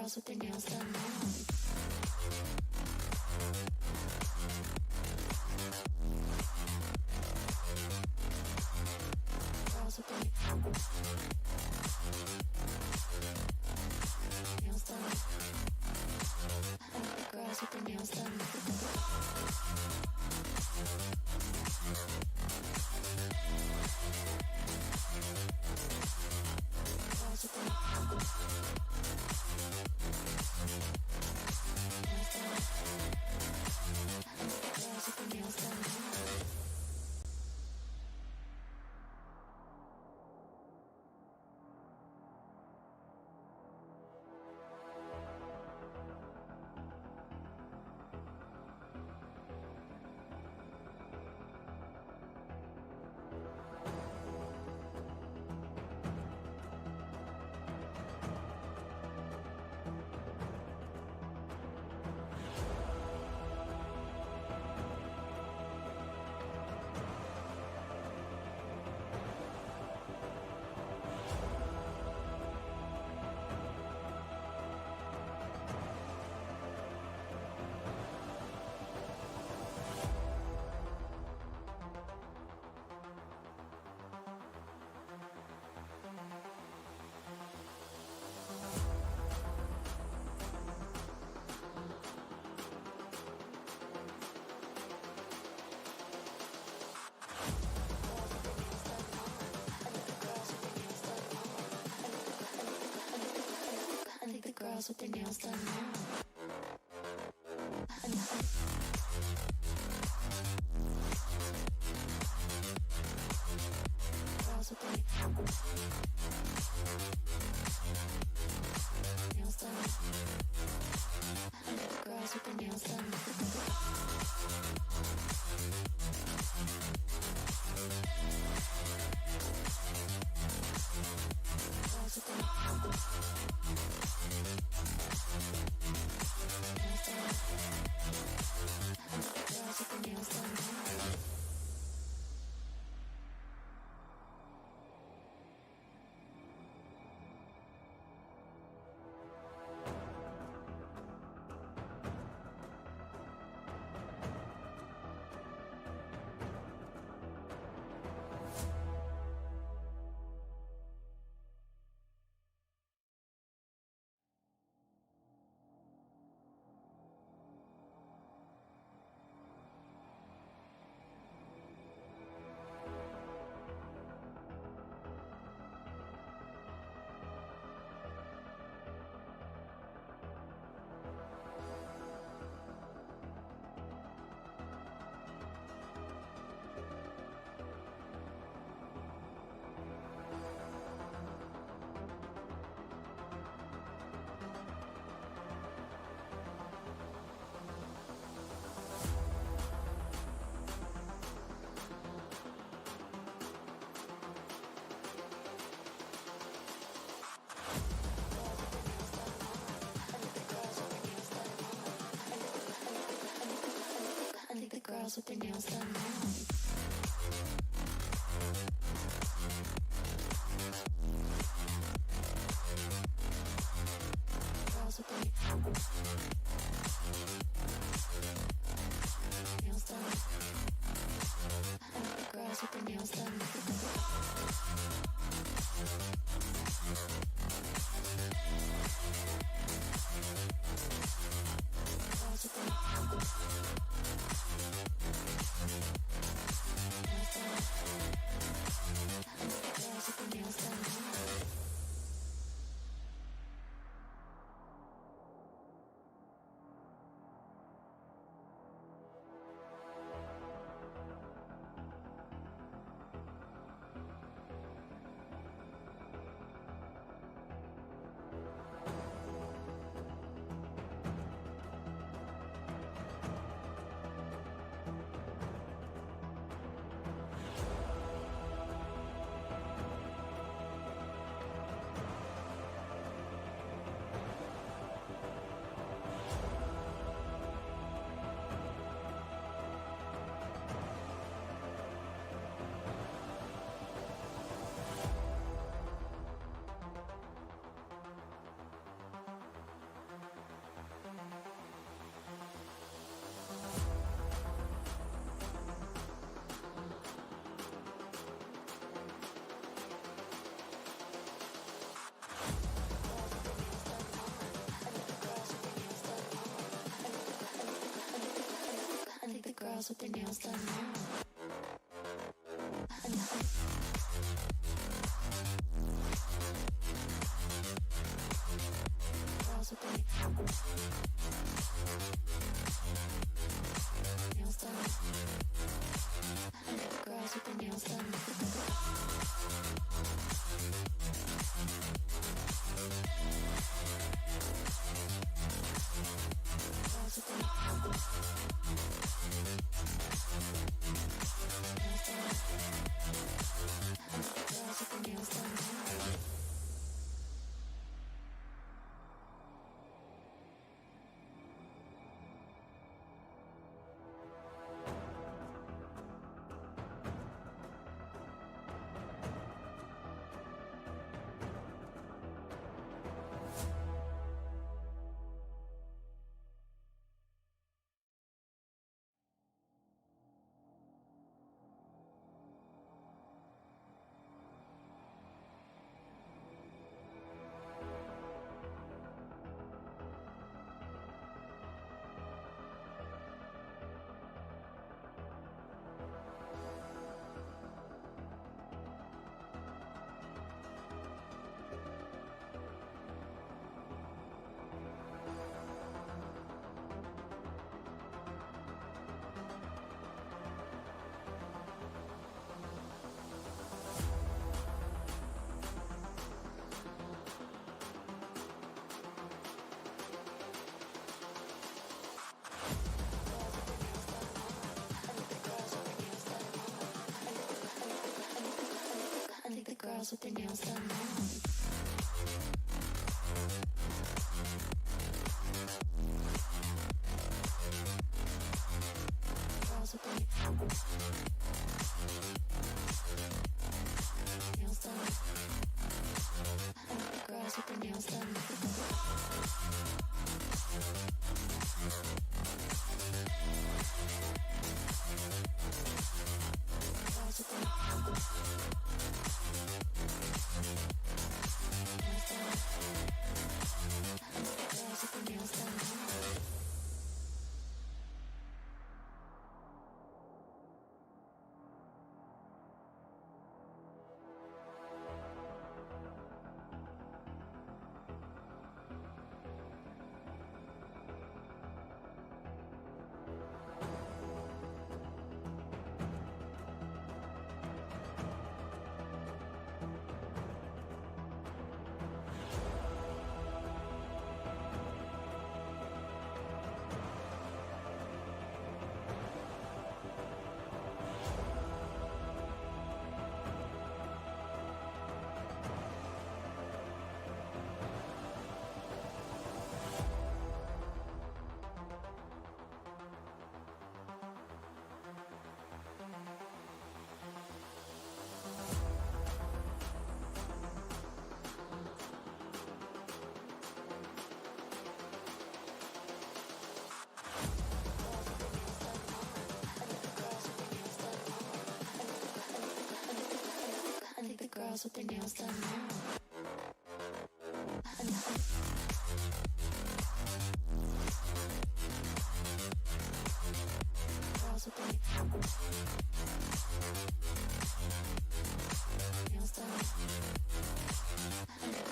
girls with their nails done now. Girls with their nails done. I like the girls with their nails done. Girls with their nails done. Girls with their nails done now. Girls with their nails done. I like the girls with their nails done. Girls with their nails done. Girls with their nails done now. Girls with their nails done. I like the girls with their nails done. Girls with their girls with their nails done now. Girls with their nails done. Girls with their nails done. Girls with their nails done. Girls with their nails done now. Girls with their nails done. Girls with their nails done. Girls with their nails done. Girls with their nails done now. Girls with their nails done.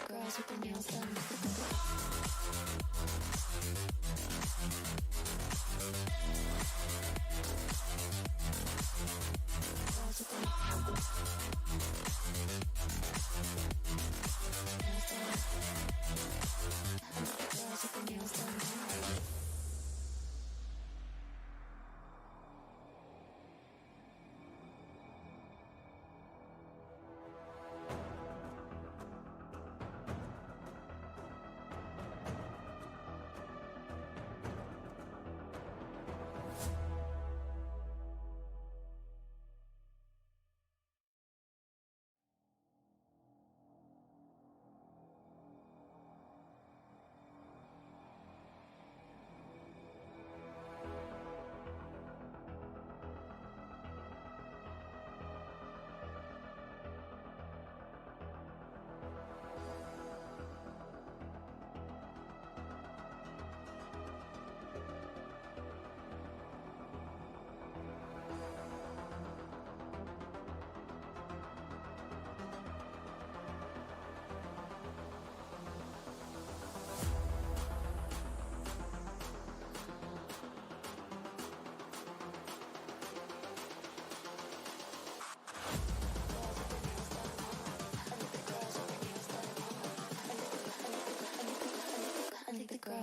Girls with their nails done. Girls with their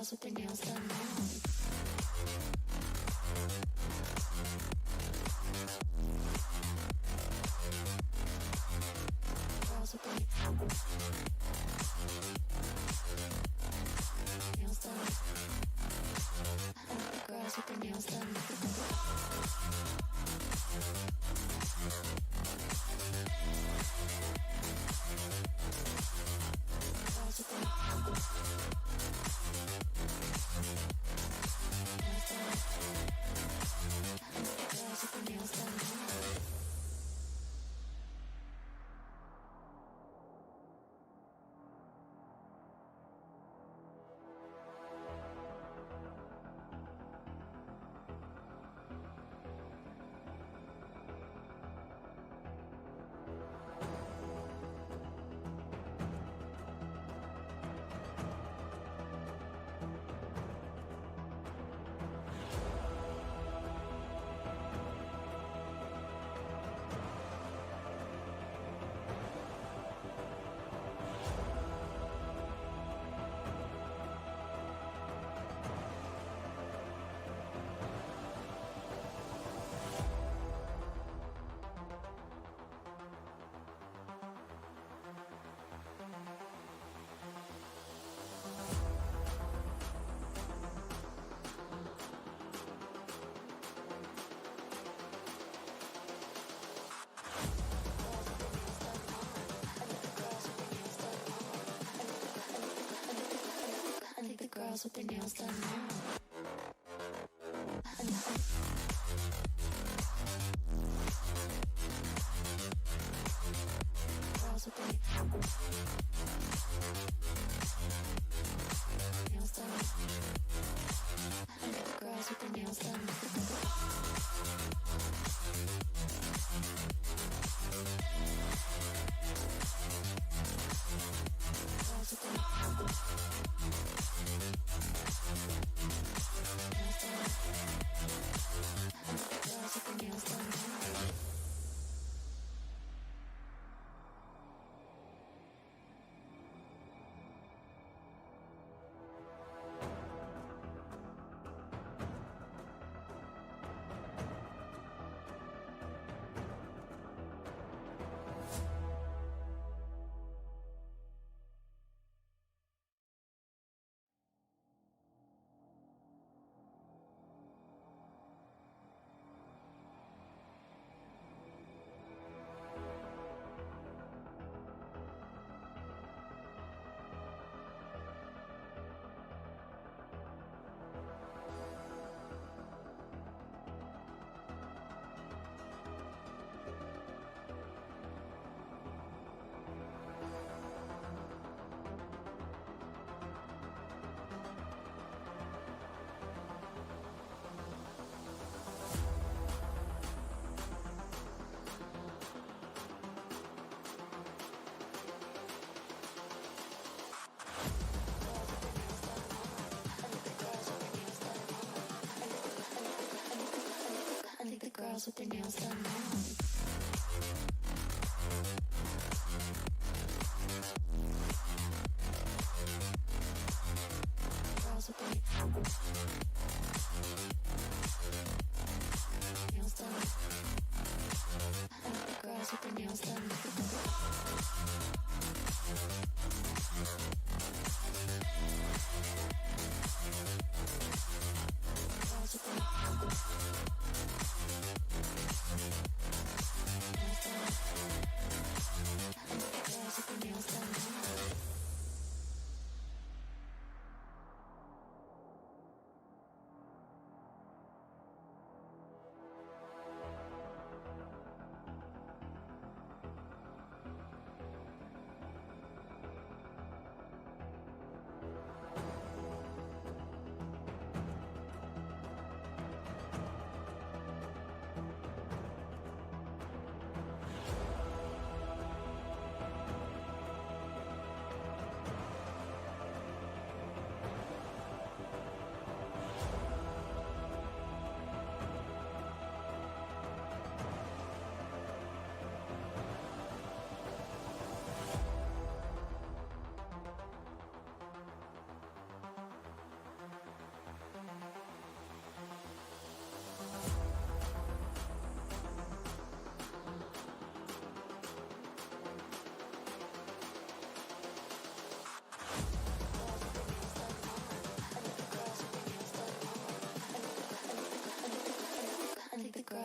girls with their nails done now. Girls with their nails done. Girls with their nails done. Girls with their nails done now. Girls with their nails done. Girls with their nails done. Girls with their girls with their nails done now. Girls with their nails done. Girls with their nails done. Girls with their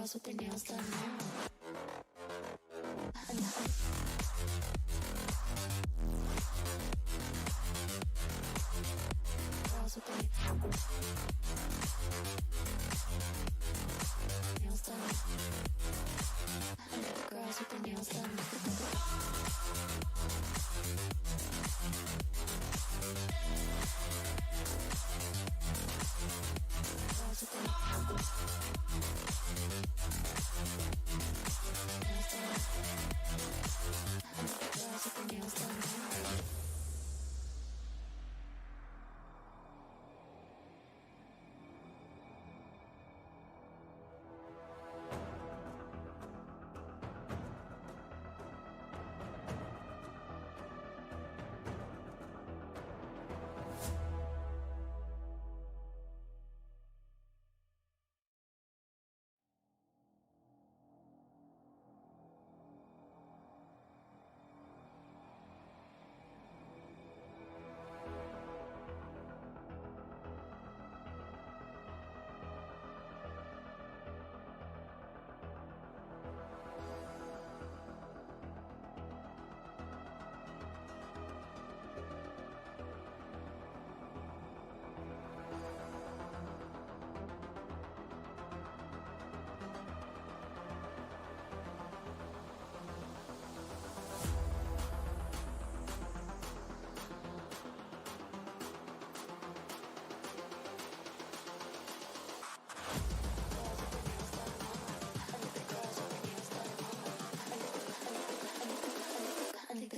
girls with their nails done now. Girls with their nails done. Girls with their nails done. Girls with their nails done.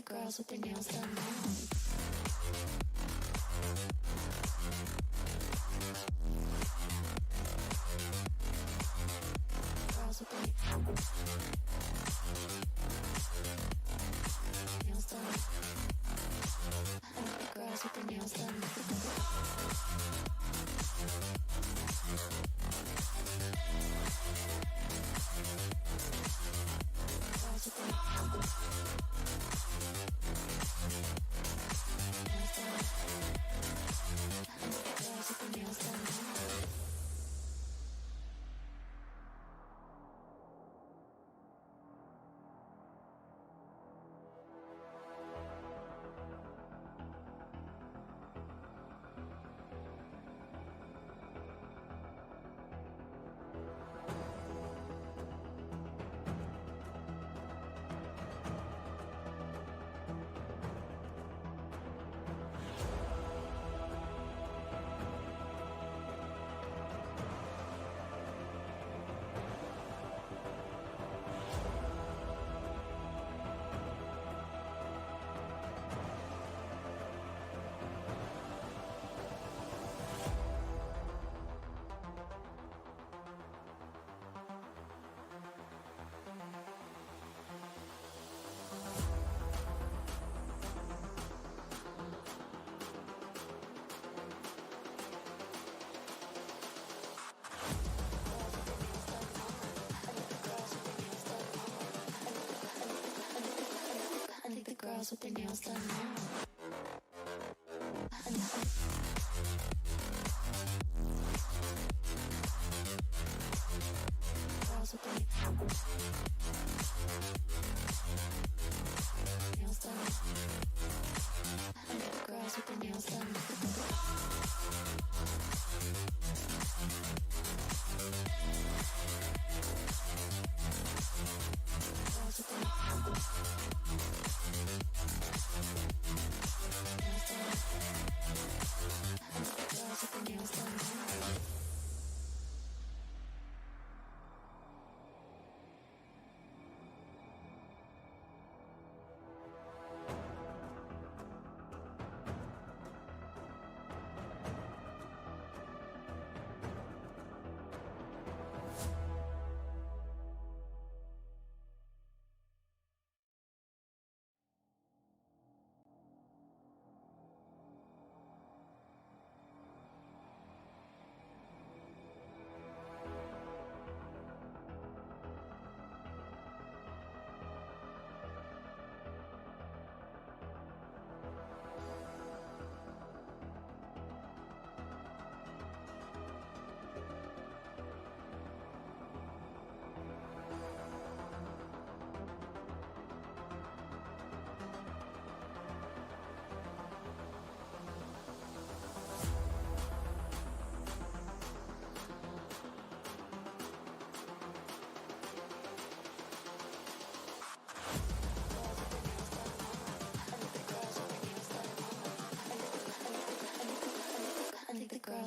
Girls with their nails done now. Girls with their nails done. Girls with their nails done. Girls with their nails done. Girls with their nails done now. Girls with their nails done. Girls with their nails done. Girls with their nails done.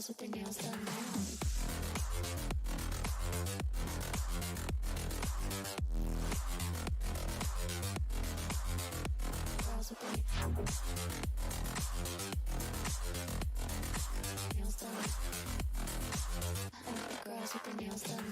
girls with their nails done now. Girls with their nails done. Girls with their nails done.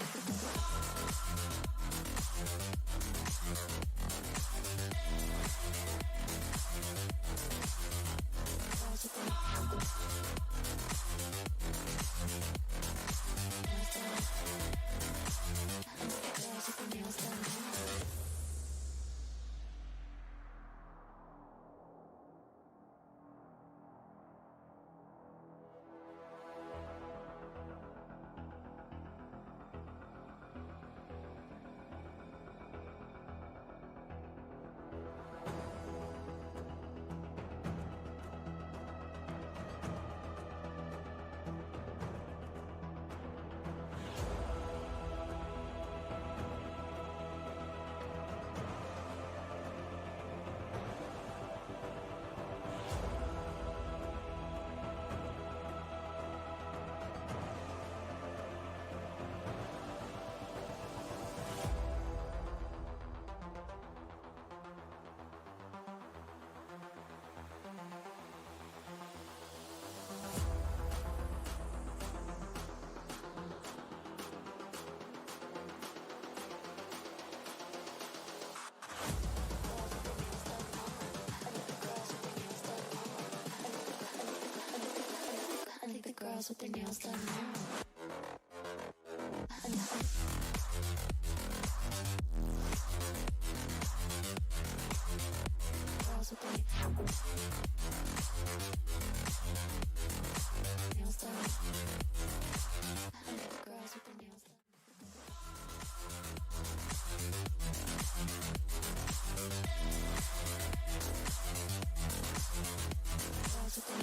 Girls with their nails done now. Girls with their nails done. Girls with their nails done. Girls with their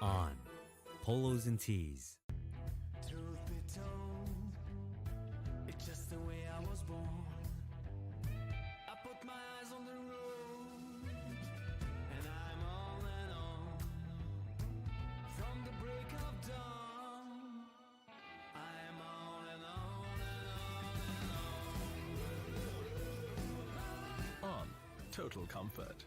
On Polos and Tees. Truth be told, it's just the way I was born. I put my eyes on the road, and I'm on and on. From the break of dawn, I'm on and on and on and on. On Total Comfort.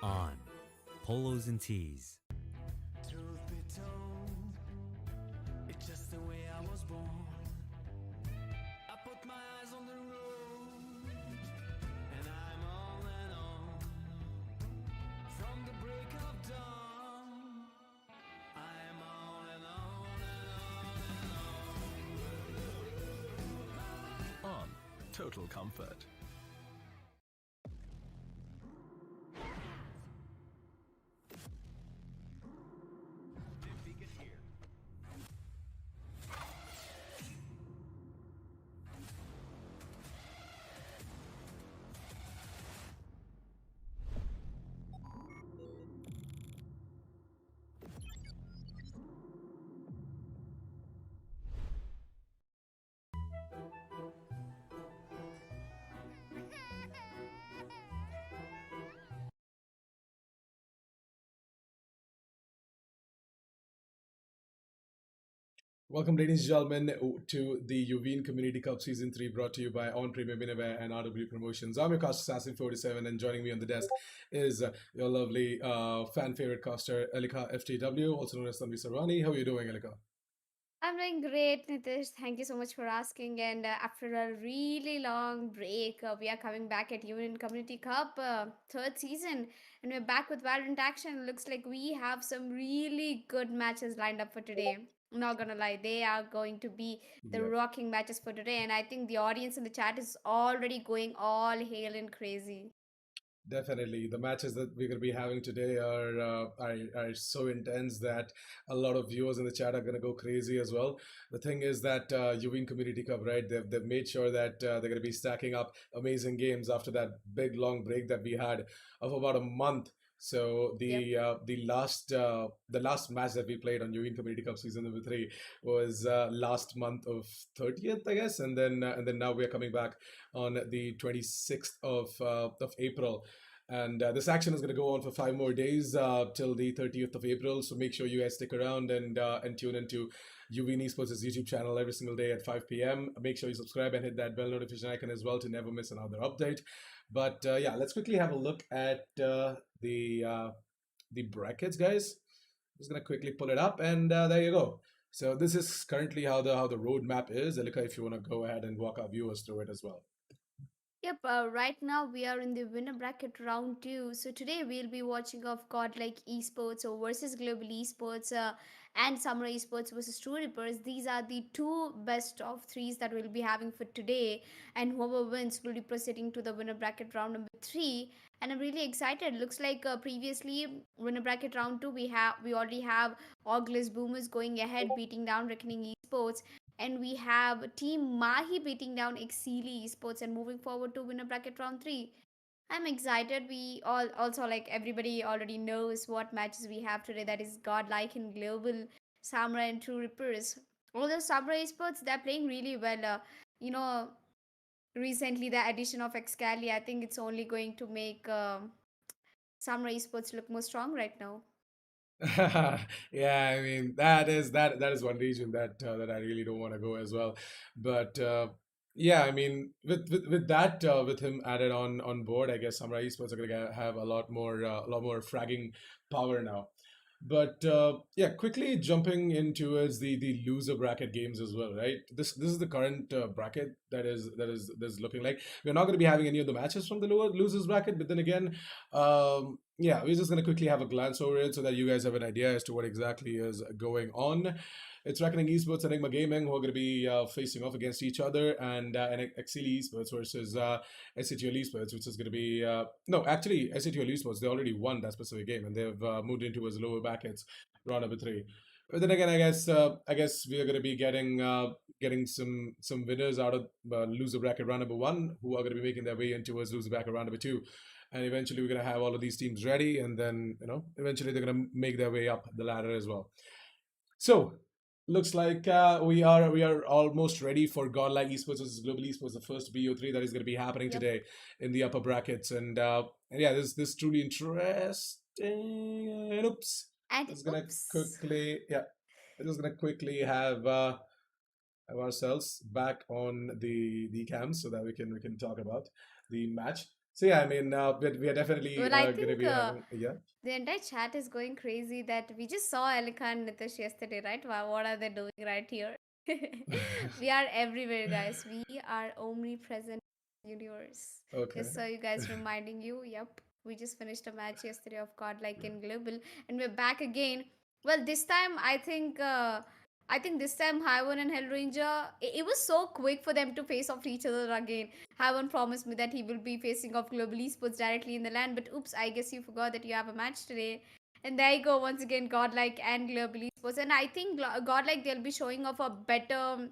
On Polos and Tees. Truth be told, it's just the way I was born. I put my eyes on the road, and I'm on and on. From the break of dawn, total comfort. Welcome, ladies and gentlemen, to the Yuvin Community Cup Season 3, brought to you by On Premium Innovair and RW Promotions. I'm your caster, Assassin 47, and joining me on the desk is your lovely fan favorite caster, Elika FTW, also known as Tanvi Sarwani. How are you doing, Elika? I'm doing great, Nitish. Thank you so much for asking. And after a really long break, we are coming back at Yuvin Community Cup, third season, and we're back with Valorant action. Looks like we have some really good matches lined up for today. Not gonna lie, they are going to be the Yep. rocking matches for today, and I think the audience in the chat is already going all hail and crazy. Definitely, the matches that we're going to be having today are so intense that a lot of viewers in the chat are going to go crazy as well. The thing is that Yuvin Community Cup, right? They've made sure that they're going to be stacking up amazing games after that big long break that we had of about a month. So Yep. the last match that we played on Yuvin Community Cup season number 3 was last month of 30th, I guess, and then now we're coming back on the 26th of April. And this action is going to go on for 5 more days till the 30th of April. So make sure you guys stick around and tune into Yuvin Esports' YouTube channel every single day at 5 p.m. Make sure you subscribe and hit that bell notification icon as well to never miss another update. But yeah, let's quickly have a look at the brackets, guys. Just gonna quickly pull it up, and there you go. So this is currently how the roadmap is. Elika, if you want to go ahead and walk our viewers through it as well. Yep, right now we are in the winner bracket round two. So today we'll be watching of Godlike Esports or versus Global Esports and Summer Esports versus True Rippers. These are the two best of threes that we'll be having for today. And whoever wins will be proceeding to the winner bracket round number three. And I'm really excited. Looks like previously winner bracket round two we already have Auglis Boomers going ahead beating down Reckoning Esports, and we have Team Mahi beating down Exili Esports and moving forward to winner bracket round 3. I'm excited. We all also, like, everybody already knows what matches we have today. That is Godlike and Global, Samurai and True Rippers. Although Samurai Esports, they're playing really well. You know, recently the addition of Excali, I think it's only going to make Samurai Esports look more strong right now. Yeah, I mean that is one region that I really don't want to go as well. But yeah, I mean with that with him added on board, I guess Samurai Esports are gonna have a lot more fragging power now. But yeah, quickly jumping into is the loser bracket games as well, right? This is the current bracket that is looking like. We're not going to be having any of the matches from the losers bracket, but then again, yeah, we're just going to quickly have a glance over it so that you guys have an idea as to what exactly is going on. It's Reckoning Esports and Enigma Gaming who are going to be facing off against each other, and Exili Esports versus SATL Esports, which is going to be no, actually SATL Esports, they already won that specific game and they've moved into as lower brackets, round number 3. But then again, I guess we are going to be getting some winners out of loser bracket round number 1 who are going to be making their way into as loser bracket round number 2. And eventually we're going to have all of these teams ready, and then eventually they're going to make their way up the ladder as well. So looks like we are almost ready for Godlike Esports versus Global Esports, the first BO3 that is going to be happening Yep. today in the upper brackets, and yeah, this truly interesting. And oops, And just gonna oops. quickly yeah, I'm just gonna quickly have ourselves back on the cams so that we can talk about the match. So yeah, I mean we are definitely Well, I gonna think be having yeah. the entire chat is going crazy that we just saw Elika and Nitish yesterday, right? Wow, what are they doing right here? We are everywhere, guys. We are omnipresent in the universe. Okay. Just so you guys reminding you, yep, we just finished a match yesterday of Godlike and Global, and we're back again. Well, this time I think I think this time Hyven and Hellranger, it was so quick for them to face off each other again. Hyven promised me that he will be facing off Global Esports directly in the land, but oops, I guess you forgot that you have a match today. And there you go, once again, Godlike and Global Esports. And I think Godlike, they'll be showing off a better,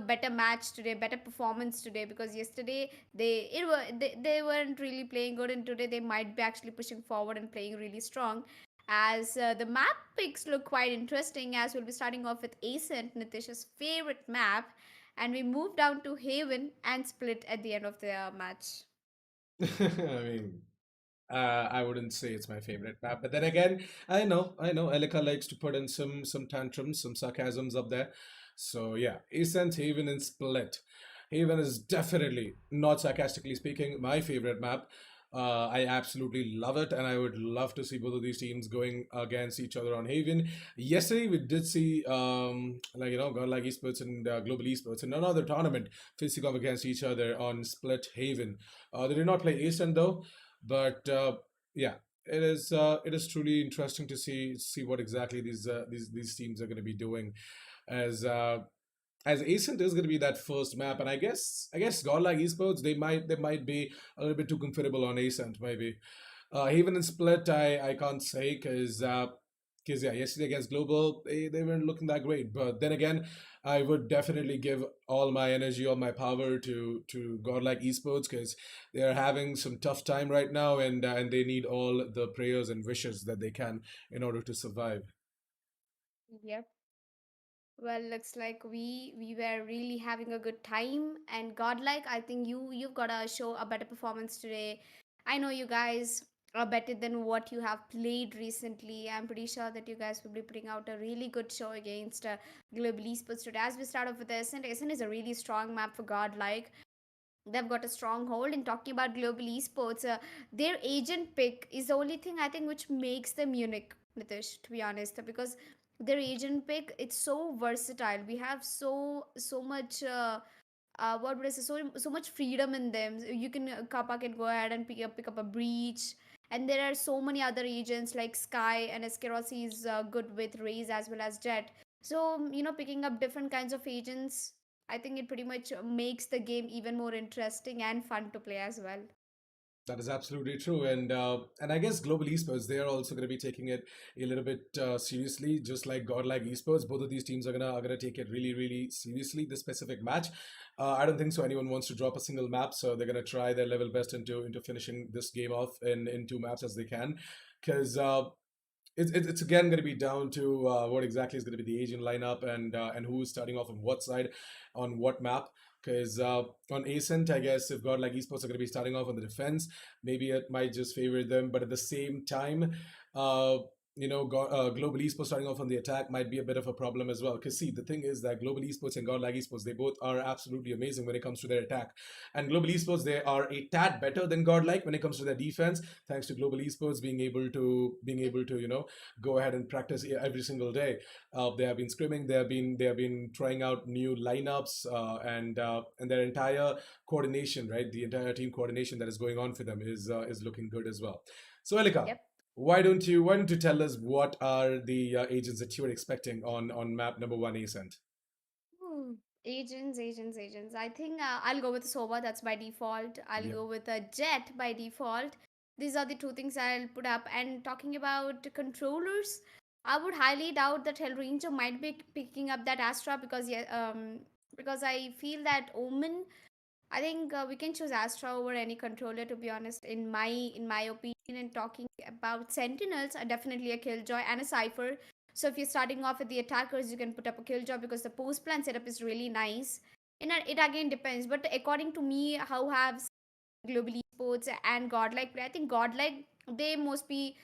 better match today, better performance today, because yesterday they weren't really playing good, and today they might be actually pushing forward and playing really strong. As the map picks look quite interesting, as we'll be starting off with Ascent, Nitish's favorite map, and we move down to Haven and split at the end of the match. I mean, I wouldn't say it's my favorite map, but then again, I know, Elika likes to put in some tantrums, some sarcasms up there. So yeah, Ascent, Haven, and Split. Haven is definitely, not sarcastically speaking, my favorite map. I absolutely love it, and I would love to see both of these teams going against each other on Haven. Yesterday, we did see, Godlike Esports and Global Esports in another tournament facing off against each other on Split Haven. They did not play Ascent though, but yeah, it is truly interesting to see what exactly these teams are going to be doing as uh, as Ascent is going to be that first map, and I guess Godlike Esports they might be a little bit too comfortable on Ascent maybe. Haven and Split I can't say because yeah, yesterday against Global they weren't looking that great, but then again I would definitely give all my energy, all my power to Godlike Esports because they are having some tough time right now, and they need all the prayers and wishes that they can in order to survive. Yep. Well, looks like we were really having a good time, and Godlike, I think you've got to show a better performance today. I know you guys are better than what you have played recently. I'm pretty sure that you guys will be putting out a really good show against Global Esports today. As we start off with Ascent, Ascent is a really strong map for Godlike. They've got a strong hold. In talking about Global Esports, their agent pick is the only thing I think which makes them unique, Nitish, to be honest, because their agent pick, it's so versatile. We have so much what would I say, so much freedom in them. You can Kappa can go ahead and pick up a breach, and there are so many other agents like Sky, and Eskerosi is good with Raze as well as Jet. So picking up different kinds of agents, I think it pretty much makes the game even more interesting and fun to play as well. That is absolutely true, and I guess Global Esports they are also going to be taking it a little bit seriously, just like Godlike Esports. Both of these teams are gonna take it really seriously. This specific match, I don't think so. Anyone wants to drop a single map, so they're gonna try their level best into finishing this game off in two maps as they can, because it's again going to be down to what exactly is going to be the agent lineup and who is starting off on what side on what map. Because on Ascent, I guess if God like Esports are going to be starting off on the defense, maybe it might just favor them. But at the same time, uh, Global Esports starting off on the attack might be a bit of a problem as well. Because see, the thing is that Global Esports and Godlike Esports they both are absolutely amazing when it comes to their attack, and Global Esports they are a tad better than Godlike when it comes to their defense, thanks to Global Esports being able to go ahead and practice every single day. They have been scrimming. They have been trying out new lineups, and their entire coordination, right? The entire team coordination that is going on for them is looking good as well. So Elika, Yep. why don't you tell us what are the agents that you were expecting on map number one Ascent? Agents. I think I'll go with Sova. That's by default. I'll Yep. go with a Jet by default. These are the two things I'll put up. And talking about controllers, I would highly doubt that Hellranger might be picking up that Astra because yeah, because I feel that Omen. I think we can choose Astra over any controller. To be honest, in my opinion, and talking about Sentinels, are definitely a Killjoy and a Cipher. So if you're starting off with the attackers, you can put up a Killjoy because the post plan setup is really nice. And it again depends, but according to me, how have Global Esports and Godlike play? I think Godlike they must be.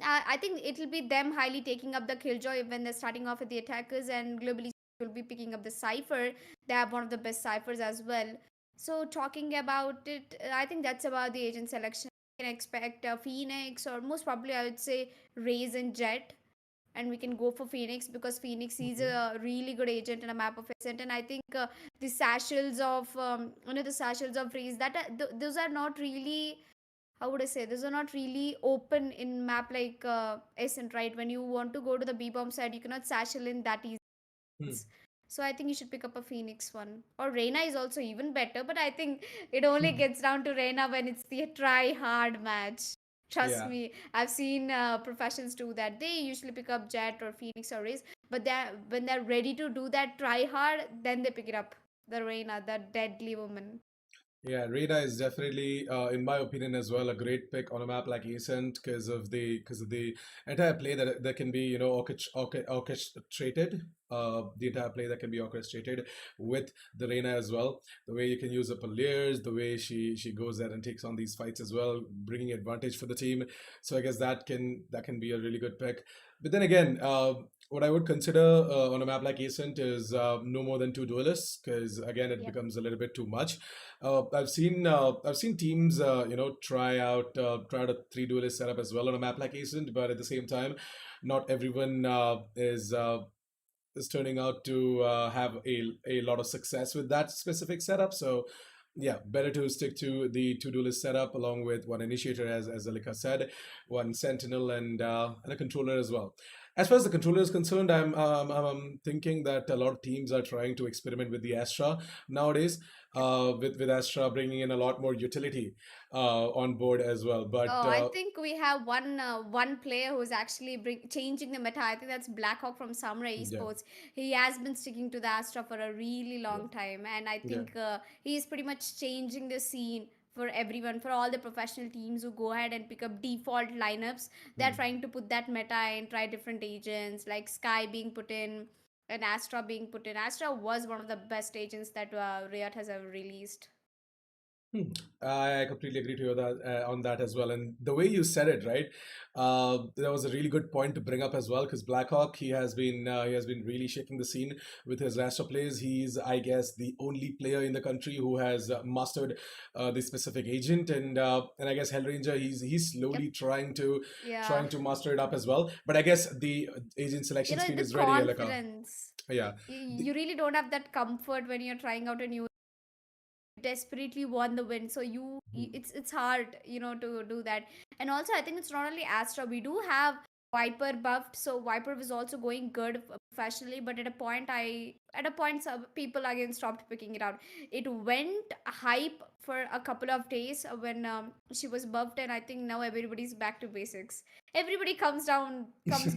I think it'll be them highly taking up the Killjoy when they're starting off with the attackers, and Global Esports will be picking up the Cipher. They have one of the best ciphers as well. So talking about it, I think that's about the agent selection. You can expect Phoenix, or most probably I would say Raze and Jet, and we can go for Phoenix because Phoenix is Mhm. a really good agent and a map of Ascent. And I think the sachels of Raze that those are not really, how would I say, those are not really open in map like Ascent, right? When you want to go to the B bomb side, you cannot satchel in that easy. Hmm. So I think you should pick up a Phoenix one. Or Reina is also even better, but I think it only gets down to Reina when it's the try hard match. Trust Yeah. me, I've seen professionals do that. They usually pick up Jet or Phoenix or Raze, but when they're ready to do that try hard, then they pick it up. The Reina, the deadly woman. Yeah, Reyna is definitely, in my opinion, as well, a great pick on a map like Ascent because of the entire play that can be orchestrated. The entire play that can be orchestrated with the Reyna as well. The way you can use up her layers, the way she goes there and takes on these fights as well, bringing advantage for the team. So I guess that can be a really good pick. But then again, what I would consider on a map like Ascent is no more than two duelists because again it Yep. becomes a little bit too much. I've seen teams try out a three duelist setup as well on a map like Ascent, but at the same time, not everyone is turning out to have a lot of success with that specific setup. So yeah, better to stick to the two duelist setup along with one initiator, as Alika said, one sentinel, and a controller as well. As far as the controller is concerned, I'm thinking that a lot of teams are trying to experiment with the Astra nowadays, with Astra bringing in a lot more utility on board as well. But Oh, I think we have one player who's actually changing the meta. I think that's Blackhawk from Samurai yeah, Esports. He has been sticking to the Astra for a really yeah, long time, and I yeah. think he's pretty much changing the scene for everyone, for all the professional teams who go ahead and pick up default lineups. They're Hmm. trying to put that meta and try different agents like Sky being put in and Astra being put in. Astra was one of the best agents that Riot has ever released. Hmm. I completely agree to you that, on that as well. And the way you said it, right? That was a really good point to bring up as well. Because Blackhawk, he has been really shaking the scene with his Rasta plays. He's, I guess, the only player in the country who has mastered this specific agent, and I guess Hellranger, he's Yep. slowly trying to Yeah. trying to master it up as well. But I guess the agent You selection know, screen the is ready, Alaka. confidence. Yeah. You really don't have that comfort when you're trying out a new desperately want the win, so it's hard, to do that. And also I think it's not only Astra, we do have Viper buffed, so Viper was also going good professionally, but at a point some people again stopped picking it out. It went hype for a couple of days when she was buffed, and I think now everybody's back to basics. Everybody comes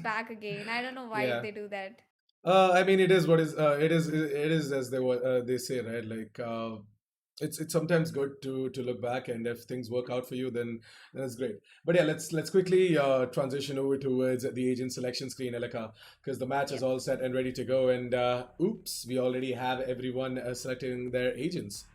back again. I don't know why Yeah. they do that. I mean, it is what is it is as they say, right? Like it's sometimes good to look back, and if things work out for you, then it's great. But yeah, let's quickly transition over towards the agent selection screen, Elika, because the match is Yep. all set and ready to go. And oops, we already have everyone selecting their agents.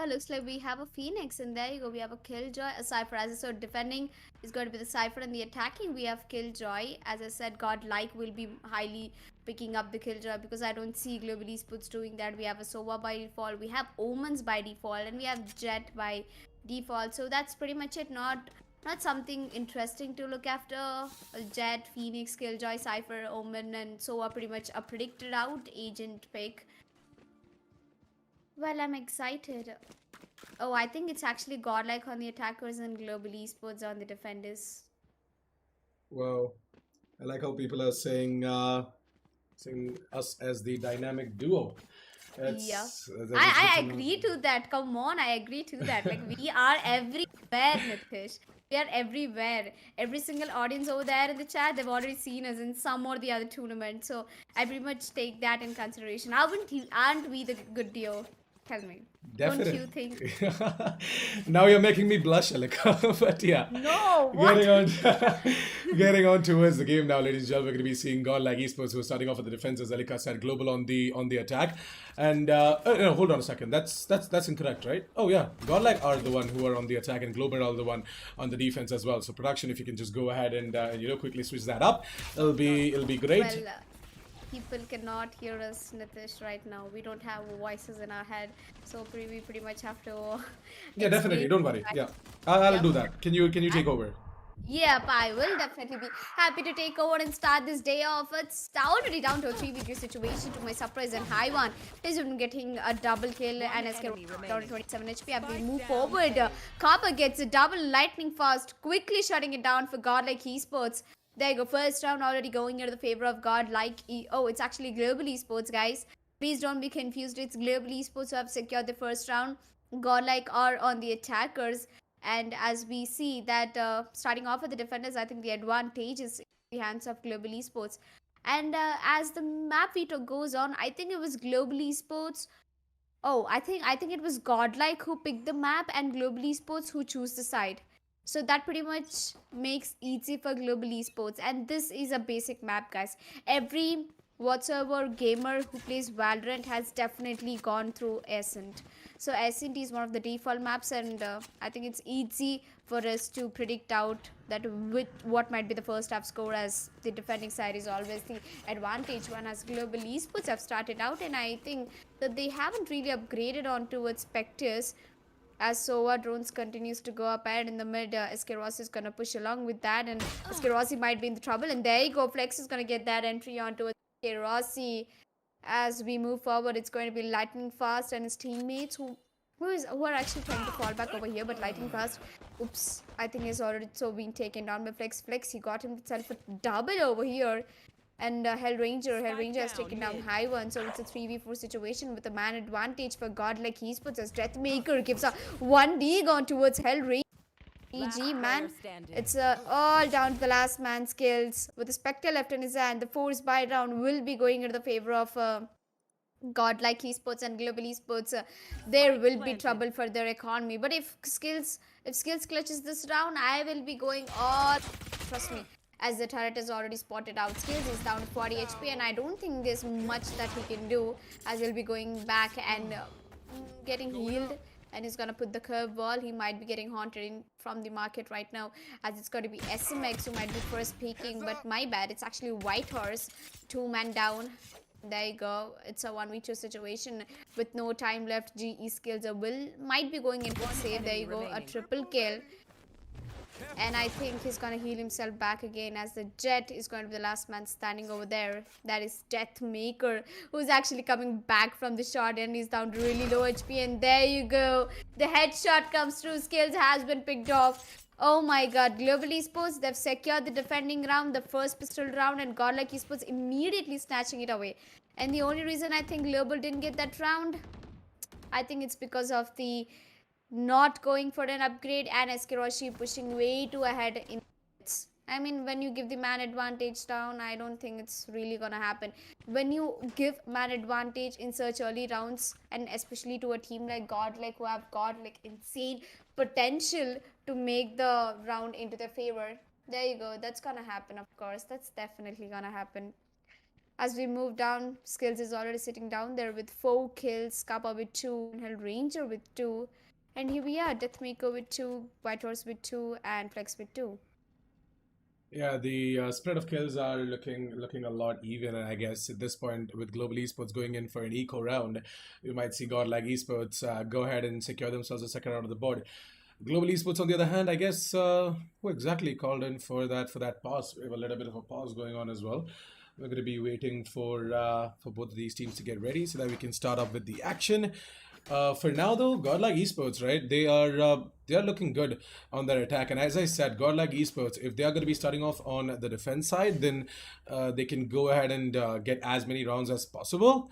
Oh, looks like we have a Phoenix, and there you go. We have a Killjoy, a Cypher. As I said, defending is going to be the Cypher, and the attacking we have Killjoy. As I said, Godlike will be highly picking up the Killjoy because I don't see Global Esports doing that. We have a Sova by default, we have Omens by default, and we have Jet by default. So that's pretty much it. Not something interesting to look after. Jet, Phoenix, Killjoy, Cypher, Omen, and Sova pretty much a predicted out agent pick. Well, I'm excited. Oh, I think it's actually Godlike on the attackers and Global Esports on the defenders. Wow, I like how people are saying us as the dynamic duo. Yeah. That is good I to know. agree to that. Come on, I agree to that. Like, we are everywhere, Nitish. We are everywhere. Every single audience over there in the chat, they've already seen us in some or the other tournament. So I pretty much take that in consideration. Aren't we the good duo? Tell me. Don't you Definitely. think? Now you're making me blush, Alika. But yeah, No, what? getting on, getting on towards the game now, ladies and gentlemen. We're going to be seeing Godlike Esports, who are starting off with the defense, as Alika said, global on the attack. And no, hold on a second. That's incorrect, right? Oh yeah, Godlike are the one who are on the attack, and global are the one on the defense as well. So production, if you can just go ahead and quickly switch that up, it'll be great. Well, people cannot hear us, Nitish, right now. We don't have voices in our head, so we pretty much have to Yeah, definitely. explain. Don't worry. Yeah, I'll Yep. do that. Can you take over? Yep, I will definitely be happy to take over and start this day off. It's already down to a 3v3 situation to my surprise, and Haiwan is even getting a double kill and escape down to 27 HP. As we move forward, Copper gets a double lightning fast, quickly shutting it down for Godlike Esports. There you go. First round already going into the favor of Godlike Oh, it's actually Global Esports, guys. Please don't be confused. It's Global Esports who have secured the first round. Godlike are on the attackers. And as we see that starting off with the defenders, I think the advantage is in the hands of Global Esports. And as the map veto goes on, I think it was Global Esports. Oh, I think it was Godlike who picked the map and Global Esports who choose the side. So that pretty much makes easy for Global Esports. And this is a basic map, guys. Every whatsoever gamer who plays Valorant has definitely gone through Ascent. So Ascent is one of the default maps, and I think it's easy for us to predict out that what might be the first half score, as the defending side is always the advantage one, as Global Esports have started out. And I think that they haven't really upgraded on towards Spectres, as Sova drones continues to go up ahead in the mid. Eskeros is gonna push along with that, and Eskerosi might be in the trouble. And there you go, Flex is gonna get that entry onto Eskerosi. As we move forward, it's going to be Lightning Fast and his teammates who are actually trying to fall back over here. But Lightning Fast, oops, I think he's already so being taken down by Flex. He got himself a double over here. And Hellranger has taken down High One, so it's a 3v4 situation with a man advantage for Godlike Esports, as Deathmaker gives a 1D gone towards Hellranger. GG, man. It's all down to the last man skills. With the Spectre left in his hand, the force buy round will be going into the favor of Godlike Esports and Global Esports. There will be trouble for their economy. But if skills clutches this round, I will be going all. Trust me. As the turret is already spotted out, Skills is down to 40 HP, and I don't think there's much that he can do, as he'll be going back and getting healed. And he's gonna put the curve ball. He might be getting haunted from the market right now, as it's going to be SMX who might be first peeking. But my bad, it's actually Whitehorse, 2-man down. There you go. It's a 1v2 situation with no time left. GE Skills might be going into save. There you go, a triple kill. And I think he's gonna heal himself back again, as the Jet is going to be the last man standing over there. That is Deathmaker, who's actually coming back from the shot, and he's down to really low HP. And there you go, the headshot comes through. Skills has been picked off. Oh my god, Global Esports, they've secured the defending round, the first pistol round, and Godlike Esports immediately snatching it away. And the only reason I think Global didn't get that round, I think it's because of the not going for an upgrade and Eskeroshi pushing way too ahead in hits. I mean, when you give the man advantage down, I don't think it's really gonna happen. When you give man advantage in such early rounds, and especially to a team like Godlike, who have got like insane potential to make the round into their favor, there you go, that's gonna happen. Of course, that's definitely gonna happen. As we move down, Skills is already sitting down there with 4 kills, Kappa with 2, and Hellranger with 2. And here we are, Deathmaker with 2, Whitehorse with 2, and Flex with 2. Yeah, the spread of kills are looking a lot even, and I guess at this point, with Global Esports going in for an eco round, we might see Godlike Esports go ahead and secure themselves a second round of the board. Global Esports, on the other hand, I guess who exactly called in for that pause? We have a little bit of a pause going on as well. We're going to be waiting for both of these teams to get ready so that we can start off with the action. For now, though, Godlike Esports, right? They are looking good on their attack, and as I said, Godlike Esports, if they are going to be starting off on the defense side, then they can go ahead and get as many rounds as possible.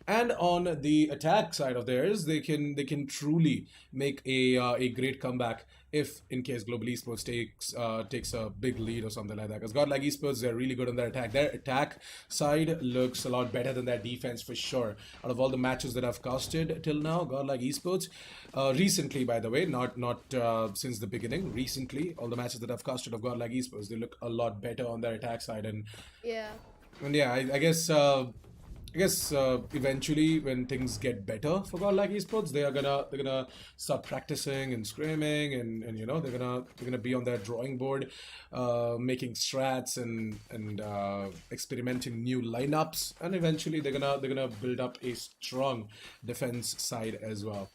And on the attack side of theirs, they can truly make a great comeback if, in case Global Esports takes a big lead or something like that. Because Godlike Esports, they're really good on their attack. Their attack side looks a lot better than their defense for sure. Out of all the matches that I've casted till now, Godlike Esports, recently, by the way, not since the beginning, recently, all the matches that I've casted of Godlike Esports, they look a lot better on their attack side. And yeah, I guess. Eventually, when things get better for Godlike Esports, they're gonna start practicing and scrimming, and you know, they're gonna be on their drawing board, making strats and experimenting new lineups, and eventually they're gonna build up a strong defense side as well.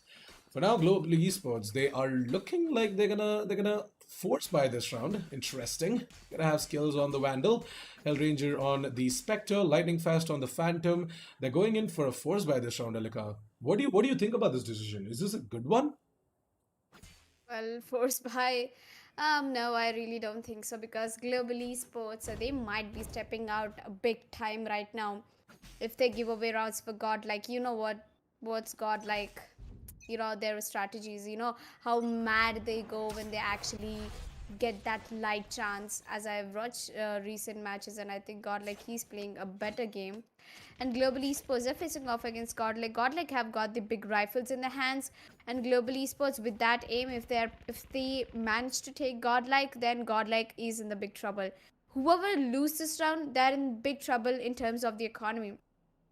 For now, Global Esports, they are looking like they're gonna force by this round. Interesting. Gonna have skills on the Vandal, Hellranger on the Spectre, Lightning Fast on the Phantom. They're going in for a force by this round, Alika. What do you think about this decision? Is this a good one? Well, forced by. No, I really don't think so because global esports, they might be stepping out a big time right now. If they give away rounds for God, like, you know what's God like? You know, their strategies, you know, how mad they go when they actually get that light chance. As I've watched recent matches, and I think God, like, he's playing a better game. And global esports are facing off against Godlike have got the big rifles in their hands, and global esports with that aim, if they manage to take Godlike, then Godlike is in the big trouble. Whoever loses this round, they're in big trouble in terms of the economy.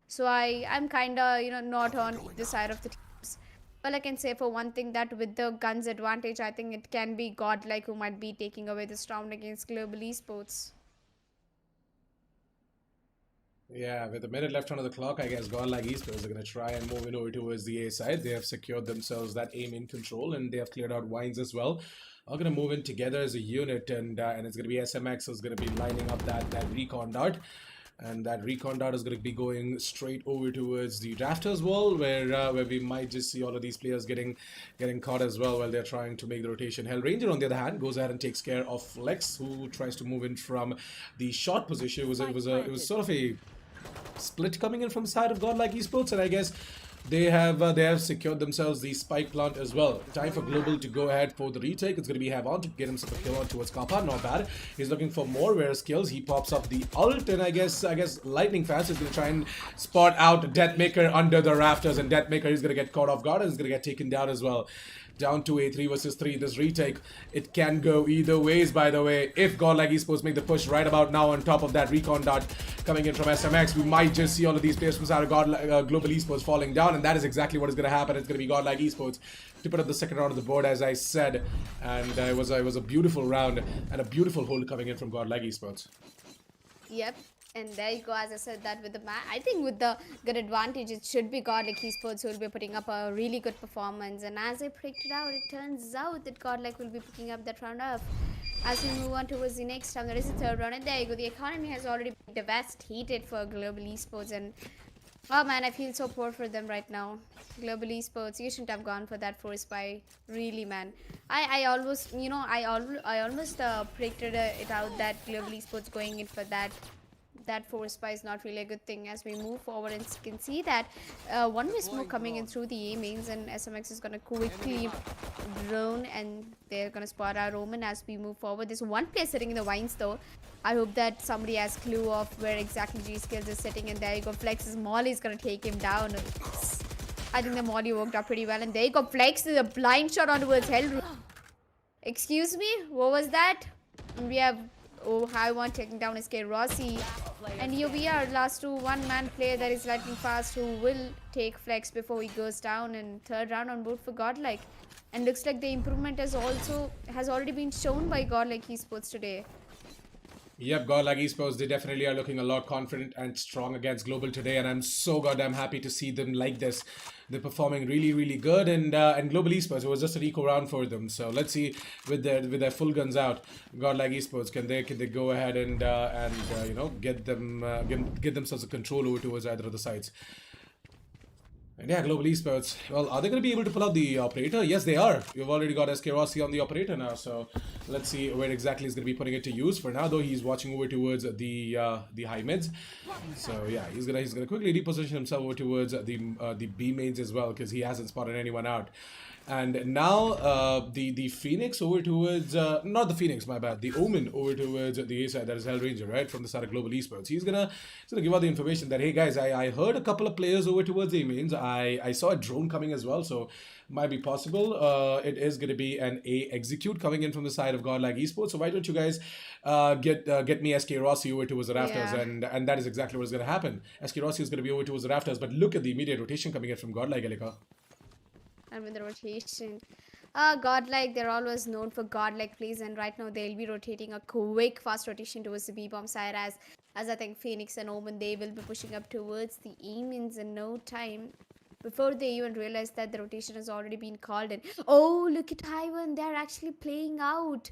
So I'm kind of, not on either side of the teams. Well, I can say for one thing that with the guns advantage, I think it can be Godlike who might be taking away this round against global esports. Yeah, with a minute left on the clock, I guess Godlike Esports are going to try and move in over towards the A side. They have secured themselves that aim in control, and they have cleared out wines as well. Are going to move in together as a unit, and it's going to be SMX who's going to be lining up that recon dart. And that recon dart is going to be going straight over towards the rafters wall, where we might just see all of these players getting caught as well while they're trying to make the rotation. Hellranger, on the other hand, goes ahead and takes care of Flex, who tries to move in from the short position. It was sort of a split coming in from the side of Godlike Esports, and I guess they have secured themselves the spike plant as well. Time for Global to go ahead for the retake. It's going to be Havon to get himself a kill on towards Kappa. Not bad. He's looking for more rare skills. He pops up the ult, and I guess Lightning Fast is going to try and spot out Deathmaker under the rafters, and Deathmaker is going to get caught off guard and is going to get taken down as well. Down to a 3 versus 3. This retake, it can go either ways, by the way. If Godlike Esports make the push right about now on top of that recon dart coming in from SMX, we might just see all of these players from side of Global Esports falling down, and that is exactly what is going to happen. It's going to be Godlike Esports to put up the second round of the board, as I said, and it was a beautiful round and a beautiful hold coming in from Godlike Esports. Yep. And there you go, as I said that with the I think with the good advantage, it should be Godlike Esports who will be putting up a really good performance. And as I predicted out, it turns out that Godlike will be picking up that round off. As we move on towards the next round, there is the third round, and there you go. The economy has already been devastated for global esports, and oh man, I feel so poor for them right now. Global esports, you shouldn't have gone for that force buy, really, man. I almost, I almost predicted it out that global esports going in for that force buy is not really a good thing. As we move forward, and you can see that one way smoke coming in through the A mains, and SMX is going to quickly drone, and they're going to spot our Roman as we move forward. There's one player sitting in the vines though. I hope that somebody has clue of where exactly G Skills is sitting, and there you go. Flex's Molly is going to take him down. I think the Molly worked out pretty well, and there you go. Flex is a blind shot onto his Hell. Excuse me, what was that? And we have high one taking down SK Rossi. And here we are, last to one-man player that is lightning fast who will take Flex before he goes down. And third round on board for Godlike. And looks like the improvement has already been shown by Godlike Esports today. Yep, Godlike Esports, they definitely are looking a lot confident and strong against Global today, and I'm so goddamn happy to see them like this. They're performing really, really good, and Global Esports, it was just an eco round for them. So let's see with their full guns out, Godlike Esports, can they go ahead and get themselves a control over towards either of the sides. And yeah, Global Esports. Well, are they going to be able to pull out the operator? Yes, they are. We've already got SK Rossi on the operator now, so let's see where exactly he's going to be putting it to use. For now, though, he's watching over towards the high mids. So yeah, he's gonna quickly reposition himself over towards the B mains as well, because he hasn't spotted anyone out. And now the Phoenix over towards not the Phoenix, my bad, the Omen over towards the A side, that is Hellranger, right, from the side of Global Esports. He's gonna give out the information that, hey guys, I heard a couple of players over towards the mains. I saw a drone coming as well, so might be possible. It is gonna be an A execute coming in from the side of Godlike Esports. So why don't you guys get me SK Rossi over towards the rafters? Yeah. And that is exactly what is gonna happen. SK Rossi is gonna be over towards the rafters, but look at the immediate rotation coming in from Godlike, Elika. And with the rotation, Godlike, they're always known for Godlike plays, and right now they'll be rotating a quick fast rotation towards the B bomb side, as I think Phoenix and Omen, they will be pushing up towards the Amins in no time, before they even realize that the rotation has already been called in. Oh, look at Taiwan, they're actually playing out.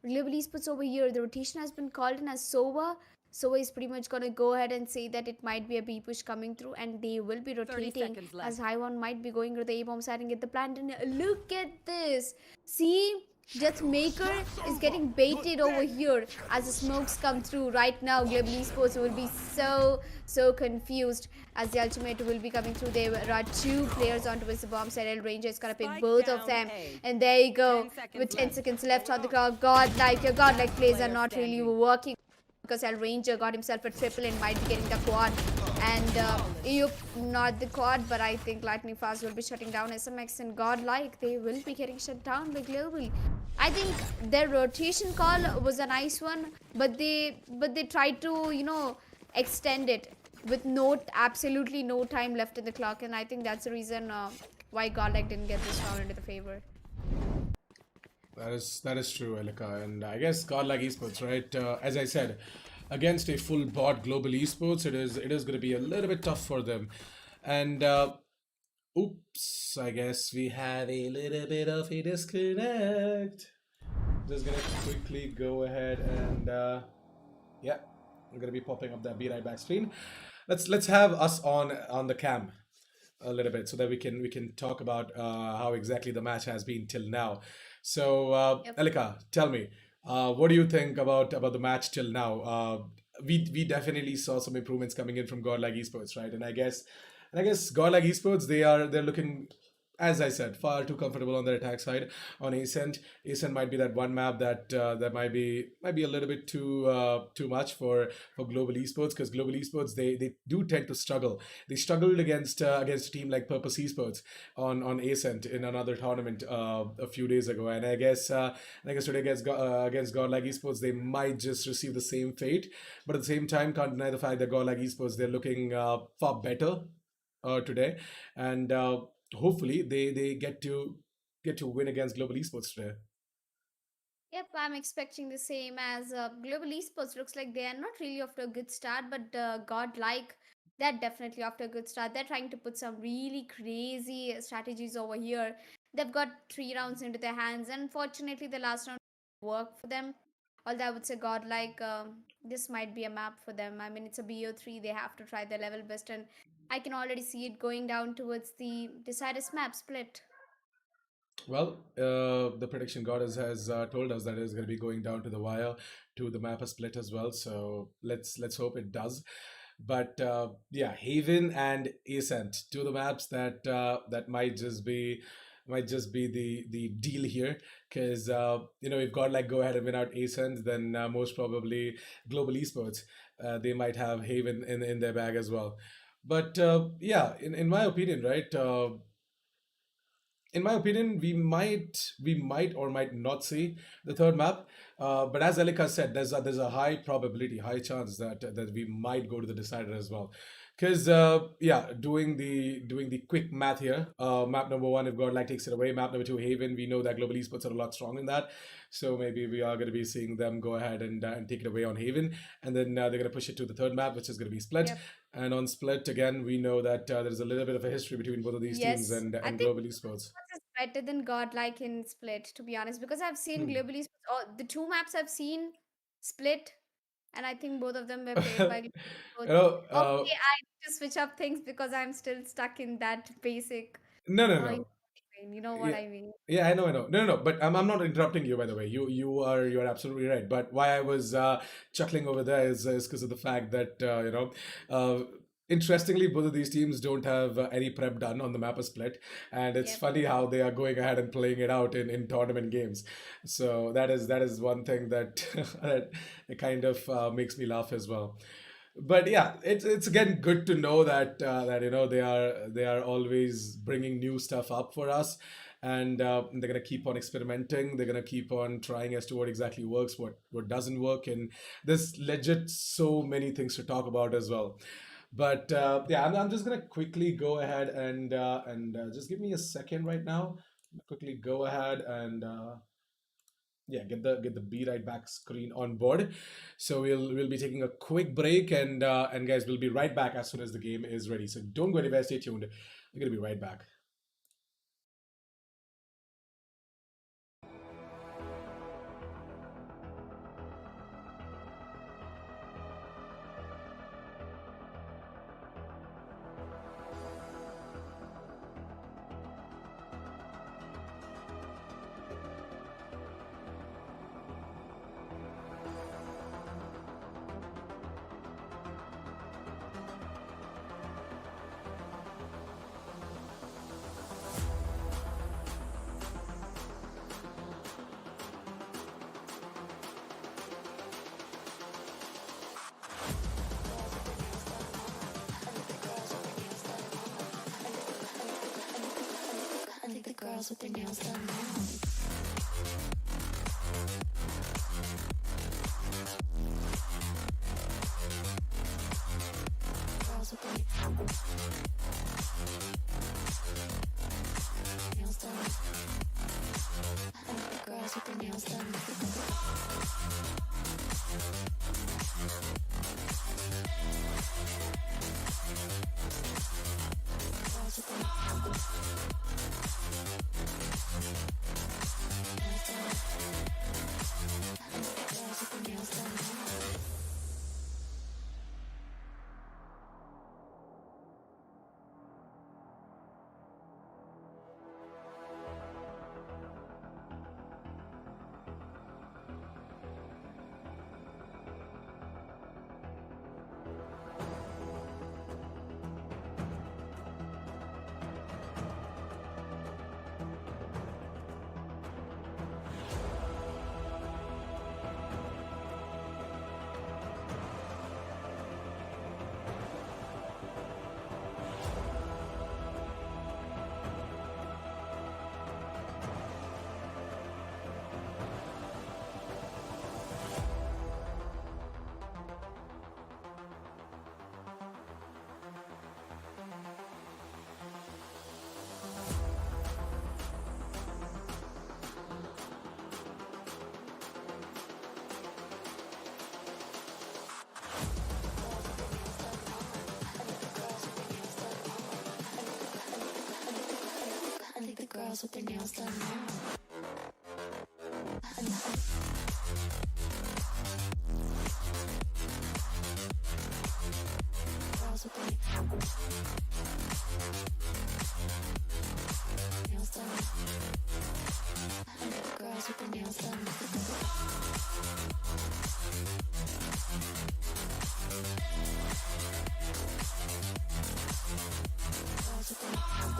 Global Esports over here, the rotation has been called in as Sova. So he's pretty much gonna go ahead and say that it might be a B push coming through, and they will be 30 rotating seconds as left. Haiwan might be going to the A bomb side and get the plant. And look at this. See, just Maker is getting baited over here as the smokes come through right now. Global Esports will be so confused as the ultimate will be coming through. There are two players onto the bomb side. El Ranger is gonna pick Spike both of down them, A. and there you go. 10 seconds With 10 left. seconds left on the clock, Godlike, your Godlike Last plays are player not really standing. working because El Ranger got himself a triple and might be getting the quad. And not the quad, but I think Lightning Fast will be shutting down SMX and Godlike. They will be getting shut down by Global. I think their rotation call was a nice one, but they tried to extend it with absolutely no time left in the clock, and I think that's the reason why Godlike didn't get this round into the favor. That is true, Elika, and I guess Godlike Esports, right? As I said, against a full bot global esports, it is going to be a little bit tough for them, and oops, I guess we have a little bit of a disconnect. Just gonna quickly go ahead and yeah, I'm gonna be popping up that be right back screen. Let's have us on the cam a little bit so that we can talk about how exactly the match has been till now. So, Yep. Elika, tell me, what do you think about the match till now? We definitely saw some improvements coming in from Godlike Esports, right? And I guess Godlike Esports, they're looking, as I said, far too comfortable on their attack side. On Ascent, Ascent might be that one map that might be a little bit too much for Global Esports, because Global Esports, they do tend to struggle. They struggled against a team like Purpose Esports on Ascent in another tournament a few days ago, and I guess today against Godlike Esports, they might just receive the same fate. But at the same time, can't deny the fact that Godlike Esports, they're looking far better today, and hopefully they get to win against Global Esports today. Yep, I'm expecting the same as Global Esports. Looks like they are not really off to a good start, but Godlike, they're definitely off to a good start. They're trying to put some really crazy strategies over here. They've got 3 rounds into their hands. Unfortunately, the last round worked for them. Although I would say Godlike, this might be a map for them. I mean, it's a BO3. They have to try their level best, and I can already see it going down towards the deciders map split. Well, the prediction goddess has told us that it's going to be going down to the wire, to the map split as well. So let's hope it does. But yeah, Haven and Ascent, two of the maps that might just be the deal here, because if God like go ahead and win out Ascent, then most probably Global Esports, they might have Haven in their bag as well. But yeah, in my opinion, right, in my opinion, we might or might not see the third map. But as Elika said, there's a high probability, high chance that we might go to the decider as well. Because yeah, doing the quick math here, map number one, if God like takes it away, map number two, Haven, we know that Global Esports are a lot strong in that, so maybe we are going to be seeing them go ahead and take it away on Haven, and then they're going to push it to the third map, which is going to be Split. Yep. And on Split again, we know that there's a little bit of a history between both of these teams Yes, and I and think Global Esports. Esports is better than Godlike in Split, to be honest, because I've seen Hmm. Global Esports. Oh, the two maps I've seen, Split, and I think both of them were played by you Global Esports. know, Okay, I need to switch up things because I'm still stuck in that basic. no, no, You know no. what I mean? You know what Yeah, I mean? yeah, I know. No, no, no. But I'm not interrupting you, by the way. You are absolutely right. But why I was chuckling over there is because of the fact that uh, interestingly, both of these teams don't have any prep done on the map of Split, and it's Yep. funny how they are going ahead and playing it out in tournament games. So that is one thing that that it kind of makes me laugh as well. But yeah, it's again good to know that they are always bringing new stuff up for us, and they're gonna keep on experimenting. They're gonna keep on trying as to what exactly works, what doesn't work, and there's legit so many things to talk about as well. But yeah, I'm just gonna quickly go ahead and just give me a second right now. Quickly go ahead and yeah, get the be right back screen on board. So we'll be taking a quick break, and guys, we'll be right back as soon as the game is ready, so don't go anywhere, stay tuned. We're gonna be right back. girls with their nails done now. Girls with their nails done. Girls with their nails done. Girls with their nails done. I think the girls with their nails done now. Girls with their nails done. I think the girls with their nails done. Girls with their nails done.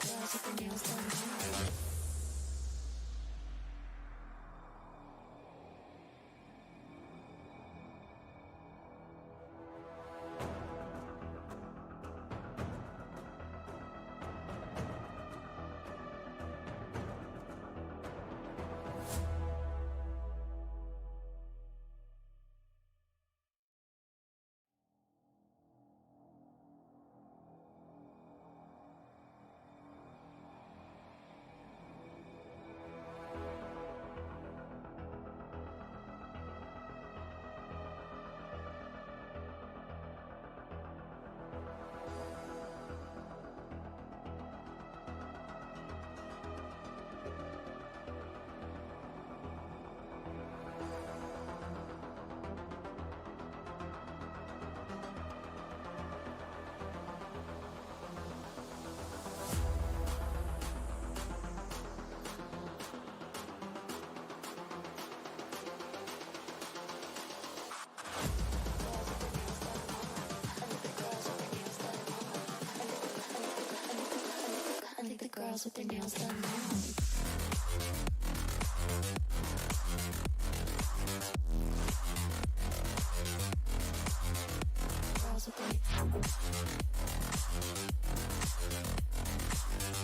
Girls with their nails done. I think the girls with their nails done now. Girls with their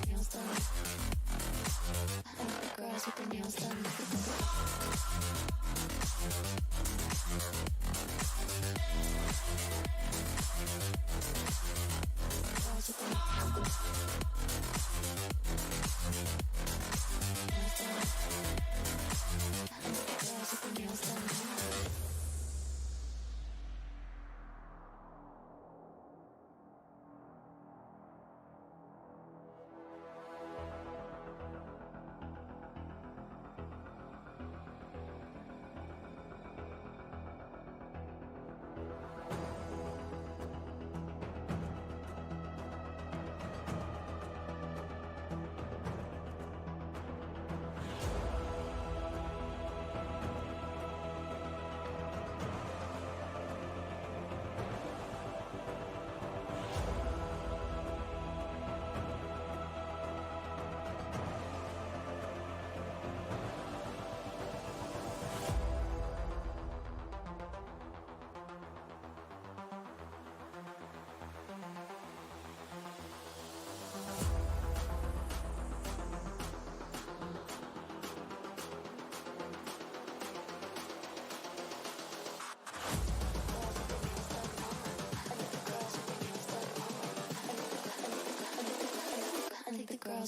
nails done. I think the girls with their nails done. Girls with their nails done.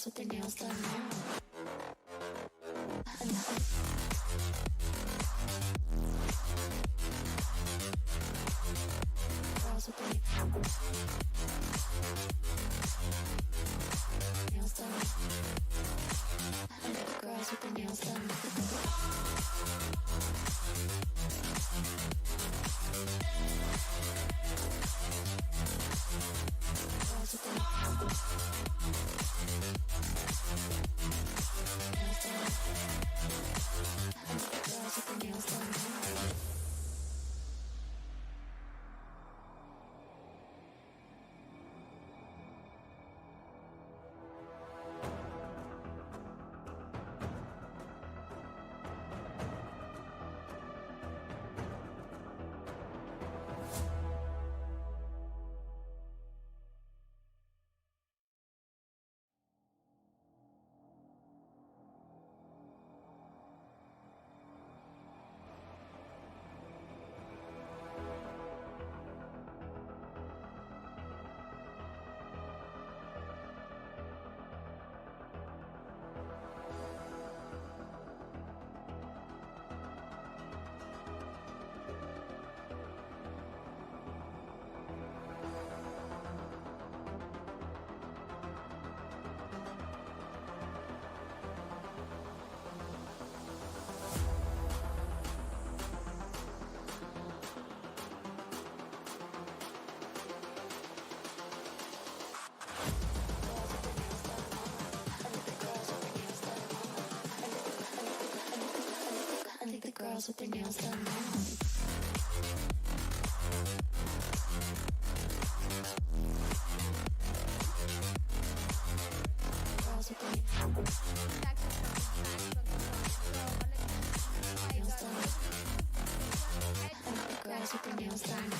girls with their nails done. Girls with their nails done. Girls with their nails done. Girls with their nails done. The girls with their nails done. Girls with their nails done. Girls with their nails done.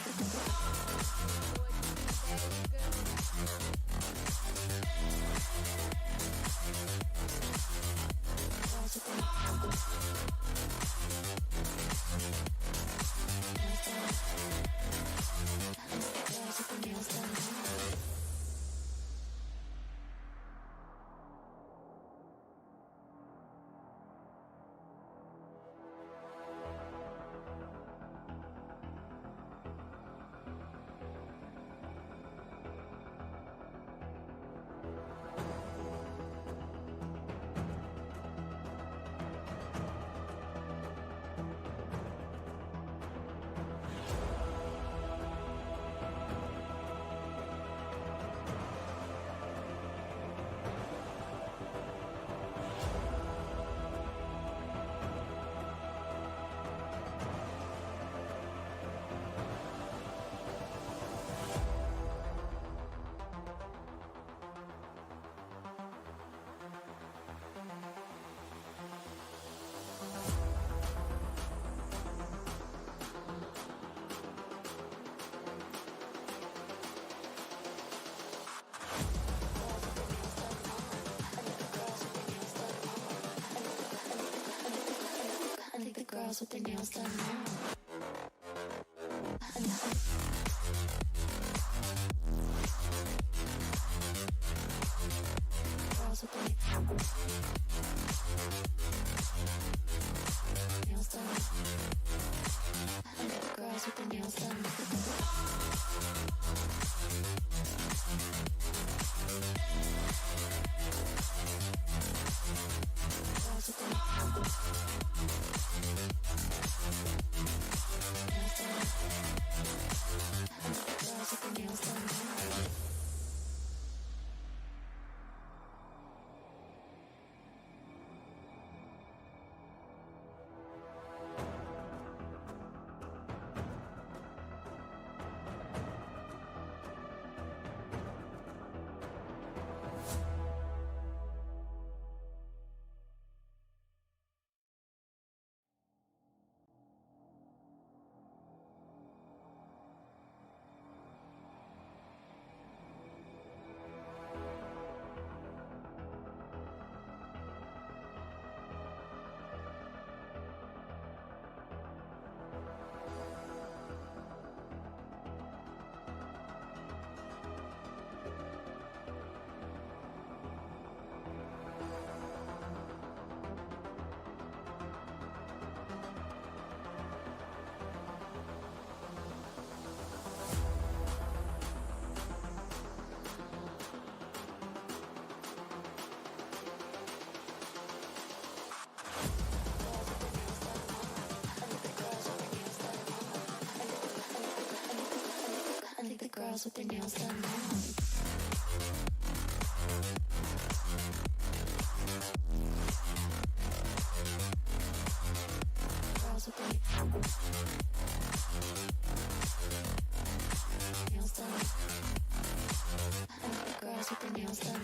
The girls with their nails done. Girls with their nails done. Girls with their nails done. Girls with their nails done. girls with their nails done now. Girls with their nails done. Girls with their nails done.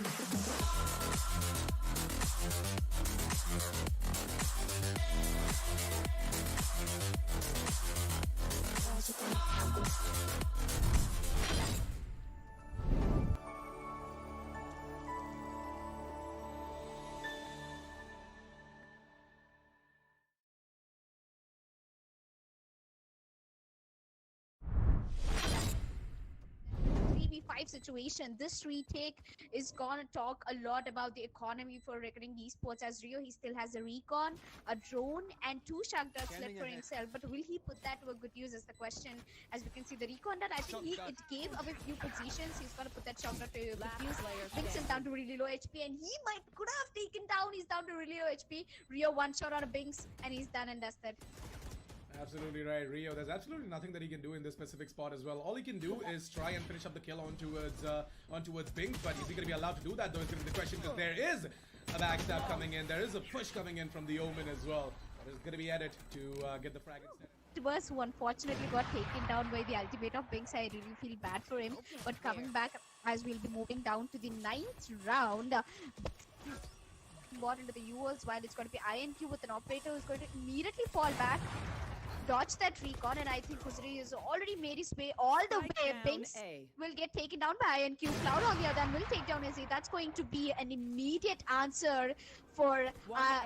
Girls with their situation. This retake is gonna talk a lot about the economy for Reckoning Esports. As Rio, he still has a recon, a drone, and 2 shark darts left for himself. But will he put that to a good use is the question. As we can see, the recon dart, I think it gave away few positions. He's gonna put that shark dart to good use. Binks is down to really low HP, and he could have taken down. He's down to really low HP. Rio one shot on a Binks, and he's done and dusted. Absolutely right, Rio. There's absolutely nothing that he can do in this specific spot as well. All he can do is try and finish up the kill on towards Bing, but is he going to be allowed to do that? Though is going to be the question, because there is a backstab coming in. There is a push coming in from the Omen as well. That is going to be added to get the frag instead. Was who unfortunately got taken down by the ultimate of Binks. I really feel bad for him. But coming back, as we'll be moving down to the 9th round, bought into the ULs, while it's going to be INQ with an operator who's going to immediately fall back, dodge that recon, and I think Kuzri has already made his way all the way. Binks will get taken down by INQ. Cloud on the other hand will take down Izzy. That's going to be an immediate answer for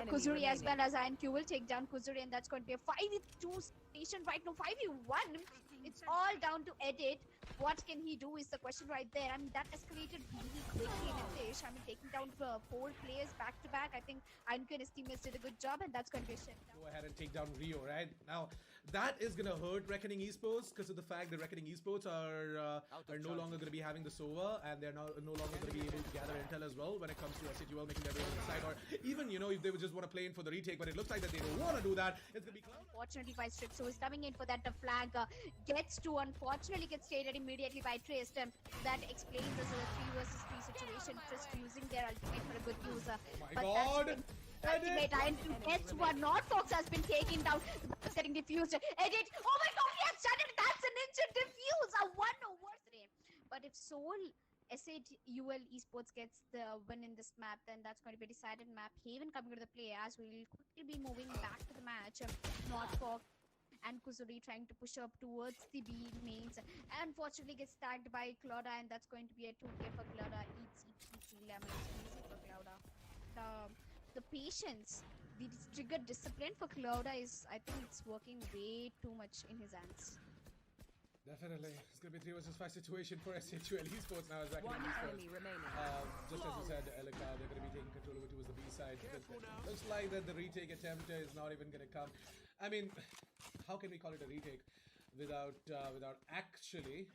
Kuzuri, as well as INQ will take down Kuzuri, and that's going to be a 5v2 station right now. 5v1. It's all down to Edit. What can he do is the question right there. I mean, that escalated really quickly in English. I mean, taking down 4 players back to back. I think INQ and his teammates did a good job, and that's going to be a shutdown. Go ahead and take down Rio, right? Now, that is going to hurt Reckoning Esports because of the fact that Reckoning Esports are no longer going to be having the SOVA, and they're no longer going to be able to gather intel as well when it comes to SHUL making their way on the side, or even, you know, if they would just want to play in for the retake, but it looks like that they don't want to do that. It's going to be Cloud. Unfortunately by Strip, so he's coming in for that. The flag gets to, unfortunately gets stated immediately by Trist. That explains as a 3 versus 3 situation. Trist using their ultimate for a good use. My God! Ultimate INQ gets one. Not Fox has been taken down. It's getting diffused. Edit. Oh my God, he has done it. That's an instant diffuse. A 1-over. But if Soul SHUL Esports gets the win in this map, then that's going to be a decided map. Haven coming to the play, as we'll quickly be moving back to the match. Not Fox and Kuzuri trying to push up towards the B mains. Unfortunately gets tagged by Clauda, and that's going to be a 2K for Clauda. Easy lemons, easy for Clauda. The patience, the triggered discipline for Clauda is, I think it's working way too much in his hands. Definitely. It's going to be 3 versus 5 situation for SHUL Esports now as Reckoning Esports. Just as you said, Elika, they're going to be taking control over towards the B side. Looks like that the retake attempt is not even going to come. I mean, how can we call it a retake without actually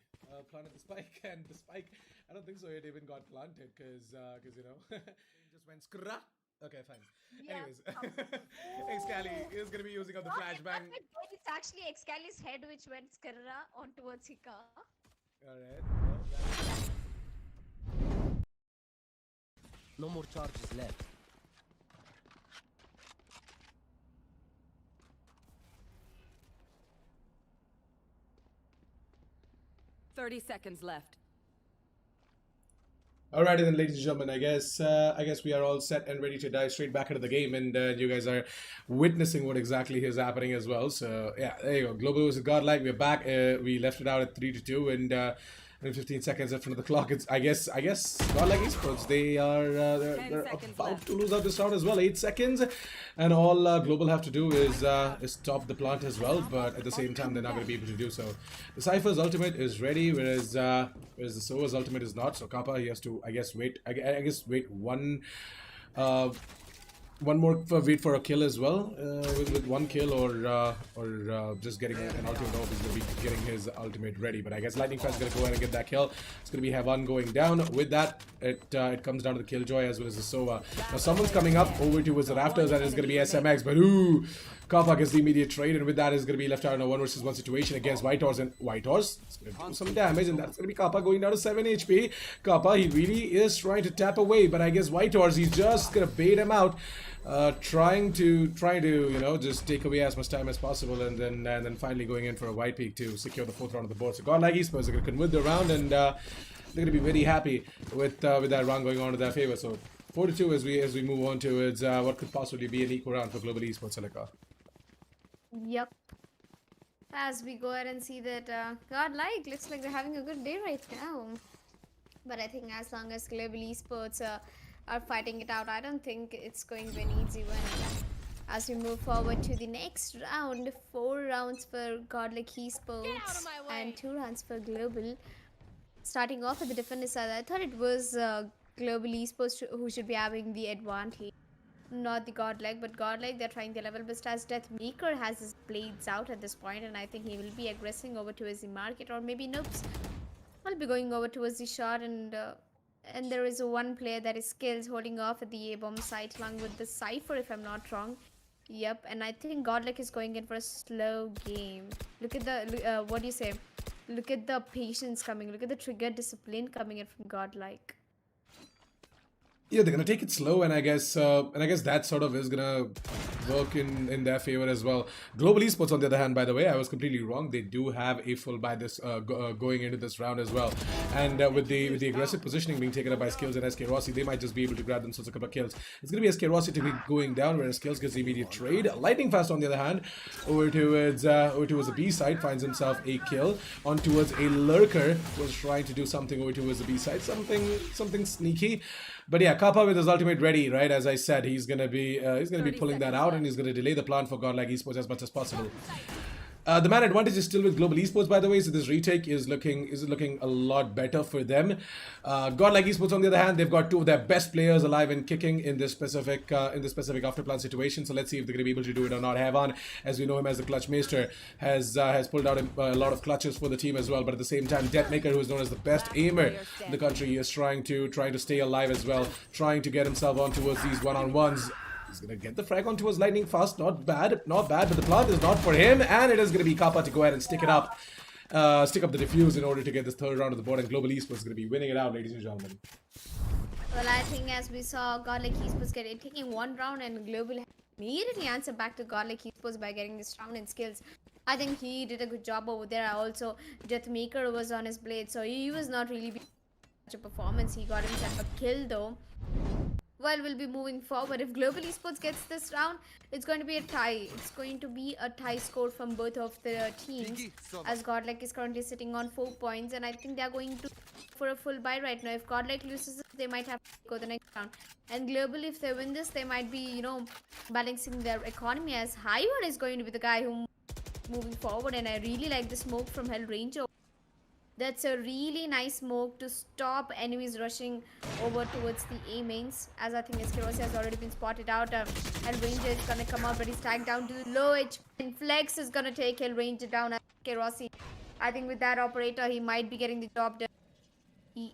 planted the spike? And the spike, I don't think so it even got planted because you know, it just went skra. Okay, fine. Yeah. Anyways, Excali is going to be using up the flashbang. It's actually Excali's head which went Skarra on towards Hika. Alright. No more charges left. Thirty seconds left. Alrighty then, ladies and gentlemen, I guess we are all set and ready to dive straight back into the game, and you guys are witnessing what exactly is happening as well. So yeah, there you go. Global versus Godlike. We're back. We left it out at 3-2, and 15 seconds left on the clock. It's I guess Godlike Esports. They're about to lose out this round as well. 8 seconds, and all Global have to do is stop the plant as well. But at the same time, they're not going to be able to do so. The Cypher's ultimate is ready, whereas the Sova's ultimate is not. So Kappa, he has to, I guess, wait. I guess wait one one more wait for a kill as well. With one kill or just getting an ultimate off, he's gonna be getting his ultimate ready. But I guess Lightning Fast is gonna go ahead and get that kill. It's gonna be Heaven going down. With that, it comes down to the Killjoy as well as the Sova. Now someone's coming up over towards the rafters, and it's gonna be SMX. But ooh, Kappa gets the immediate trade, and with that is gonna be left out in a 1 versus 1 situation against White Horse, and White Horse is gonna do some damage, and that's gonna be Kappa going down to 7 HP. Kappa, he really is trying to tap away, but I guess White Horse, he's just gonna bait him out. Trying to you know, just take away as much time as possible, and then finally going in for a white peak to secure the 4th round of the board. So Godlike Esports are going to convert the round, and they're going to be very happy with that round going on to their favor. So 4-2 as we move on towards what could possibly be an equal round for Global Esports, Alika. Yep. As we go ahead and see that Godlike looks like they're having a good day right now. But I think as long as Global Esports are fighting it out, I don't think it's going to be an easy win. As we move forward to the next round, 4 rounds for Godlike Esports and 2 rounds for Global. Starting off with the defender side, I thought it was Global Esports who should be having the advantage, not the Godlike. But Godlike, they're trying their level best, as Deathmaker has his blades out at this point, and I think he will be aggressing over towards the market, or maybe Noops will be going over towards the shot, and there is one player that is Skills holding off at the A-bomb site along with the Cypher, if I'm not wrong. Yep, and I think Godlike is going in for a slow game. Look at the, what do you say? Look at the patience coming. Look at the trigger discipline coming in from Godlike. Yeah, they're gonna take it slow, and I guess that sort of is gonna work in their favor as well. Global Esports, on the other hand, by the way, I was completely wrong. They do have a full buy this going into this round as well, and with the aggressive positioning being taken up by Skills and SK Rossi, they might just be able to grab themselves a couple of kills. It's gonna be SK Rossi to be going down, whereas Skills gets the immediate trade. Lightning Fast, on the other hand, over towards the B side, finds himself a kill on towards a lurker who was trying to do something over towards the B side, something sneaky. But yeah, Kappa with his ultimate ready, right? As I said, he's gonna be pulling that out, and he's gonna delay the plan for Godlike Esports as much as possible. The man advantage is still with Global Esports, by the way, so this retake is looking a lot better for them. Godlike Esports, on the other hand, they've got 2 of their best players alive and kicking in this specific afterplan situation. So let's see if they're going to be able to do it or not. Heaven, as we know him as the Clutch Maester, has pulled out a lot of clutches for the team as well. But at the same time, Deathmaker, who is known as the best aimer in the country, is trying to stay alive as well, trying to get himself on towards these one-on-ones. He's gonna get the frag on towards Lightning Fast. Not bad, but the plant is not for him, and it is gonna be Kappa to go ahead and stick up the defuse in order to get this 3rd round of the board, and Global Esports is gonna be winning it out, ladies and gentlemen. Well, I think as we saw Godlike Esports taking 1 round, and Global immediately answered back to Godlike Esports by getting this round in Skills. I think he did a good job over there. Also, Deathmaker was on his blade, so he was not really such a performance. He got himself a kill though. Well, we'll be moving forward. If Global Esports gets this round, it's going to be a tie. It's going to be a tie score from both of the teams, as Godlike is currently sitting on 4 points, and I think they're going to for a full buy right now. If Godlike loses, they might have to go the next round. And Global, if they win this, they might be, you know, balancing their economy, as Hywan is going to be the guy who moving forward. And I really like the smoke from Hell Ranger. That's a really nice smoke to stop enemies rushing over towards the A mains, as I think Eskerosi has already been spotted out. Hell Ranger is gonna come out, but he's tagged down to low HP. And Flex is gonna take Hell Ranger down as Eskerosi. I think with that operator, he might be getting the job done.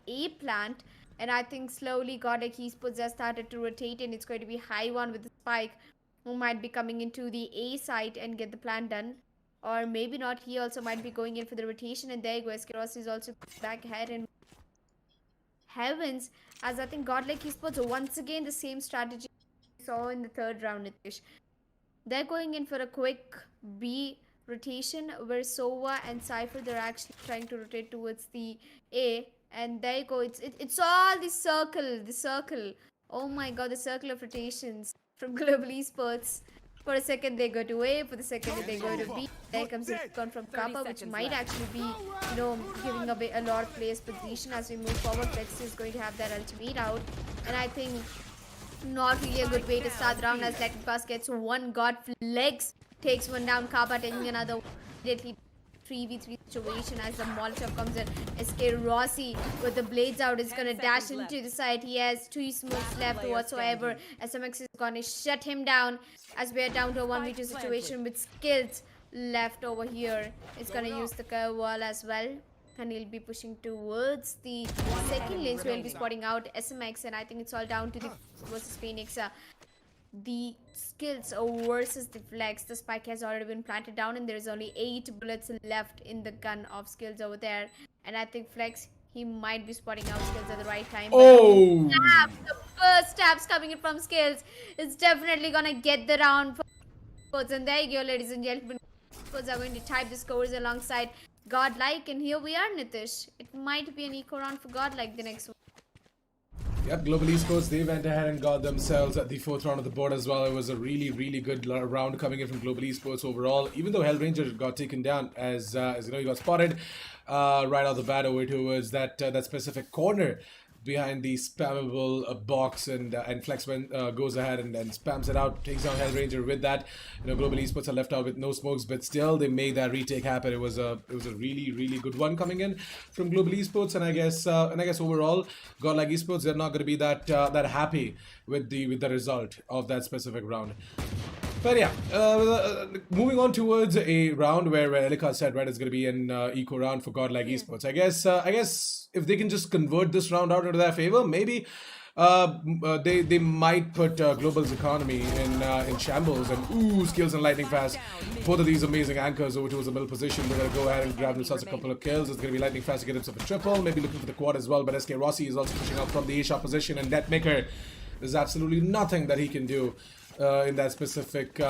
A plant, and I think slowly Godlike Esports has started to rotate, and it's going to be Hywan with the spike who might be coming into the A site and get the plant done. Or maybe not, he also might be going in for the rotation, and there you go, Eskeros is also back ahead in Heavens, as I think Godlike Esports, once again the same strategy we saw in the 3rd round, Nitish. They're going in for a quick B rotation, where Sova and Cypher, they're actually trying to rotate towards the A, and there you go, it's all the circle. Oh my god, the circle of rotations from Global Esports. For a second they go to A, for the second they go to B. There comes a recon from Kappa, which might actually be, you know, giving away a lot of players position as we move forward. Flex is going to have that ultimate out, and I think not really a good way to start the round, as Lightning Fast gets 1 god. Flex takes 1 down, Kappa taking another immediately. 3v3 situation as the Molotov comes in. SK Rossi with the blades out is gonna dash seconds into the side. He has 2 smokes left player whatsoever. SMX is gonna shut him down as we are down to a 1v2 Spike situation with skills left over here. He's gonna use the curve wall as well. And he'll be pushing towards the second lane, so he'll be spotting out SMX, and I think it's all down to the versus Phoenix. The skills versus the flex. The spike has already been planted down, and there's only 8 bullets left in the gun of skills over there. And I think flex, he might be spotting out skills at the right time. Oh! The first stabs coming in from skills is definitely gonna get the round for Esports. And there you go, ladies and gentlemen. Esports are going to type the scores alongside Godlike, and here we are, Nitish. It might be an eco round for Godlike the next one. Yep, Global Esports, they went ahead and got themselves at the 4th round of the board as well. It was a really good round coming in from Global Esports overall. Even though Hellranger got taken down as you know, he got spotted right out the bat over towards that specific corner behind the spammable box, and Flex goes ahead and spams it out, takes down Hellranger with that. You know, Global Esports are left out with no smokes, but still they made that retake happen. It was a really good one coming in from Global Esports, and I guess overall, Godlike Esports, they're not going to be that happy with the result of that specific round. But yeah, moving on towards a round where Elika said, right, it's going to be an eco round for Godlike Esports. I guess if they can just convert this round out into their favor, maybe they might put Global's economy in shambles. And skills and lightning fast. Both of these amazing anchors over towards the middle position. They're gonna go ahead and grab themselves a couple of kills. It's gonna be lightning fast to get himself a triple. Maybe looking for the quad as well. But SK Rossi is also pushing up from the A-sharp position, and Deathmaker, there's absolutely nothing that he can do in that specific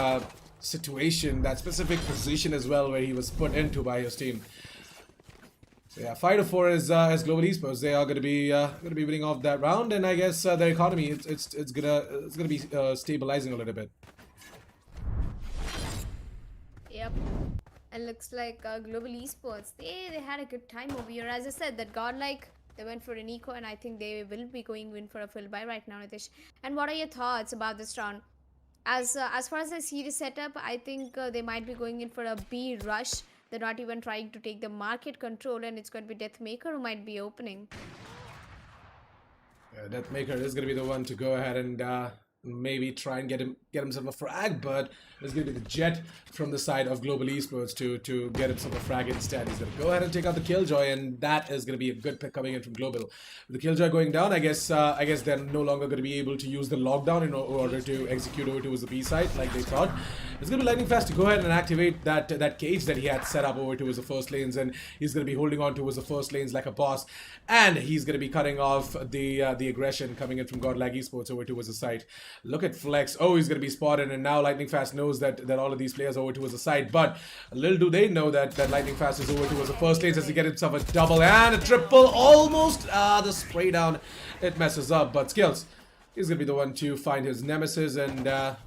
situation, that specific position as well, where he was put into by his team. So yeah, 5-4 is Global Esports. They are going to be winning off that round, and I guess their economy it's gonna be stabilizing a little bit. Yep. And looks like Global Esports, they had a good time over here. As I said, that Godlike, they went for an eco, and I think they will be going in for a full buy right now, Nitish. And what are your thoughts about this round? As far as I see the setup, I think they might be going in for a B rush. They're not even trying to take the market control, and it's going to be Deathmaker who might be opening. Yeah, Deathmaker is going to be the one to go ahead and maybe try and get himself a frag, but it's going to be the Jet from the side of Global Esports to get himself a frag instead. He's going to go ahead and take out the Killjoy, and that is going to be a good pick coming in from Global. With the Killjoy going down, I guess they're no longer going to be able to use the lockdown in order to execute over towards the B side like they thought. It's going to be lightning fast to go ahead and activate that cage that he had set up over towards the first lanes, and he's going to be holding on towards the first lanes like a boss, and he's going to be cutting off the aggression coming in from Godlike Esports over towards the side. Look at Flex. Oh, he's going to be spotted, and now Lightning Fast knows that all of these players are over towards the side. But little do they know that Lightning Fast is over towards the first lanes as he gets himself a double and a triple. Almost. The spray down. It messes up. But Skills, he's going to be the one to find his nemesis. And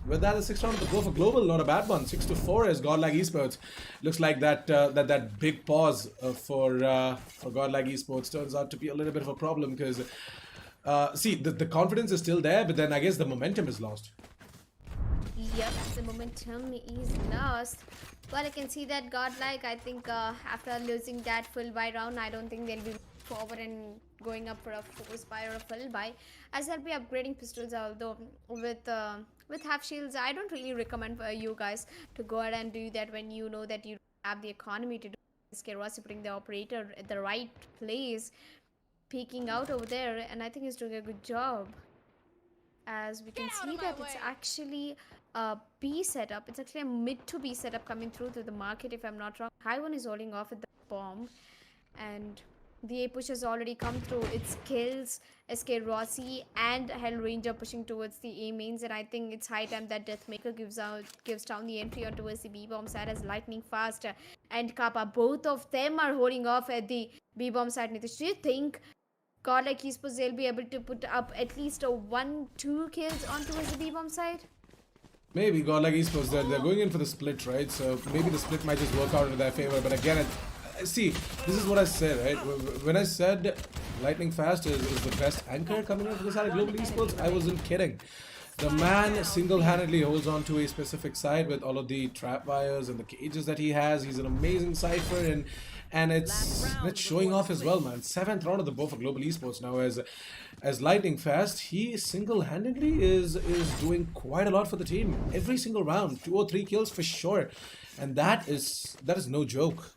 with that, the 6th round of the go for Global. Not a bad one. 6-4 is Godlike Esports. Looks like that big pause for Godlike Esports turns out to be a little bit of a problem, because see, the confidence is still there, but then I guess the momentum is lost. Yep, the momentum is lost. Well, I can see that Godlike, I think after losing that full buy round, I don't think they'll be forward and going up for a force buy or a full buy, as they'll be upgrading pistols. Although with half shields, I don't really recommend for you guys to go ahead and do that when you know that you have the economy to do this. Kerosi putting the operator at the right place, peeking out over there, and I think he's doing a good job. As we can see that it's actually a B setup. It's actually a mid to B setup coming through to the market, if I'm not wrong. High one is holding off at the bomb, and the A push has already come through. It's Kills, SK Rossi, and Hellranger pushing towards the A mains, and I think it's high time that Deathmaker gives down the entry on towards the B bomb side, as Lightning Fast and Kappa, both of them are holding off at the B bomb side. Nitish, do you think Godlike Esports, they'll be able to put up at least a 1-2 kills on towards the B bomb side? Maybe Godlike Esports, they're going in for the split, right? So maybe the split might just work out in their favor. But again, see, this is what I said, right? When I said Lightning Fast is the best anchor coming in for the side of Global Esports, I wasn't kidding. The man single-handedly holds on to a specific side with all of the trap wires and the cages that he has. He's an amazing cipher, and it's showing off as well, man. 7th round of the bow for Global Esports now as lightning fast. He single-handedly is doing quite a lot for the team. Every single round, 2 or 3 kills for sure, and that is no joke.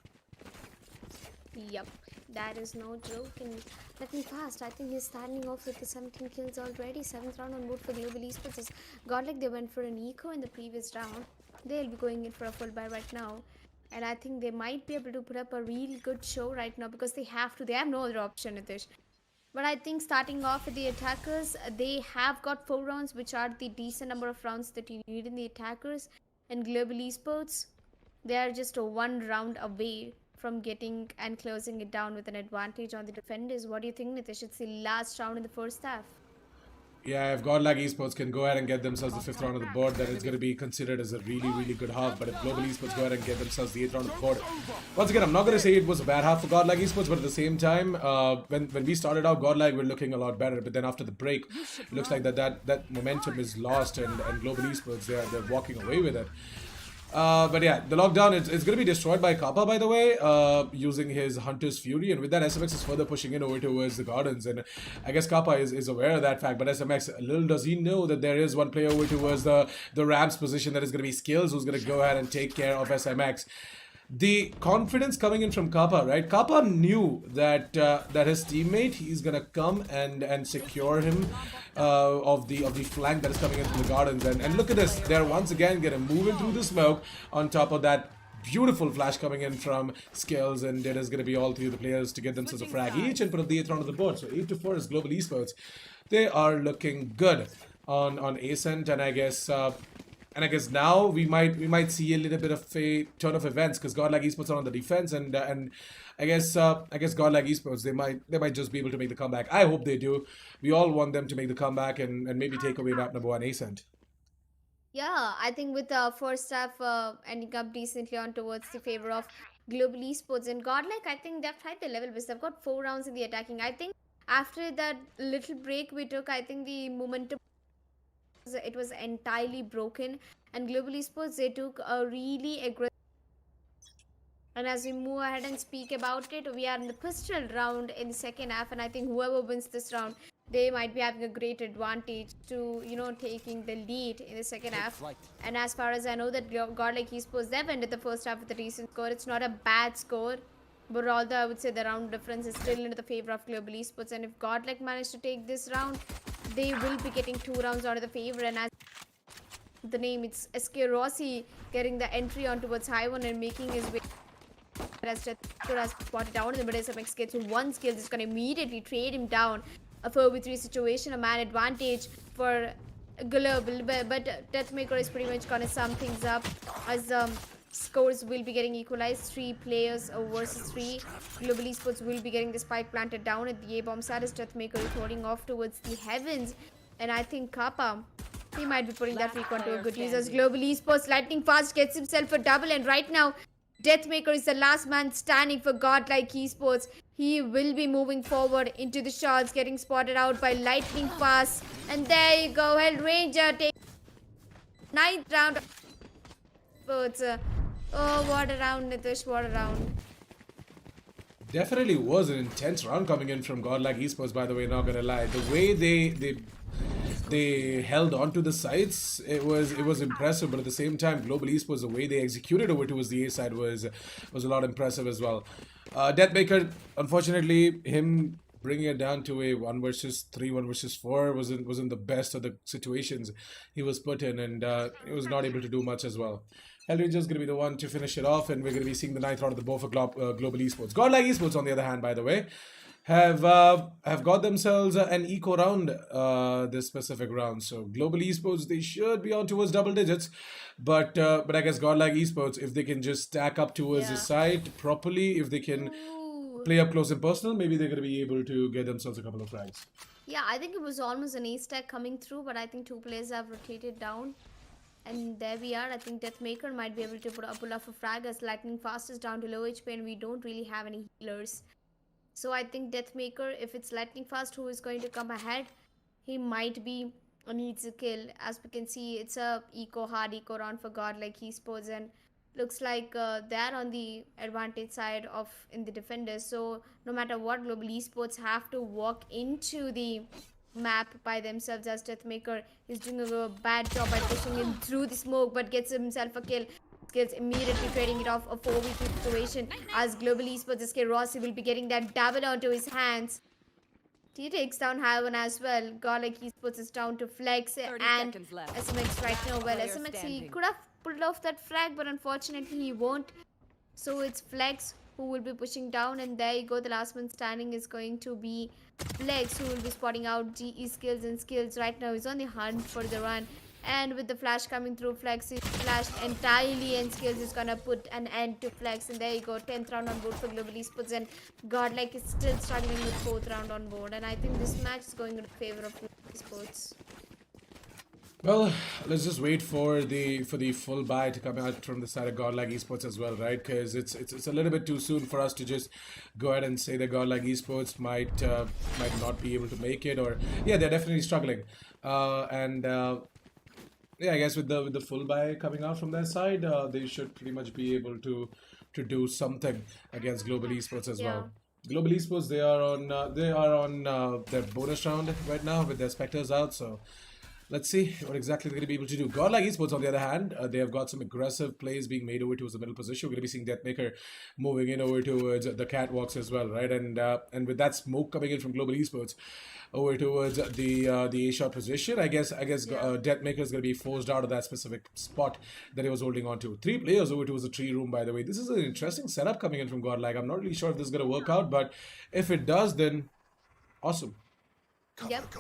Yep, that is no joke. And Lightning fast. I think he's starting off with the 17 kills already. 7th round on board for Global Esports. Is Godlike, they went for an eco in the previous round. They'll be going in for a full buy right now. And I think they might be able to put up a really good show right now because they have to. They have no other option, Nitish. But I think starting off with the attackers, they have got 4 rounds, which are the decent number of rounds that you need in the attackers. And Global Esports, they are just a 1 round away from getting and closing it down with an advantage on the defenders. What do you think, Nitish? It's the last round in the first half. Yeah, if Godlike Esports can go ahead and get themselves the 5th round of the board, then it's going to be considered as a really, really good half. But if Global Esports go ahead and get themselves the 8th round of the board, once again, I'm not going to say it was a bad half for Godlike Esports, but at the same time, when we started out, Godlike were looking a lot better. But then after the break, it looks like that momentum is lost, and Global Esports, they're walking away with it. But yeah, the lockdown, it's going to be destroyed by Kappa, by the way, using his Hunter's Fury. And with that, SMX is further pushing in over towards the Gardens. And I guess Kappa is aware of that fact. But SMX, little does he know that there is one player over towards the Rams position that is going to be Skills, who's going to go ahead and take care of SMX. The confidence coming in from Kappa, right? Kappa knew that that his teammate, he's gonna come and secure him of the flank that is coming in from the Gardens. And look at this, they're once again gonna move in through the smoke on top of that beautiful flash coming in from Skills, and it is gonna be all 3 of the players to get themselves a frag each and put up the 8th round of the board. So 8-4 is Global Esports. They are looking good on Ascent, and I guess now we might see a little bit of a turn of events because Godlike Esports are on the defense, and I guess Godlike Esports, they might just be able to make the comeback. I hope they do. We all want them to make the comeback and maybe take away map number 1 Ascent. Yeah, I think with the first half ending up decently on towards the favor of Global Esports and Godlike, I think they've tried the level best. They've got 4 rounds in the attacking. I think after that little break we took, I think the momentum, it was entirely broken, and Global Esports, they took a really aggressive. And as we move ahead and speak about it, we are in the pistol round in the second half, and I think whoever wins this round, they might be having a great advantage to, taking the lead in the second half. And as far as I know, that Godlike Esports, they've ended the first half with a decent score. It's not a bad score, but although I would say the round difference is still in the favor of Global Esports. And if Godlike managed to take this round, they will be getting 2 rounds out of the favor. And as the name, it's SK Rossi getting the entry on towards high one and making his way. As has spotted down in the middle, SMX gets 1 skill, just gonna immediately trade him down. A 4v3 situation, a man advantage for Global, but Deathmaker is pretty much gonna sum things up as scores will be getting equalized. 3 players versus 3. Global Esports will be getting the spike planted down at the A-bomb side as Deathmaker is holding off towards the heavens. And I think Kappa, he might be putting that recon to a good use as Global Esports lightning fast gets himself a double. And right now, Deathmaker is the last man standing for Godlike Esports. He will be moving forward into the shots, getting spotted out by lightning fast. And there you go, Hellranger takes 9th round. Oh, what a round, Nitish, what a round. Definitely was an intense round coming in from Godlike Esports, by the way, not gonna lie. The way they held on to the sites, it was impressive, but at the same time, Global Esports, the way they executed over towards the A side was a lot impressive as well. Deathmaker, unfortunately, him bringing it down to a 1 versus 3, 1 versus 4 wasn't the best of the situations he was put in, and he was not able to do much as well. Hellranger's going to be the one to finish it off, and we're going to be seeing the 9th round of the bow for Global Esports. Godlike Esports, on the other hand, by the way, have got themselves an eco round this specific round. So Global Esports, they should be on towards double digits, but I guess Godlike Esports, if they can just stack up towards the side properly, if they can play up close and personal, maybe they're going to be able to get themselves a couple of frags. Yeah, I think it was almost an ace stack coming through, but I think 2 players have rotated down. And there we are. I think Deathmaker might be able to pull off a frag as Lightning Fast is down to low HP and we don't really have any healers. So I think Deathmaker, if it's Lightning Fast who is going to come ahead, he might be needs a kill. As we can see, it's a hard eco round for Godlike Esports, and looks like they're on the advantage side of in the defenders. So no matter what, Global Esports have to walk into the map by themselves, as Deathmaker is doing a bad job by pushing in through the smoke, but gets himself a kill. Skills immediately trading it off a 4v2 situation, as Global Esports SK Rossi will be getting that double onto his hands. He takes down Hyven as well. Godlike Esports is down to Flex 30 and seconds left. SMX right now. Well, Player SMX, he standing. could have pulled off that frag, but unfortunately he won't. So it's Flex who will be pushing down, and there you go. The last man standing is going to be Flex, who will be spotting out GE skills and skills right now. He's on the hunt for the run, and with the flash coming through, Flex is flashed entirely, and skills is gonna put an end to Flex. And there you go, 10th round on board for Global Esports, and Godlike is still struggling with 4th round on board. And I think this match is going in favor of Global Esports. Well, let's just wait for the full buy to come out from the side of Godlike Esports as well, right? Because it's a little bit too soon for us to just go ahead and say that Godlike Esports might not be able to make it, or yeah, they're definitely struggling. Yeah, I guess with the full buy coming out from their side, they should pretty much be able to do something against Global Esports as well. Global Esports, they are on their bonus round right now with their Spectres out, so let's see what exactly they're going to be able to do. Godlike Esports, on the other hand, they have got some aggressive plays being made over towards the middle position. We're going to be seeing Deathmaker moving in over towards the catwalks as well, right? And with that smoke coming in from Global Esports over towards the A-shot position, I guess Deathmaker is going to be forced out of that specific spot that he was holding on to. 3 players over towards the tree room, by the way. This is an interesting setup coming in from Godlike. I'm not really sure if this is going to work out, but if it does, then awesome. Yep.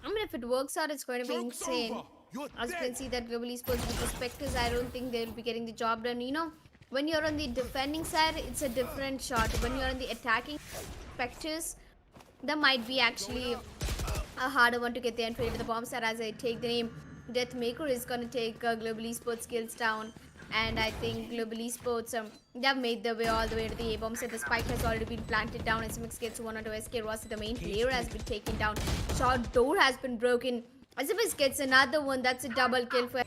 I mean, if it works out, it's going to be insane. As you can see that Global Esports with the Spectres, I don't think they'll be getting the job done. You know, when you're on the defending side, it's a different shot. When you're on the attacking Spectres, that might be actually a harder one to get the entry to the bomb side. As I take the name, Deathmaker is going to take Global Esports skills down. And I think Global Esports, they've made their way all the way to the A-bomb set. The spike has already been planted down. SMX gets one onto SK Rossi. The main player has been taken down. Short door has been broken. SMX gets another one. That's a double kill for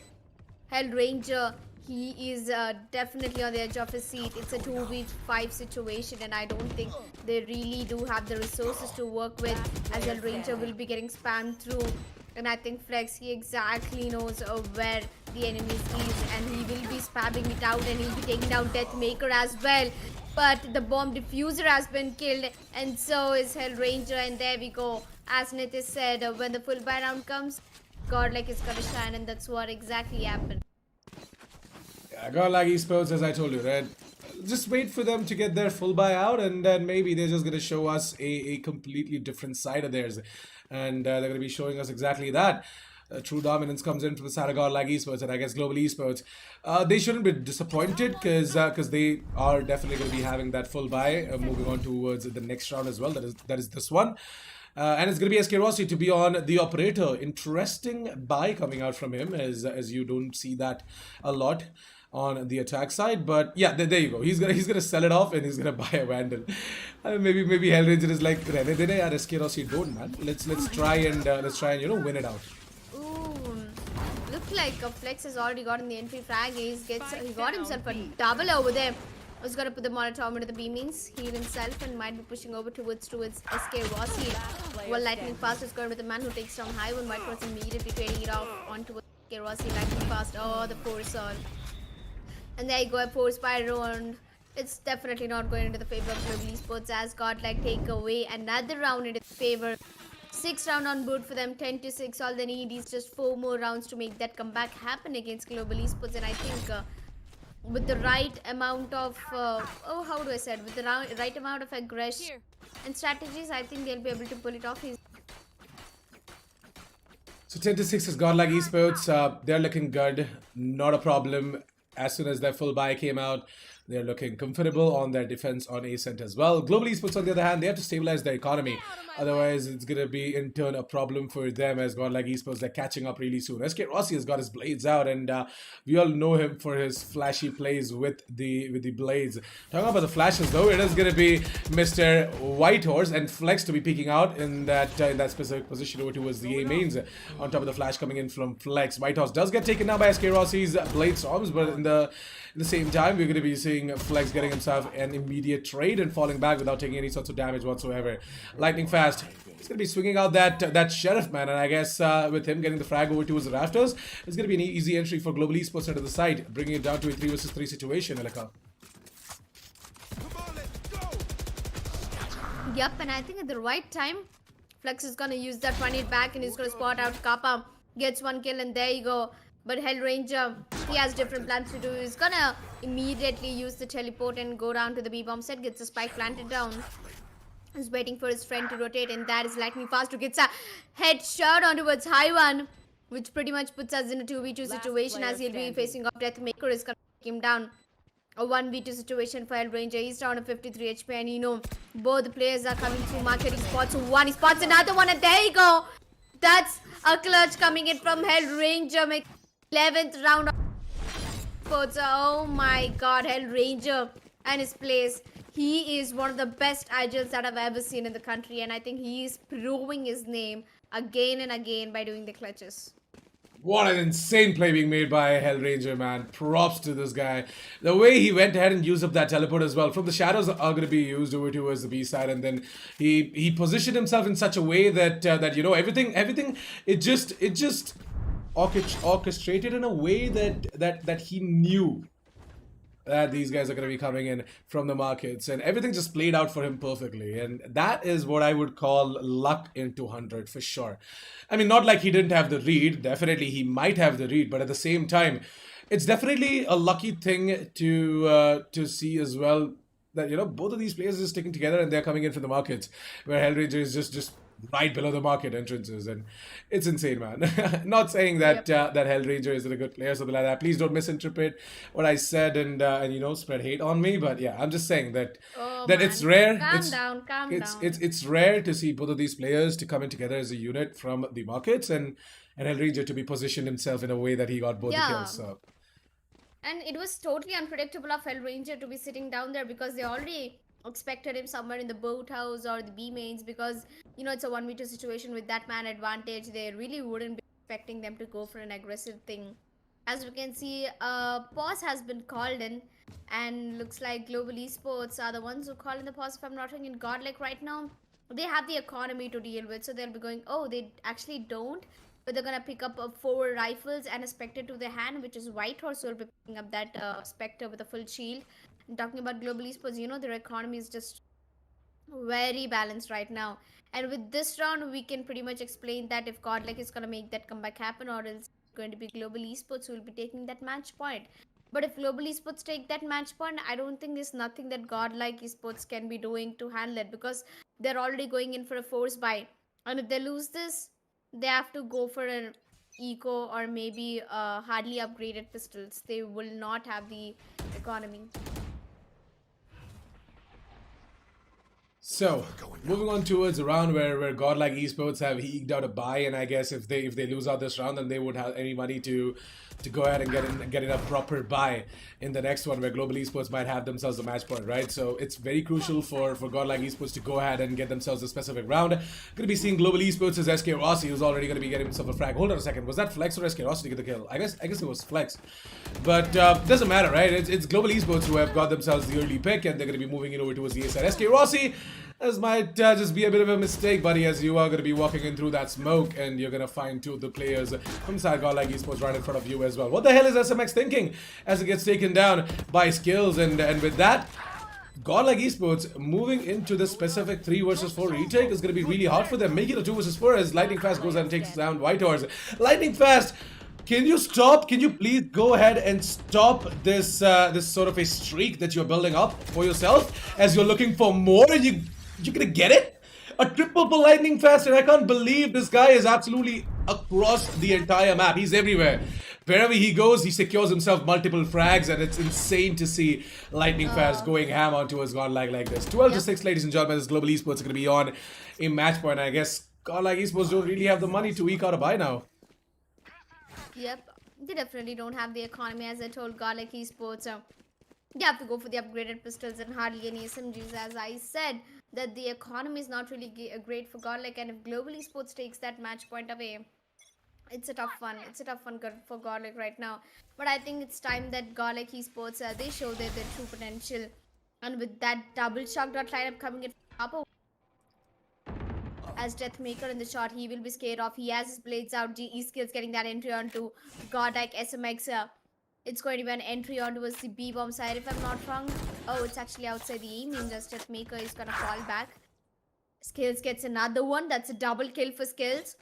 Hell Ranger. He is definitely on the edge of his seat. It's a 2v5 situation, and I don't think they really do have the resources to work with, as Hell Ranger will be getting spammed through. And I think Flex, he exactly knows where the enemy is, and he will be spamming it out, and he'll be taking down Deathmaker as well. But the bomb diffuser has been killed, and so is Hell Ranger. And there we go. As Nitish said, when the full buy round comes, Godlike is gonna shine, and that's what exactly happened. Yeah, Godlike Esports, as I told you, right? Just wait for them to get their full buy out, and then maybe they're just going to show us a completely different side of theirs. And they're going to be showing us exactly that. True dominance comes in from the side of Godlike Esports, and I guess Global Esports. They shouldn't be disappointed, because they are definitely going to be having that full buy, moving on towards the next round as well. That is this one. And it's going to be SK Rossi to be on the operator. Interesting buy coming out from him, as you don't see that a lot on the attack side. But yeah, there you go. He's gonna sell it off, and he's gonna buy a Vandal. Maybe Hellranger is like, Rene dene yaar, SK Rossi don't, man. Let's try and win it out. Ooh, look like Flex has already gotten the entry frag. He got himself a double over there. Was gonna put the Molotov into the B means, heal himself, and might be pushing over towards SK Rossi. Well, lightning fast is going with the man who takes down Hyven. White Cross immediately trading it off onto SK Rossi. Lightning fast. Oh, the force on. And there you go, a force by round. It's definitely not going into the favor of Global Esports, as Godlike take away another round into favor. 6th round on board for them, 10-6. All they need is just 4 more rounds to make that comeback happen against Global Esports. And I think with the right amount of with the right amount of aggression and strategies, I think they'll be able to pull it off. So 10-6 is Godlike Esports. They're looking good, not a problem. As soon as their full buy came out, They're looking comfortable on their defense on Ascent as well. Global Esports, on the other hand, they have to stabilize their economy. Otherwise, it's going to be, in turn, a problem for them as Godlike Esports. They're catching up really soon. SK Rossi has got his blades out, and we all know him for his flashy plays with the blades. Talking about the flashes, though, it is going to be Mr. Whitehorse and Flex to be peeking out in that specific position over towards the A mains. On top of the flash coming in from Flex. Whitehorse does get taken down by SK Rossi's blade storms, but in the same time, we're going to be seeing Flex getting himself an immediate trade and falling back without taking any sorts of damage whatsoever. Lightning fast. He's going to be swinging out that Sheriff, man, and I guess with him getting the frag over towards the rafters, it's going to be an easy entry for Global Esports into the side, bringing it down to a 3 versus 3 situation, Elika. Yep, and I think at the right time, Flex is gonna use that 1 hit back and he's gonna spot out Kappa. Gets 1 kill and there you go. But Hellranger, he has different plans to do. He's gonna immediately use the teleport and go down to the B-bomb set. Gets the spike planted down. He's waiting for his friend to rotate, and that is lightning fast, who gets a headshot on towards Haiwan, which pretty much puts us in a 2v2 situation as he'll be facing off Deathmaker. Is gonna take him down. A 1v2 situation for Hellranger. He's down to 53 HP, and you know both the players are coming through market. He spots one, he spots another one, and there you go. That's a clutch coming in from Hellranger. Make 11th round of sports. Oh my god, Hellranger and his plays. He is one of the best Agils that I've ever seen in the country, and I think he is proving his name again and again by doing the clutches. What an insane play being made by Hellranger, man. Props to this guy. The way he went ahead and used up that teleport as well. From the shadows are going to be used over towards the B side, and then he positioned himself in such a way that that you know everything it just orchestrated in a way that he knew that these guys are going to be coming in from the markets, and everything just played out for him perfectly. And that is what I would call luck in 200 for sure. I mean, not like he didn't have the read. Definitely he might have the read, but at the same time, it's definitely a lucky thing to see as well, that you know both of these players are sticking together and they're coming in from the markets, where Hellranger is just right below the market entrances, and it's insane, man. Not saying that that Hellranger isn't a good player or something like that. Please don't misinterpret what I said and you know spread hate on me. But yeah, I'm just saying that it's rare. Calm down. It's rare to see both of these players to come in together as a unit from the markets, and Hellranger to be positioned himself in a way that he got both the kills. So. And it was totally unpredictable of Hellranger to be sitting down there, because they already expected him somewhere in the boathouse or the B mains, because you know it's a 1v2 situation with that man advantage. They really wouldn't be expecting them to go for an aggressive thing. As we can see, pause has been called in, and looks like Global Esports are the ones who call in the pause, if I'm not wrong. In Godlike right now, they have the economy to deal with, so they'll be going, oh, they actually don't, but they're gonna pick up 4 rifles and a Spectre to their hand, which is Whitehorse, who will be picking up that Spectre with a full shield. And talking about Global Esports, you know their economy is just very balanced right now, and with this round we can pretty much explain that if Godlike is gonna make that comeback happen, or else it's going to be Global Esports who will be taking that match point. But if Global Esports take that match point, I don't think there's nothing that Godlike Esports can be doing to handle it, because they're already going in for a force buy, and if they lose this, they have to go for an eco or maybe hardly upgraded pistols. They will not have the economy. So, moving on towards a round where Godlike Esports have eked out a buy, and I guess if they lose out this round, then they would have any money to go ahead and get in a proper buy in the next one, where Global Esports might have themselves a match point, right? So it's very crucial for Godlike Esports to go ahead and get themselves a specific round. Going to be seeing Global Esports as SK Rossi, who's already going to be getting himself a frag. Hold on a second, was that Flex or SK Rossi to get the kill? I guess it was Flex, but doesn't matter, right? It's Global Esports who have got themselves the early pick, and they're going to be moving in over towards the A side. SK Rossi, this might just be a bit of a mistake, buddy, as you are going to be walking in through that smoke, and you're going to find 2 of the players from inside Godlike Esports right in front of you as well. What the hell is SMX thinking as it gets taken down by Skills? And with that, Godlike Esports moving into the specific 3 versus 4 retake is going to be really hard for them, making it a 2 versus 4 as Lightning Fast goes and takes down Whitehorse. Lightning Fast, can you stop? Can you please go ahead and stop this this sort of a streak that you're building up for yourself, as you're looking for more, and you're gonna get it? A triple for Lightning Fast, and I can't believe this guy is absolutely across the entire map. He's everywhere. wherever he goes, he secures himself multiple frags, and it's insane to see Lightning Fast going ham onto his Godlike like this. 12 to 6, ladies and gentlemen, this Global Esports are going to be on a match point. I guess Godlike Esports don't really have the money to eke out a buy now. Yep, they definitely don't have the economy, as I told Godlike Esports. They have to go for the upgraded pistols and hardly any SMGs. As I said, that the economy is not really great for Godlike, and if Global Esports takes that match point away, it's a tough one. It's a tough one for Godlike right now. But I think it's time that Godlike Esports they show their true potential. And with that double shock dot lineup coming in from Upper as Deathmaker in the shot, he will be scared off. He has his blades out. GE skills getting that entry onto Godlike SMX. It's going to be an entry onto the B bomb side, if I'm not wrong. Oh, it's actually outside the aim. Means Deathmaker is gonna fall back. Skills gets another one. That's a double kill for Skills.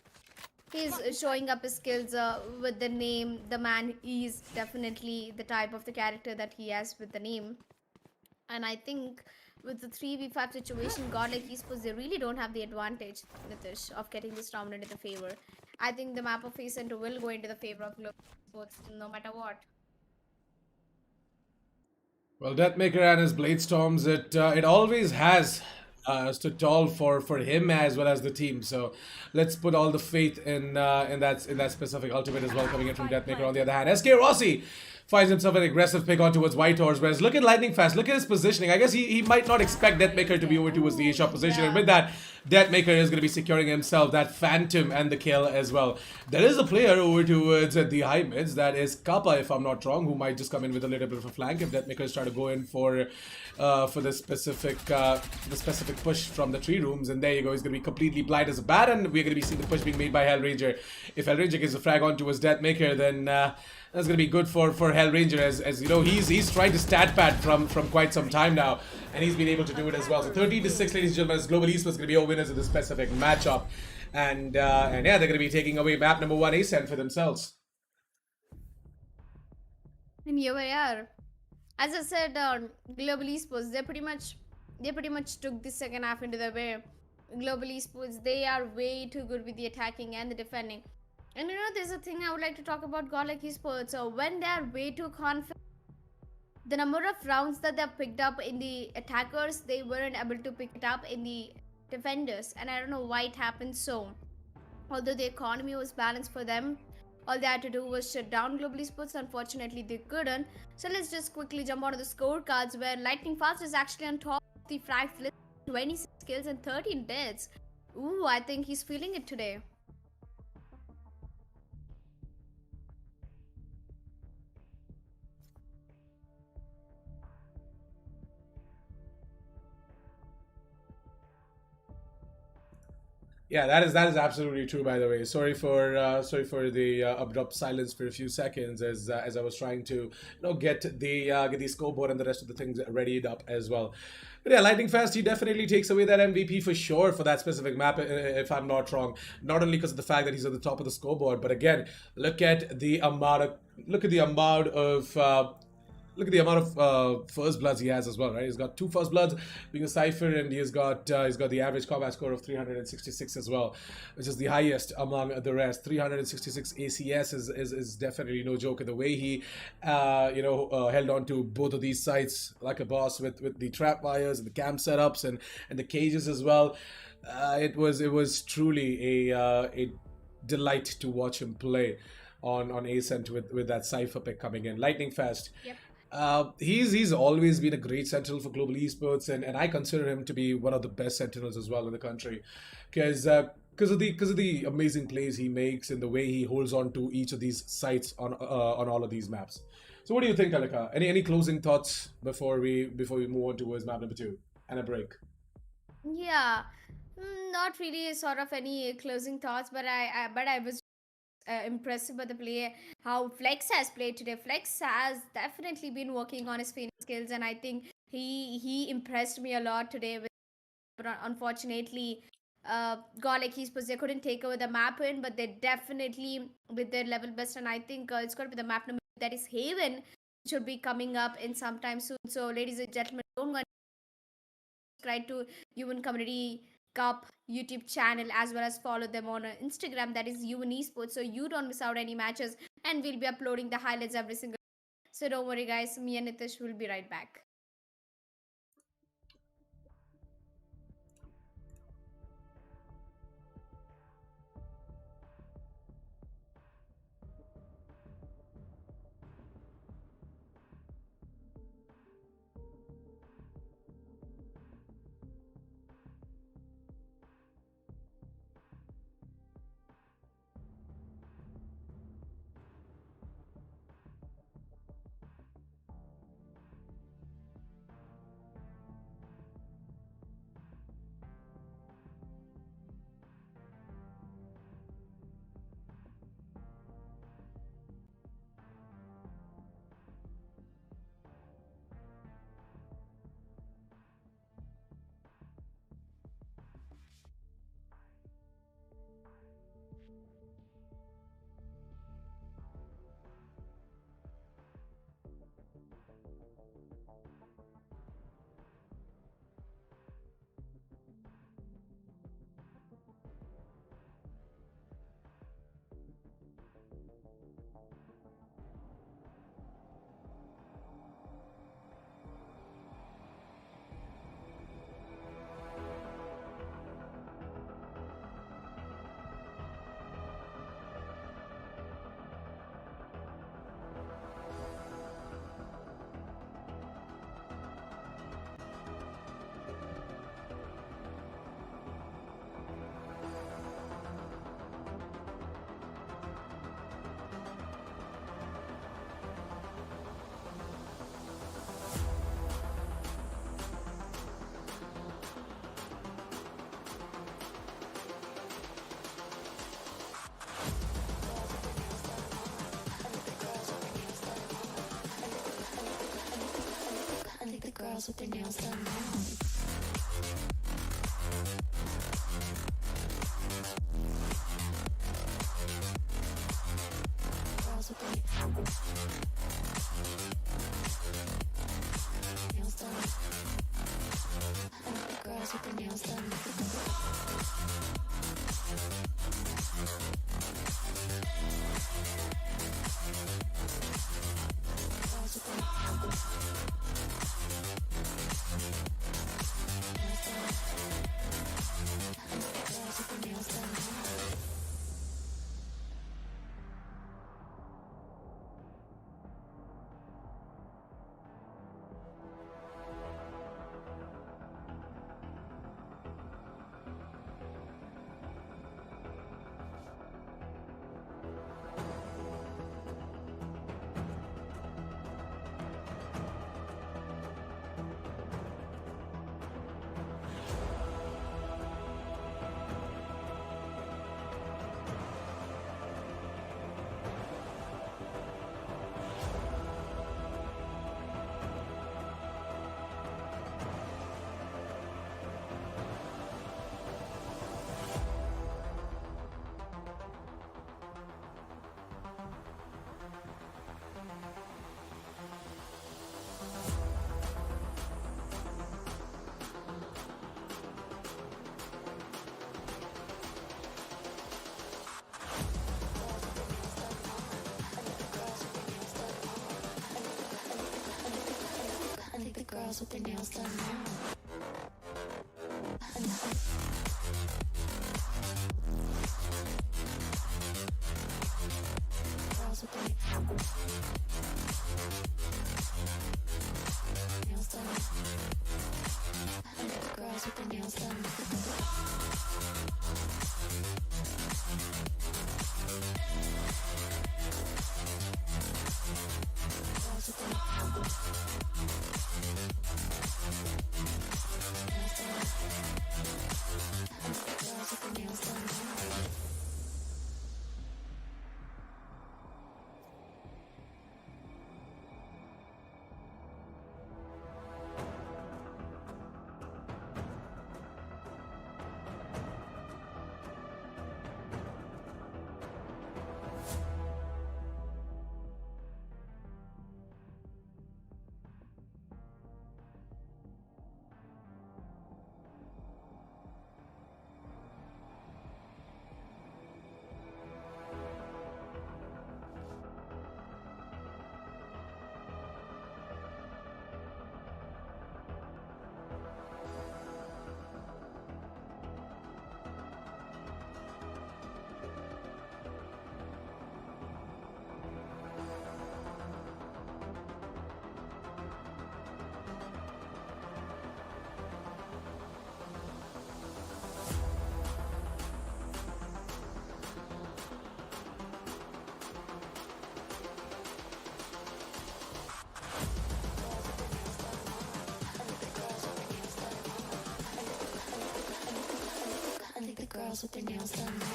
He's showing up his skills with the name. The man is definitely the type of the character that he has with the name. And I think with the 3v5 situation, Godlike Esports, they really don't have the advantage, Nitish, of getting this round into the favor. I think the map of Face Center will go into the favor of Global Esports no matter what. Well, Deathmaker and his Blade Storms, it always has stood tall for him as well as the team. So let's put all the faith in that specific ultimate as well, coming in from Deathmaker. On the other hand, SK Rossi finds himself an aggressive pick on towards White Horse. Whereas look at Lightning Fast, look at his positioning. I guess he might not expect Deathmaker to be over towards the A-shot position. And with that, Deathmaker is going to be securing himself that Phantom and the kill as well. There is a player over towards the high mids, that is Kappa, if I'm not wrong, who might just come in with a little bit of a flank if Deathmaker is trying to go in for the specific push from the tree rooms. And there you go, he's going to be completely blind as a bat, and we're going to be seeing the push being made by Hellranger. If Hellranger gets a frag onto his Deathmaker, then that's going to be good for Hellranger, as you know, he's trying to stat pad from quite some time now, and he's been able to do it as well. So 13 to 6, ladies and gentlemen, as Global Esports going to be all winners of this specific matchup. And yeah, they're going to be taking away map number 1 ASEN for themselves. And here we are. As I said, Global Esports, they pretty much took the second half into their way. Global Esports, they are way too good with the attacking and the defending. And you know, there's a thing I would like to talk about Godlike Esports. So when they are way too confident, the number of rounds that they've picked up in the attackers, they weren't able to pick it up in the defenders. And I don't know why it happened so. Although the economy was balanced for them, all they had to do was shut down Global Esports. Unfortunately, they couldn't. So let's just quickly jump onto the scorecards, where Lightning Fast is actually on top of the frags list, 26 kills and 13 deaths. Ooh, I think he's feeling it today. Yeah, that is absolutely true. By the way, sorry for the abrupt silence for a few seconds, as I was trying to get the scoreboard and the rest of the things readied up as well. But yeah, Lightning Fast, he definitely takes away that MVP for sure for that specific map, if I'm not wrong. Not only because of the fact that he's at the top of the scoreboard, but again, look at the amount of first bloods he has as well, right? He's got 2 first bloods being a Cypher, and he's got the average combat score of 366 as well, which is the highest among the rest. 366 ACS is definitely no joke. And the way he held on to both of these sites like a boss with the trap wires and the cam setups and the cages as well, it was truly a delight to watch him play on Ascent with that Cypher pick coming in. Lightning Fast. Yep. He's always been a great sentinel for Global Esports, and I consider him to be one of the best sentinels as well in the country, because of the amazing plays he makes and the way he holds on to each of these sites on all of these maps. So what do you think, Alika? Any closing thoughts before we move on towards map number 2 and a break? Yeah, not really sort of any closing thoughts, but I was impressive by the play, how Flex has played today. Flex has definitely been working on his feeding skills, and I think he impressed me a lot today. But unfortunately, Godlike Esports, they couldn't take over the map in, but they definitely with their level best, and I think it's going to be the map number, that is Haven, should be coming up in sometime soon. So ladies and gentlemen, don't go and subscribe to Yuvin Community Cup YouTube channel, as well as follow them on Instagram, that is Yuvin Esports, so you don't miss out any matches. and we'll be uploading the highlights every single. So don't worry, guys. Me and Nitish will be right back. I think the girls with their nails done now. Girls with their nails done. I think the girls with their nails done. Girls with their nails done. I think the girls with their nails done. I think the girls with their nails done now. Girls with their nails done. I think the girls with their nails done. Girls with their girls with their nails done now.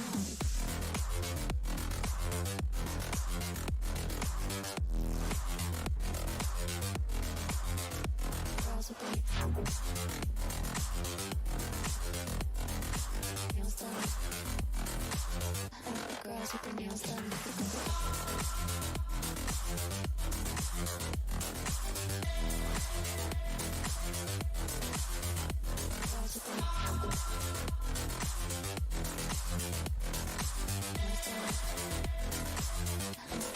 Girls with their nails done. Girls with their nails done. Girls with their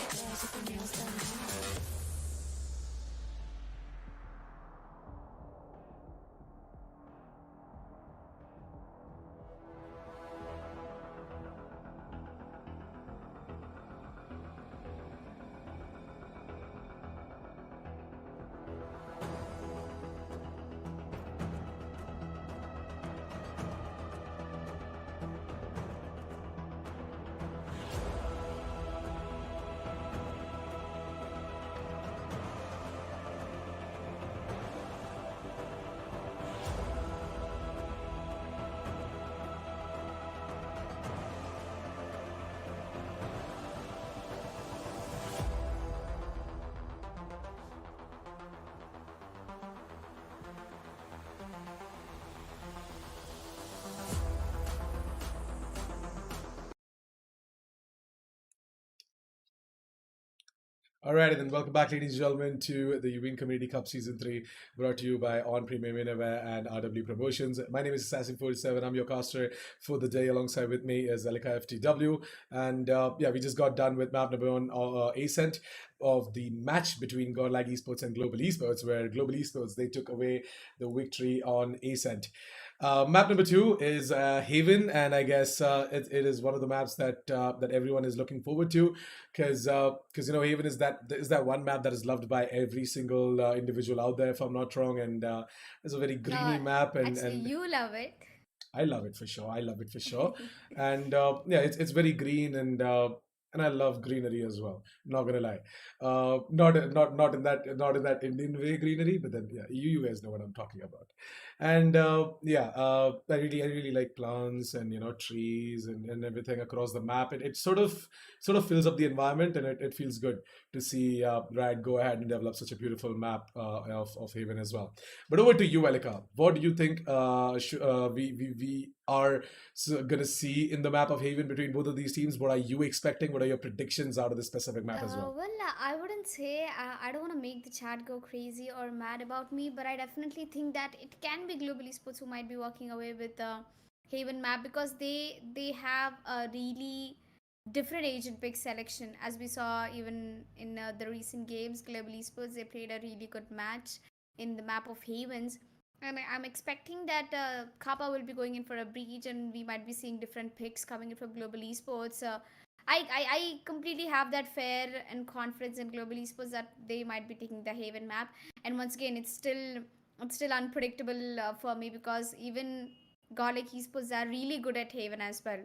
girls with their nails done now. Alrighty then, welcome back, ladies and gentlemen, to the Yuvin Community Cup Season 3, brought to you by On Premium Innovair and RW Promotions. My name is Assassin47. I'm your caster for the day. Alongside with me is Alika FTW. And yeah, we just got done with map number 1, Ascent, of the match between Godlike Esports and Global Esports, where Global Esports, they took away the victory on Ascent. Map number 2 is Haven, and I guess it is one of the maps that that everyone is looking forward to, because you know, Haven is that one map that is loved by every single individual out there, if I'm not wrong, and it's a very greeny No, map, actually, and you love it. I love it for sure. I love it for sure, and yeah, it's very green, and I love greenery as well. Not gonna lie, not in that Indian way greenery, but then yeah, you guys know what I'm talking about. And yeah, I really like plants and, you know, trees and everything across the map. It sort of fills up the environment, and it feels good to see Riot go ahead and develop such a beautiful map of Haven as well. But over to you, Elika. What do you think we are gonna see in the map of Haven between both of these teams? What are you expecting? What are your predictions out of this specific map as well? Well, I wouldn't say I don't want to make the chat go crazy or mad about me, but I definitely think that it can be Global Esports who might be walking away with the Haven map, because they have a really different agent pick selection, as we saw even in the recent games. Global Esports, they played a really good match in the map of Havens. And I'm expecting that Kappa will be going in for a breach, and we might be seeing different picks coming in from Global Esports. I completely have that fair and confidence in Global Esports that they might be taking the Haven map. And once again, it's still unpredictable for me, because even Godlike Esports are really good at Haven as well.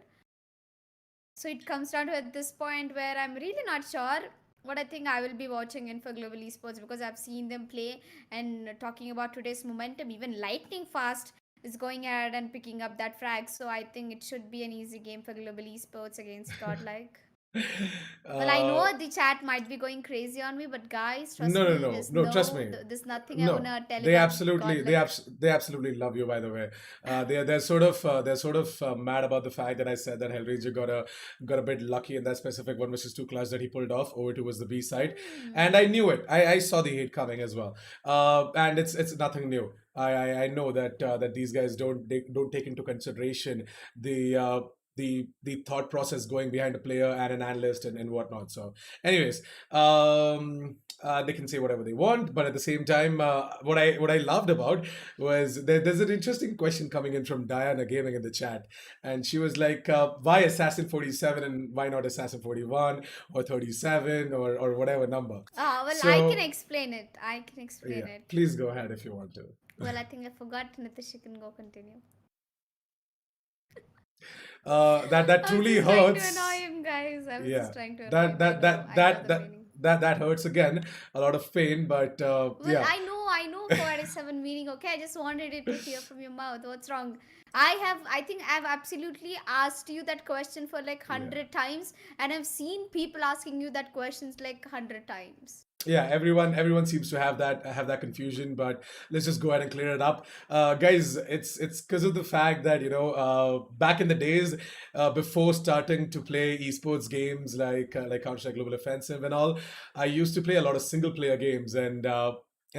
So it comes down to at this point where I'm really not sure what I think I will be watching in for Global Esports, because I've seen them play. And talking about today's momentum, even lightning fast is going ahead and picking up that frag. So I think it should be an easy game for Global Esports against Godlike. Well, I Uh, know the chat might be going crazy on me, but guys, trust no, no, me, no, no. Trust me. there's nothing I No, wanna tell they about absolutely, Godlike. they absolutely love you. By the way, they're sort of mad about the fact that I said that Hellranger got a bit lucky in that specific 1 versus 2 clash that he pulled off. Over two was the B side, and I knew it. I saw the hate coming as well. And it's nothing new. I know that that these guys don't take into consideration the the thought process going behind a player and an analyst and whatnot. So, anyways, they can say whatever they want, but at the same time, what I loved about was there's an interesting question coming in from Diana Gaming in the chat, and she was like, "Why Assassin 47 and why not Assassin 41 or 37 or whatever number?" Well, I can So explain it. I can explain yeah, it. please go ahead if you want to. Well, I think I forgot. Nitish, you can go continue. That I was truly just trying to hurts. annoy him, guys. I was Yeah, just trying to annoy that him. that that I know that the that meaning. that hurts again. A lot of pain, but Well, yeah. I know 47 meaning. Okay, I just wanted it to hear from your mouth. What's wrong? I think I've absolutely asked you that question for like Yeah. 100 times, and I've seen people asking you that questions like 100 times. Yeah, everyone seems to have that confusion, but let's just go ahead and clear it up. Guys, it's because of the fact that back in the days, before starting to play esports games like Counter-Strike Global Offensive and all, I used to play a lot of single player games, and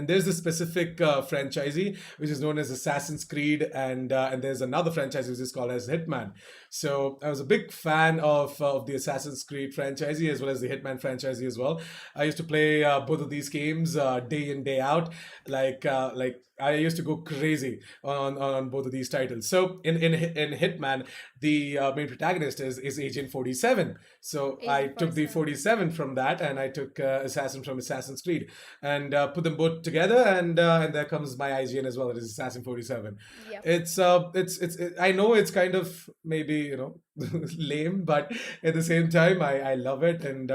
there's this specific franchisee which is known as Assassin's Creed, and there's another franchise which is called as Hitman. So I was a big fan of the Assassin's Creed franchisee as well as the Hitman franchisee as well. I used to play both of these games day in day out. Like I used to go crazy on both of these titles. So in Hitman, the main protagonist is Agent 47. So I Agent took the 47 from that, and I took Assassin from Assassin's Creed, and put them both together, and there comes my IGN as well. It is Assassin 47. Yep. I know it's kind of maybe lame, but at the same time I love it, and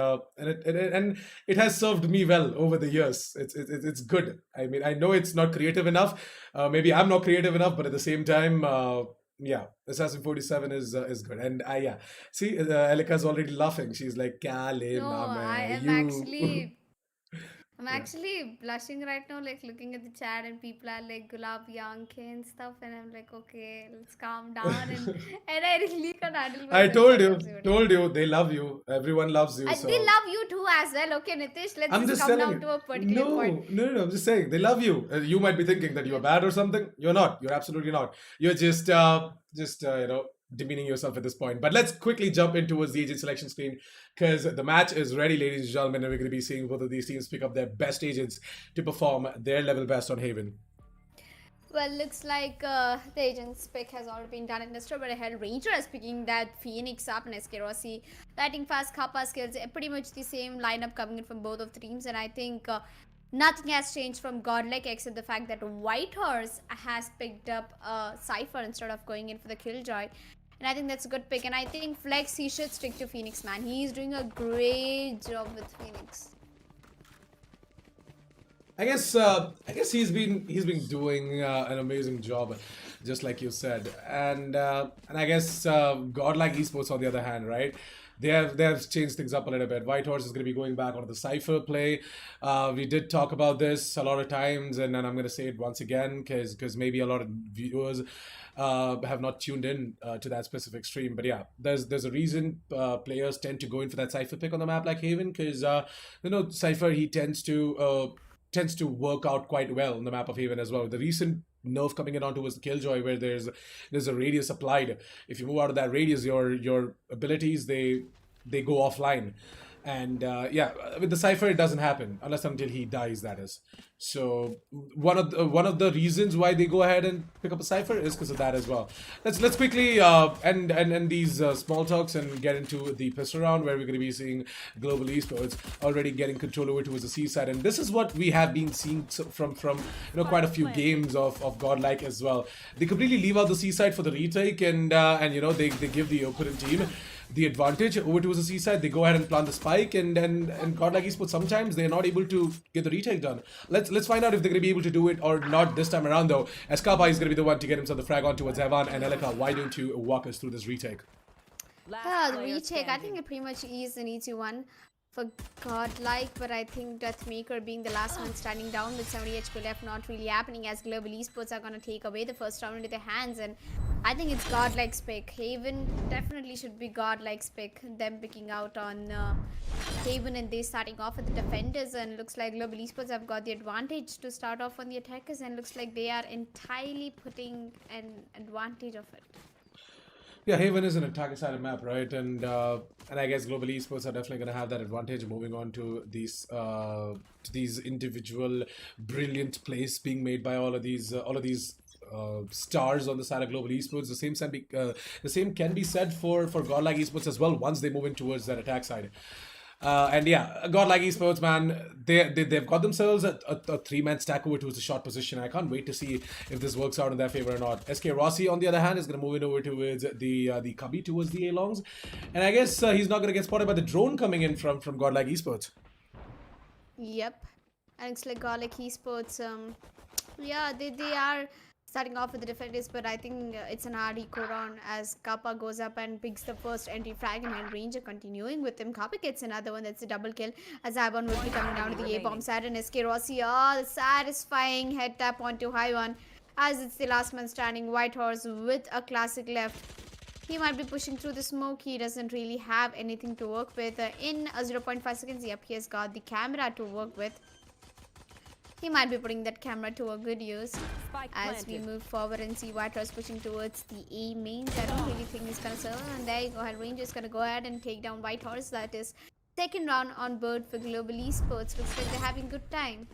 it has served me well over the years. It's good. I mean, I know it's not creative enough. Maybe I'm not creative enough, but at the same time, yeah, Assassin 47 is good. And I yeah, see, Elika's already laughing. She's like, "Kya le No, na I main, am you." actually I'm Yeah. actually blushing right now, like looking at the chat, and people are like Gulab Yankhe and stuff, and I'm like, okay, let's calm down, and I really can't handle I myself sometimes. told you, they love you. Everyone loves you. And they So love you too as well. Okay, Nitish, let's I'm just just come telling down you. to a particular point. No. I'm just saying they love you. You might be thinking that you're bad or something. You're not. You're absolutely not. You're just demeaning yourself at this point. But let's quickly jump in towards the agent selection screen, because the match is ready, ladies and gentlemen, and we're going to be seeing both of these teams pick up their best agents to perform their level best on Haven. Well, looks like the agent's pick has already been done in the store, but ahead Ranger is picking that Phoenix up, and SK Rossi lighting fast Kappa skills. Pretty much the same lineup coming in from both of the teams, and I think nothing has changed from Godlike except the fact that Whitehorse has picked up Cypher instead of going in for the Killjoy. And I think that's a good pick, and I think Flex, he should stick to Phoenix, man. He's doing a great job with Phoenix. I guess he's been doing an amazing job, just like you said, and I guess Godlike Esports on the other hand, right? They have changed things up a little bit. Whitehorse is going to be going back onto the Cypher play. We did talk about this a lot of times, and I'm going to say it once again because maybe a lot of viewers have not tuned in to that specific stream. But yeah, there's a reason players tend to go in for that Cypher pick on the map like Haven, because Cypher, he tends to work out quite well on the map of Haven as well. The recent nerf coming in onto was the Killjoy, where there's a radius applied. If you move out of that radius, your abilities they go offline. And yeah, with the Cypher it doesn't happen unless until he dies, that is. So one of the reasons why they go ahead and pick up a Cypher is because of that as well. Let's quickly end these small talks and get into the pistol round, where we're going to be seeing Global Esports already getting control over towards the C side, and this is what we have been seeing from quite a few games of Godlike as well. They completely leave out the C side for the retake, and they give the opponent team the advantage over towards the C side. They go ahead and plant the spike, and Godlike Esports, sometimes they're not able to get the retake done. Let's find out if they're going to be able to do it or not this time around, though, as Kappa is going to be the one to get himself the frag on towards Evan. And Elika, why don't you walk us through this retake? The retake, I think it pretty much is an easy one for Godlike, but I think Deathmaker being the last one standing down with 70 HP left, not really happening, as Global Esports are going to take away the first round into their hands, and I think it's Godlike's pick. Haven definitely should be Godlike's pick, them picking out on Haven, and they starting off with the defenders, and looks like Global Esports have got the advantage to start off on the attackers, and looks like they are entirely putting an advantage of it. Yeah, Haven is an attacker-sided map, right? And I guess Global Esports are definitely going to have that advantage moving on to these individual brilliant plays being made by all of these stars on the side of Global Esports. The same can be said for Godlike Esports as well once they move in towards that attack side. And yeah, Godlike Esports, man, they've got themselves a three-man stack over towards the short position. I can't wait to see if this works out in their favor or not. SK Rossi, on the other hand, is going to move it over towards the cubby towards the A-longs. And I guess he's not going to get spotted by the drone coming in from Godlike Esports. Yep. And it's like Godlike Esports. Yeah, they are starting off with the defenders, but I think it's an hard eco round as Kappa goes up and picks the first entry frag, and Ranger continuing with him. Kappa gets another one, that's a double kill as Ibon will be coming down to the A bomb side, and SK Rossi, all satisfying head tap onto high one as it's the last man standing. White Horse with a classic left. He might be pushing through the smoke. He doesn't really have anything to work with. In 0.5 seconds, yep, he has got the camera to work with. He might be putting that camera to a good use as we move forward and see White Horse pushing towards the A mains. I don't really think he's gonna serve. And there you go ahead. Ranger is gonna go ahead and take down White Horse. That is second round on board for Global Esports. Looks like they're having good time.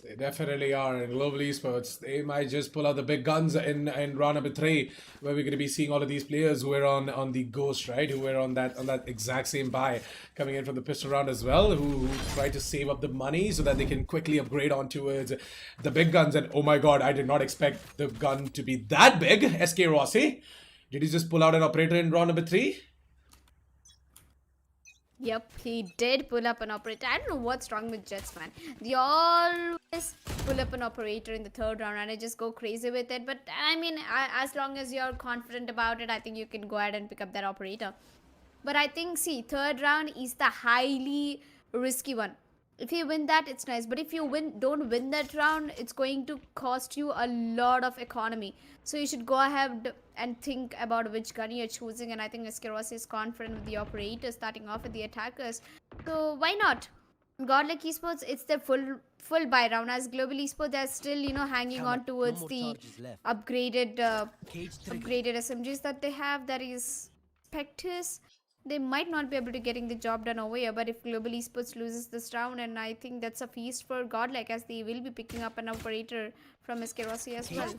They definitely are. In Global Esports, they might just pull out the big guns in round number 3, where we're going to be seeing all of these players who were on the Ghost, right? Who were on that exact same buy coming in from the pistol round as well, who try to save up the money so that they can quickly upgrade on towards the big guns. And oh my god, I did not expect the gun to be that big. SK Rossi, did he just pull out an operator in round number 3? Yep, he did pull up an operator. I don't know what's wrong with Jets, man. They always pull up an operator in the third round and I just go crazy with it. But I mean, as long as you're confident about it, I think you can go ahead and pick up that operator. But I think, see, third round is the highly risky one. If you win that, it's nice. But if you don't win that round, it's going to cost you a lot of economy. So you should go ahead and think about which gun you're choosing. And I think Eskeros is confident with the operator starting off with the attackers. So why not? Godlike Esports, it's the full buy round. As Global Esports, they're still, you know, hanging on towards the upgraded SMGs that they have. That is Spectres. They might not be able to getting the job done over here, but if Global Esports loses this round, and I think that's a feast for Godlike, as they will be picking up an operator from SK Rossi as well.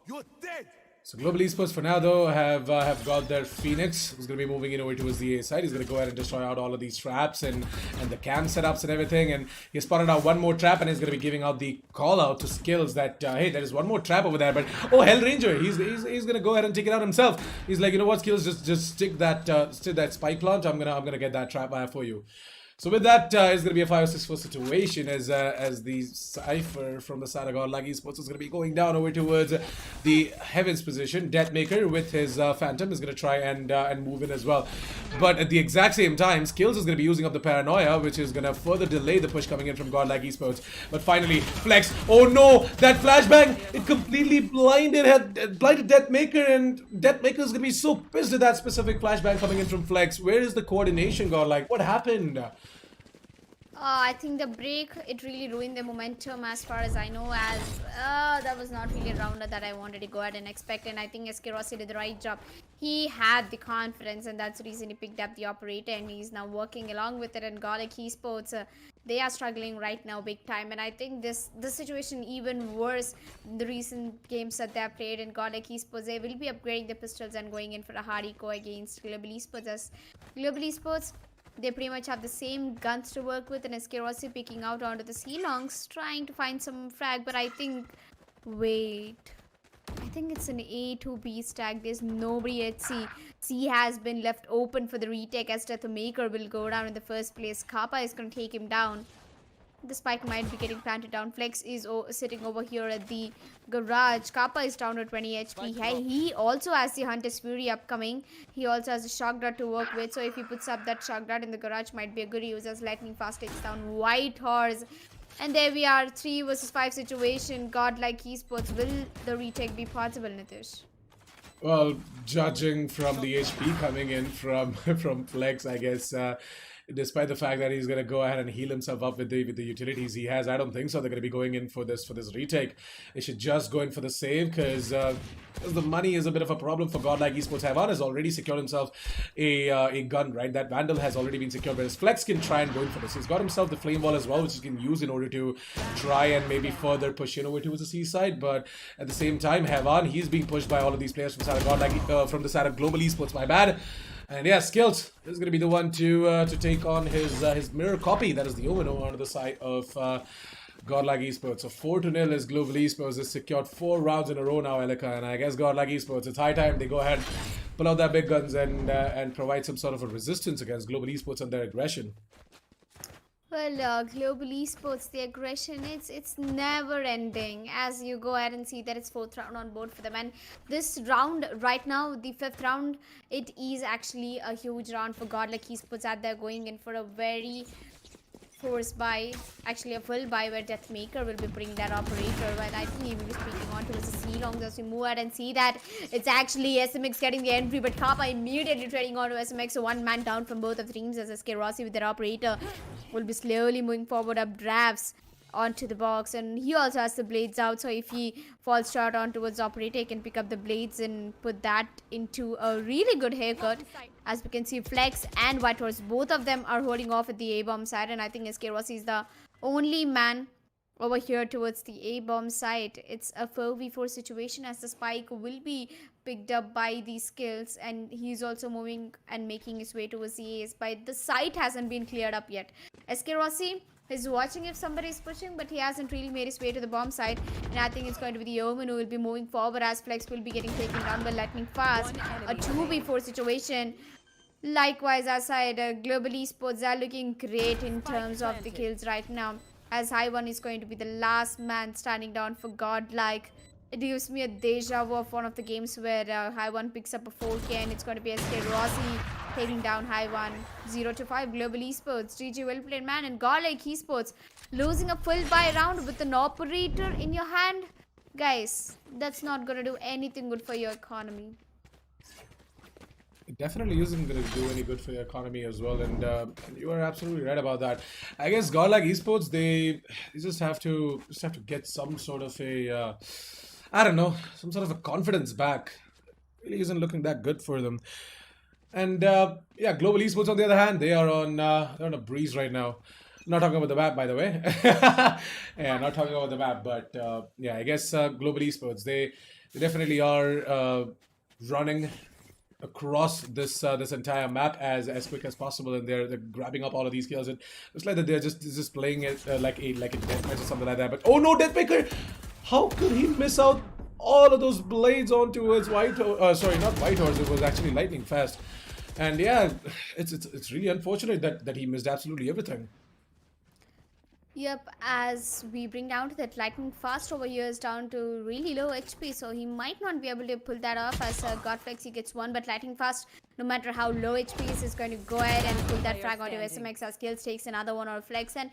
You're dead. So Global Esports for now though have got their Phoenix, who's going to be moving in over towards the A side. He's going to go ahead and destroy out all of these traps and the cam setups and everything. And he spotted out one more trap and he's going to be giving out the call out to Skills that hey, there is one more trap over there. But oh, Hell Ranger, he's going to go ahead and take it out himself. He's like, you know what, Skills, just stick that spike plant. I'm gonna get that trap for you. So with that, it's going to be a 5-6-4 situation as the Cypher from the side of Godlike Esports is going to be going down over towards the Heavens position. Deathmaker with his Phantom is going to try and move in as well. But at the exact same time, Skills is going to be using up the Paranoia, which is going to further delay the push coming in from Godlike Esports. But finally, Flex, oh no, that flashbang, it completely blinded Deathmaker, and Deathmaker is going to be so pissed at that specific flashbang coming in from Flex. Where is the coordination, Godlike? What happened? I think the break, it really ruined the momentum as far as I know, as that was not really a rounder that I wanted to go ahead and expect, and I think SK Rossi did the right job. He had the confidence, and that's the reason he picked up the operator, and he's now working along with it. And Godlike Esports, they are struggling right now big time, and I think this situation even worse the recent games that they have played. In Godlike Esports, they will be upgrading the pistols and going in for a hard eco against Global Esports, as Global Esports, they pretty much have the same guns to work with, and SK Rossi picking out onto the C-longs, trying to find some frag. But I think, wait, I think it's an A to B stack. There's nobody at C. C has been left open for the retake, as Deathmaker will go down in the first place. Kappa is going to take him down. The spike might be getting planted down. Flex is sitting over here at the garage. Kappa is down to 20 HP. He also has the Hunter's Fury upcoming. He also has a shock dart to work with. So if he puts up that shock dart in the garage, might be a good use as Lightning Fast takes down White Horse. And there we are, 3 versus 5 situation. Godlike Esports, will the retake be possible, Nitish? Well, judging from the HP coming in from Flex, I guess, despite the fact that he's going to go ahead and heal himself up with the utilities he has, I don't think so. They're going to be going in for this retake. They should just go in for the save, because the money is a bit of a problem for Godlike Esports. Havan has already secured himself a gun, right? That Vandal has already been secured, whereas Flex can try and go in for this. He's got himself the Flame Wall as well, which he can use in order to try and maybe further push in over towards the seaside. But at the same time, Havan, he's being pushed by all of these players from the side of from the side of Global Esports, my bad. And yeah, Skills is going to be the one to take on his mirror copy. That is the Omino on the side of Godlike Esports. So 4-0 is Global Esports has secured 4 rounds in a row now, Elika. And I guess Godlike Esports, it's high time they go ahead, pull out their big guns and provide some sort of a resistance against Global Esports and their aggression. Well, global esports, the aggression, it's never ending. As you go ahead and see that it's fourth round on board for them, and this round right now, the fifth round, it is actually a huge round for Godlike Esports. That they're going in for a very force buy, actually a full buy where Deathmaker will be bringing that operator, but I think he will be speaking on towards the C long as we move ahead and see that it's actually SMX getting the entry, but Kappa immediately trading on to SMX, so one man down from both of the teams as SK Rossi with their operator will be slowly moving forward up drafts onto the box, and he also has the blades out, so if he falls short on towards operator, he can pick up the blades and put that into a really good haircut. As we can see, Flex and White Horse, both of them are holding off at the A-bomb side, and I think SK Rossi is the only man over here towards the A-bomb side. It's a 4v4 situation as the spike will be picked up by these skills, and he's also moving and making his way towards the A's, but the site hasn't been cleared up yet. SK Rossi is watching if somebody is pushing, but he hasn't really made his way to the bomb side, and I think it's going to be the Omen who will be moving forward as Flex will be getting taken down by lightning fast. A 2v4 situation. Likewise, aside, Global Esports are looking great in terms of the kills right now, as High One is going to be the last man standing down for Godlike. It gives me a deja vu of one of the games where High One picks up a 4K, and it's going to be SK Rossi taking down High One. 0-5 Global Esports. GG, well played, man. And Godlike Esports losing a full buy round with an operator in your hand. Guys, that's not going to do anything good for your economy. It definitely isn't going to do any good for your economy as well, and you are absolutely right about that. I guess Godlike Esports, they just have to get some sort of a I don't know, some sort of a confidence back. Really isn't looking that good for them. And yeah, Global Esports on the other hand, they're on a breeze right now. Not talking about the map, by the way. Yeah, not talking about the map, but yeah, I guess Global Esports, they definitely are running across this entire map as quick as possible, and they're grabbing up all of these kills. It looks like that they're just playing it like a deathmatch or something like that. But oh no, Deathmaker! How could he miss out all of those blades onto his White Horse? Sorry, not White Horse. It was actually lightning fast. And yeah, it's really unfortunate that he missed absolutely everything. Yep, as we bring down to that lightning fast over here is down to really low HP, so he might not be able to pull that off as Godflex he gets one, but lightning fast, no matter how low HP is going to go ahead and pull that frag onto SMX as Kills takes another one on Flex, and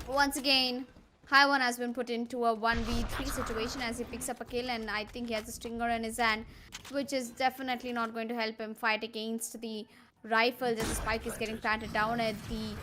once again, High One has been put into a 1v3 situation as he picks up a kill, and I think he has a stinger in his hand, which is definitely not going to help him fight against the rifles as the spike is getting planted down at the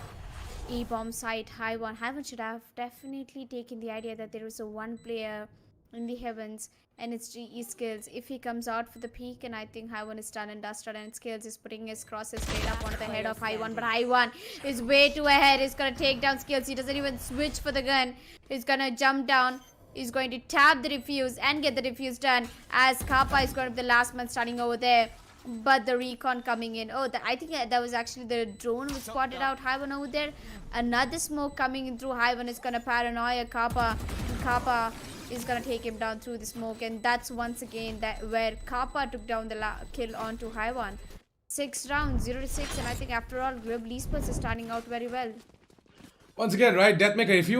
A-bomb site. High One should have definitely taken the idea that there is a one player in the heavens and it's GE Skills. If he comes out for the peak, and I think High One is done and dusted, and Skills is putting his crosses straight up onto the head of High One, but High One is way too ahead. He's gonna take down Skills. He doesn't even switch for the gun. He's gonna jump down. He's going to tap the defuse and get the defuse done, as Kappa is going to be the last man standing over there. But the recon coming in. Oh, I think that was actually the drone which spotted out High One over there. Another smoke coming in through. High One is gonna paranoia Kappa. Kappa is gonna take him down through the smoke, and that's once again where Kappa took down the kill onto High One. 6 rounds, 0-6, and I think after all, Global Esports is starting out very well. Once again, right, Deathmaker, if you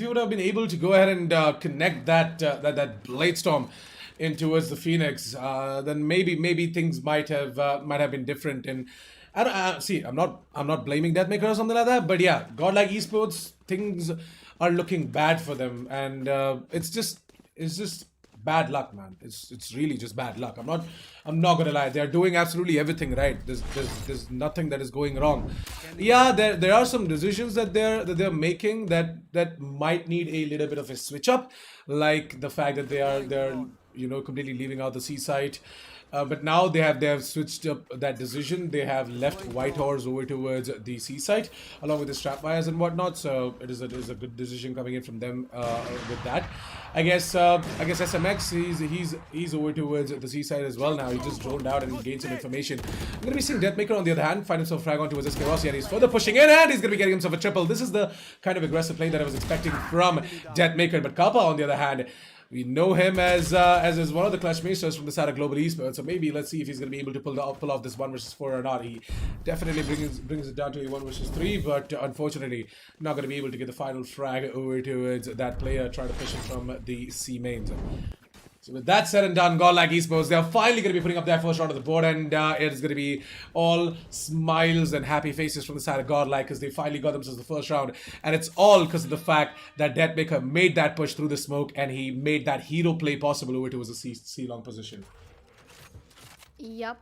would have been able to go ahead and connect that blade storm in towards the Phoenix, then maybe things might have been different. And I'm not blaming Deathmaker or something like that, but yeah, Godlike Esports, things are looking bad for them, and it's just bad luck, man. It's really just bad luck. I'm not gonna lie. They're doing absolutely everything right. There's nothing that is going wrong. Yeah, there are some decisions that they're making that might need a little bit of a switch up, like the fact that they're completely leaving out the C site. But now they have switched up that decision. They have left White Horse over towards the C site along with the strap wires and whatnot. So it is a good decision coming in from them with that. I guess SMX he's over towards the C side as well now. He just droned out and gained some information. I'm gonna be seeing Deathmaker on the other hand find himself frag on towards SK Rossi, and he's further pushing in, and he's gonna be getting himself a triple. This is the kind of aggressive play that I was expecting from Deathmaker. But Kappa on the other hand, We know him as one of the clutch masters from the side of Global Esports. So maybe let's see if he's going to be able to pull off this 1 versus 4 or not. He definitely brings it down to a 1 versus 3, but unfortunately not going to be able to get the final frag over towards that player trying to push him from the C mains. So with that said and done, Godlike Esports, they're finally going to be putting up their first round of the board, and it is going to be all smiles and happy faces from the side of Godlike because they finally got themselves the first round, and it's all because of the fact that Deathmaker made that push through the smoke and he made that hero play possible over towards the C-long position. Yup.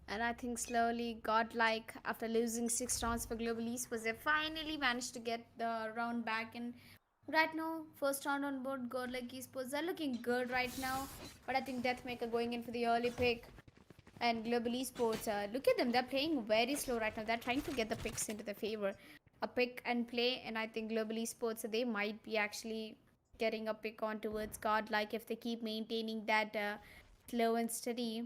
And I think slowly, Godlike, after losing 6 rounds for Global Esports, they finally managed to get the round back. And right now, first round on board, Godlike Esports, they're looking good right now. But I think Deathmaker going in for the early pick. And Global Esports, look at them, they're playing very slow right now. They're trying to get the picks into their favor. A pick and play, and I think Global Esports, they might be actually getting a pick on towards Godlike if they keep maintaining that slow and steady.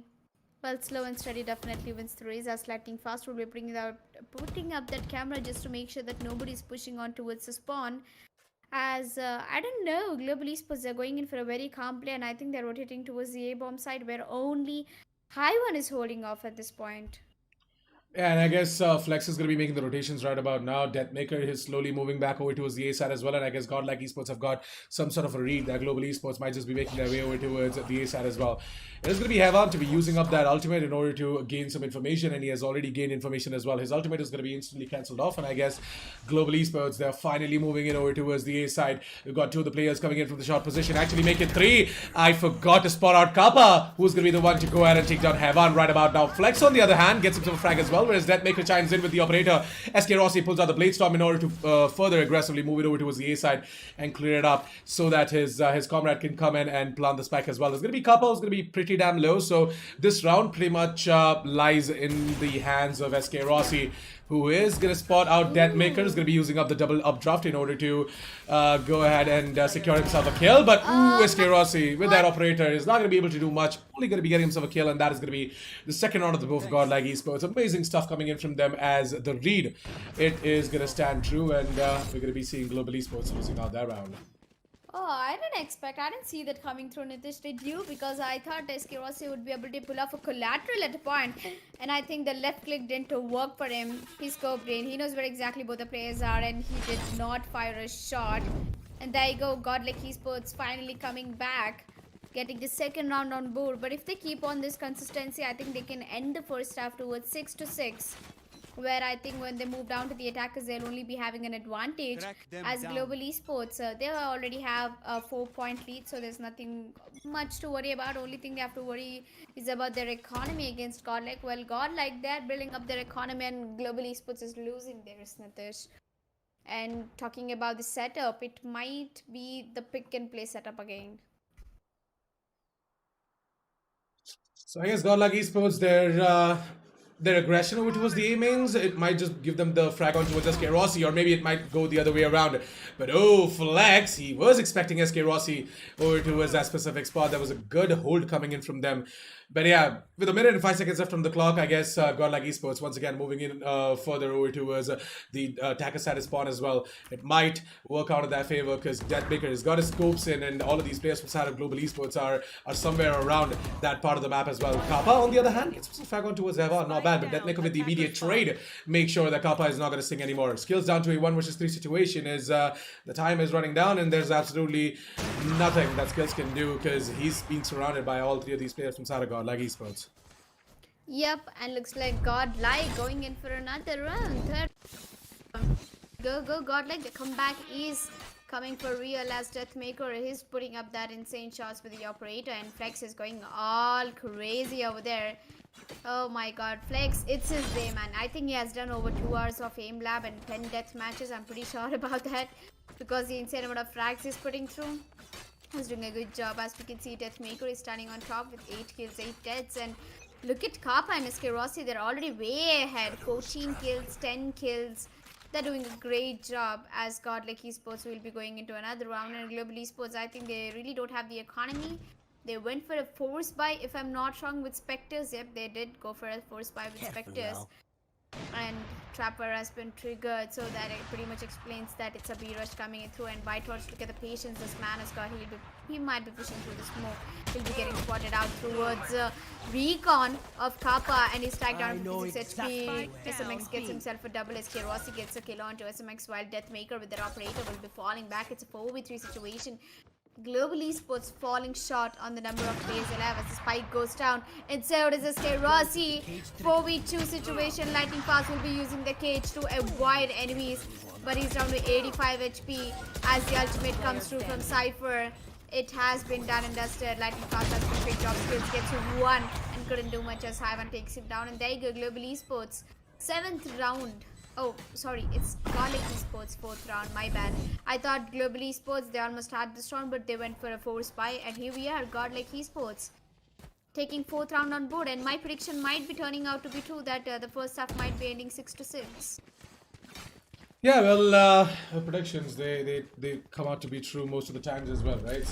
Well, slow and steady definitely wins the race. As lightning fast will be putting up that camera just to make sure that nobody's pushing on towards the spawn. As I don't know, Global Esports are going in for a very calm play, and I think they're rotating towards the A-bomb side where only High One is holding off at this point. Yeah, and I guess Flex is going to be making the rotations right about now. Deathmaker is slowly moving back over towards the A side as well. And I guess Godlike Esports have got some sort of a read that Global Esports might just be making their way over towards the A side as well. It is going to be Hevan to be using up that ultimate in order to gain some information. And he has already gained information as well. His ultimate is going to be instantly cancelled off. And I guess Global Esports, they're finally moving in over towards the A side. We've got 2 of the players coming in from the short position. Actually make it 3. I forgot to spot out Kappa, who's going to be the one to go ahead and take down Hevan right about now. Flex, on the other hand, gets himself a frag as well, whereas Deathmaker chimes in with the operator. SK Rossi pulls out the Blade Storm in order to further aggressively move it over towards the A side and clear it up so that his comrade can come in and plant the spike as well. There's going to be Kappa, who's going to be pretty damn low, so this round pretty much lies in the hands of SK Rossi, who is going to spot out Deathmaker. Is going to be using up the double updraft in order to go ahead and secure himself a kill. But SK Rossi with that operator is not going to be able to do much. Only going to be getting himself a kill, and that is going to be the second round of the both Godlike Esports. Amazing stuff coming in from them as the read. It is going to stand true, and we're going to be seeing Global Esports losing out that round. Oh, I didn't see that coming through, Nitish, did you? Because I thought SK Rossi would be able to pull off a collateral at a point, and I think the left click didn't work for him. He scoped in, he knows where exactly both the players are, and he did not fire a shot. And there you go, Godlike Esports finally coming back, getting the second round on board. But if they keep on this consistency, I think they can end the first half towards 6-6. Where I think when they move down to the attackers, they'll only be having an advantage. As Global Esports, they already have a 4-point lead, so there's nothing much to worry about. Only thing they have to worry is about their economy against Godlike. Well, Godlike, they're building up their economy, and Global Esports is losing theirs, Nitish. And talking about the setup, it might be the pick and play setup again. So I guess Godlike Esports, their aggression over towards the A mains, it might just give them the frag on towards SK Rossi, or maybe it might go the other way around. But oh, Flex, he was expecting SK Rossi over towards that specific spot. There was a good hold coming in from them. But yeah, with a minute and 5 seconds left on the clock, I guess Godlike Esports once again moving in further over towards the attacker side of spawn as well. It might work out in their favor because Deathmaker has got his scopes in, and all of these players from side of Global Esports are somewhere around that part of the map as well. Kappa, on the other hand, gets a frag on towards Eva. Not bad, but Deathmaker with the immediate trade make sure that Kappa is not going to sting anymore. Skills down to a 1 versus 3 situation is the time is running down, and there's absolutely nothing that Skills can do because he's being surrounded by all 3 of these players from side of Godlike Esports. Yep, and looks like Godlike going in for another round. Third. Go, Godlike. The comeback is coming for real as Deathmaker is putting up that insane shots with the operator, and Flex is going all crazy over there. Oh my god, Flex, it's his day, man. I think he has done over 2 hours of aim lab and 10 death matches. I'm pretty sure about that because the insane amount of frags he's putting through. He's doing a good job. As we can see, Deathmaker is standing on top with 8 kills, 8 deaths, and look at Kappa and SK Rossi. They're already way ahead. 14 kills, 10 kills. They're doing a great job. As Godlike Esports will be going into another round, and Global Esports, I think they really don't have the economy. They went for a force buy, if I'm not wrong, with Spectres. Yep, they did go for a force buy with Spectres. And Trapper has been triggered, so that it pretty much explains that it's a B rush coming in through. And White Horse, look at the patience this man has got. He might be pushing through the smoke. He'll be getting spotted out towards Recon of Kappa, and he's tagged down 56 HP. SMX gets himself a double SK. Rossi gets a kill onto SMX, while Deathmaker with their operator will be falling back. It's a 4v3 situation. Global Esports falling short on the number of players alive as the spike goes down. And so does SK Rossi. 4v2 situation. Lightning Fast will be using the cage to avoid enemies, but he's down to 85 HP as the ultimate comes through from Cypher. It has been done and dusted. Lightning Fast has been picked off. Skills gets one and couldn't do much as Hyvan takes him down. And there you go, Global Esports. 7th round. Oh, sorry, it's Godlike Esports 4th round, my bad. I thought Global Esports, they almost had this round, but they went for a force buy, and here we are, Godlike Esports taking 4th round on board, and my prediction might be turning out to be true, that the first half might be ending 6-6. Yeah, well, predictions, they come out to be true most of the times as well, right?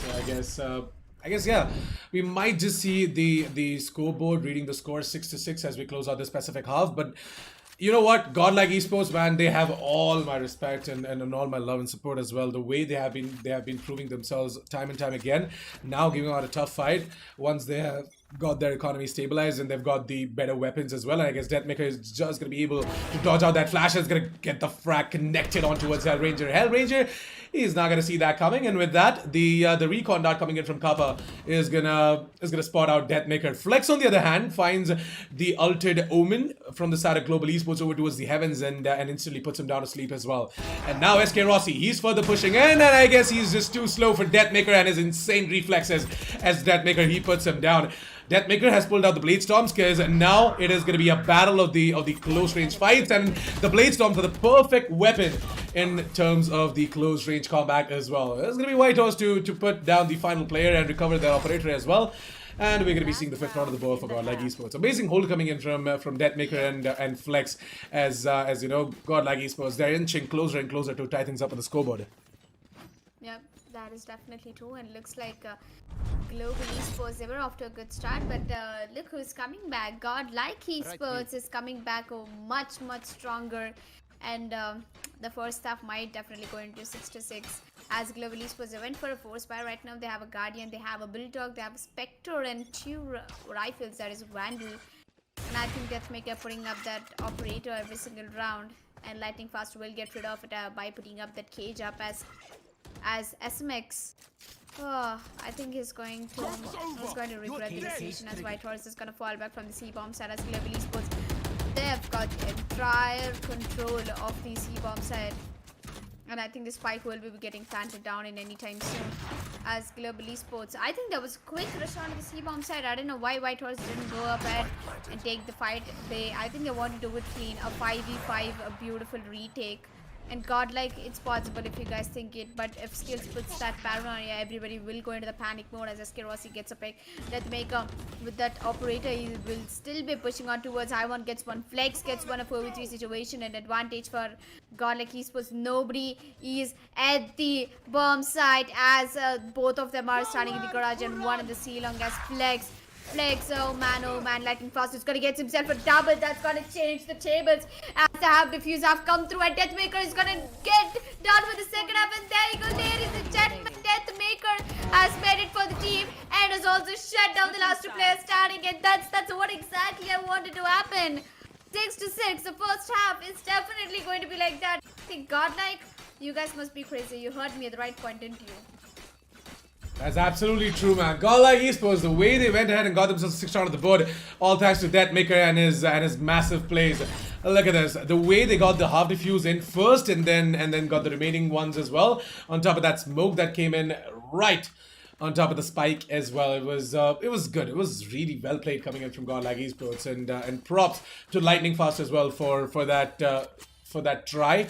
So I guess yeah, we might just see the scoreboard reading the score 6-6 as we close out this specific half, but you know what, Godlike Esports, man, they have all my respect and all my love and support as well. The way they have been proving themselves time and time again, now giving out a tough fight once they have got their economy stabilized and they've got the better weapons as well. And I guess Deathmaker is just going to be able to dodge out that flash. It's going to get the frag connected on towards Hellranger. Hellranger, he's not going to see that coming. And with that, the recon dart coming in from Kappa is gonna spot out Deathmaker. Flex, on the other hand, finds the ulted Omen from the side of Global Esports over towards the heavens and instantly puts him down to sleep as well. And now SK Rossi, he's further pushing in, and I guess he's just too slow for Deathmaker and his insane reflexes as Deathmaker, he puts him down. Deathmaker has pulled out the Blade Storms because now it is going to be a battle of the close range fights, and the Blade Storms are the perfect weapon in terms of the close range combat as well. It's going to be White Horse to put down the final player and recover their operator as well. And we're going to be seeing the 5th round of the board for Godlike Esports. Amazing hold coming in from Deathmaker and Flex as you know, Godlike Esports, they're inching closer and closer to tie things up on the scoreboard. Yep, that is definitely true, and looks like Global Esports, they were off to a good start, but look who's coming back. Godlike Esports is coming back much stronger, and the first half might definitely go into 6-6 as Global Esports, they went for a force buy. Right now they have a Guardian, they have a Bulldog, they have a Spectre and 2 rifles, that is Vandal, and I think Deathmaker putting up that operator every single round, and Lightning Fast will get rid of it by putting up that cage up as SMX. Oh, I think he's going to regret the decision as White Horse is going to fall back from the C-bomb side as Global Esports. They've got entire control of the C-bomb side. And I think the spike will be getting planted down in any time soon as Global Esports. I think there was a quick rush on the C-bomb side. I don't know why White Horse didn't go up and take the fight. I think they want to do it clean. A 5v5, a beautiful retake. And Godlike, it's possible if you guys think it, but if Skills puts that paranoia, everybody will go into the panic mode as SK Rossi gets a pick. Deathmaker with that operator, he will still be pushing on towards Hyvan, gets one, Flex gets one, a 4v3 situation, an advantage for Godlike Esports. Nobody is at the bomb site as both of them are standing in the garage and one in the C-long as Flex, oh man, Lightning Fast is gonna get himself a double. That's gonna change the tables as the half diffuse have come through, and Deathmaker is gonna get done with the second half. And there you go, ladies and gentlemen, Deathmaker has made it for the team and has also shut down the last 2 players standing, and that's what exactly I wanted to happen. 6-6, the first half is definitely going to be like that. I think Godlike, you guys must be crazy. You heard me at the right point, didn't you? That's absolutely true, man. Godlike Esports, the way they went ahead and got themselves 6th round of the board, all thanks to Deathmaker and his massive plays. Look at this. The way they got the half defuse in first and then got the remaining ones as well. On top of that smoke that came in right on top of the spike as well. It was good. It was really well played coming in from Godlike Esports, and props to Lightning Fast as well for that try.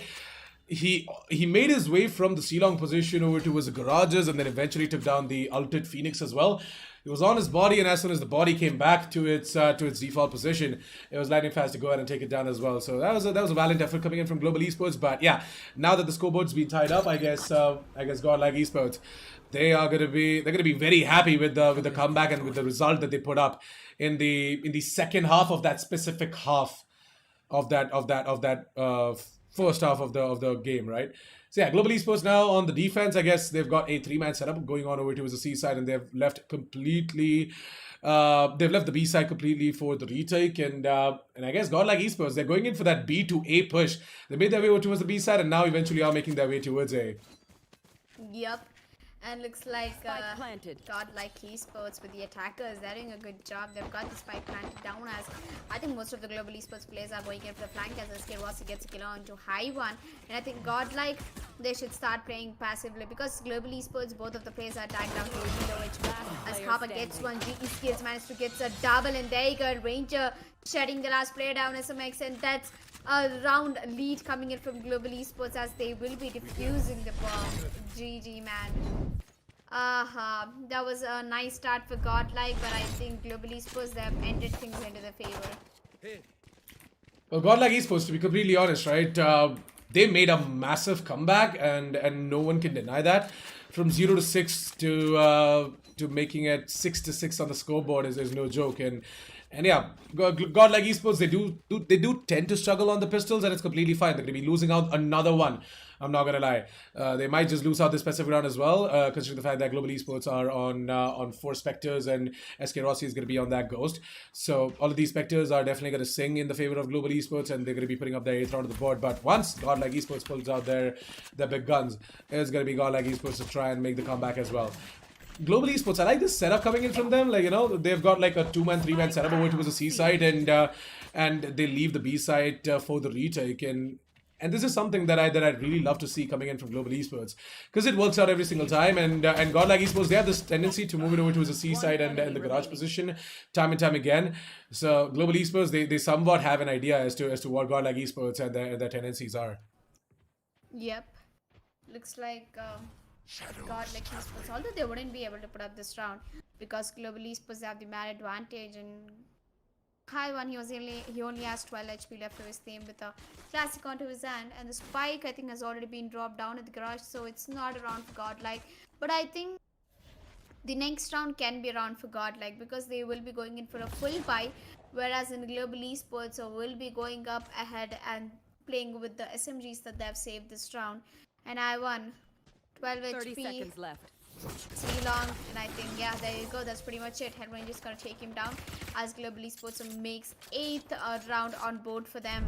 He made his way from the C-long position over towards the garages and then eventually took down the ulted Phoenix as well. It was on his body, and as soon as the body came back to its default position, it was Lightning Fast to go ahead and take it down as well. So that was a valiant effort coming in from Global Esports. But yeah, now that the scoreboard's been tied up, I guess Godlike Esports, they're gonna be very happy with the comeback and with the result that they put up in the second half of that specific half. of that first half of the game, right? So yeah, Global Esports now on the defense. I guess they've got a three-man setup going on over towards the C side, and they've left completely. They've left the B side completely for the retake, and I guess Godlike Esports, they're going in for that B to A push. They made their way over towards the B side, and now eventually are making their way towards A. Yep. And looks like Spike planted. Godlike Esports with the attackers, they're doing a good job. They've got the spike planted down, as I think most of the Global Esports players are going in for the flank as SK Rossi gets a kill onto high one. And I think Godlike, they should start playing passively because Global Esports, both of the players are tagged down to low HP. As player Kappa standing. gets one, GE Skills managed to get a double, and there you go, Ranger shutting the last player down as a mix, and that's a round lead coming in from Global Esports as they will be defusing the bomb. GG, man. That was a nice start for Godlike, but I think Global Esports, they have ended things into their favor. Well, Godlike Esports, to be completely honest, right? They made a massive comeback, and no one can deny that. From 0-6 to making it 6-6 on the scoreboard is no joke, and yeah, Godlike Esports, they do tend to struggle on the pistols, and it's completely fine. They're gonna be losing out another one. I'm not gonna lie. They might just lose out this specific round as well, considering the fact that Global Esports are on 4 Spectres and SK Rossi is gonna be on that Ghost. So all of these Spectres are definitely gonna sing in the favor of Global Esports, and they're gonna be putting up their 8th round of the board. But once Godlike Esports pulls out their big guns, it's gonna be Godlike Esports to try and make the comeback as well. Global Esports, I like this setup coming in from them. Like, you know, they've got like a 2-man, 3-man setup over towards the C side, and they leave the B side for the retake. And this is something that I'd really love to see coming in from Global Esports, because it works out every single time. And Godlike Esports, they have this tendency to move it over towards the C side and the garage position time and time again. So Global Esports, they somewhat have an idea as to what Godlike Esports and their tendencies are. Yep. Looks like Godlike Esports, although they wouldn't be able to put up this round because Global Esports have the man advantage, and high one, he only has 12 HP left to his team with a classic onto his hand, and the spike I think has already been dropped down at the garage, so it's not a round for Godlike. But I think the next round can be a round for Godlike because they will be going in for a full buy, whereas in Global Esports will be going up ahead and playing with the SMGs that they have saved this round. And I won 12 30 HP. seconds left. 3 long, and I think, yeah, there you go, that's pretty much it. Headrange is gonna take him down as Global Esports makes 8th round on board for them.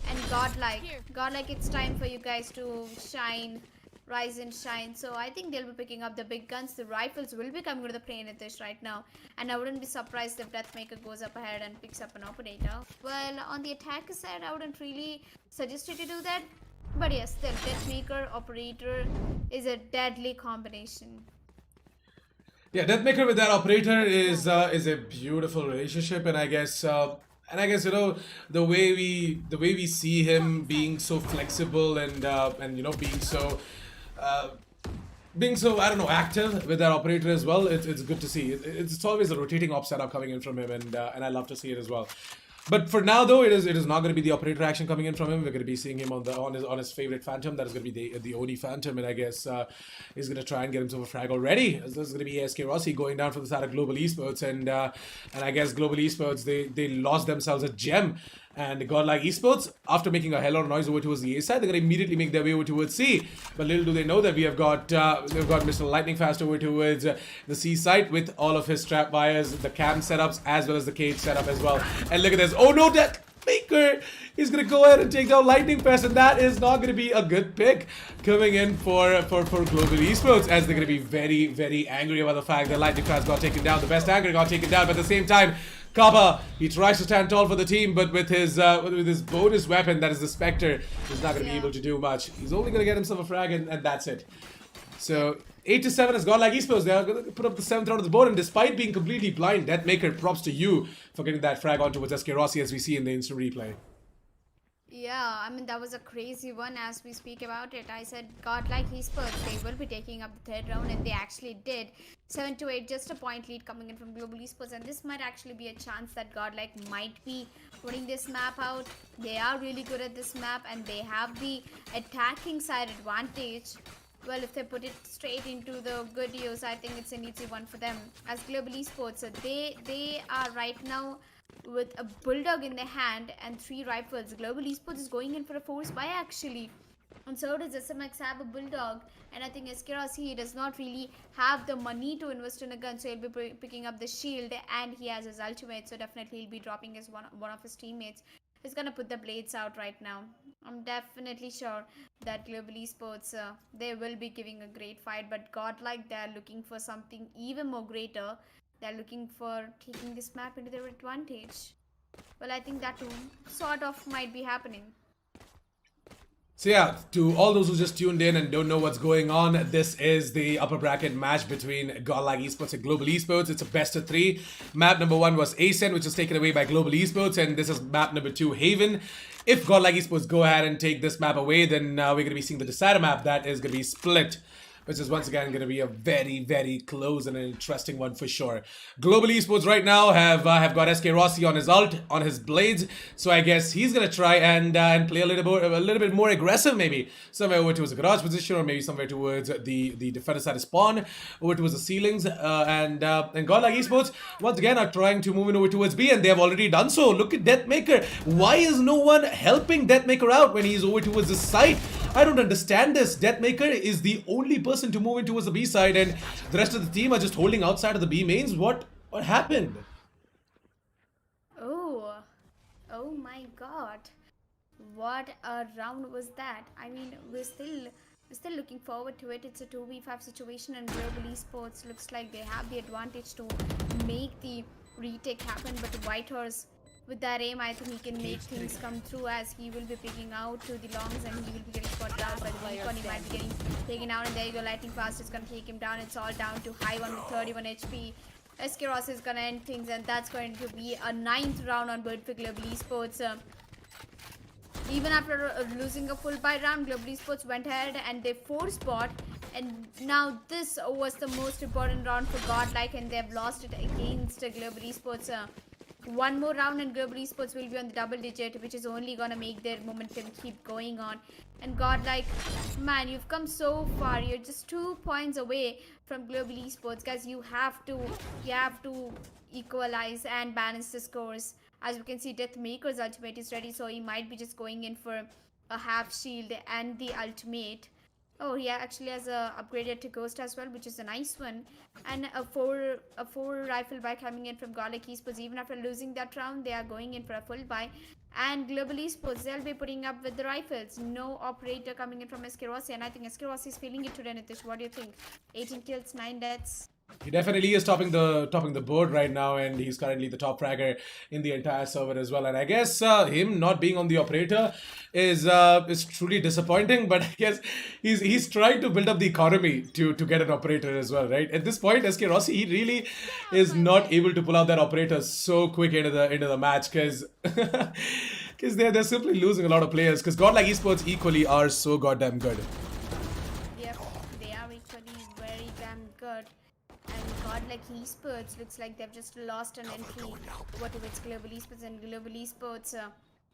And Godlike, it's time for you guys to shine, rise and shine. So I think they'll be picking up the big guns. The rifles will be coming to the plane at this right now, and I wouldn't be surprised if Deathmaker goes up ahead and picks up an operator. Well, on the attacker side, I wouldn't really suggest you to do that, but yes, the Deathmaker operator is a deadly combination. Yeah, Deathmaker with that operator is a beautiful relationship, and I guess you know the way we see him being so flexible and you know being so I don't know, active with that operator as well. It's good to see. It's always a rotating op setup coming in from him, and I love to see it as well. But for now, though, it is not going to be the operator action coming in from him. We're going to be seeing him on his favorite Phantom. That is going to be the Oni Phantom, and I guess he's going to try and get himself a frag already. This is going to be SK Rossi going down from the side of Global Esports, and I guess Global Esports they lost themselves a gem. And Godlike Esports, after making a hell of a noise over towards the A side, they're going to immediately make their way over towards C. But little do they know that we've got Mr. Lightning Fast over towards the C side with all of his trap wires, the cam setups, as well as the cage setup as well. And look at this. Oh no, Deathmaker! He's going to go ahead and take down Lightning Fast, and that is not going to be a good pick coming in for Global Esports, as they're going to be very, very angry about the fact that Lightning Fast got taken down. The best angry got taken down, but at the same time, Kappa, he tries to stand tall for the team, but with his bonus weapon, that is the Spectre, he's not going to be able to do much. He's only going to get himself a frag, and that's it. So 8-7 has Godlike Esports. They are going to put up the 7th round of the board, and despite being completely blind, Deathmaker, props to you for getting that frag on towards SK Rossi, as we see in the instant replay. Yeah, I mean, that was a crazy one as we speak about it. I said Godlike Esports, they will be taking up the 3rd round, and they actually did. 7-8, just a point lead coming in from Global Esports, and this might actually be a chance that Godlike might be putting this map out. They are really good at this map, and they have the attacking side advantage. Well, if they put it straight into the good use, I think it's an easy one for them. As Global Esports, they are right now with a bulldog in their hand and 3 rifles. Global Esports is going in for a force buy actually. And so does SMX have a bulldog, and I think Eskerasi does not really have the money to invest in a gun, so he'll be picking up the shield, and he has his ultimate, so definitely he'll be dropping his one of his teammates. He's gonna put the blades out right now. I'm definitely sure that Global Esports, they will be giving a great fight, but Godlike, they're looking for something even more greater. They're looking for taking this map into their advantage. Well, I think that sort of might be happening. So yeah, to all those who just tuned in and don't know what's going on, this is the upper bracket match between Godlike Esports and Global Esports. It's a best of 3. Map number 1 was Ascent, which was taken away by Global Esports, and this is map number 2, Haven. If Godlike Esports go ahead and take this map away, then we're going to be seeing the decider map that is going to be split, which is once again going to be a very, very close and an interesting one for sure. Global Esports right now have got SK Rossi on his ult, on his blades, so I guess he's going to try and play a little bit more aggressive, maybe somewhere over towards the garage position, or maybe somewhere towards the defender side of spawn, over towards the ceilings, and Godlike Esports once again are trying to move in over towards B, and they have already done so. Look at Deathmaker. Why is no one helping Deathmaker out when he's over towards the side? I don't understand this. Deathmaker is the only person to move in towards the B side, and the rest of the team are just holding outside of the B mains. What happened? Oh my god. What a round was that. I mean, we're still looking forward to it. It's a 2v5 situation, and Global Esports looks like they have the advantage to make the retake happen, but Whitehorse, with that aim, I think he can make things come through, as he will be picking out to the longs, and he will be getting spotted out by the Recon. He might be getting taken out, and there you go, Lightning Fast is going to take him down. It's all down to High One with 31 HP. Eskeros is going to end things, and that's going to be a 9th round on board for Global Esports. Even after losing a full buy round, Global Esports went ahead and they forced bot, and now this was the most important round for Godlike, and they've lost it against Global Esports. One more round and Global Esports will be on the double digit, which is only gonna make their momentum keep going on. And Godlike, man, you've come so far. You're just 2 points away from Global Esports, guys. You have to equalize and balance the scores. As you can see, Deathmaker's ultimate is ready, so he might be just going in for a half shield and the ultimate. Oh, he actually has upgraded to Ghost as well, which is a nice one. And a four rifle buy coming in from Godlike Esports. Even after losing that round, they are going in for a full buy. And Global Esports, they'll be putting up with the rifles. No operator coming in from Eskerosi, and I think Eskerosi is feeling it today, Nitish. What do you think? 18 kills, 9 deaths. He definitely is topping the board right now, and he's currently the top fragger in the entire server as well. And I guess him not being on the operator is truly disappointing. But I guess he's trying to build up the economy to get an operator as well, right? At this point, SK Rossi, he really is not able to pull out that operator so quick into the match, because because they're simply losing a lot of players. Because Godlike Esports equally are so goddamn good. Yep, they are equally very damn good. And Godlike Esports looks like they've just lost an entry over towards Global Esports, and Global Esports,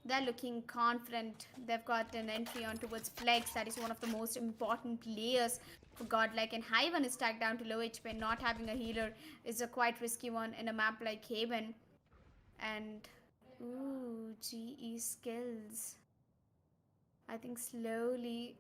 they're looking confident. They've got an entry on towards Flex. That is one of the most important players for Godlike, and Hyven is tagged down to low HP. Not having a healer is a quite risky one in a map like Haven. And ooh, GE skills. I think slowly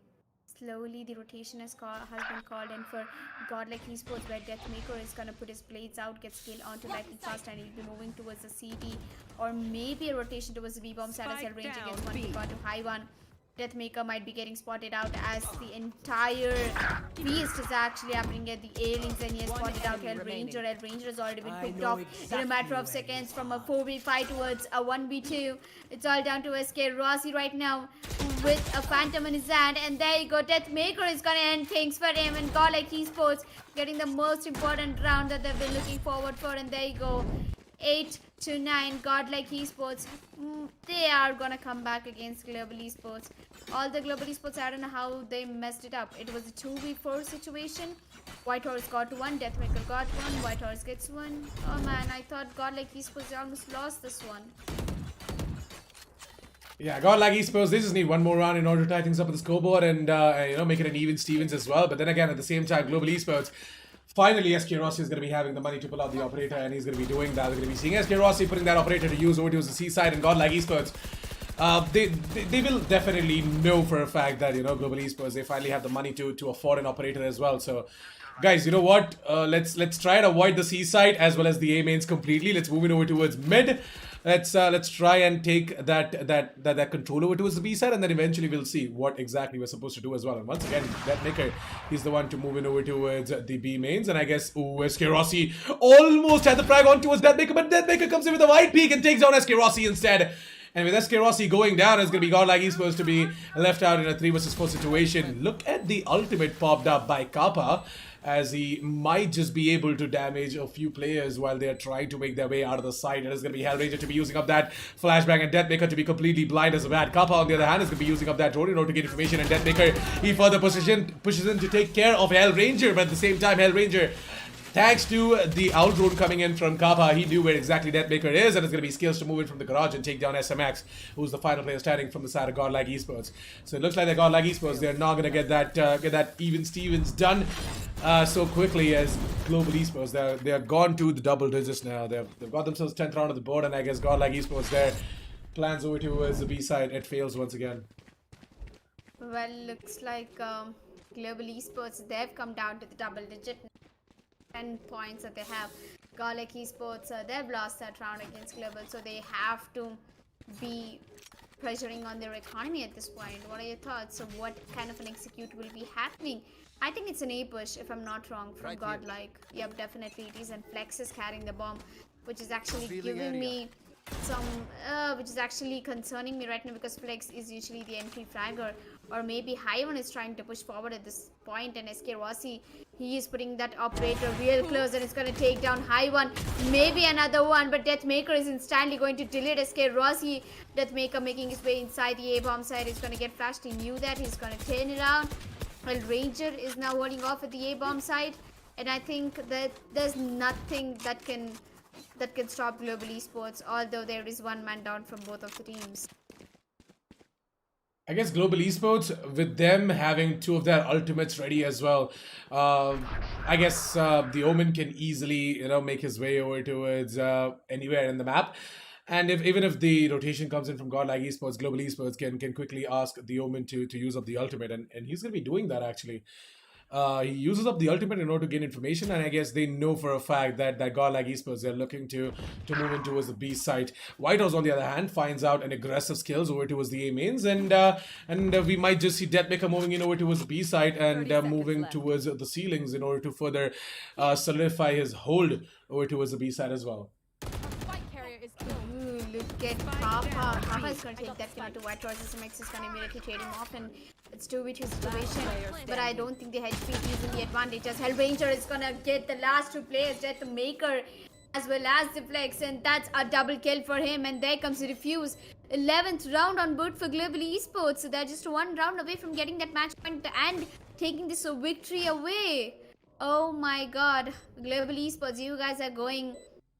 the rotation has been called in for Godlike Esports, where Deathmaker is gonna put his blades out, get skill onto Lightning Fast, and he'll be moving towards the CD, or maybe a rotation towards the V-bomb side as range against one to High One. Deathmaker might be getting spotted out, as the entire feast is actually happening at the A-links, and he has spotted out Hellranger. Hellranger has already been picked off in a matter of seconds from a 4v5 towards a 1v2. It's all down to SK Rossi right now with a Phantom in his hand, and there you go. Deathmaker is gonna end things for him, and Godlike Esports getting the most important round that they've been looking forward for, and there you go. 8-9, Godlike Esports, they are gonna come back against Global Esports. All the Global Esports, I don't know how they messed it up. It was a 2v4 situation. Whitehorse got one, Deathmaker got one, Whitehorse gets one. Oh man, I thought Godlike Esports almost lost this one. Yeah, Godlike Esports, they just need one more round in order to tie things up on the scoreboard and make it an even Stevens as well. But then again, at the same time, Global Esports, Finally, SK Rossi is going to be having the money to pull out the operator, and he's going to be doing that. We're going to be seeing SK Rossi putting that operator to use over to the seaside and Godlike Esports. They will definitely know for a fact that, you know, Global Esports, they finally have the money to afford an operator as well. So, guys, you know what? Let's try and avoid the seaside as well as the A mains completely. Let's move it over towards mid. Let's try and take that control over towards the B side, and then eventually we'll see what exactly we're supposed to do as well. And once again, that maker is the one to move in over towards the B mains, and I guess SK Rossi almost had the frag on towards that maker, but that maker comes in with a wide peak and takes down SK Rossi instead. And with SK Rossi going down, it's going to be Godlike Esports to be left out in a 3 vs 4 situation. Look at the ultimate popped up by Kappa, as he might just be able to damage a few players while they're trying to make their way out of the side. It is going to be Hellraiser to be using up that flashbang and Deathmaker to be completely blind as a bad. Kappa, on the other hand, is going to be using up that drone in order to get information, and Deathmaker, he further pushes in to take care of Hellraiser, but at the same time, Hellraiser, thanks to the owl drone coming in from Kappa, he knew where exactly Deathmaker is, and it's going to be skills to move in from the garage and take down SMX, who's the final player standing from the side of Godlike Esports. So it looks like that Godlike Esports, they're not going to get that even Stevens done so quickly as Global Esports. They're gone to the double digits now. They've got themselves 10th round of the board, and I guess Godlike Esports, their plans over towards the B side, it fails once again. Well, looks like Global Esports, they've come down to the double digit 10 points that they have. Godlike Esports, they've lost that round against Global, so they have to be pressuring on their economy at this point. What are your thoughts? So what kind of an execute will be happening? I think it's an A push, if I'm not wrong, from Godlike. Yep, definitely it is. And Flex is carrying the bomb, which is actually giving me some, which is actually concerning me right now, because Flex is usually the entry fragger. Or maybe Hyven is trying to push forward at this point, and SK Rossi, he is putting that operator real close, and it's going to take down Hyven. Maybe another one, but Deathmaker is instantly going to delete SK Rossi. Deathmaker making his way inside the A-bomb side. He's going to get flashed. He knew that. He's going to turn it around. Well, Ranger is now holding off at the A-bomb side, and I think that there's nothing that can stop Global Esports, although there is one man down from both of the teams. I guess Global Esports, with them having 2 of their ultimates ready as well, I guess the Omen can easily, you know, make his way over towards anywhere in the map. And even if the rotation comes in from Godlike Esports, Global Esports can quickly ask the Omen to use up the ultimate, and he's going to be doing that actually. He uses up the ultimate in order to gain information, and I guess they know for a fact that Godlike Esports, they're looking to move in towards the B site. Whitehouse, on the other hand, finds out an aggressive skills over towards the A mains, and we might just see Deathmaker moving in over towards the B site and moving towards the ceilings in order to further solidify his hold over towards the B side as well. Ooh, look at Papa. Papa is going to take that kill to White Roses. Max is going to immediately trade him off, and it's 2v2 situation. But I don't think the HP is using the advantage, as Hellranger is going to get the last 2 players, Deathmaker as well as the Flex, and that's a double kill for him. And there comes the Refuse. 11th round on board for Global Esports. So they're just 1 round away from getting that match point and taking this victory away. Oh my god. Global Esports, you guys are going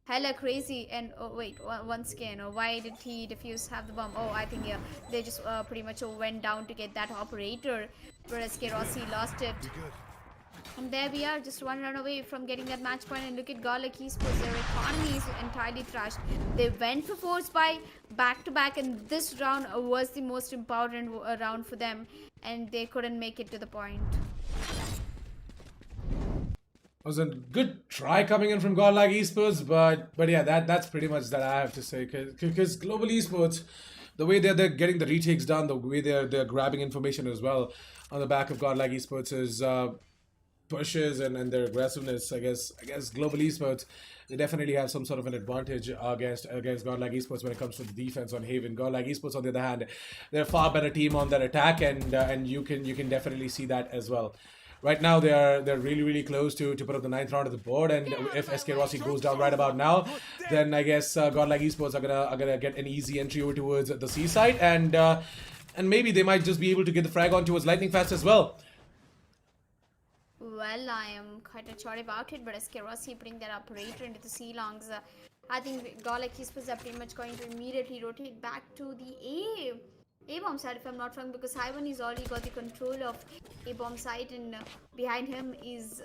hella crazy. And oh wait, once again, why did he Defuse have the bomb? Oh, I think yeah, they just pretty much went down to get that operator, whereas Rossi lost it. And there we are, just 1 run away from getting that match point. And look at Godlike Esports, their economy is entirely trashed. They went for force buy back to back, and this round was the most important round for them, and they couldn't make it to the point. Was a good try coming in from Godlike Esports, but yeah, that's pretty much that I have to say, because Global Esports, the way they're getting the retakes done, the way they're grabbing information as well on the back of Godlike Esports is pushes and their aggressiveness. I guess Global Esports, they definitely have some sort of an advantage against Godlike Esports when it comes to the defense on Haven. Godlike Esports, on the other hand, they're a far better team on their attack, and you can definitely see that as well. Right now, they're really close to put up the 9th round of the board, and if SK Rossi goes down right about now, then I guess Godlike Esports are gonna get an easy entry over towards the seaside, and maybe they might just be able to get the frag on towards Lightning Fast as well. Well, I am quite unsure about it, but SK Rossi putting that operator into the C-longs, I think Godlike Esports are pretty much going to immediately rotate back to the A-bomb side, if I'm not wrong, because Hyven is already got the control of A-bomb side, and behind him is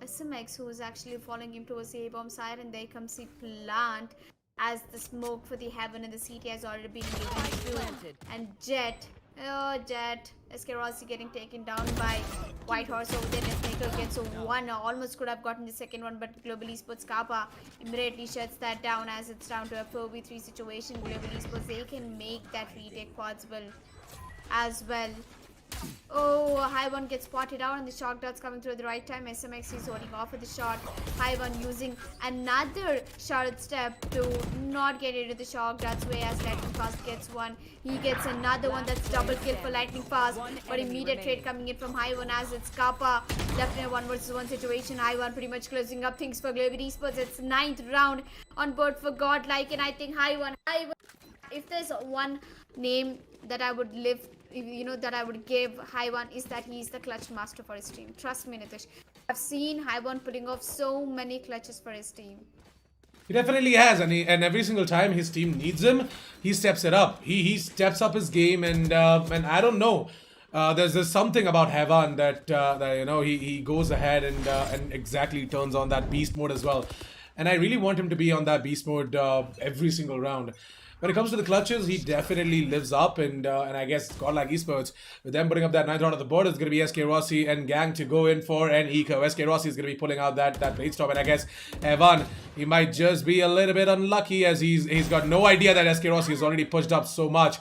SMX, who is actually following him towards the A-bomb side, and there comes the plant as the smoke for the heaven and the CT has already been given through. And Jet, oh Jet, SK Rossi getting taken down by White Horse over there. Snaker gets one, almost could have gotten the second one, but Global Esports Kappa immediately shuts that down as it's down to a 4v3 situation. Global Esports, they can make that retake possible as well. Oh, High One gets spotted out and the shock darts coming through at the right time. SMX is holding off with the shot. High One using another shot step to not get into the shock darts, whereas Lightning Fast gets one. He gets another one. That's double kill for Lightning Fast. But immediate trade coming in from High One as it's Kappa. Left in a 1 versus 1 situation. High One pretty much closing up things for Global Esports. It's 9th round on board for Godlike, and I think High One, if there's one name that I would that I would give High One, is that he is the clutch master for his team. Trust me, Nitish. I've seen High One putting off so many clutches for his team. He definitely has, and every single time his team needs him, he steps it up. He steps up his game, and I don't know. There's something about Heavan that he goes ahead and exactly turns on that beast mode as well. And I really want him to be on that beast mode every single round. When it comes to the clutches, he definitely lives up, and I guess Godlike Esports, with them putting up that 9th round of the board, it's going to be SK Rossi and Gang to go in for an eco. SK Rossi is going to be pulling out that Blade and I guess Evan, he might just be a little bit unlucky as he's got no idea that SK Rossi has already pushed up so much.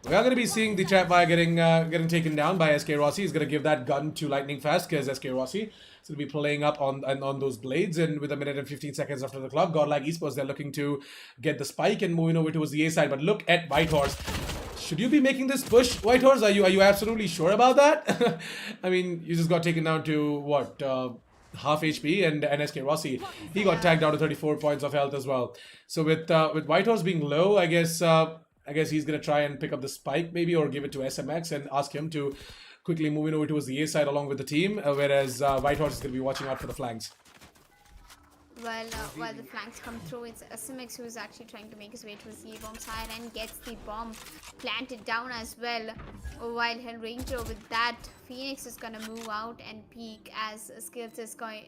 We are going to be seeing the trap fire getting taken down by SK Rossi. He's going to give that gun to Lightning Fast because SK Rossi is going to be playing up on those blades. And with a minute and 15 seconds after the clock, Godlike Esports, they're looking to get the spike and moving over towards the A side. But look at White Horse. Should you be making this push, White Horse? Are you absolutely sure about that? I mean, you just got taken down to what? Half HP, and SK Rossi, he got tagged down to 34 points of health as well. So with White Horse being low, I guess he's going to try and pick up the spike maybe, or give it to SMX and ask him to quickly move in over towards the A side along with the team, whereas White Horse is going to be watching out for the flanks. Well, while the flanks come through, it's SMX who is actually trying to make his way towards the A-bomb side and gets the bomb planted down as well. While Hellranger with that, Phoenix is going to move out and peek as Skills is going...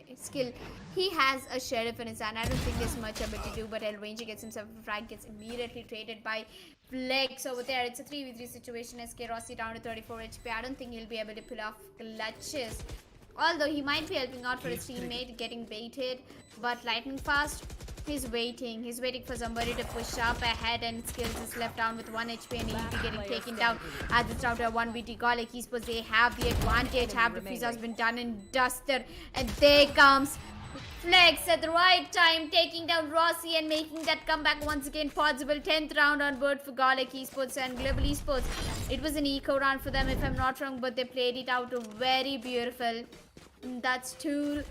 he has a Sheriff in his hand. I don't think there's much ability to do, but Hellranger gets himself a frag, gets immediately traded by Flex over there. It's a 3v3 situation. SK Rossi down to 34 HP. I don't think he'll be able to pull off clutches. Although he might be helping out for his teammate getting baited, but Lightning Fast, he's waiting for somebody to push up ahead, and Skills is left down with 1 HP and he'll be getting taken down as it's down to a 1v2. Godlike Esports, they have the advantage. Half defuse has been done and dusted, and there comes Flex at the right time, taking down Rossi and making that comeback once again possible. 10th round on board for Godlike Esports and Global Esports. It was an eco round for them, if I'm not wrong, but they played it out very beautiful. That's two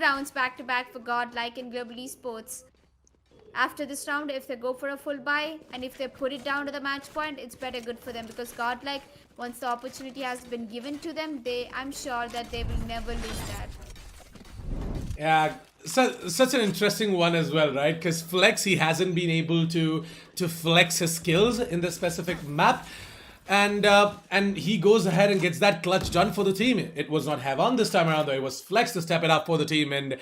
rounds back to back for Godlike and Global Esports. After this round, if they go for a full buy and if they put it down to the match point, it's better good for them, because Godlike, once the opportunity has been given to them, I'm sure that they will never lose that. Yeah, such an interesting one as well, right? Because Flex, he hasn't been able to flex his skills in this specific map. And he goes ahead and gets that clutch done for the team. It was not Heavan this time around, though. It was Flex to step it up for the team, and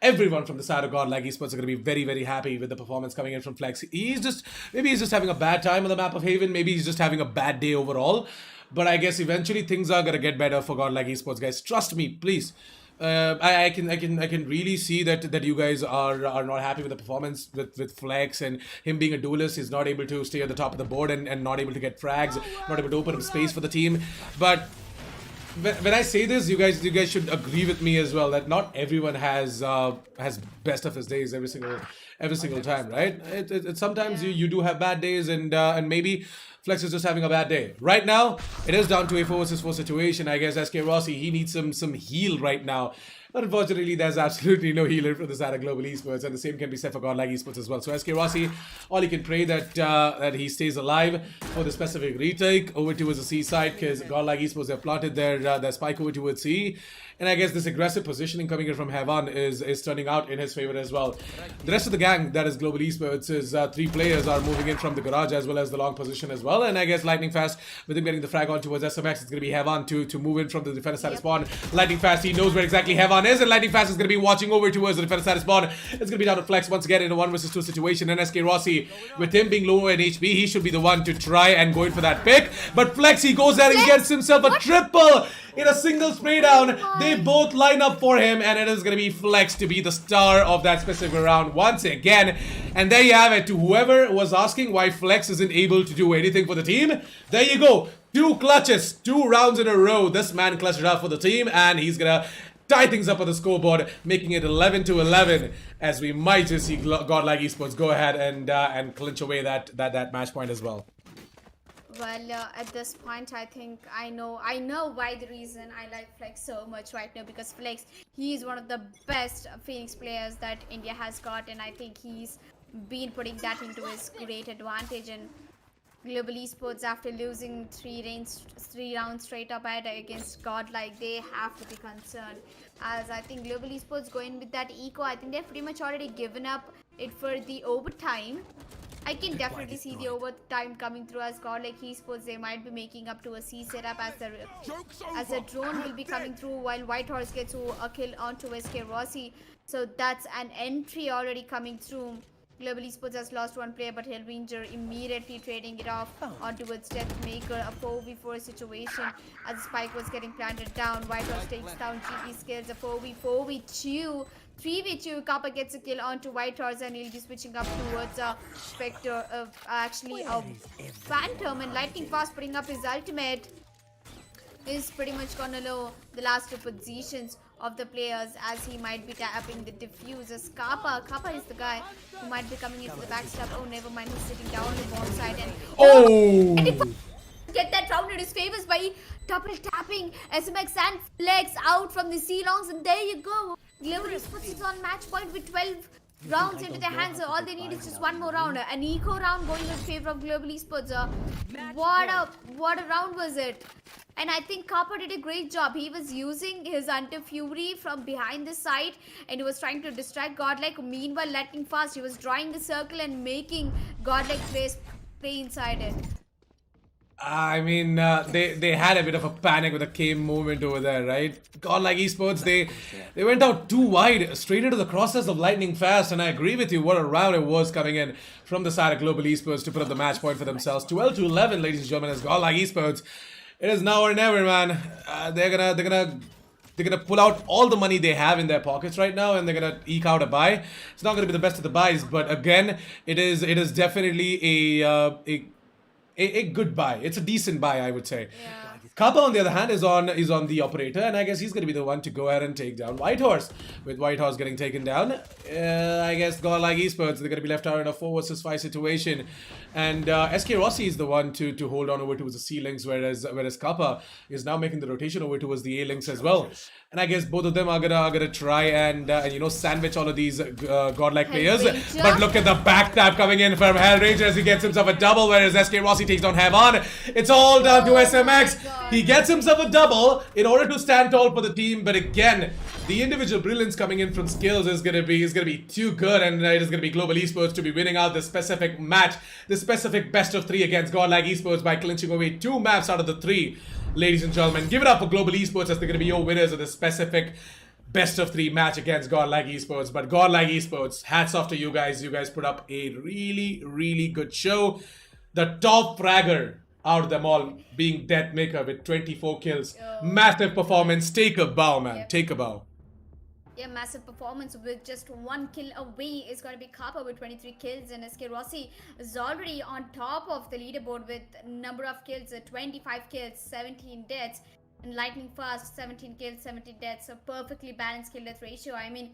everyone from the side of Godlike Esports are going to be very, very happy with the performance coming in from Flex. Maybe he's just having a bad time on the map of Haven. Maybe he's just having a bad day overall. But I guess eventually things are going to get better for Godlike Esports, guys. Trust me, please. I can really see that you guys are not happy with the performance with Flex, and him being a duelist is not able to stay at the top of the board and not able to get frags, not able to open up space for the team. But when I say this, you guys should agree with me as well that not everyone has best of his days every single time, right? Sometimes you do have bad days, and maybe Flex is just having a bad day. Right now, it is down to a 4 versus 4 situation. I guess SK Rossi, he needs some heal right now. But unfortunately, there's absolutely no healer from the side of Global Esports, and the same can be said for Godlike Esports as well. So SK Rossi, all you can pray that he stays alive for the specific retake over towards the C side, because Godlike Esports have planted their spike over towards C. And I guess this aggressive positioning coming in from Heavan is turning out in his favor as well. The rest of the gang, that is Global Esports, is 3 players are moving in from the garage as well as the long position as well. And I guess Lightning Fast, with him getting the frag on towards SMX, it's going to be Heavan to move in from the defender side of spawn. Lightning Fast, he knows where exactly Heavan one is, and Lightning Fast is going to be watching over towards the defense side of spawn. It's going to be down to Flex once again in a 1 versus 2 situation, and SK Rossi, with him being lower in HP, he should be the one to try and go in for that pick. But Flex, he goes there and gets himself a triple in a single spray down. They both line up for him, and it is going to be Flex to be the star of that specific round once again. And there you have it. To whoever was asking why Flex isn't able to do anything for the team, there you go. 2 clutches, 2 rounds in a row. This man clutched it up for the team, and he's gonna tie things up on the scoreboard, making it 11-11. As we might just see Godlike Esports go ahead and clinch away that match point as well. Well, at this point, I think I know why the reason I like Flex so much right now, because Flex, he is one of the best Phoenix players that India has got, and I think he's been putting that into his great advantage. And Global Esports, after losing 3 rounds straight up against Godlike, they have to be concerned. As I think Global Esports going with that eco, I think they've pretty much already given up it for the overtime. I can definitely see the overtime coming through as Godlike Esports. They might be making up to a C setup as a drone will be coming through while Whitehorse gets a kill onto SK Rossi. So that's an entry already coming through. Global Esports has lost 1 player, but Hellranger immediately trading it off onto its Deathmaker, a 4v4 situation as the spike was getting planted down. Whitehorse takes down GE Skills, a 4v2. 3v2, Kappa gets a kill onto Whitehorse, and he'll be switching up towards a Spectre, actually a Phantom, and Lightning Fast putting up his ultimate. Is pretty much gonna know the last 2 positions of the players, as he might be tapping the diffusers. Kappa is the guy who might be coming into the backstab. Oh, never mind, he's sitting down on the bomb side, and get that round in his favors by double tapping SMX and Flex out from the C-longs, and there you go. Global Esports is on match point with 12 rounds into their hands, so all they need is just 1 more round. An eco round going in favor of Global Esports. What a round was it? And I think Kappa did a great job. He was using his anti-fury from behind the side, and he was trying to distract Godlike. Meanwhile, Lightning Fast, he was drawing the circle and making Godlike play inside it. I mean, they had a bit of a panic with the K movement over there, right? Godlike Esports, they went out too wide, straight into the crosses of Lightning Fast, and I agree with you, what a round it was coming in from the side of Global Esports to put up the match point for themselves. 12-11, ladies and gentlemen, as Godlike Esports. It is now or never, man. They're gonna pull out all the money they have in their pockets right now, and they're gonna eke out a buy. It's not gonna be the best of the buys, but again, it is definitely a good buy. It's a decent buy, I would say. Yeah. Kappa, on the other hand, is on the operator, and I guess he's going to be the one to go ahead and take down Whitehorse. With Whitehorse getting taken down, I guess Godlike Esports, they're going to be left out in a 4 versus 5 situation, and SK Rossi is the one to hold on over towards the C links, whereas Kappa is now making the rotation over towards the A links as well. And I guess both of them are gonna try and sandwich all of these Godlike players. But look at the back tap coming in from Hellranger as he gets himself a double, whereas SK Rossi takes down Heaven. It's all down to SMX. He gets himself a double in order to stand tall for the team. But again, the individual brilliance coming in from skills is gonna be too good, and it is gonna be Global Esports to be winning out this specific match, this specific best of 3 against Godlike Esports by clinching away 2 maps out of the 3. Ladies and gentlemen, give it up for Global Esports, as they're going to be your winners of this specific best of 3 match against Godlike Esports. But Godlike Esports, hats off to you guys. You guys put up a really, really good show. The top fragger out of them all being Deathmaker with 24 kills. Massive performance. Take a bow, man. Yep. Take a bow. Yeah, massive performance with just 1 kill away is going to be Kappa with 23 kills, and SK Rossi is already on top of the leaderboard with number of kills, 25 kills, 17 deaths, and Lightning Fast 17 kills, 17 deaths. So perfectly balanced kill death ratio. I mean,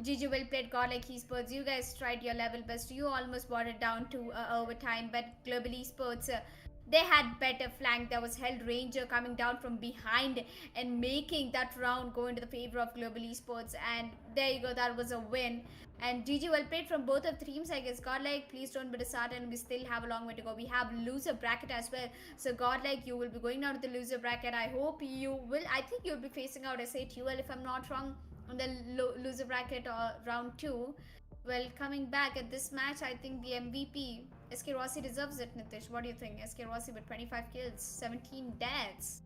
GG, well played Godlike Esports. You guys tried your level best. You almost brought it down to overtime, but Global Esports, they had better flank. There was Hellranger coming down from behind and making that round go into the favor of Global Esports. And there you go, that was a win. And GG, well played from both of the teams, I guess. Godlike, please don't be disheartened. We still have a long way to go. We have loser bracket as well. So Godlike, you will be going down to the loser bracket. I hope you will. I think you'll be facing out SATUL, if I'm not wrong, on the loser bracket or round 2. Well, coming back at this match, I think the MVP, SK Rossi, deserves it, Nitish. What do you think? SK Rossi with 25 kills, 17 deaths.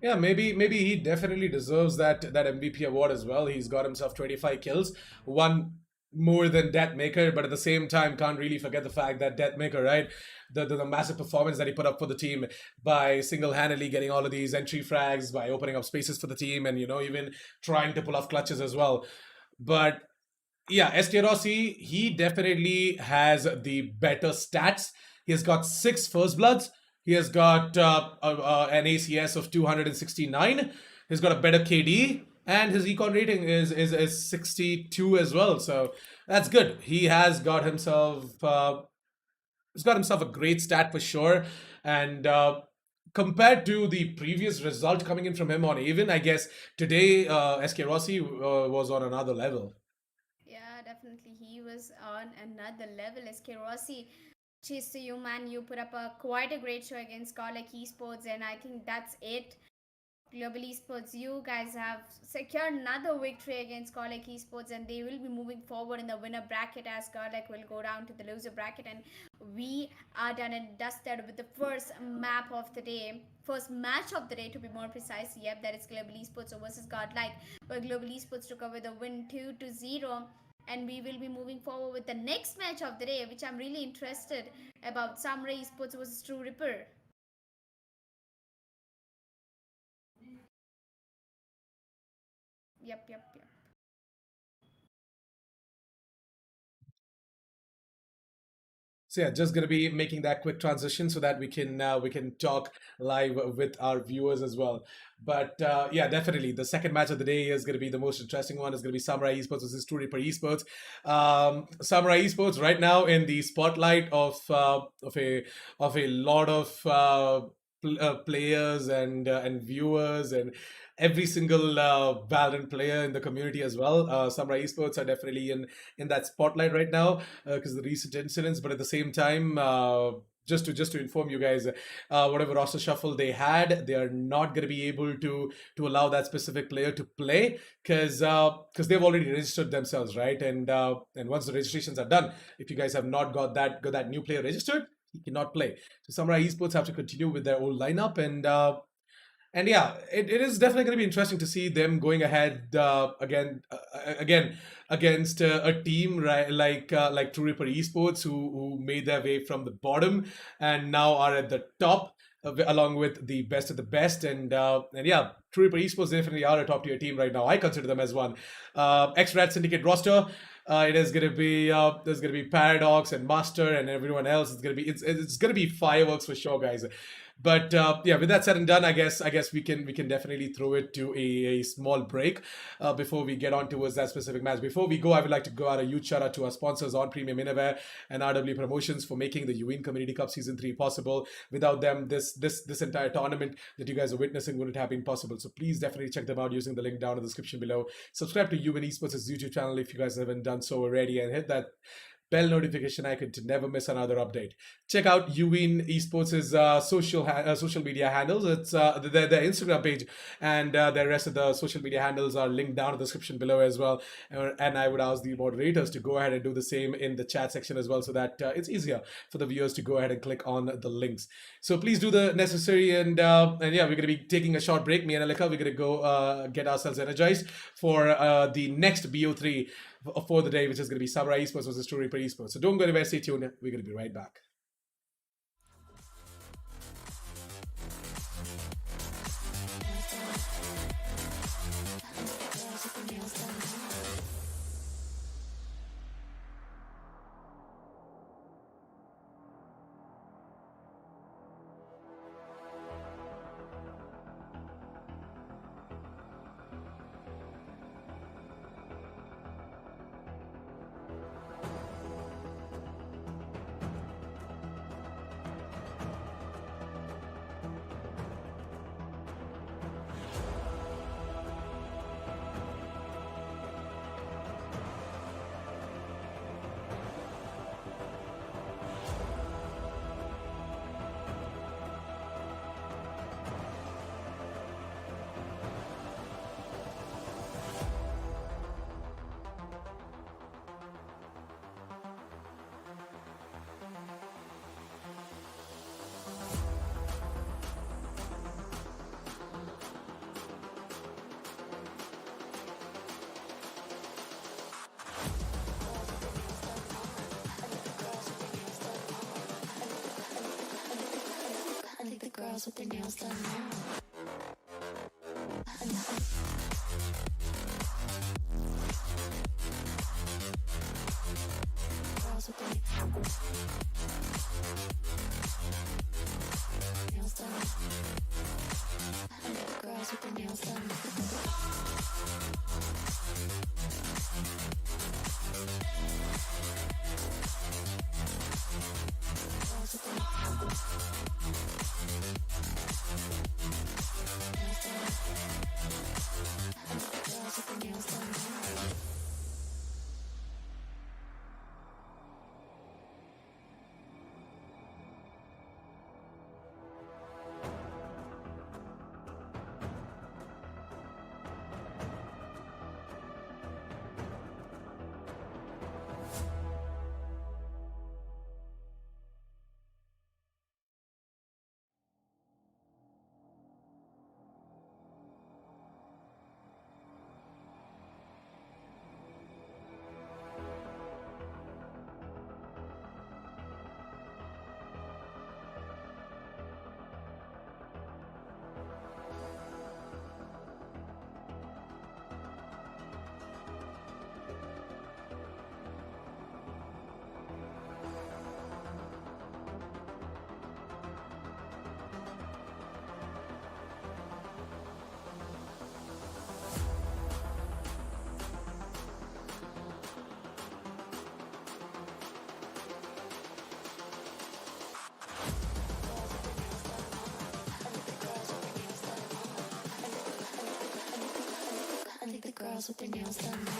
Yeah, maybe he definitely deserves that MVP award as well. He's got himself 25 kills, one more than Deathmaker, but at the same time, can't really forget the fact that Deathmaker, right? The massive performance that he put up for the team by single-handedly getting all of these entry frags, by opening up spaces for the team, and even trying to pull off clutches as well. But yeah, SK Rossi, he definitely has the better stats. He has got six first bloods. He has got an ACS of 269. He's got a better KD, and his econ rating is 62 as well. So that's good. He's got himself a great stat for sure. And compared to the previous result coming in from him on Even, I guess today SK Rossi was on another level. Yeah, definitely. He was on another level. SK Rossi, cheers to you, man. You put up quite a great show against Godlike Esports, and I think that's it. Global Esports, you guys have secured another victory against Godlike Esports, and they will be moving forward in the winner bracket as Godlike will go down to the loser bracket. And we are done and dusted with the first map of the day, first match of the day to be more precise. Yep, that is Global Esports versus Godlike, where Global Esports took over the win 2-0. And we will be moving forward with the next match of the day, which I'm really interested about. Samurai Esports versus True Ripper. Yep. So yeah, just gonna be making that quick transition so that we can talk live with our viewers as well. But yeah, definitely the second match of the day is gonna be the most interesting one. It's gonna be Samurai Esports versus Two Reaper Esports. Samurai Esports right now in the spotlight of a lot of players and viewers and every single Valorant player in the community as well. Samurai Esports are definitely in that spotlight right now because of the recent incidents. But at the same time, just to inform you guys, whatever roster shuffle they had, they are not going to be able to allow that specific player to play because they've already registered themselves, right? And once the registrations are done, if you guys have not got that new player registered, he cannot play. So Samurai Esports have to continue with their old lineup and yeah, it is definitely going to be interesting to see them going ahead again against a team right, like True Ripper Esports who made their way from the bottom and now are at the top along with the best of the best and yeah, True Ripper Esports definitely are a top tier team right now. I consider them as one. Ex Rat Syndicate roster. It is gonna be there's gonna be Paradox and Master and everyone else. It's gonna be fireworks for sure, guys. But yeah, with that said and done, I guess we can definitely throw it to a small break before we get on towards that specific match. Before we go, I would like to go out a huge shout out to our sponsors on Premium Innerwear and RW Promotions for making the Yuvin Community Cup Season 3 possible. Without them, this entire tournament that you guys are witnessing wouldn't have been possible. So please definitely check them out using the link down in the description below. Subscribe to Yuvin Esports' YouTube channel if you guys haven't done so already, and hit that bell notification icon to never miss another update. Check out Yuvin Esports' social media handles. It's their Instagram page and the rest of the social media handles are linked down in the description below as well. And I would ask the moderators to go ahead and do the same in the chat section as well, so that it's easier for the viewers to go ahead and click on the links. So please do the necessary and yeah, we're gonna be taking a short break. Me and Alika, we're gonna go get ourselves energized for the next BO3 for the day, which is going to be Samurai Esports versus True Reaper Esports. So don't go anywhere, stay tuned. We're going to be right back. girls with their nails done now. Girls with their nails done. Girls with their nails done. Girls with their nails done now.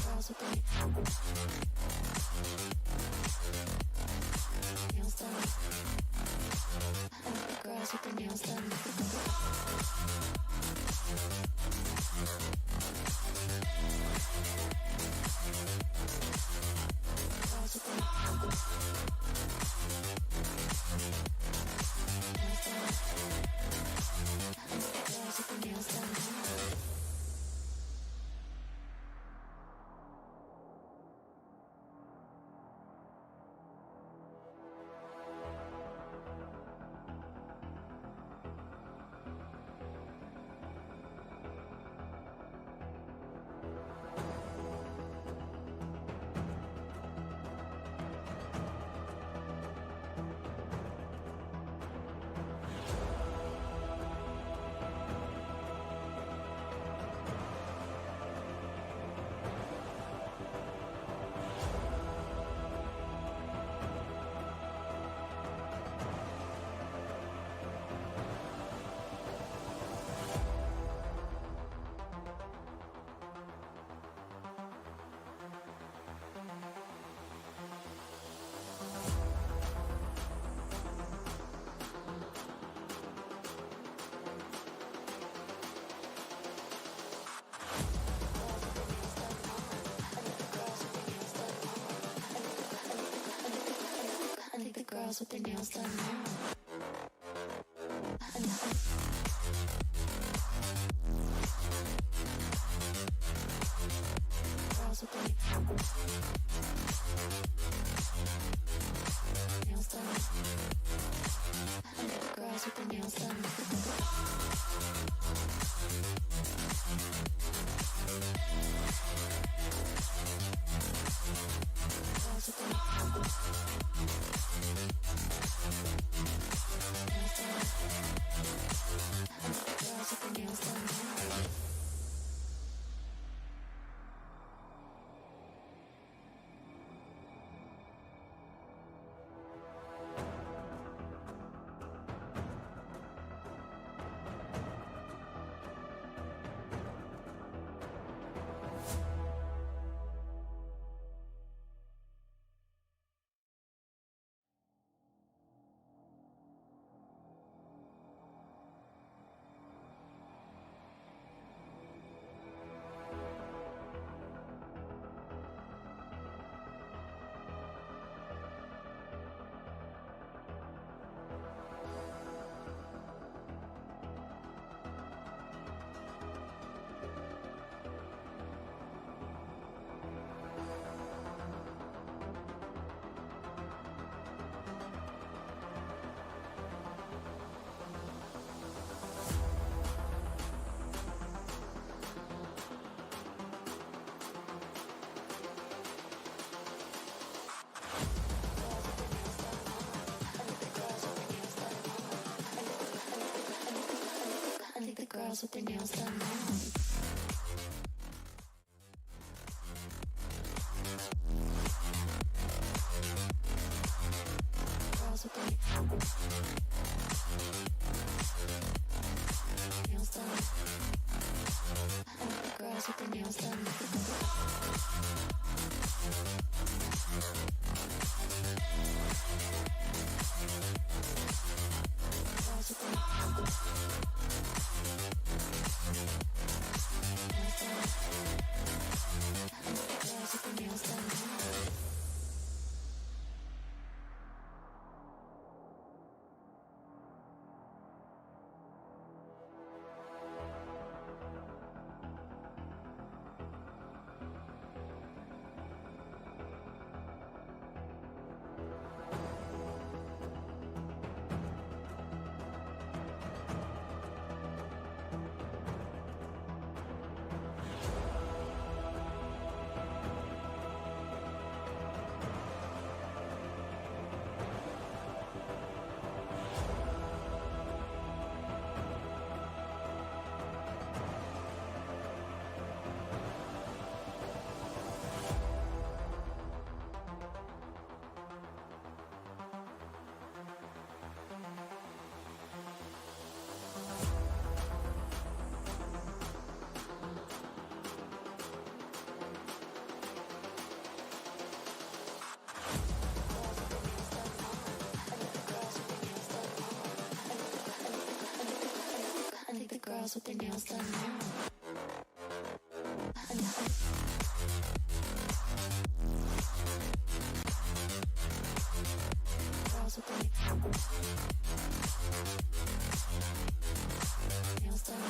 Girls with their nails done. Girls with their nails done. Girls with their girls with their nails done now. Girls with their nails done. Girls with their nails done. Girls with their with their nails done now. Girls with their nails done. Girls with their nails done. Girls with their nails done. I think the girls with their nails done now. Girls with their nails done.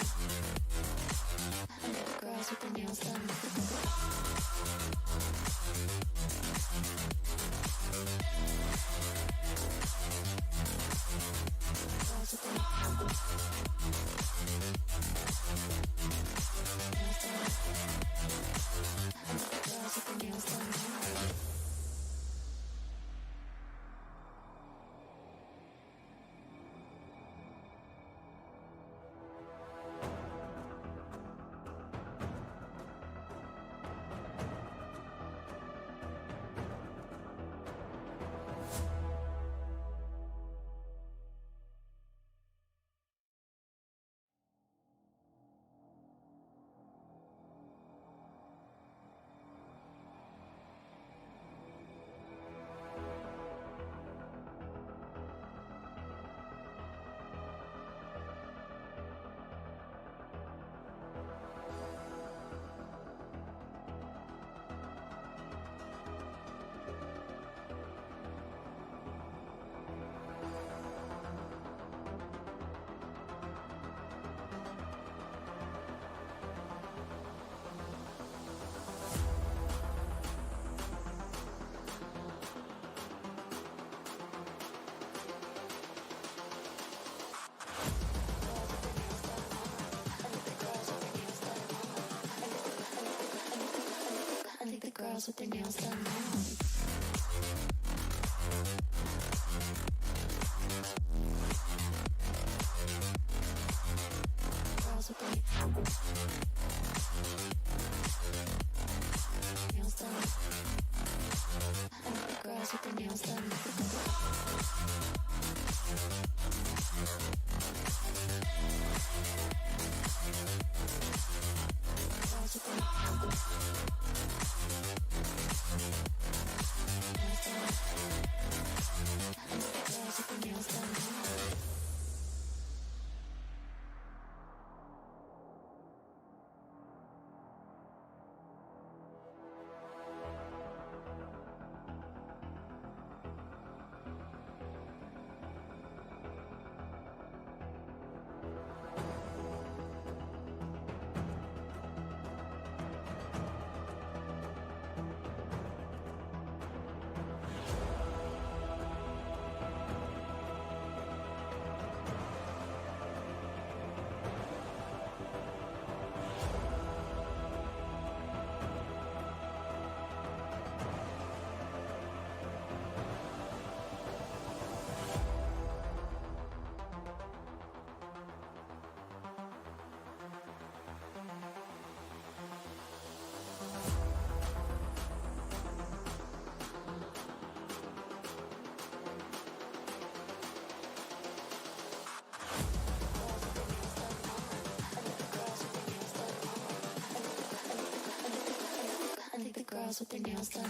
I think the girls with their nails done. Girls with their girls with their nails done now. I think the girls with their nails done now. Girls with their nails done. I think the girls with their nails done. Girls with their girls with their nails done now. girls with their nails done now.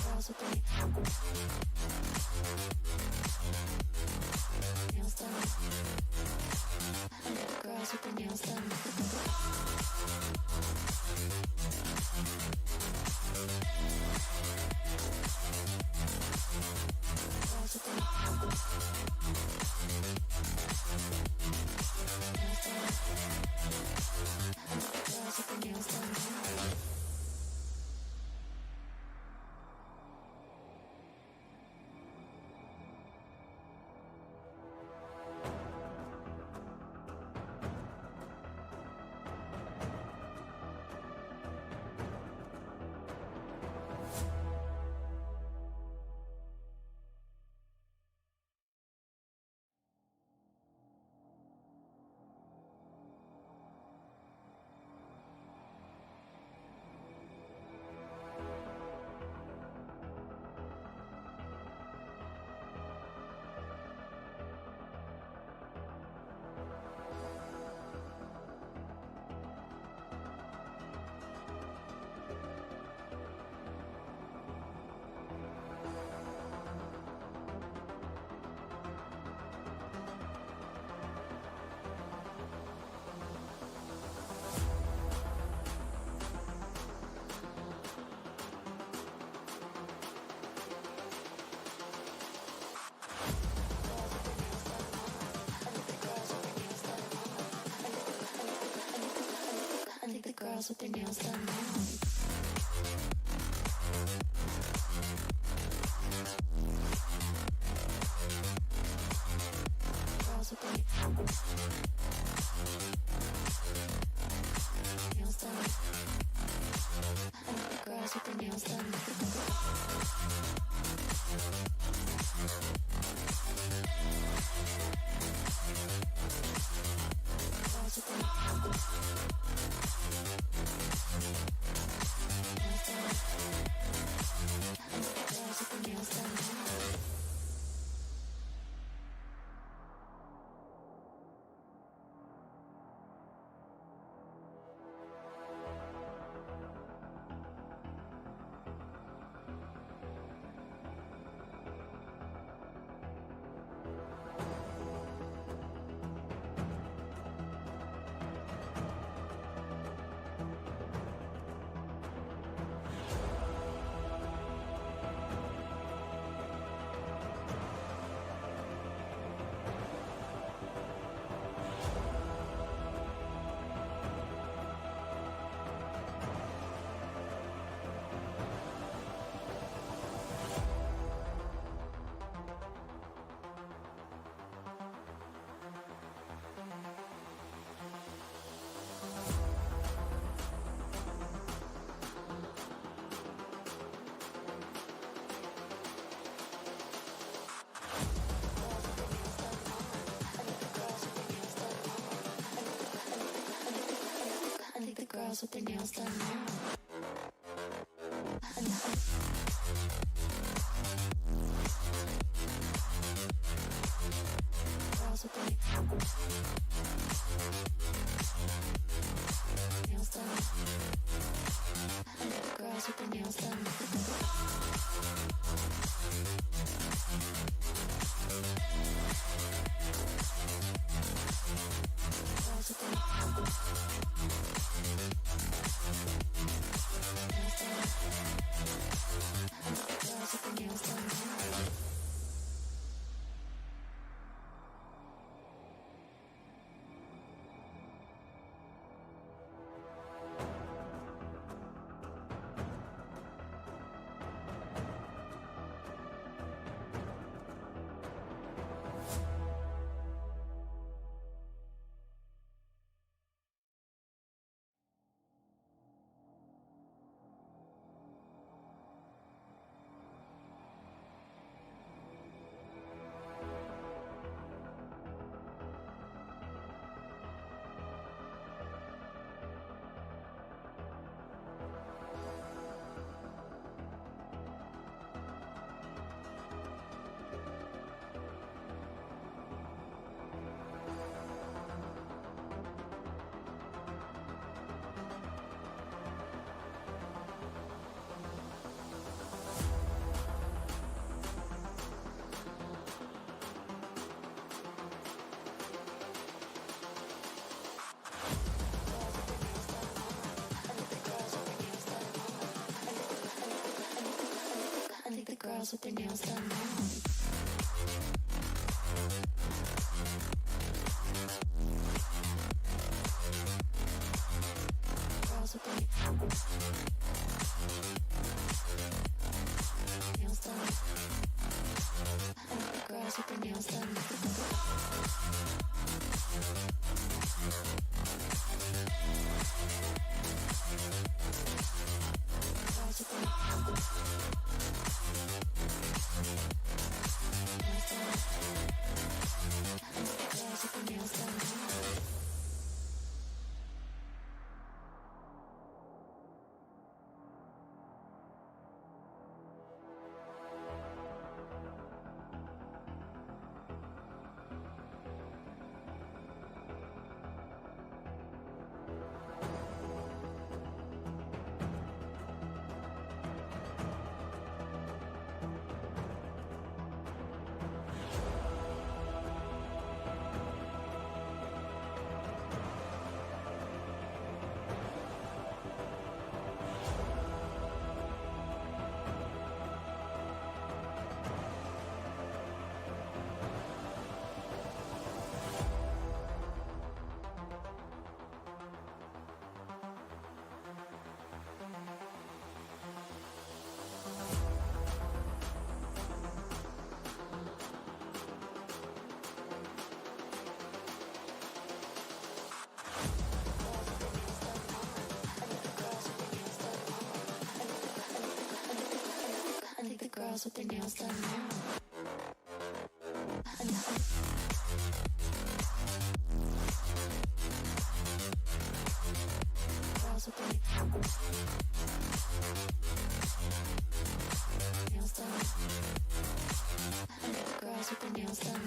Girls with their nails done. Girls with their nails done. Girls with their nails done. I think the girls with their nails done now. Girls with their nails done. I think the girls with their nails done. Girls with their nails done. I think the girls with their nails done now. Girls with their nails done. I think the girls with their nails done. Girls with their nails done. girls with their nails done now. Girls with their nails done. I like the girls with their nails done. Girls with their nails done. I like the girls with their nails done now. Girls with their nails done. I like the girls with their nails done.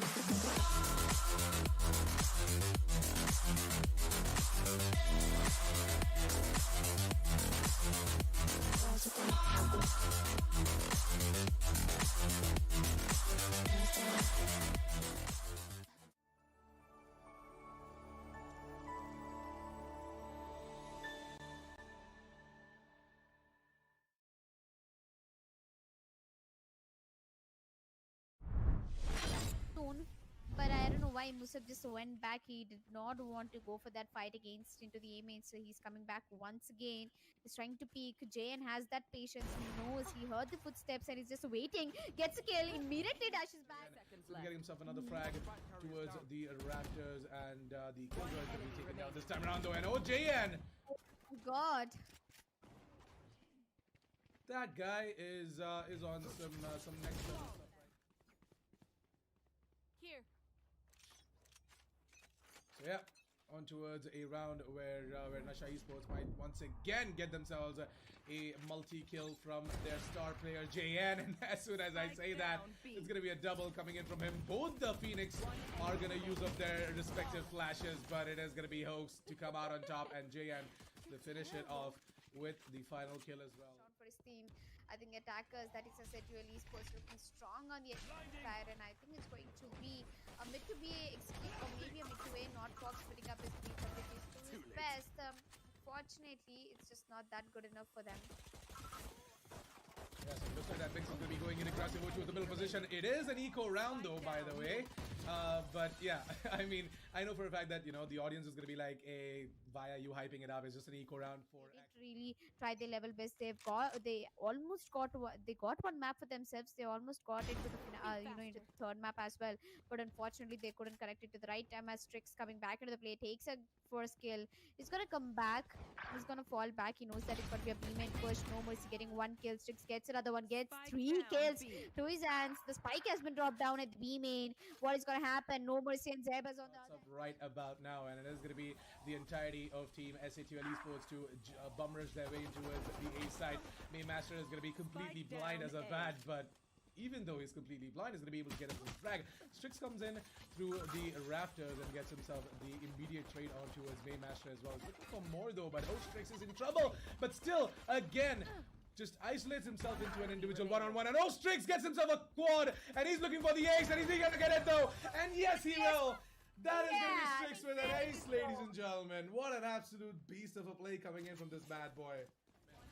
Girls with their nails done. Soon, but I don't know why Musab just went back. He did not want to go for that fight against into the A main, so he's coming back once again. He's trying to peek. Jayan has that patience. He knows. He heard the footsteps and he's just waiting. Gets a kill. Immediately dashes back. Seconds Getting left. himself another frag towards the Raptors, and the Killjoy is going to be taken down this time around though. And oh, JN! Oh God. That guy is on some next level stuff, right? Here. So yeah, on towards a round where Nasha Esports might once again get themselves a multi-kill from their star player JN, and as soon as I say that, it's gonna be a double coming in from him. Both the Phoenix are gonna use up their respective flashes, but it is gonna be Hoax to come out on top, and JN to finish it off with the final kill as well. Down for his team. I think attackers, that is a set Yuvin Esports looking strong on the side, and I think it's going to be a mid to be escape or maybe a mid to a not Fox putting up his three abilities to his best. Fortunately, it's just not that good enough for them. Yes, it looks like that Vix is going to be going in aggressive towards the middle position. It is an eco round though, by the way. But yeah, I mean, I know for a fact that, you know, the audience is going to be like, via you hyping it up, it's just an eco round for... They did really try their level best. They almost got one map for themselves. They almost got into the into the third map as well. But unfortunately, they couldn't connect it to the right time. As Strix coming back into the play, takes a first kill. He's gonna come back. He's gonna fall back. He knows that it's gonna be a B-main push. No mercy, getting one kill. Strix gets another one, gets Spike 3 down, kills B. to his hands. The spike has been dropped down at the B-main. What is gonna happen? No mercy, and Zeb is on the What's other. up right about now, and it is going to be the entirety of Team SATL Esports to bum rush their way towards the A side. Master is going to be completely Spike blind down as a A. bat, but even though he's completely blind, he's going to be able to get him the frag. Strix comes in through the Raptors and gets himself the immediate trade on towards Master as well. He's looking for more though, but Strix is in trouble. But still, again, just isolates himself into an individual one-on-one, and Strix gets himself a quad, and he's looking for the ace, and he's gonna get it though, and yes, he will. That is gonna be Strix with an ace, ladies and gentlemen. What an absolute beast of a play coming in from this bad boy.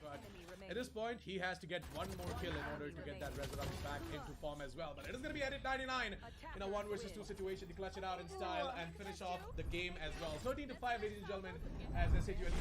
but enemy remaining. at this point, he has to get one more kill in order to get that resurrect back into form as well. But it is going to be Edit 99 in a 1 versus 2 situation to clutch it out in style and finish off the game as well. 13-5, ladies and gentlemen, as they say to you.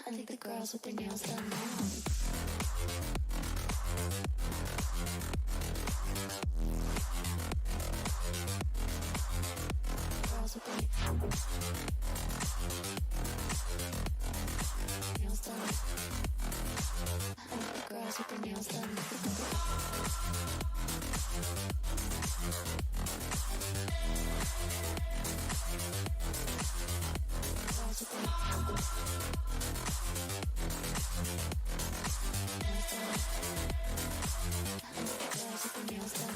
I think the girls with their nails done now. Girls with their nails done. I think the girls with their nails done. Girls with their nails done.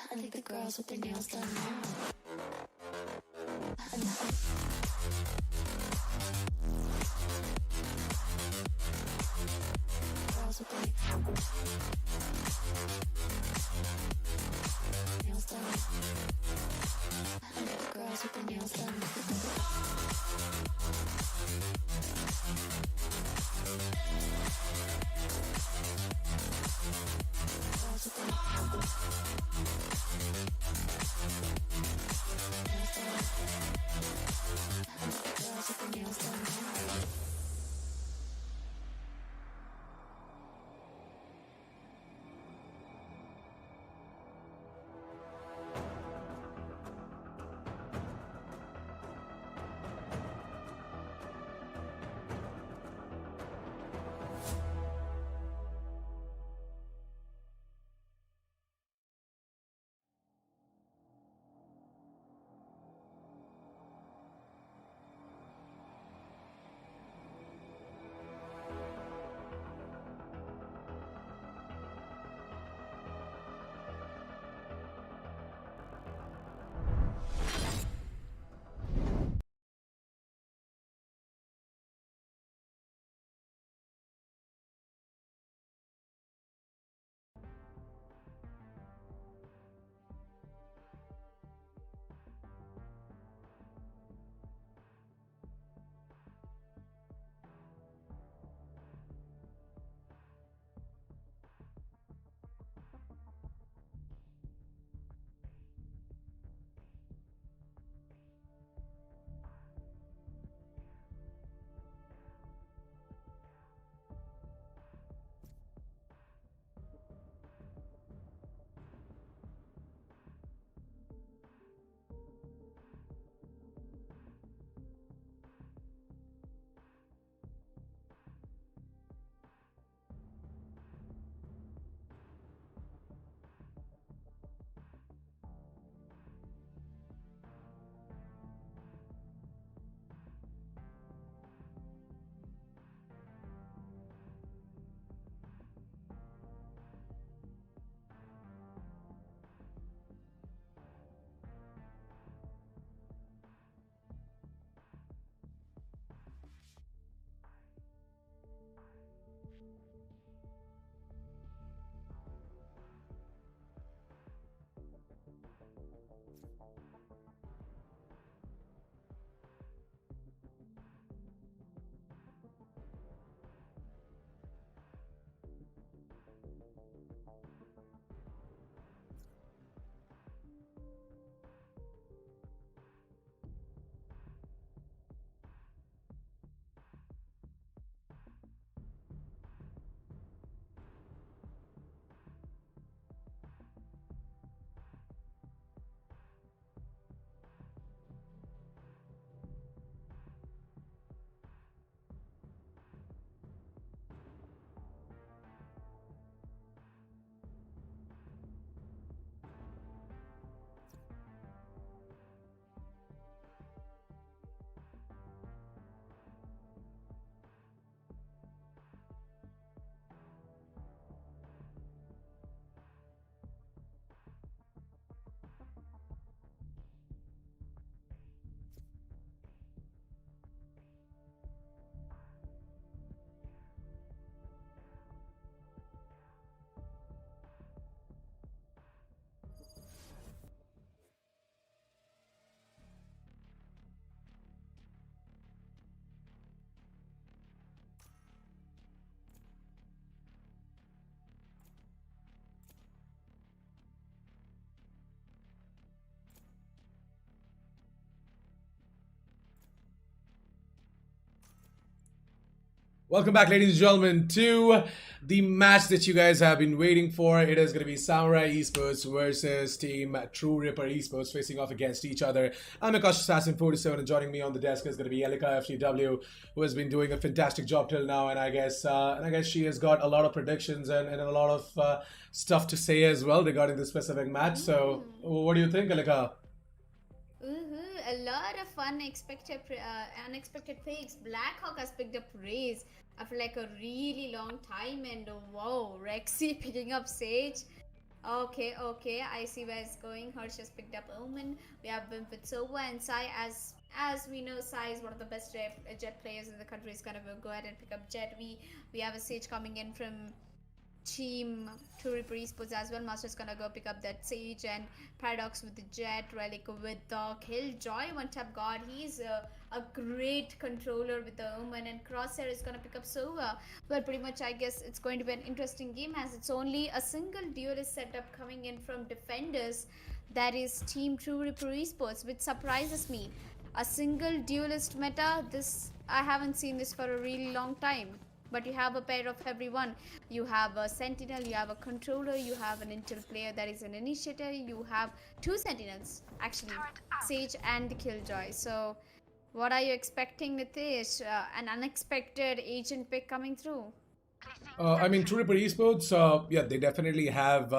I think the girls with their nails done now. Girls with their nails done. I think the girls with their nails done. Girls with their nails done. Welcome back, ladies and gentlemen, to the match that you guys have been waiting for. It is going to be Samurai Esports versus Team True Ripper Esports facing off against each other. I'm Akash Assassin 47, and joining me on the desk is going to be Elika FTW, who has been doing a fantastic job till now. And I guess she has got a lot of predictions and a lot of stuff to say as well regarding this specific match. So, what do you think, Elika? A lot of unexpected picks. Blackhawk has picked up Raze after like a really long time, and wow, Rexy picking up Sage. Okay, I see where it's going. Hirsch has picked up Omen. We have Wimp with Sova and Sai. As we know, Sai is one of the best jet players in the country. He's gonna go ahead and pick up Jet. We have a Sage coming in from Team True Ripper Esports as well. Master's gonna go pick up that Sage, and Paradox with the Jet, Relic with the Killjoy, one tap god. He's a great controller with the Omen, and Crosshair is gonna pick up Sova. Well, pretty much I guess it's going to be an interesting game as it's only a single duelist setup coming in from Defenders. That is Team True Ripper Esports, which surprises me. A single duelist meta, this I haven't seen this for a really long time. But you have a pair of everyone. You have a Sentinel, you have a controller, you have an Intel player that is an initiator, you have two Sentinels actually, Sage and the Killjoy. So what are you expecting, Nitish? An unexpected agent pick coming through? I mean, True Ripper Esports, yeah, they definitely have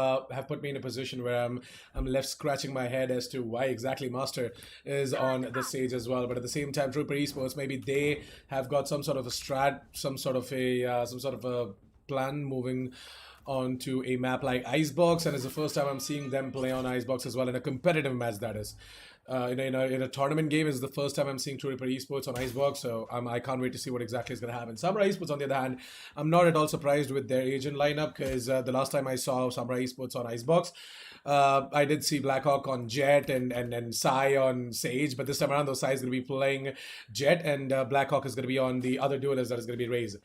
put me in a position where I'm left scratching my head as to why exactly Master is on the stage as well. But at the same time, True Ripper Esports, maybe they have got some sort of a strat, some sort of a plan moving onto a map like Icebox, and it's the first time I'm seeing them play on Icebox as well in a competitive match. That is. In a tournament game is the first time I'm seeing True Ripper Esports on Icebox, so I can't wait to see what exactly is going to happen. Samurai Esports, on the other hand, I'm not at all surprised with their agent lineup, because the last time I saw Samurai Esports on Icebox, I did see Blackhawk on Jet and Sai on Sage, but this time around, though, Sai is going to be playing Jet, and Blackhawk is going to be on the other duelist that is going to be Raze.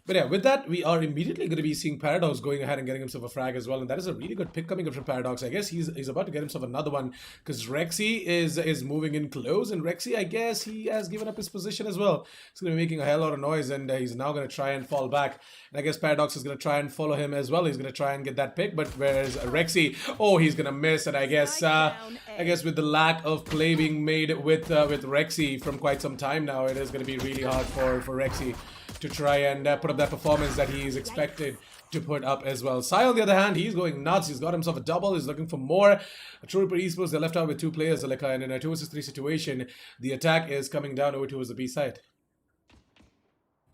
But yeah, with that, we are immediately going to be seeing Paradox going ahead and getting himself a frag as well. And that is a really good pick coming up from Paradox. I guess he's about to get himself another one, because Rexy is moving in close. And Rexy, I guess he has given up his position as well. He's going to be making a hell lot of noise, and he's now going to try and fall back. And I guess Paradox is going to try and follow him as well. He's going to try and get that pick. But whereas Rexy, oh, he's going to miss. And I guess with the lack of play being made with Rexy from quite some time now, it is going to be really hard for Rexy to try and put up that performance that he is expected to put up as well. Sai, on the other hand, he's going nuts. He's got himself a double. He's looking for more. True Ripper Esports, they're left out with two players, and in a 2 vs 3 situation, the attack is coming down over towards the B side.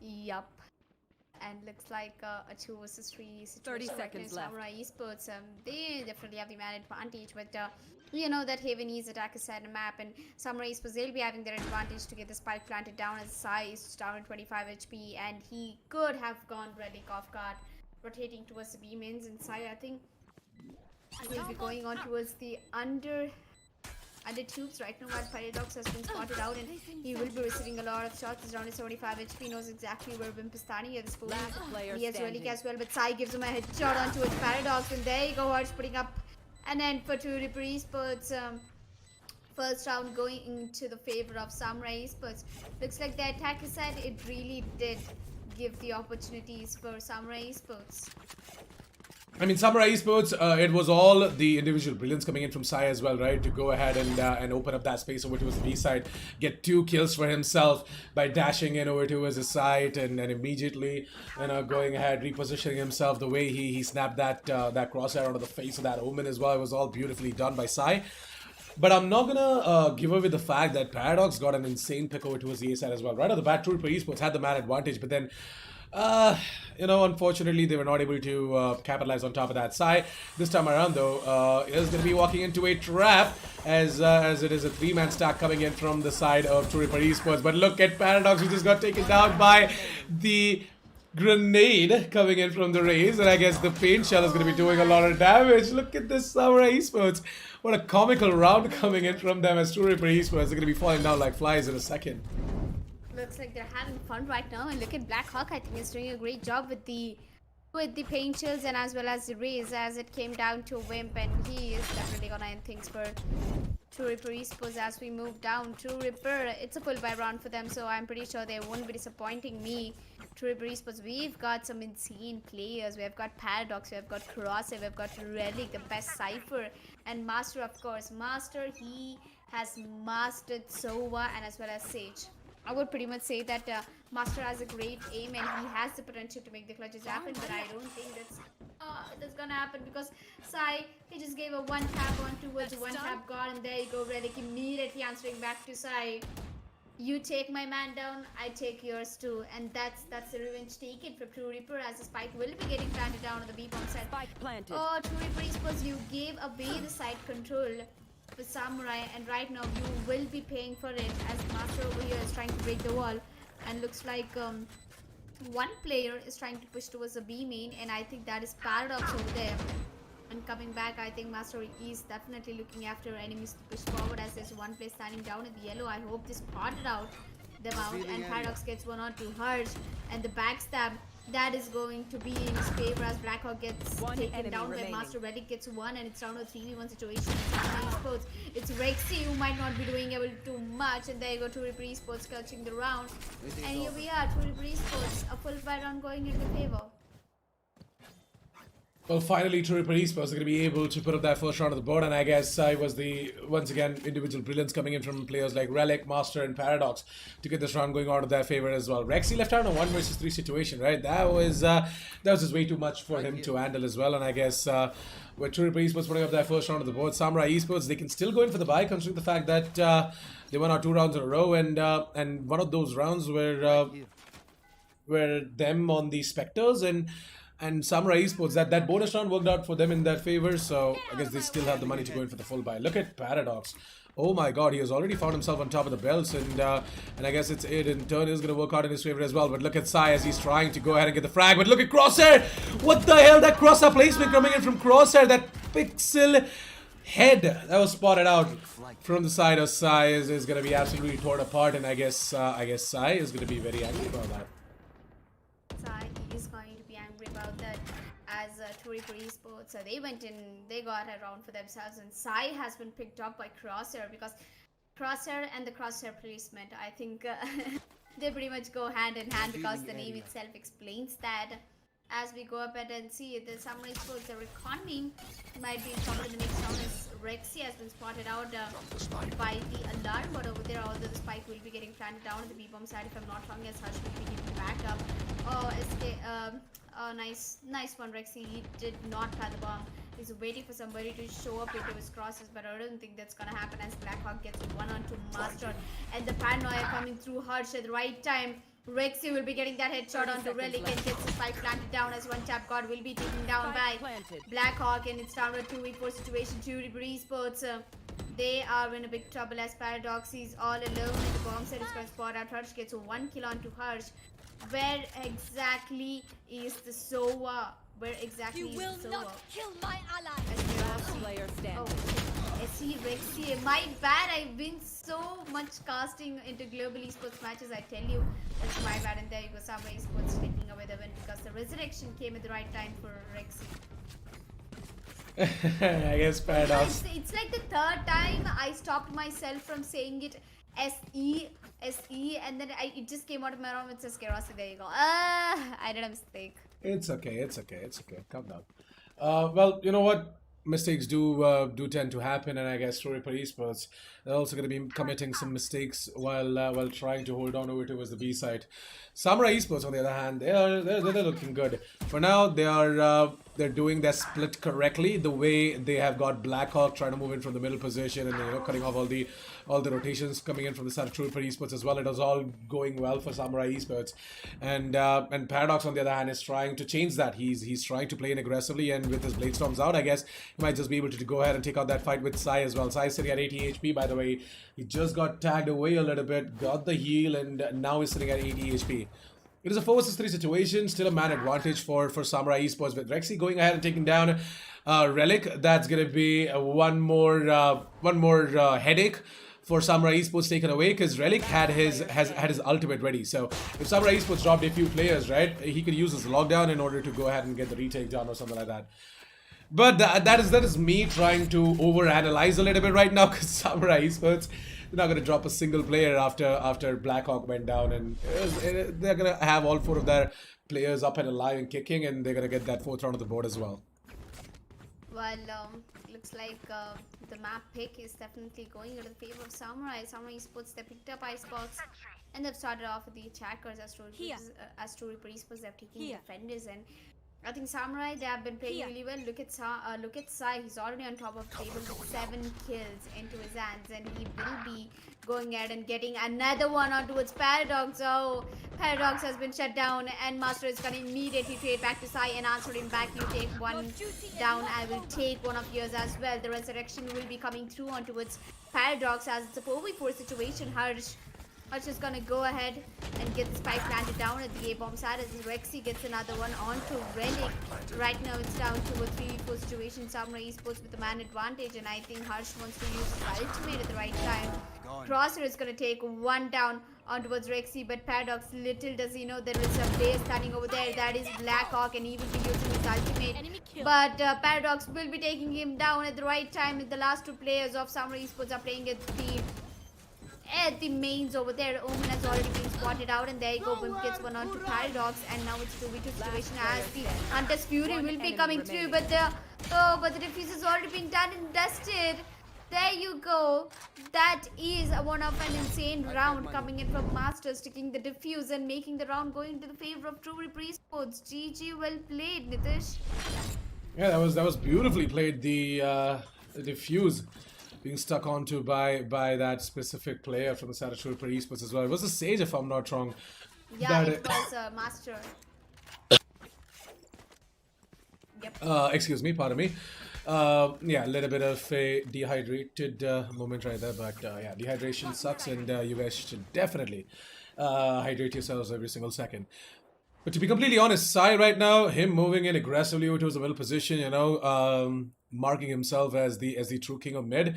Yup. And looks like a 2 vs 3 situation. 30 seconds left. Samurai Esports, they definitely have the man advantage, but you know that Haven is attack is set a map, and Samurai Esports, they'll be having their advantage to get the spike planted down as Sai is down at 25 HP, and he could have gone Relic off guard, rotating towards the B mains, and Sai, I think, will be going on towards the under tubes right now, while Paradox has been spotted out, and he will be receiving a lot of shots. He's down at 75 HP, knows exactly where Wimp is standing at this point. He has Relic as well, but Sai gives him a headshot onto his Paradox, and there you go, Harsh putting up. And then for True Ripper Esports, first round going into the favor of Samurai Esports. Looks like the attacker side, it really did give the opportunities for Samurai Esports. I mean, Samurai Esports, it was all the individual brilliance coming in from Sai as well, right? To go ahead and open up that space over towards the B side, get 2 kills for himself by dashing in over towards his side, and immediately, going ahead, repositioning himself the way he snapped that crosshair onto the face of that Omen as well. It was all beautifully done by Sai. But I'm not gonna give away the fact that Paradox got an insane pick over towards the A side as well. Right off the bat, True Ripper Esports had the man advantage, but then unfortunately, they were not able to capitalize on top of that. Sai, this time around, though, is going to be walking into a trap as it is a 3-man stack coming in from the side of True Ripper Esports. But look at Paradox, who just got taken down by the grenade coming in from the Raze, and I guess the paint shell is going to be doing a lot of damage. Look at this Samurai Esports. What a comical round coming in from them, as True Ripper Esports are going to be falling down like flies in a second. Looks like they're having fun right now, and look at Blackhawk. I think he's doing a great job with the paint shells and as well as the Raze, as it came down to Wimp, and he is definitely gonna end things for True Ripper Esports as we move down. True Ripper, it's a full buy round for them, so I'm pretty sure they won't be disappointing me. True Ripper Esports, we've got some insane players. We've got Paradox, we've got Crosshair, we've got Relic, the best Cypher, and Master, of course. Master, he has mastered Sova and as well as Sage. I would pretty much say that Master has a great aim and he has the potential to make the clutches happen, but I don't think that's gonna happen because Sai, he just gave a one tap on towards one tap god, and there you go, Relic immediately answering back to Sai. You take my man down, I take yours too, and that's the revenge taken from True Reaper as the spike will be getting planted down on the B bomb side. Spike planted. Oh, True Reaper Esports, you gave away the side control for Samurai, and right now you will be paying for it as Master over here is trying to break the wall, and looks like one player is trying to push towards the B main, and I think that is Paradox over there. And coming back, I think Master is definitely looking after enemies to push forward as there's one player standing down in the yellow. I hope they spotted out them out, and Paradox gets one on to Harsh, and the backstab that is going to be in his favor as Blackhawk gets taken down by Master. Relic gets one, and it's down to a 3v1 situation. Esports, it's Rexy who might not be doing able to do much, and there you go, True Ripper Esports clutching the round. And here we are, True Ripper Esports, a full buy round going in their favor. Well, finally, True Ripper Esports are going to be able to put up that first round of the board, and I guess it was the, once again, individual brilliance coming in from players like Relic, Master, and Paradox to get this round going out of their favor as well. Rexy left out in a 1 versus 3 situation, right? That was just way too much for him to handle as well, and I guess with True Ripper Esports putting up their first round of the board, Samurai Esports, they can still go in for the bye, considering the fact that they won out 2 rounds in a row, and one of those rounds were them on the Spectres, and Samurai Esports, that bonus round worked out for them in their favor, so I guess they still have the money to go in for the full buy. Look at Paradox. Oh my god, he has already found himself on top of the belts, and I guess it in turn is going to work out in his favor as well. But look at Sai as he's trying to go ahead and get the frag. But look at Crosshair! What the hell? That Crosshair placement coming in from Crosshair, that pixel head that was spotted out from the side of Sai is going to be absolutely torn apart, and I guess Sai is going to be very angry about that. Sai is going to be angry about that as True Ripper Esports. They went in, they got a round for themselves, and Sai has been picked up by Crosshair because Crosshair and the Crosshair placement, I think they pretty much go hand in hand because the name itself explains that. As we go up and see the Samurai Esports, their economy might be in trouble in the next round as Rexy has been spotted out by the alarm, but over there, although the spike will be getting planted down on the B-bomb side, if I'm not wrong, as Harsh will be giving back up. Oh, oh, nice one, Rexy. He did not plant the bomb. He's waiting for somebody to show up into his crosses, but I don't think that's gonna happen as Blackhawk gets one on to Master, and the paranoia coming through Harsh at the right time. Rexy will be getting that headshot onto Relic and gets the spike planted down as one tap god will be taken down by Blackhawk, and it's down to a 2v4 situation. True Ripper Esports, they are in a big trouble as Paradox is all alone and the bomb set is going to spot out. Harsh gets 1 kill onto Harsh. Where exactly is the Sova? Where exactly is the Sova? Kill my ally. Player standing. Oh, SC Rexy. My bad, I've been so much casting into global esports matches, I tell you. That's my bad, and there you go, Samurai Esports taking away the win because the resurrection came at the right time for Rexy. I guess Paradox. It's like the third time I stopped myself from saying it SE, and then it just came out of my mouth. It says Kerosene. There you go. I did a mistake. It's okay. Calm down. Well, you know what? Mistakes do tend to happen, and I guess True Ripper Esports, they're also going to be committing some mistakes while trying to hold on over towards the B side. Samurai Esports, on the other hand, they're looking good for now. They're doing their split correctly. The way they have got Blackhawk trying to move in from the middle position, and cutting off all the rotations coming in from the side of True Ripper Esports as well. It was all going well for Samurai Esports, and Paradox on the other hand is trying to change that. He's trying to play in aggressively, and with his Blade Storms out, I guess he might just be able to go ahead and take out that fight with Sai as well. Sai sitting at 80 HP, by the way. He just got tagged away a little bit, got the heal, and now he's sitting at 80 HP. It is a 4 versus 3 situation, still a man advantage for Samurai Esports, with Rexy going ahead and taking down Relic. That's gonna be one more headache for Samurai Esports taken away, because Relic had his ultimate ready. So if Samurai Esports dropped a few players, right, he could use his lockdown in order to go ahead and get the retake done or something like that. But that is me trying to overanalyze a little bit right now because Samurai Esports, they're not gonna drop a single player after Blackhawk went down, and they're gonna have all 4 of their players up and alive and kicking, and they're gonna get that 4th round of the board as well. Well, looks like the map pick is definitely going into the favor of Samurai. Samurai Esports, they picked up Icebox and they've started off with the attackers as Story Esports, they've taken defenders, and I think Samurai, they have been playing really well. Look at Sai, he's already on top of the table with 7 kills into his hands, and he will be going ahead and getting another one on towards Paradox. Oh, Paradox has been shut down, and Master is going to immediately trade back to Sai and answer him back. You take one down, I will take one of yours as well. The resurrection will be coming through on towards Paradox as it's a 4v4 situation. Harsh is gonna go ahead and get the spike planted down at the A-bomb side as Rexy gets another one onto Relic. Right now it's down to a 3v4 situation. Samurai Esports with the man advantage, and I think Harsh wants to use his ultimate at the right time. Crosshair is gonna take one down on towards Rexy, but Paradox, little does he know there is a player standing over there. That is Blackhawk, and he will be using his ultimate. But Paradox will be taking him down at the right time. The last 2 players of Samurai Esports are playing at the mains over there. Omen has already been spotted out, and there you go. Wimp gets one onto Paradox, and now it's 2v2 situation as the Hunter's Fury will be coming through, but the defuse has already been done and dusted. There you go. That is one of an insane round coming in from Master, sticking the defuse and making the round going into the favor of True Reaper Esports. GG, well played, Nitish. Yeah, that was beautifully played. The defuse being stuck onto by that specific player from the side of True Reaper Esports as well. It was a Sage, if I'm not wrong. Yeah, it was Master. Yep. Excuse me, pardon me. Yeah, a little bit of a dehydrated moment right there, but yeah, dehydration sucks, and you guys should definitely hydrate yourselves every single second. But to be completely honest, Sai right now, him moving in aggressively towards the middle position, you know, marking himself as the true king of mid,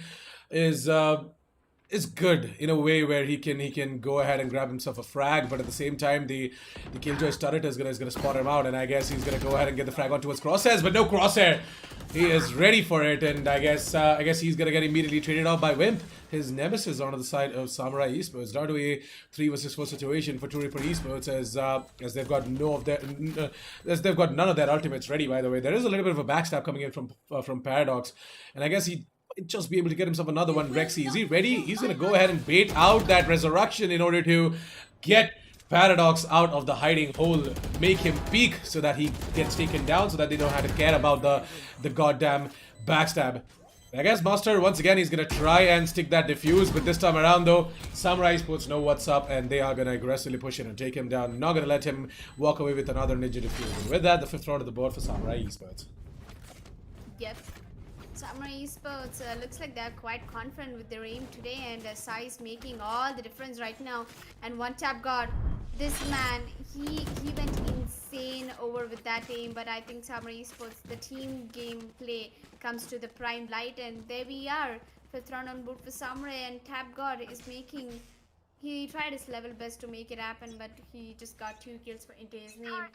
is good in a way where he can go ahead and grab himself a frag, but at the same time the Killjoy's turret is gonna spot him out, and I guess he's gonna go ahead and get the frag on towards Crosshairs, but no Crosshair. He is ready for it, and I guess he's gonna get immediately traded off by Wimp, his nemesis, on the side of Samurai Esports. Down to a 3 vs 4 situation for True Reaper Esports as they've got they've got none of their ultimates ready. By the way, there is a little bit of a backstab coming in from Paradox, and I guess he might just be able to get himself another one. Rexy, is he ready? He's gonna go ahead and bait out that resurrection in order to get Paradox out of the hiding hole, make him peek so that he gets taken down, so that they don't have to care about the goddamn backstab. I guess Master, once again, he's gonna try and stick that defuse, but this time around though, Samurai Esports know what's up, and they are gonna aggressively push in and take him down. Not gonna let him walk away with another ninja defuse. And with that, the 5th round of the board for Samurai Esports. Yep. Samurai Esports looks like they're quite confident with their aim today, and Sai is making all the difference right now. And one tap god, this man, he went insane over with that aim, but I think Samurai Esports, the team gameplay comes to the prime light, and there we are. 5th round on board for Samurai, and tap god is making, he tried his level best to make it happen, but he just got 2 kills into his name.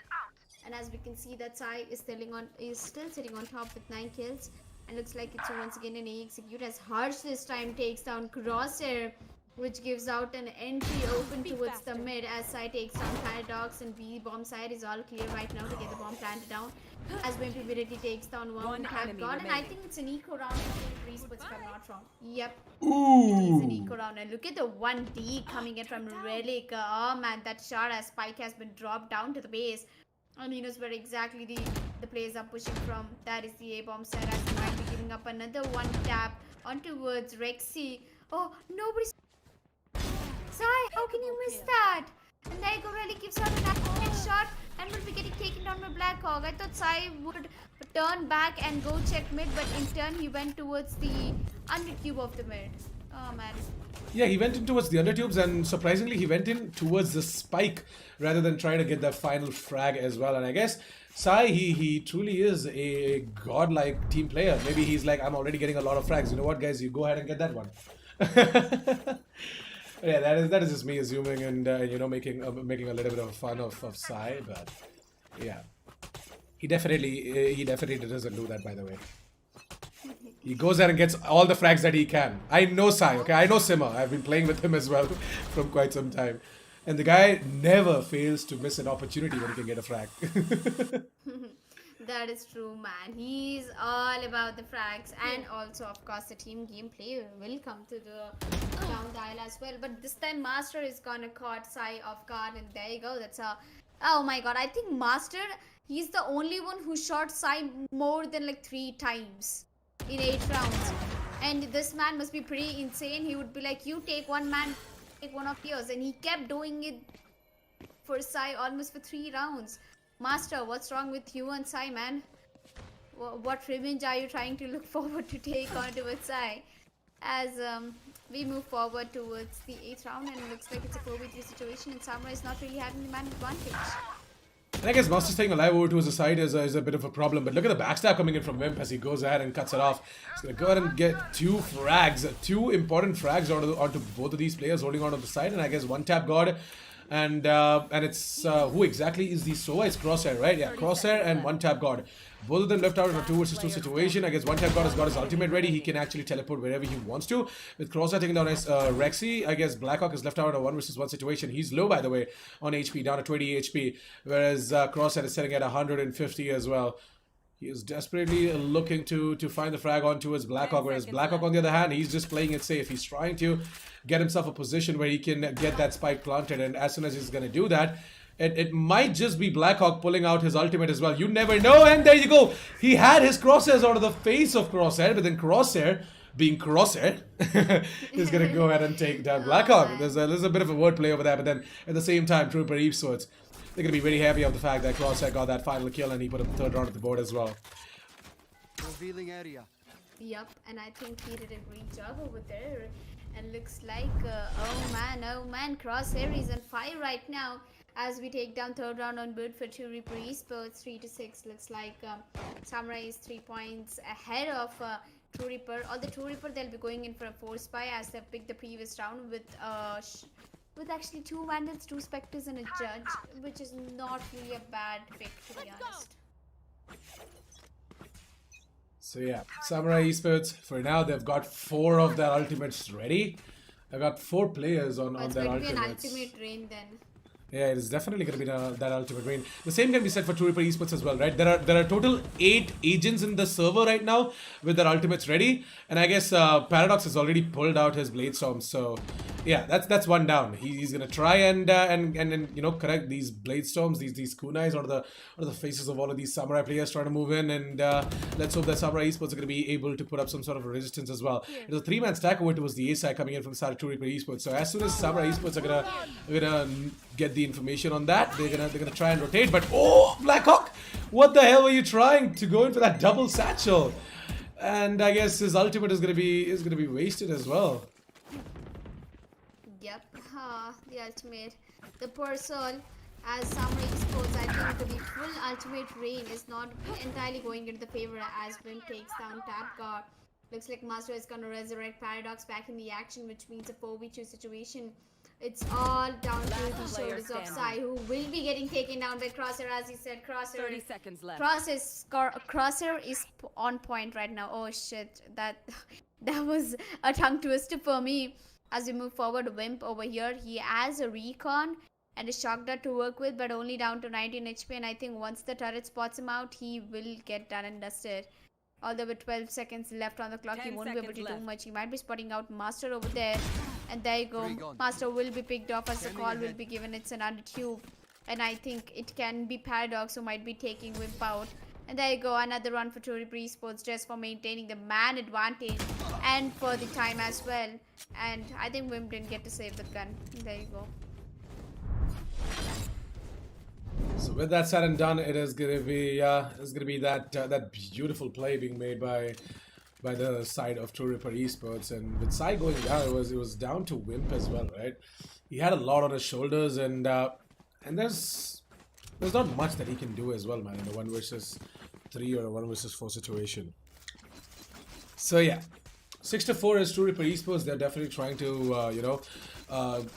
And as we can see, that Sai is still sitting on top with 9 kills. And looks like it's once again an execute as Harsh this time takes down Crosshair, which gives out an entry open towards the mid as Sai takes down Paradox, and B bomb side is all clear right now to get the bomb planted down as Wimpy immediately takes down one tap god, and I think it's an eco round for Esports if I'm not wrong. Yep. It is an eco round, and look at the 1D coming in from Relic. Oh man, that shot as Spike has been dropped down to the base. And he knows where exactly the players are pushing from. That is the A-bomb side as he might be giving up another one tap on towards Rexy. Oh, nobody's... Sai, how can you miss that? And there you go, really gives out an accurate shot and will be getting taken down by Blackhawk. I thought Sai would turn back and go check mid, but in turn he went towards the undercube of the mid. Oh man. Yeah, he went in towards the undertubes, and surprisingly he went in towards the spike rather than trying to get that final frag as well. And I guess Sai, he truly is a godlike team player. Maybe he's like, I'm already getting a lot of frags. You know what, guys? You go ahead and get that one. Yeah, that is just me assuming and you know, making a little bit of fun of Sai, but yeah. He definitely doesn't do that, by the way. He goes there and gets all the frags that he can. I know Sai, okay? I know Simmer. I've been playing with him as well from quite some time. And the guy never fails to miss an opportunity when he can get a frag. That is true, man. He's all about the frags, and also, of course, the team gameplay will come to the down the aisle as well. But this time, Master is gonna caught Sai off guard, and there you go. That's a oh my god. I think Master, he's the only one who shot Sai more than like 3 times in 8 rounds. And this man must be pretty insane. He would be like, you take one man, take one of yours, and he kept doing it for Sai almost for 3 rounds. Master, what's wrong with you and Sai, man? What revenge are you trying to look forward to take on towards Sai? As we move forward towards the 8th round, and it looks like it's a 4v3 situation, and Samurai is not really having the man advantage. And I guess Master staying alive over towards the side is a bit of a problem. But look at the backstab coming in from Wimp as he goes ahead and cuts it off. He's going to go ahead and get 2 frags, 2 important frags onto both of these players holding on the side. And I guess one tap God. And it's who exactly is the Sova? It's Crosshair, right? Yeah, Crosshair and one tap God. Both of them left out in a 2 versus 2 situation. I guess one tap God has got his ultimate ready. He can actually teleport wherever he wants to. With Crosshair taking down his Rexy, I guess Blackhawk is left out in a 1 versus 1 situation. He's low, by the way, on HP, down to 20 HP. Whereas Crosshair is sitting at 150 as well. He is desperately looking to find the frag onto his Blackhawk, whereas Blackhawk, on the other hand, he's just playing it safe. He's trying to get himself a position where he can get that spike planted, and as soon as he's going to do that, it might just be Blackhawk pulling out his ultimate as well. You never know, and there you go. He had his crosshairs out of the face of Crosshair, but then Crosshair, being Crosshair, is going to go ahead and take down Blackhawk. There's a bit of a wordplay over there, but then at the same time, Trooper Esports, they're going to be very happy of the fact that Crosshair got that final kill and he put a 3rd round at the board as well. Revealing area. Yep, and I think he did a great job over there. And looks like, oh man, Crosshair is on fire right now. As we take down 3rd round on board for 2 Reaper Esports, 3-6. Looks like Samurai is 3 points ahead of True Reaper. On the True Reaper, they'll be going in for a 4 spy as they picked the previous round with actually 2 Vandals, 2 Spectres and a Judge, which is not really a bad pick, to be honest. So yeah, Samurai Esports, for now, they've got 4 of their ultimates ready. I've got 4 players on their ultimates. It's going to be an ultimate rain then. Yeah, it is definitely going to be that ultimate rain. The same can be said for True Reaper Esports as well, right? There are total 8 agents in the server right now with their ultimates ready, and I guess Paradox has already pulled out his Bladestorm. So yeah, that's one down. He's going to try and you know, correct these Bladestorms, these kunais out of the faces of all of these Samurai players trying to move in, and let's hope that Samurai Esports are going to be able to put up some sort of a resistance as well. There's a 3-man stack over towards the A side coming in from the side of True Reaper Esports. So as soon as Samurai Esports are gonna get the information on that, they're gonna try and rotate. But oh, Blackhawk, what the hell were you trying to go in for that double satchel? And I guess his ultimate is gonna be wasted as well. Yep, the ultimate, the poor soul. As Samurai Esports, I think the full ultimate rain is not entirely going into the favor as Wimp takes down Tap God. Looks like Master is gonna resurrect Paradox back in the action, which means a 4v2 situation. It's all down to the shoulders of Sai, who will be getting taken down by Crosshair, as he said. Crosshair. 30 seconds left. Crosshair is on point right now. Oh shit, that was a tongue twister for me. As we move forward, Wimp over here, he has a recon and a shock dart to work with, but only down to 19 HP. And I think once the turret spots him out, he will get done and dusted. Although with 12 seconds left on the clock, he won't be able to do much. He might be spotting out Master over there. And there you go. Master will be picked off as the call will be given. It's another tube. And I think it can be Paradox who might be taking Wimp out. And there you go. Another run for True Reaper Esports just for maintaining the man advantage. And for the time as well. And I think Wimp didn't get to save the gun. There you go. So with that said and done, it is gonna be that beautiful play being made by the side of True Reaper Esports, and with Sai going down, it was down to Wimp as well, right? He had a lot on his shoulders, and there's not much that he can do as well, man, in a 1 versus 3 or a 1 versus 4 situation. So yeah. 6-4 is True Reaper Esports. They're definitely trying to,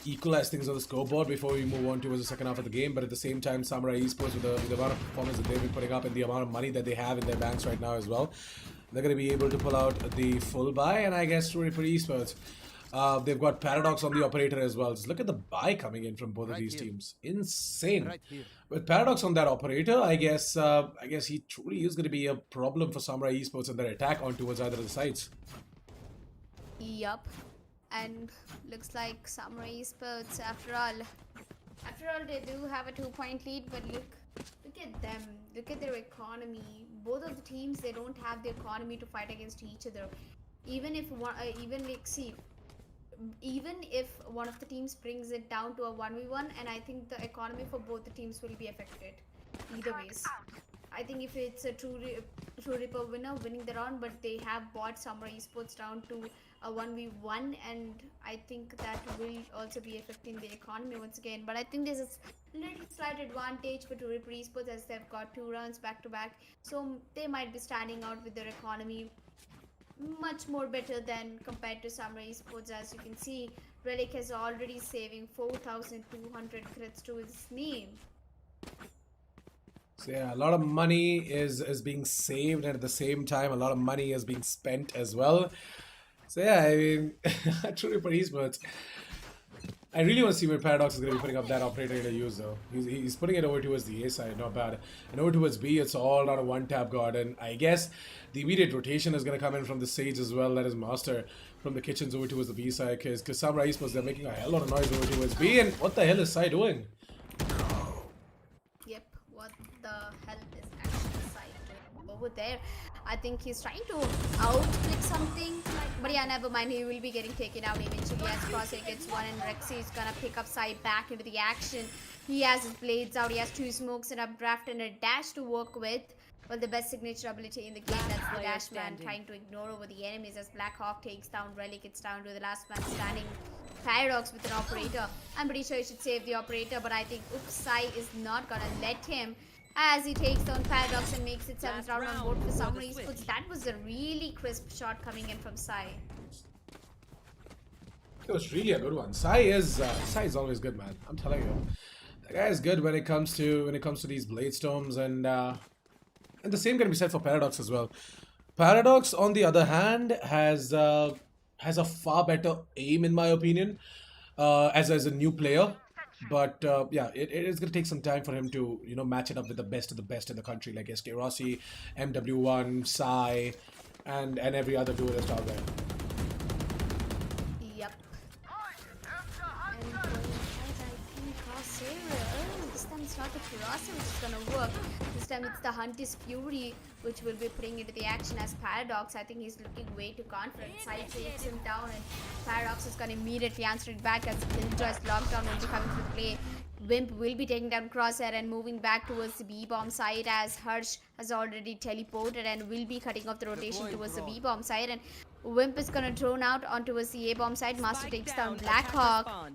equalize things on the scoreboard before we move on towards the second half of the game. But at the same time, Samurai Esports, with the amount of performance that they've been putting up and the amount of money that they have in their banks right now as well, they're going to be able to pull out the full buy. And I guess True Reaper Esports, they've got Paradox on the operator as well. Just look at the buy coming in from both of these teams. Insane. With Paradox on that operator, I guess he truly is going to be a problem for Samurai Esports and their attack on towards either of the sides. Yup. And looks like Samurai Esports, after all, they do have a 2-point lead, but look at them. Look at their economy. Both of the teams, they don't have the economy to fight against each other. Even if one of the teams brings it down to a 1v1, and I think the economy for both the teams will be affected either ways. I think if it's a True Reaper winner winning the round, but they have brought Samurai Esports down to a 1v1, and I think that will also be affecting the economy once again. But I think there's a little slight advantage for True Reaper Esports as they've got 2 rounds back to back, so they might be standing out with their economy much more better than compared to Samurai Esports. As you can see, Relic is already saving 4,200 crits to his name. So yeah, a lot of money is being saved, and at the same time, a lot of money is being spent as well. So yeah, I mean, True Reaper Esports, I really want to see where Paradox is going to be putting up that operator into use though. He's putting it over towards the A side, not bad. And over towards B, it's all on a one-tap guard. And I guess the immediate rotation is going to come in from the Sage as well. That is Master from the kitchens over towards the B side. Because Samurai Esports, they're making a hell lot of noise over towards B. And what the hell is Sai doing? Yep, what the hell is actually Sai doing over there? I think he's trying to outflick something, but yeah, never mind. He will be getting taken out eventually as Crosshair gets one, and Rexy is gonna pick up Sai back into the action. He has his blades out, he has 2 smokes and a draft and a dash to work with. Well, the best signature ability in the game, that's the dash man, trying to ignore over the enemies as Blackhawk takes down Relic. It's down to the last man standing, Paradox with an operator. I'm pretty sure he should save the operator, but I think Sai is not gonna let him, as he takes down Paradox and makes it 7th round on board for Samurai Esports. That was a really crisp shot coming in from Sai. It was really a good one. Sai is always good, man. I'm telling you, the guy is good when it comes to these blade storms, and the same can be said for Paradox as well. Paradox, on the other hand, has a far better aim in my opinion, as a new player. But yeah, it is going to take some time for him to, match it up with the best of the best in the country, like SK Rossi, MW1, Sai, and every other duelist out there. Yep. And I think Crosshair, this time it's not the Crosshair which is going to work. This time it's the Hunt is Fury which will be putting into the action as Paradox. I think he's looking way too confident. Sai takes him down, and Paradox is going to immediately answer it back as Killjoy's lockdown will be coming to play. Wimp will be taking down Crosshair and moving back towards the B-bomb side as Harsh has already teleported and will be cutting off the rotation towards the B-bomb side. And Wimp is going to drone out onto the A-bomb side. Master takes down Blackhawk.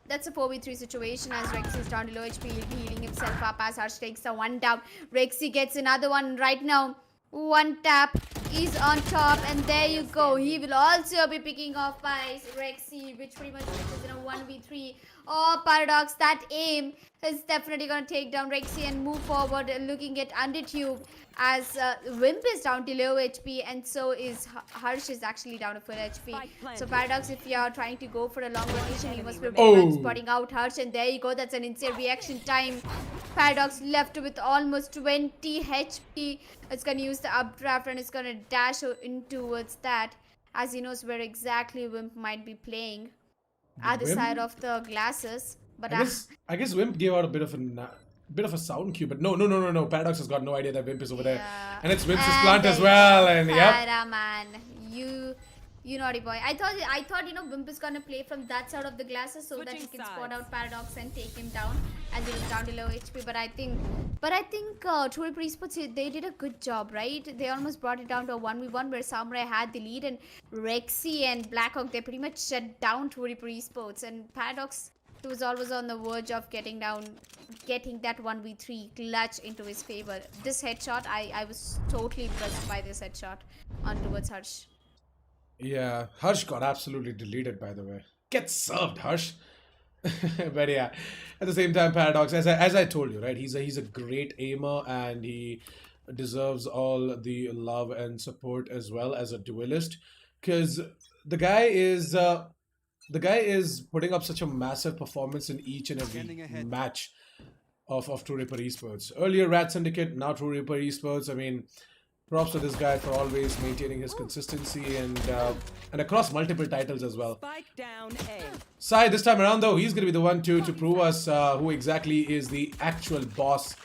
That's a 4v3 situation as Rexy is down to low HP. He'll be healing himself up as Harsh takes the one down. Rexy gets another one right now. One tap is on top, and there you go. He will also be picking off by Rexy, which pretty much is in a 1v3. Oh, Paradox, that aim is definitely going to take down Rexy and move forward, looking at Undertube as Wimp is down to low HP, and so is Harsh is actually down to full HP. So Paradox, if you are trying to go for a long rotation, you must be spotting out Harsh, and there you go. That's an insane reaction time. Paradox left with almost 20 HP. It's going to use the updraft and it's going to dash in towards that, as he knows where exactly Wimp might be playing. Other side of the glasses, but I guess Wimp gave out a bit of a sound cue, but no. Paradox has got no idea that Wimp is over there, and it's Wimp's plant as well. And yeah, man, you naughty boy. I thought Wimp is gonna play from that side of the glasses so that he can spot out Paradox and take him down, and he's down to low HP. But I think True Reaper Esports, they did a good job, right? They almost brought it down to a 1v1 where Samurai had the lead, and Rexy and Blackhawk, they pretty much shut down True Reaper Esports, and Paradox was always on the verge of getting that 1v3 clutch into his favor. This headshot, I was totally impressed by this headshot on towards Harsh. Yeah, Harsh got absolutely deleted, by the way. Get served, Harsh. But yeah, at the same time, Paradox, as I told you, right? He's a great aimer, and he deserves all the love and support as well as a duelist, because the guy is the guy is putting up such a massive performance in each and Scanning every ahead. match of True Reaper Esports. Earlier Rat Syndicate, now True Reaper Esports. I mean, props to this guy for always maintaining his consistency and across multiple titles as well. Spike down A. Sai, this time around though, he's gonna be the one to prove us who exactly is the actual boss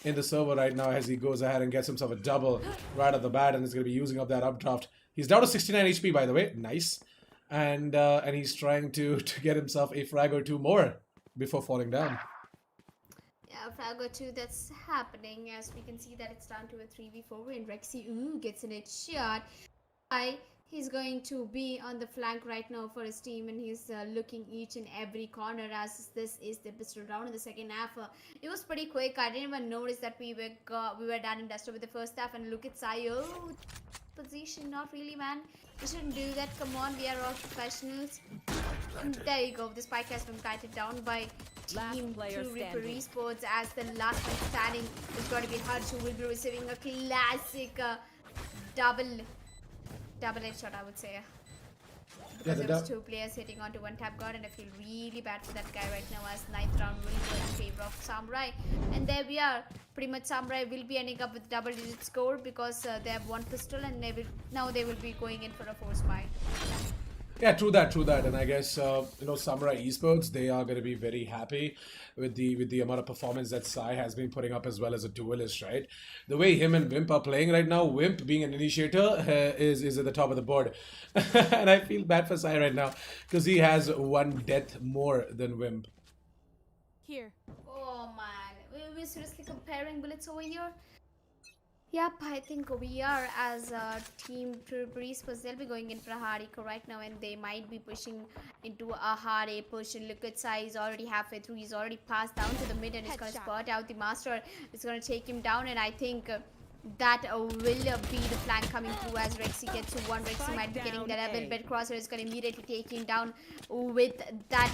in the server right now, as he goes ahead and gets himself a double right off the bat, and is gonna be using up that updraft. He's down to 69 HP, by the way. Nice. And he's trying to get himself a frag or two more before falling down. Yeah, Fragor 2, that's happening, as we can see that it's down to a 3v4 win. Rexy, ooh, gets an headshot. He's going to be on the flank right now for his team, and he's looking each and every corner, as this is the pistol round in the second half. It was pretty quick. I didn't even notice that we were done and dusted with the first half. And look at Sai. Oh, position, not really, man. We shouldn't do that. Come on, we are all professionals. And there you go. The spike has been kited down by Last Team player True Reaper standing. Esports, as the last one standing is going to be Harsh, who will be receiving a classic double headshot, I would say. Because the there was two players hitting onto one tap guard, and I feel really bad for that guy right now, as ninth round will go in favor of Samurai. And there we are. Pretty much Samurai will be ending up with double-digit score, because they have one pistol, and now they will be going in for a 4 spy. Yeah, true that. And I guess Samurai Esports, they are going to be very happy with the amount of performance that Sai has been putting up as well as a duelist, right? The way him and Wimp are playing right now, Wimp being an initiator is at the top of the board, and I feel bad for Sai right now because he has one death more than Wimp. Here. Oh man, we're seriously comparing bullets over here. Yep, I think we are, as a team True Reaper Esports, they'll be going in for a hard eco right now, and they might be pushing into a hard A push. And look at Sai, he's already halfway through. He's already passed down to the mid, and he's going to spot out the master. It's going to take him down, and I think that will be the flank coming through, as Rexy gets to one. Rexy might be getting that level, but Crosser is going to immediately take him down with that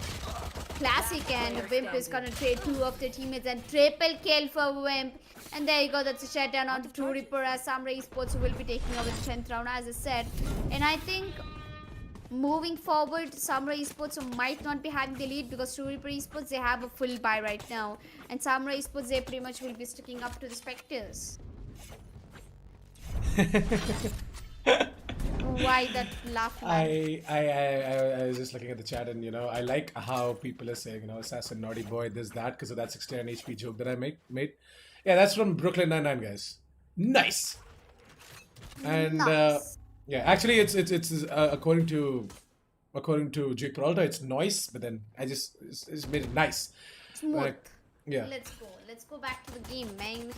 classic, and Wimp is going to trade two of their teammates, and triple kill for Wimp. And there you go, that's a shutdown onto True Reaper, as Samurai Esports will be taking over the 10th round, as I said. And I think moving forward, Samurai Esports might not be having the lead, because True Reaper Esports, they have a full buy right now. And Samurai Esports, they pretty much will be sticking up to the Spectres. Why that laugh, man? I was just looking at the chat, and I like how people are saying, Assassin, naughty boy, this, that, because of that 69 HP joke that I made. Yeah, that's from Brooklyn 99, guys. Nice. And Nice. yeah, actually, it's according to Jake Peralta, it's noise, but then I just made it nice. Smooth. Like, yeah. Let's go back to the game, man.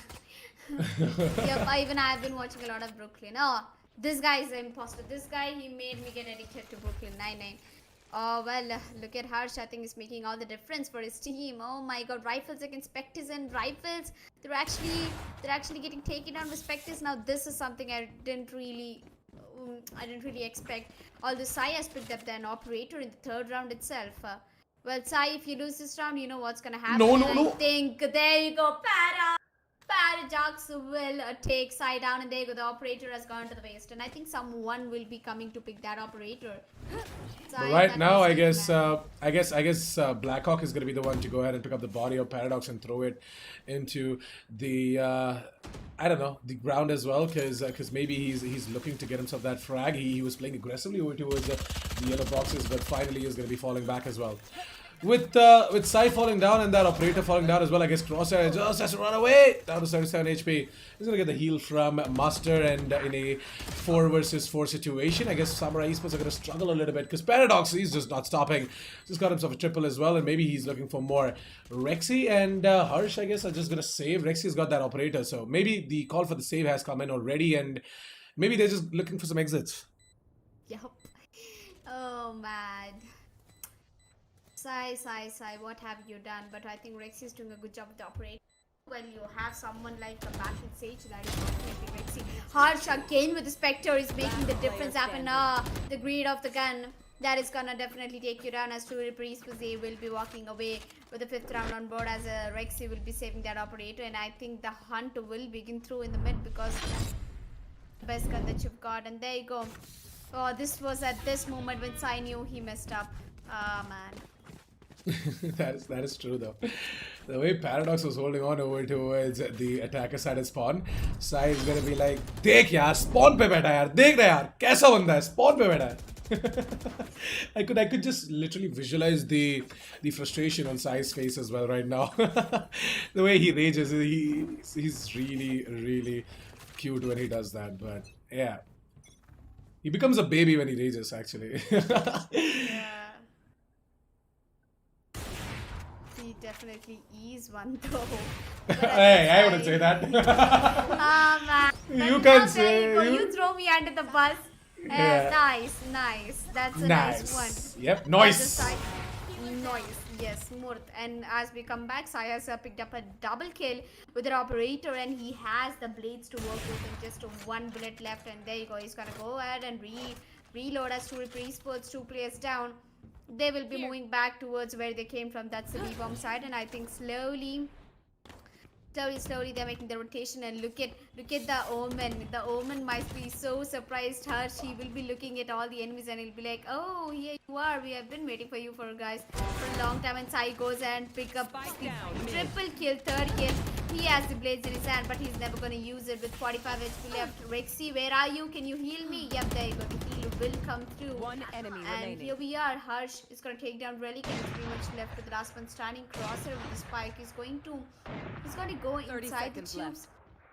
Yep, even I've been watching a lot of Brooklyn. Oh, this guy is an imposter. This guy, he made me get addicted to Brooklyn 99. Oh well, look at Harsh. I think he's making all the difference for his team. Oh my god, Rifles against Spectres, and Rifles, they're actually getting taken down with Spectres. Now this is something I didn't really expect. Although Sai has picked up an operator in the 3rd round itself. Well, Sai, if you lose this round, you know what's gonna happen. No. I think there you go, Paradox will take Sai down, and there you go. The operator has gone to the waste, and I think someone will be coming to pick that operator. But right now, I guess Blackhawk is going to be the one to go ahead and pick up the body of Paradox and throw it into the I don't know, the ground as well, because maybe he's looking to get himself that frag. He was playing aggressively over towards the yellow boxes, but finally he's going to be falling back as well. With Sai falling down and that operator falling down as well, I guess Crosshair just has to run away. Down to 77 HP. He's going to get the heal from Master, and in a 4 versus 4 situation, I guess Samurai Esports are going to struggle a little bit, because Paradox, he's just not stopping. Just got himself a triple as well, and maybe he's looking for more. Rexy and Harsh, I guess, are just going to save. Rexy's got that operator, so maybe the call for the save has come in already, and maybe they're just looking for some exits. Yup. Oh man. Sai, what have you done? But I think Rexy is doing a good job with the operator. When you have someone like a Battle Sage, that is definitely Rexy. Harsh again with the Spectre is making the difference happen. The greed of the gun. That is gonna definitely take you down as True Reapers. They will be walking away with the 5th round on board as Rexy will be saving that operator, and I think the hunt will begin through in the mid because best gun that you've got. And there you go. Oh, this was at this moment when Sai knew he messed up. Ah, man. That is true though. The way Paradox was holding on over towards the attacker side of spawn, Sai is gonna be like, "Dekh yaar, spawn pe baitha yaar, dekh raha yaar, kaisa banda hai, spawn pe baitha hai." I could just literally visualize the frustration on Sai's face as well right now. The way he rages, he's really cute when he does that. But yeah, he becomes a baby when he rages actually. Yeah. He definitely is one though. But Hey, I wouldn't say that. Ah, man. You But can now say there you go. you- You throw me under the bus. Yeah. Nice. That's a nice one. Yep, That's a nice. side- Noise, yes, Murt. And as we come back, Sai has picked up a double kill with an operator, and he has the blades to work with, and just one bullet left. And there you go. He's gonna go ahead and reload as Yuvin Esports, 2 players down. They will be moving back towards where they came from. That's the B-bomb side, and I think slowly they're making the rotation. And look at the Omen. The Omen might be so surprised. He will be looking at all the enemies and he'll be like, "Oh, here you are. We have been waiting for you for a long time." And Sai goes and pick up the triple kill, 3rd kill. He has the blades in his hand, but he's never gonna use it with 45 HP left. Rexy, where are you? Can you heal me? Yep, there you go. The heal will come through. One enemy And remaining. here we are. Harsh is going to take down Relic, and it's pretty much left with the last one standing. Crosshair with the spike. He's going to go 30 inside the seconds tubes.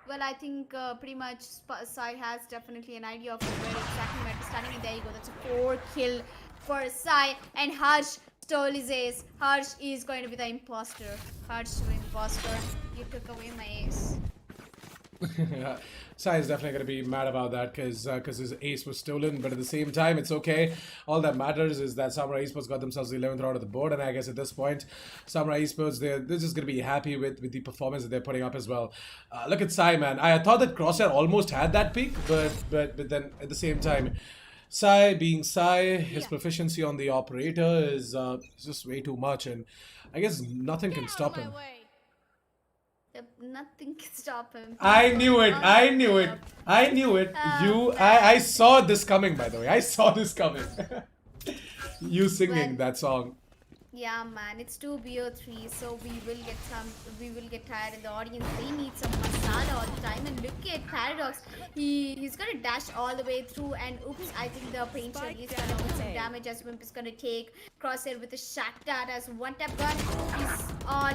Well, I think pretty much Sai has definitely an idea of where exactly might be standing. And there you go. That's a 4 kill for Sai. And Harsh stole his ace. Harsh is going to be the imposter. Harsh the imposter. You took away my ace. Sai is definitely going to be mad about that because his ace was stolen, but at the same time, it's okay. All that matters is that Samurai Esports got themselves the 11th round of the board, and I guess at this point, Samurai Esports, they're just going to be happy with the performance that they're putting up as well. Look at Sai, man. I thought that Crosshair almost had that peak, but then at the same time, Sai being Sai, his proficiency on the operator is just way too much, and I guess nothing can stop him. Yep, nothing can stop him. I knew it. I knew it. I knew it. I saw this coming, by the way. I saw this coming. You singing that song. Yeah, man, it's 2BO3, so we will get tired in the audience. They need some masala all the time. And look at Paradox. He's gonna dash all the way through, and oops, I think the painter is gonna do some damage as Wimp is gonna take Crosshair with a shot dart as one tap gun is all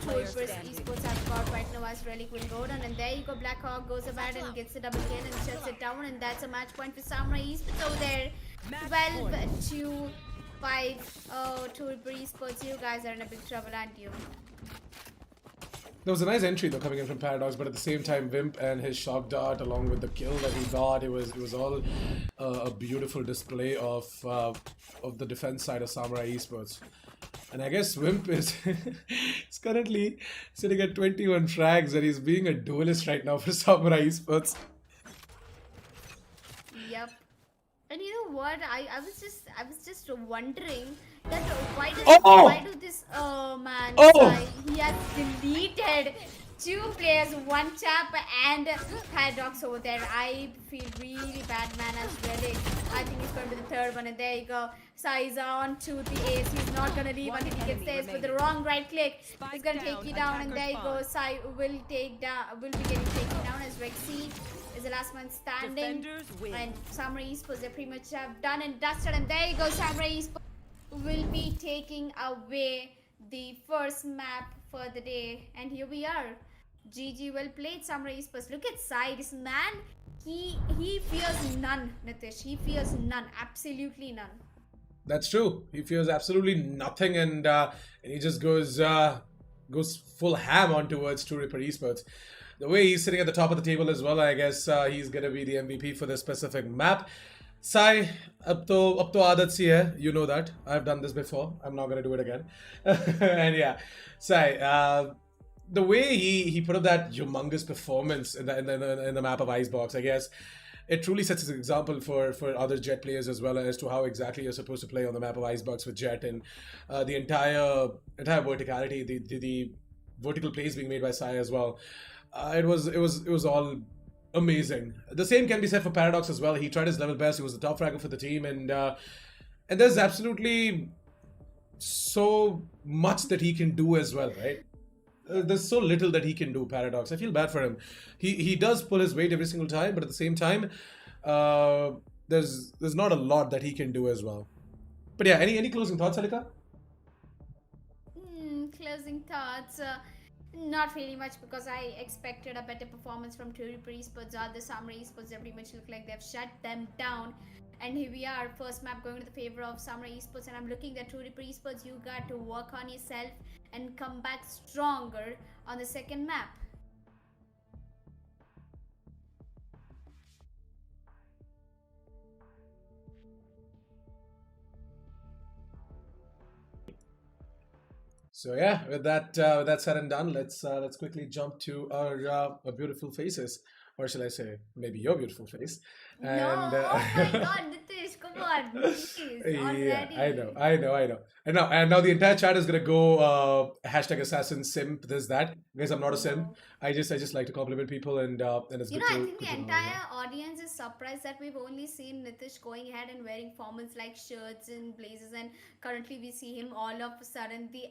Yuvin Esports have got right now as Relic will go down. And there you go, Blackhawk goes about and gets the double kill and shuts it down, and that's a match point for Samurai Esports over there. 12-5. Oh, Yuvin Esports, you guys are in a big trouble, aren't you? There was a nice entry though coming in from Paradox, but at the same time, Wimp and his shock dart, along with the kill that he got, it was all a beautiful display of the defense side of Samurai Esports. And I guess Wimp is currently sitting at 21 frags, and he's being a duelist right now for Samurai Esports. Yep. And you know what? I was just wondering that why do this man Sai, he has deleted 2 players, 1 tap and Paradox over there. I feel really bad, man, as Relic. I think he's going to be the 3rd one, and there you go. Sai is on to the ace. He's not gonna leave until he gets the ace with the wrong right click. He's gonna take you down, and there you go. Sai will be getting taken down as Rexy is the last man standing. And Samurai Esports, they pretty much have done and dusted, and there you go. Samurai Esports will be taking away the first map for the day, and here we are. GG, well played, Samurai Esports. Look at Sai, this man, he fears none, Nitish. He fears none, absolutely none. That's true. He fears absolutely nothing, and he just goes full ham on towards Yuvin Esports. The way he's sitting at the top of the table as well, I guess he's gonna be the MVP for this specific map. Sai, ab to aadat si hai, you know that. I've done this before. I'm not gonna do it again. And yeah, Sai, the way he put up that humongous performance in the map of Icebox, I guess it truly sets an example for other Jet players as well as to how exactly you're supposed to play on the map of Icebox with Jet, and the entire verticality, the vertical plays being made by Sai as well. It was all amazing. The same can be said for Paradox as well. He tried his level best. He was the top fragger for the team, and there's absolutely so much that he can do as well, right? There's so little that he can do. Paradox. I feel bad for him. He does pull his weight every single time, but at the same time, uh, there's not a lot that he can do as well. But yeah, any closing thoughts, Alika? Closing thoughts. Not really much because I expected a better performance from Turipur Esports or the Samurai Esports. They pretty much look like they've shut them down. And here we are, first map going to the favor of Samurai Esports, and I'm looking at Turipur Esports. You got to work on yourself and come back stronger on the second map. So yeah, with that said and done, let's quickly jump to our beautiful faces, or shall I say, maybe your beautiful face. And No, oh my god, Nitish, come on, please, already. yeah, I know. And now the entire chat is gonna go hashtag assassin simp this that. Guys, I'm not a simp. No. I just like to compliment people, and it's You good know, I to think good the to know. entire audience is surprised that we've only seen Nitish going ahead and wearing formals like shirts and blazers, and currently we see him all of a sudden the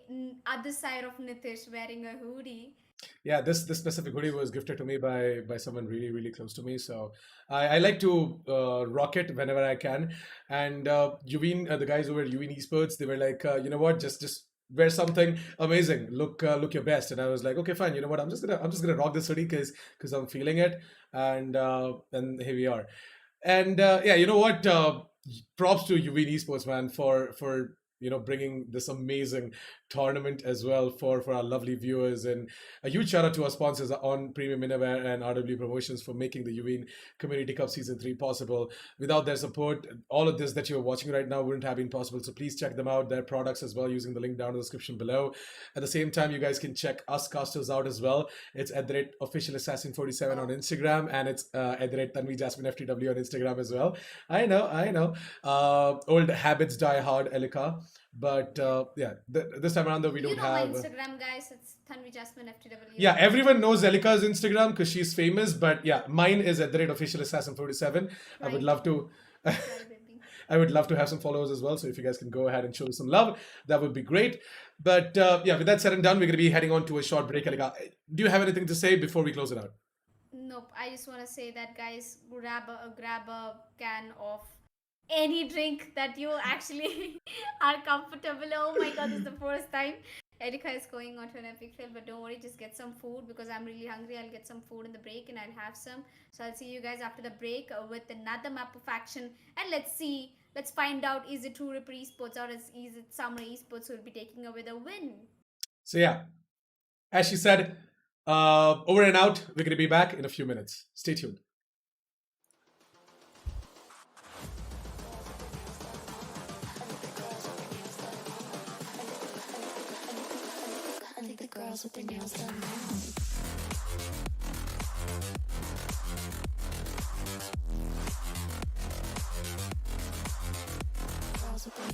other side of Nitish wearing a hoodie. Yeah, this specific hoodie was gifted to me by someone really close to me, so I like to rock it whenever I can. And Yuvin, the guys over at Yuvin Esports, they were like, you know what, just wear something amazing, look your best. And I was like, okay, fine, you know what, I'm just gonna rock this hoodie because I'm feeling it. And here we are. And yeah, you know what, props to Yuvin Esports, man, for bringing this amazing tournament as well for our lovely viewers. And a huge shout out to our sponsors on Premium Innerwear and RW Promotions for making the Yuvin Community Cup Season 3 possible. Without their support, all of this that you're watching right now wouldn't have been possible. So please check them out, their products as well, using the link down in the description below. At the same time, you guys can check us casters out as well. It's official assassin 47 on Instagram, and it's Tanvi Jasmine FTW on Instagram as well. I know. Old habits die hard, Elika. But yeah, this time around though we You don't know have. my Instagram, guys. It's Tanvi Jasmine FTW. Yeah, everyone knows Elika's Instagram because she's famous. But yeah, mine is official assassin 47. I would Right. love to. Sorry, baby. I would love to have some followers as well. So if you guys can go ahead and show some love, that would be great. But yeah, with that said and done, we're going to be heading on to a short break. Elika, do you have anything to say before we close it out? Nope. I just want to say that, guys, grab a can of any drink that you actually are comfortable. Oh my god, this is the first time Erika is going on to an epic fail, but don't worry, just get some food because I'm really hungry. I'll get some food in the break and I'll have some. So I'll see you guys after the break with another map of action, and let's find out, is it Turipur Esports or is it Samurai Esports who will be taking away the win? So yeah, as she said, over and out. We're going to be back in a few minutes. Stay tuned. I think the girls with their nails done. Girls with their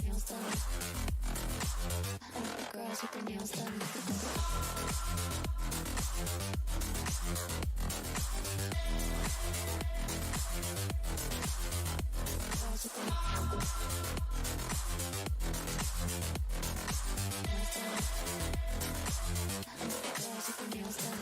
nails done. I think the girls with their nails done. Girls with their nails done.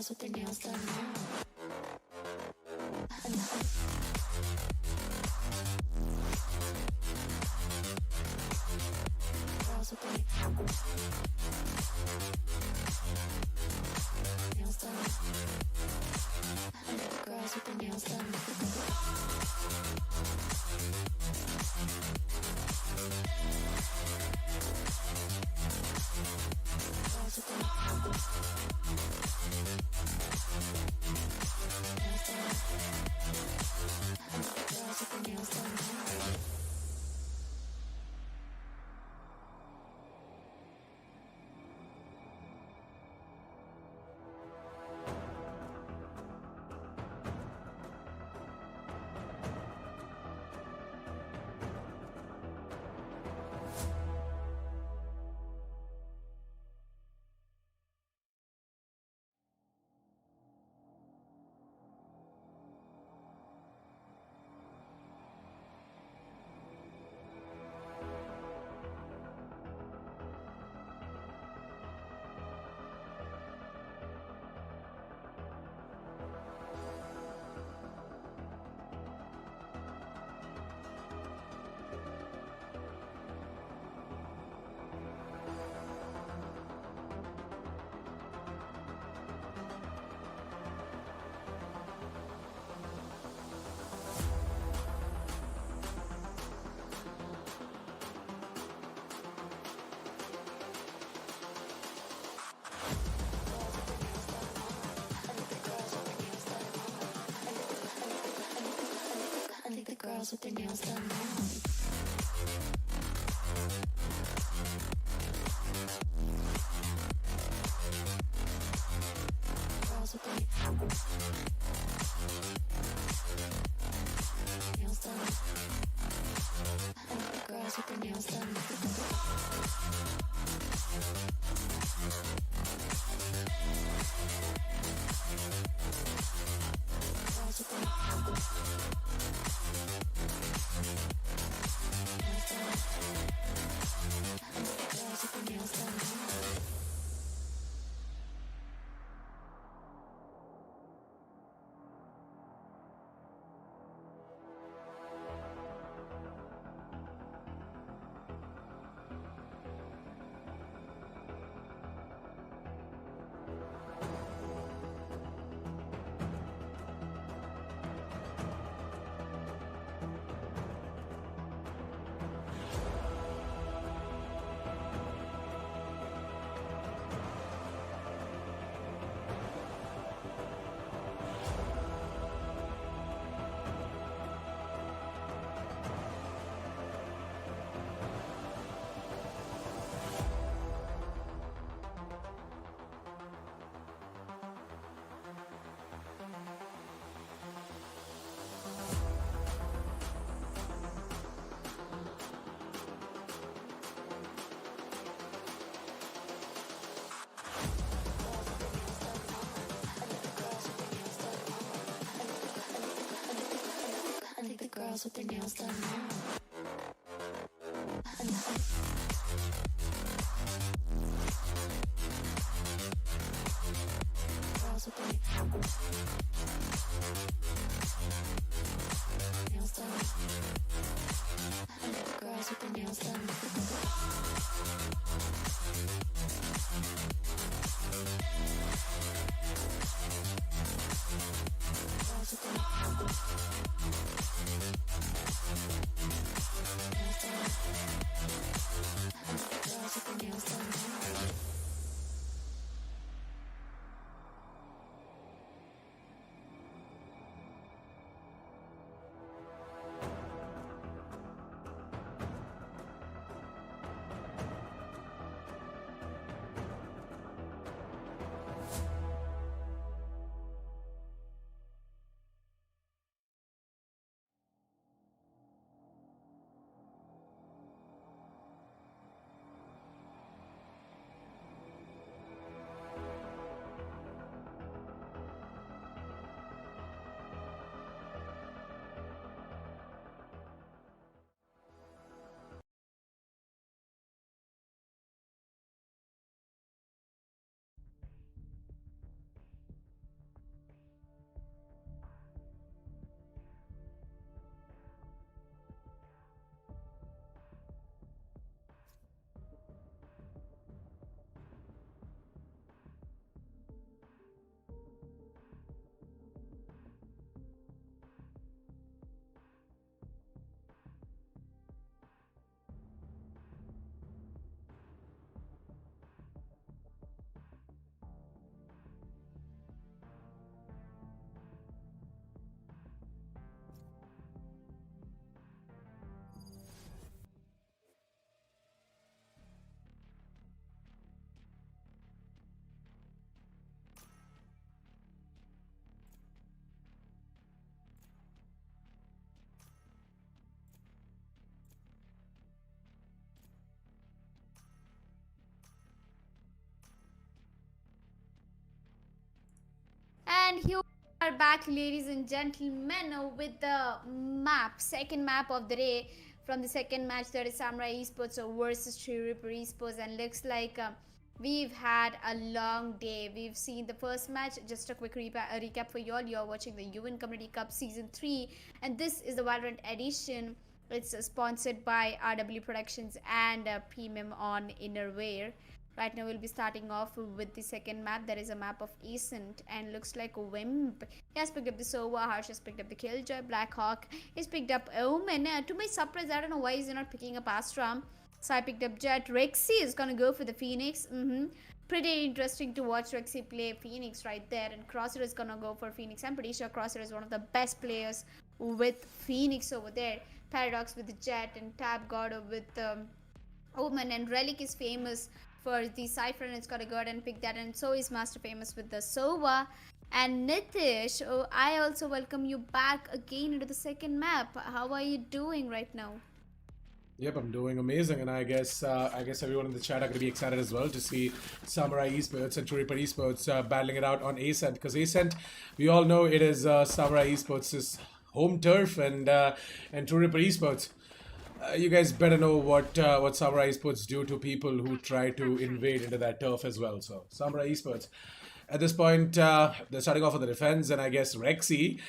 girls with their nails done. Girls with their nails done. Girls with their nails done. Girls with their nails done. The girls with their nails done. Girls with their nails done. The girls with their nails done. Girls with their girls with their nails done. Girls with their nails done. Girls with their nails done. Girls with their girls with their nails done. are back, ladies and gentlemen, with the second map of the day from the second match. That is Samurai Esports versus True Ripper Esports, and looks like we've had a long day. We've seen the first match. Just a quick recap for y'all. You're watching the Yuvin Community Cup Season 3, and this is the Valorant edition. It's sponsored by RW Productions and Premium on Innerwear. Right now we'll be starting off with the second map. There is a map of Ascent, and looks like Wimp. He has picked up the Sova, Harsh has picked up the Killjoy, Blackhawk he's picked up Omen. To my surprise, I don't know why he's not picking up Astra. So I picked up Jet. Rexy is gonna go for the Phoenix. Pretty interesting to watch Rexy play Phoenix right there, and Crosshair is gonna go for Phoenix. I'm pretty sure Crosshair is one of the best players with Phoenix over there. Paradox with the Jet, and Tab God with Omen, and Relic is famous for the Cypher, and it's got to go ahead and pick that, and so is Master famous with the Sova. And Nitish, I also welcome you back again into the second map. How are you doing right now? Yep, I'm doing amazing, and I guess everyone in the chat are going to be excited as well to see Samurai Esports and True Ripper Esports battling it out on Ascent, because Ascent, we all know it is Samurai Esports' home turf, and True Ripper Esports. You guys better know what Samurai Esports do to people who try to invade into that turf as well. So Samurai Esports, at this point, they're starting off with the defense, and I guess Rexy,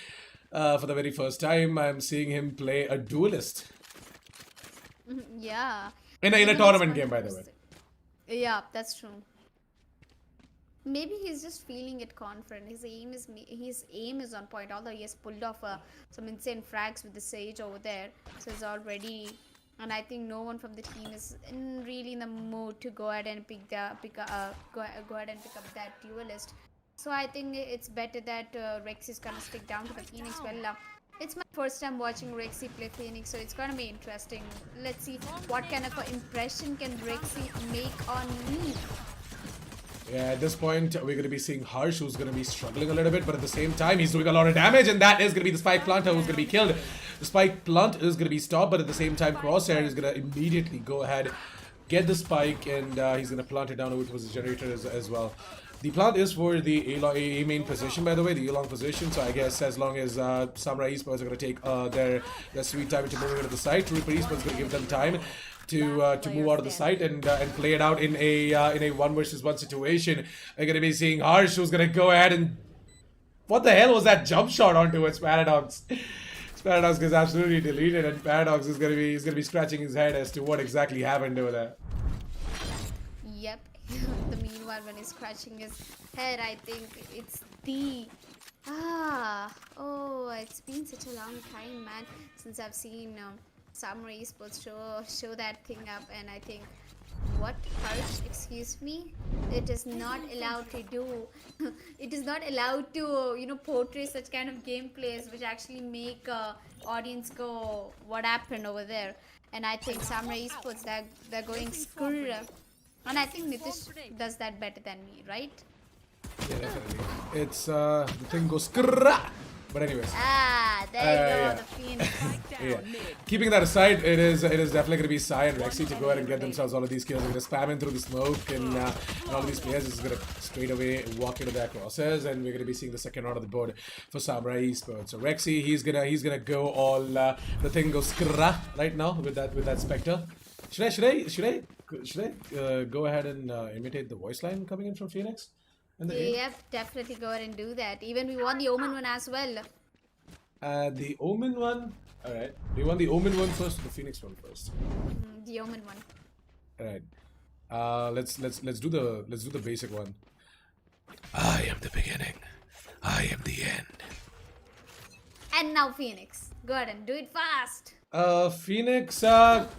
for the very first time, I'm seeing him play a duelist. Yeah. In a tournament game, by the way. Yeah, that's true. Maybe he's just feeling it confident. His aim is on point. Although he has pulled off some insane frags with the Sage over there, so he's already. And I think no one from the team is really in the mood to go ahead and pick up that duelist. So I think it's better that Rex is gonna stick down to the Phoenix. Well, it's my first time watching Rexy play Phoenix, so it's gonna be interesting. Let's see what kind of an impression can Rexy make on me. Yeah, at this point, we're going to be seeing Harsh, who's going to be struggling a little bit, but at the same time, he's doing a lot of damage, and that is going to be the Spike Planter who's going to be killed. The Spike Plant is going to be stopped, but at the same time, Crosshair is going to immediately go ahead, get the Spike, and he's going to plant it down over towards the generator as well. The plant is for the A main position, by the way, the A long position, so I guess as long as Samurai Esports are going to take their sweet time into moving into the site, True Ripper Esports is going to give them time to move out of the site and play it out in a 1 versus 1 situation. We're going to be seeing Harsh, who's going to go ahead and... What the hell was that jump shot onto its Paradox? Paradox is absolutely deleted, and Paradox is going to be scratching his head as to what exactly happened over there. Yep. The meanwhile, when he's scratching his head, I think it's the... it's been such a long time, man, since I've seen Samurai Esports show that thing up, and I think, what? Harsh, excuse me? It is not allowed to do. It is not allowed to, portray such kind of gameplays which actually make audience go, what happened over there? And I think Samurai Esports, they're going skurr. And I think Nitish does that better than me, right? Yeah, definitely. It's, the thing goes skrrrrah. But anyways. There you go, the Phoenix. Yeah. Keeping that aside, it is definitely going to be Sai and Rexy to go ahead and get themselves all of these kills. They're going to spam in through the smoke, and all of these players is going to straight away walk into their crosshairs, and we're going to be seeing the second round of the board for Samurai Esports. So Rexy, he's gonna go all the thing goes skrrrrah right now with that Spectre. Should I go ahead and imitate the voice line coming in from Phoenix? Yep, definitely go ahead and do that. Even we won the Omen one as well. The Omen one? Alright. Do you want the Omen one first or the Phoenix one first? The Omen one. Alright. Let's do the basic one. I am the beginning. I am the end. And now Phoenix. Go ahead and do it fast. Phoenix,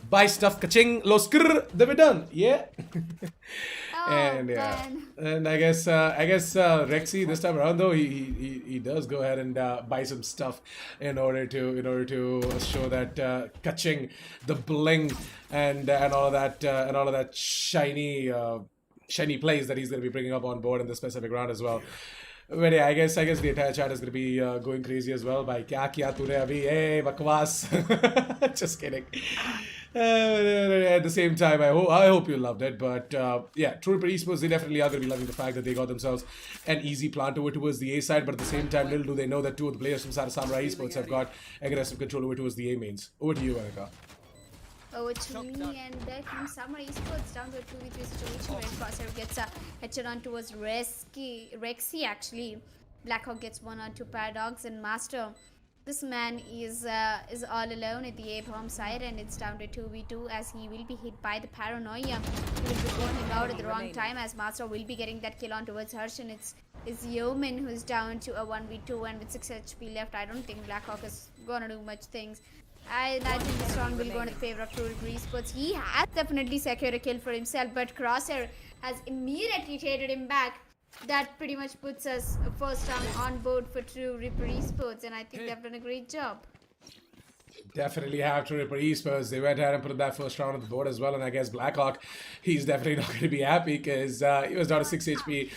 buy stuff, kaching, lo skrr, then we're done, yeah. And yeah, and I guess Rexy this time around though he does go ahead and buy some stuff in order to show that kaching, the bling, and all of that shiny plays that he's going to be bringing up on board in this specific round as well. But yeah, I guess the entire chat is gonna be going crazy as well. By kya kiya tune abhi? Hey, bakwas. Just kidding. At the same time, I hope you loved it. But yeah, True Ripper Esports, they definitely are gonna be loving the fact that they got themselves an easy plant over towards the A side. But at the same time, little do they know that two of the players from Samurai Esports have got aggressive control over towards the A mains. Over to you, Anika. Over to me, and there comes Samurai Esports down to a 2v3 situation where Crosshair gets a headshot on towards Rexy actually. Blackhawk gets one on to Paradox, and Master. This man is all alone at the A bomb side, and it's down to 2v2 as he will be hit by the paranoia. He will be going out at the wrong time as Master will be getting that kill on towards Harsh, and it's Yeoman who's down to a 1v2, and with 6 HP left, I don't think Blackhawk is gonna do much things. I think this round will go in the favor of True Ripper Esports. He has definitely secured a kill for himself, but Crosshair has immediately traded him back. That pretty much puts us first round on board for True Ripper Esports, and I think they've done a great job. Definitely have True Ripper Esports. They went ahead and put that first round on the board as well, and I guess Blackhawk, he's definitely not going to be happy because he was down to 6 HP.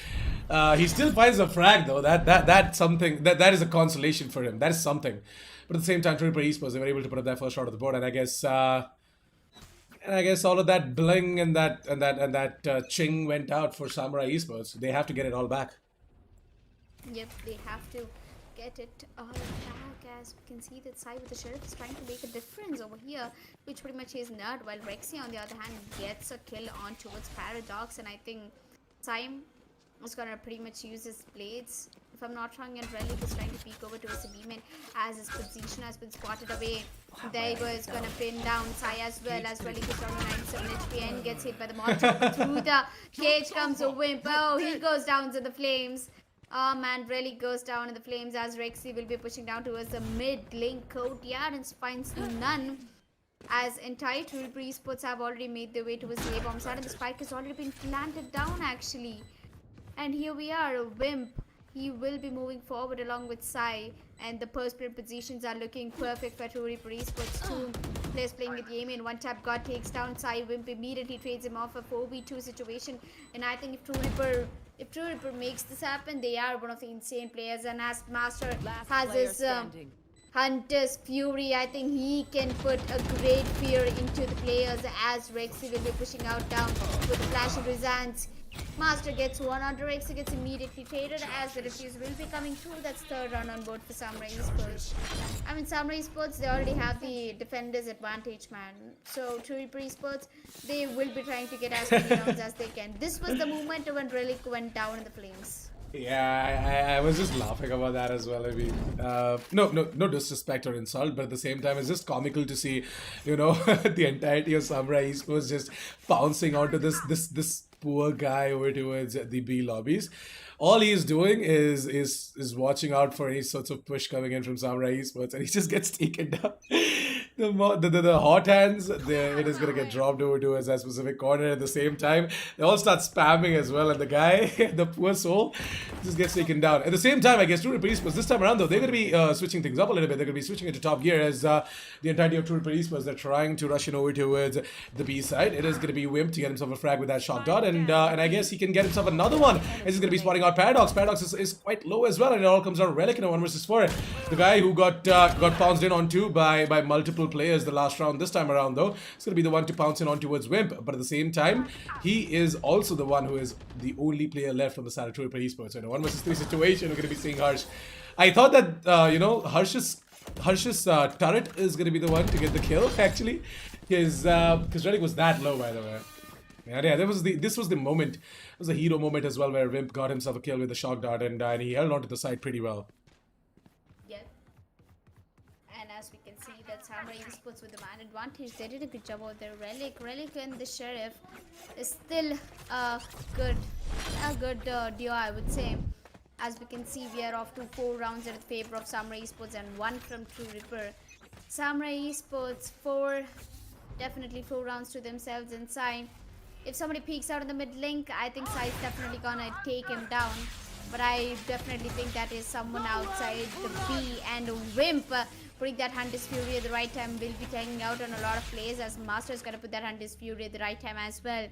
He still finds a frag though. That's something. That is a consolation for him. That is something. But at the same time, True Ripper Esports, they were able to put up that first round on the board, and I guess all of that bling and that ching went out for Samurai Esports. They have to get it all back. Yep, they have to get it all back, as we can see that side with the Sheriff is trying to make a difference over here, which pretty much is not, while Rexy on the other hand gets a kill on towards Paradox, and I think Syme is gonna pretty much use his blades, if I'm not wrong, and Relic is trying to peek over towards the beam, and as his position has been spotted away. There you go, is gonna pin down Sai as Relic is down to 97 HP and gets hit by the monster. Through the cage comes a Wimp. Oh, he goes down to the flames. Oh man, Relic goes down in the flames as Rexy will be pushing down towards the mid-link courtyard and finds none. As entire True Ripper Esports have already made their way towards the A-bomb side, and the spike has already been planted down actually. And here we are, Wimp. He will be moving forward along with Sai, and the first-player positions are looking perfect for True Ripper Esports. Two players playing with Yami, and one tap God takes down Sai. Wimp immediately trades him off a 4v2 situation, and I think if True Ripper makes this happen, they are one of the insane players. And as Master has his Hunter's Fury, I think he can put a great fear into the players as Rexy will be pushing out down with the flash of Resans. Master gets one on Rexy, gets immediately traded as the refuse will be coming through. That's third round on board for Samurai Esports. I mean, Samurai Esports, they already have the defenders advantage, man. So True Ripper Esports, they will be trying to get as many rounds as they can. This was the moment when Relic went down in the flames. Yeah, I was just laughing about that as well. I mean, no disrespect or insult, but at the same time, it's just comical to see, the entirety of Samurai Esports just pouncing onto this poor guy over towards the B lobbies. All he is doing is watching out for any sorts of push coming in from Samurai Esports, and he just gets taken down. The hot hands, it is going to get dropped over to that specific corner. At the same time, they all start spamming as well, and the guy, the poor soul, just gets taken down. At the same time, I guess True Ripper Esports, this time around though, they're going to be switching things up a little bit. They're going to be switching into top gear as the entirety of True Ripper Esports, they're trying to rush in over towards the B side. It is going to be Wimp to get himself a frag with that shock dot, and I guess he can get himself another one. He's going to be spotting out Paradox. Paradox is quite low as well, and it all comes down to Relic in a 1 versus 4. The guy who got pounced in onto by multiple players the last round. This time around though, it's going to be the one to pounce in on towards Wimp, but at the same time, he is also the one who is the only player left on the side of True Ripper Esports. So in a 1 versus 3 situation, we're going to be seeing Harsh. I thought that Harsh's turret is going to be the one to get the kill actually, because Relic was that low, by the way. Yeah, this was the moment. It was a hero moment as well, where Wimp got himself a kill with the shock dart, and he held onto the side pretty well. Yep. And as we can see, that Samurai Esports with the man advantage, they did a good job of their Relic and the Sheriff is still a good duo, I would say. As we can see, we are off to 4 rounds in favor of Samurai Esports and 1 from True Ripper. Samurai Esports, definitely 4 rounds to themselves inside. If somebody peeks out in the mid link, I think Sai is definitely gonna take him down. But I definitely think that is someone outside the B, and Wimp putting that Hunter's Fury at the right time will be taking out on a lot of plays, as Master is gonna put that Hunter's Fury at the right time as well.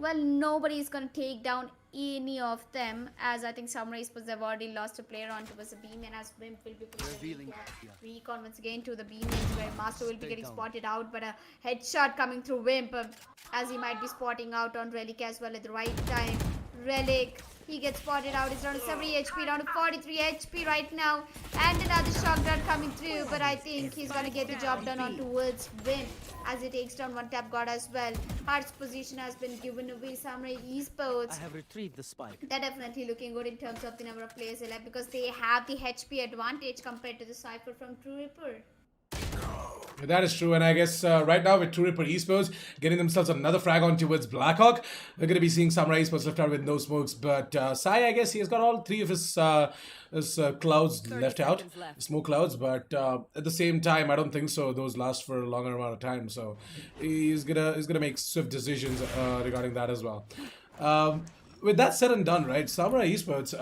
Well, nobody is gonna take down any of them, as I think Samurai Esports have already lost a player on towards the B main, as Wimp will be putting recon once again to the B main, where Master will be getting spotted out, but a headshot coming through Wimp, as he might be spotting out on Relic as well at the right time. Relic, he gets spotted out. He's down to 70 HP, down to 43 HP right now. And another shock dart coming through. But I think he's going to get the job done on towards Win, as he takes down one tap god as well. Heart's position has been given away. Samurai Esports. I have retrieved the spike. They're definitely looking good in terms of the number of players they left, because they have the HP advantage compared to the Cypher from True Ripper. That is true, and I guess right now with True Ripper Esports getting themselves another frag on towards Blackhawk, we're going to be seeing Samurai Esports left out with no smokes. But Sai, I guess he has got all three of his clouds left out, smoke clouds. But at the same time, I don't think so. Those last for a longer amount of time, so he's gonna make swift decisions regarding that as well. With that said and done, right, Samurai Esports,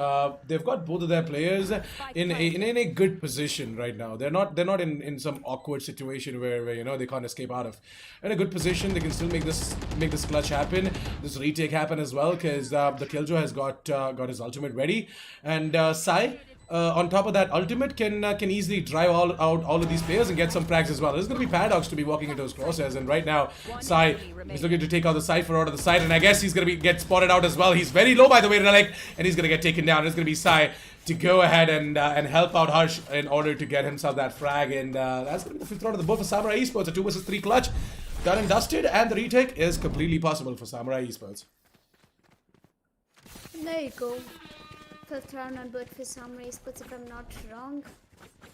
they've got both of their players in a good position right now. They're not in some awkward situation where you know they can't escape out of. In a good position, they can still make this clutch happen, this retake happen as well, because the Killjoy has got his ultimate ready, and Sai, on top of that ultimate, can easily drive out all of these players and get some frags as well. There's going to be Paradox to be walking into those crosshairs, and right now Sai is looking to take out the Cypher out of the side, and I guess he's going to get spotted out as well. He's very low, by the way, Relic, and he's going to get taken down. It's going to be Sai to go ahead and help out Harsh in order to get himself that frag, and that's going to be the 5th round of the board for Samurai Esports. A 2 vs 3 clutch, done and dusted, and the retake is completely possible for Samurai Esports. There you go. 5th round on board for Samurai Esports, if I'm not wrong.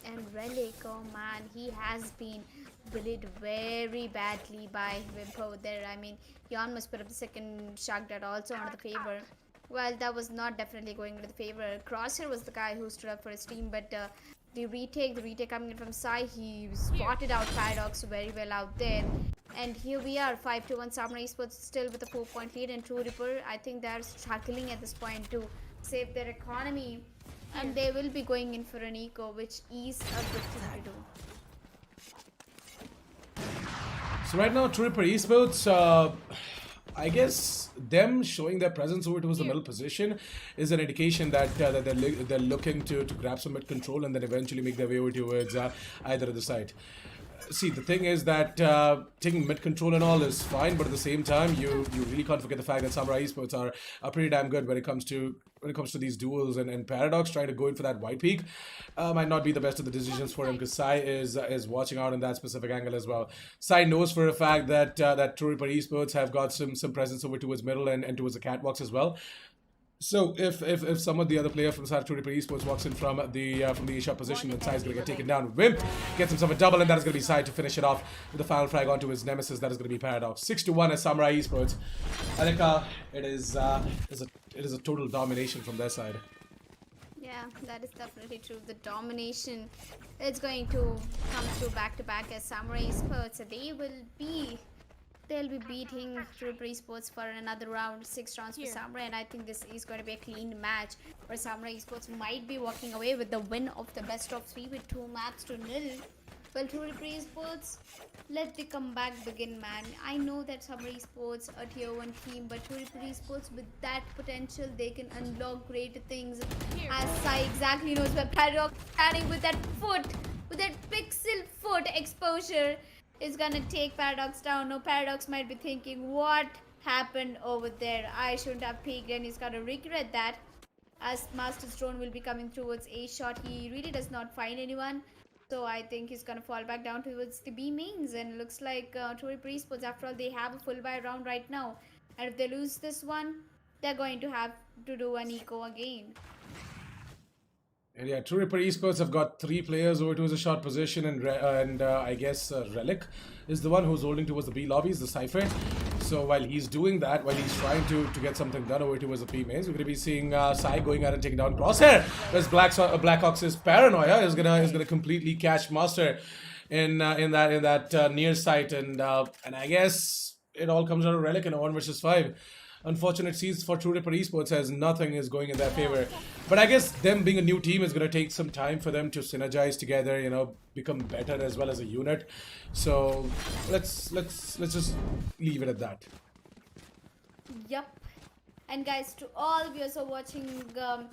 And Relic, oh man, he has been bullied very badly by Wimpo there. I mean, he almost put up the second shock dart also under the favor. Well, that was not definitely going into the favor. Crosshair was the guy who stood up for his team, but the retake coming in from Sai, he spotted out Paradox very well out there. And here we are, 5-1 Samurai Esports still with a 4-point lead, and True Ripper, I think they're struggling at this point to save their economy, and they will be going in for an eco, which is a good thing to do. So right now, True Ripper Esports, I guess them showing their presence over towards the middle position is an indication that they're looking to grab some mid control and then eventually make their way over towards either of the side. See, the thing is that taking mid control and all is fine, but at the same time, you really can't forget the fact that Samurai Esports are pretty damn good when it comes to these duels, and Paradox trying to go in for that white peak might not be the best of the decisions for him, because Sai is watching out in that specific angle as well. Sai knows for a fact that True Ripper Esports have got some presence over towards middle and towards the catwalks as well. So if some of the other player from True Ripper Esports walks in from the A-shot position, then Sai is going to get taken down. Wimp gets himself a double, and that is going to be Sai to finish it off with the final frag onto his nemesis. That is going to be Paradox. 6-1 as Samurai Esports. I think it is a total domination from their side. Yeah, that is definitely true. The domination is going to come through back to back as Samurai Esports. They'll be beating True Ripper Esports for another round, 6 rounds for Samurai, and I think this is going to be a clean match where Samurai Esports might be walking away with the win of the best of 3 with 2 maps to nil. Well, True Ripper Esports, let the comeback begin, man. I know that Samurai Esports a tier 1 team, but True Ripper Esports, with that potential, they can unlock great things. As Sai exactly knows where Paradox standing with that foot, with that pixel foot exposure, is gonna take Paradox down. No, Paradox might be thinking, what happened over there? I shouldn't have peeked, and he's gonna regret that, as Master's drone will be coming towards A shot. He really does not find anyone, so I think he's gonna fall back down towards the B mains, and looks like True Ripper Esports, after all, they have a full buy round right now, and if they lose this one, they're going to have to do an eco again. And yeah, True Ripper Esports have got 3 players over towards a short position, and I guess Relic is the one who's holding towards the B lobbies, the Cypher. So while he's doing that, while he's trying to get something done over towards the P mains, we're going to be seeing Sai going out and taking down Crosshair. Whereas Blackhawks' paranoia is gonna completely catch Master in that near sight, and I guess it all comes out of Relic in a 1 versus 5. Unfortunate seeds for True Ripper Esports, as nothing is going in their favor. But I guess them being a new team is going to take some time for them to synergize together, you know, become better as well as a unit. So let's just leave it at that. Yup. And guys, to all viewers who are watching the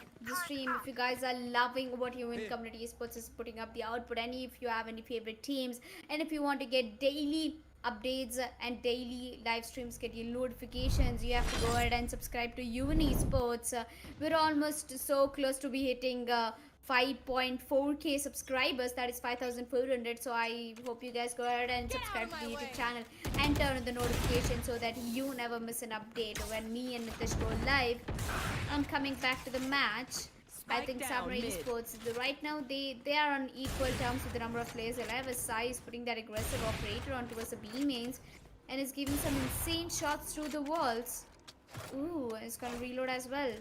stream, if you guys are loving what Yuvin Community Esports is putting up the output, and if you have any favorite teams, and if you want to get daily updates and daily live stream schedule notifications, you have to go ahead and subscribe to Yuvin Esports. We're almost so close to be hitting 5.4k subscribers, that is 5400. So I hope you guys go ahead and subscribe to the YouTube channel and turn on the notification so that you never miss an update when me and Nitish go live. I'm coming back to the match. I think down, Samurai mid. Esports, right now they are on equal terms with the number of players alive, as Sai is putting that aggressive operator on towards the B mains and is giving some insane shots through the walls. Ooh, it's gonna reload as well.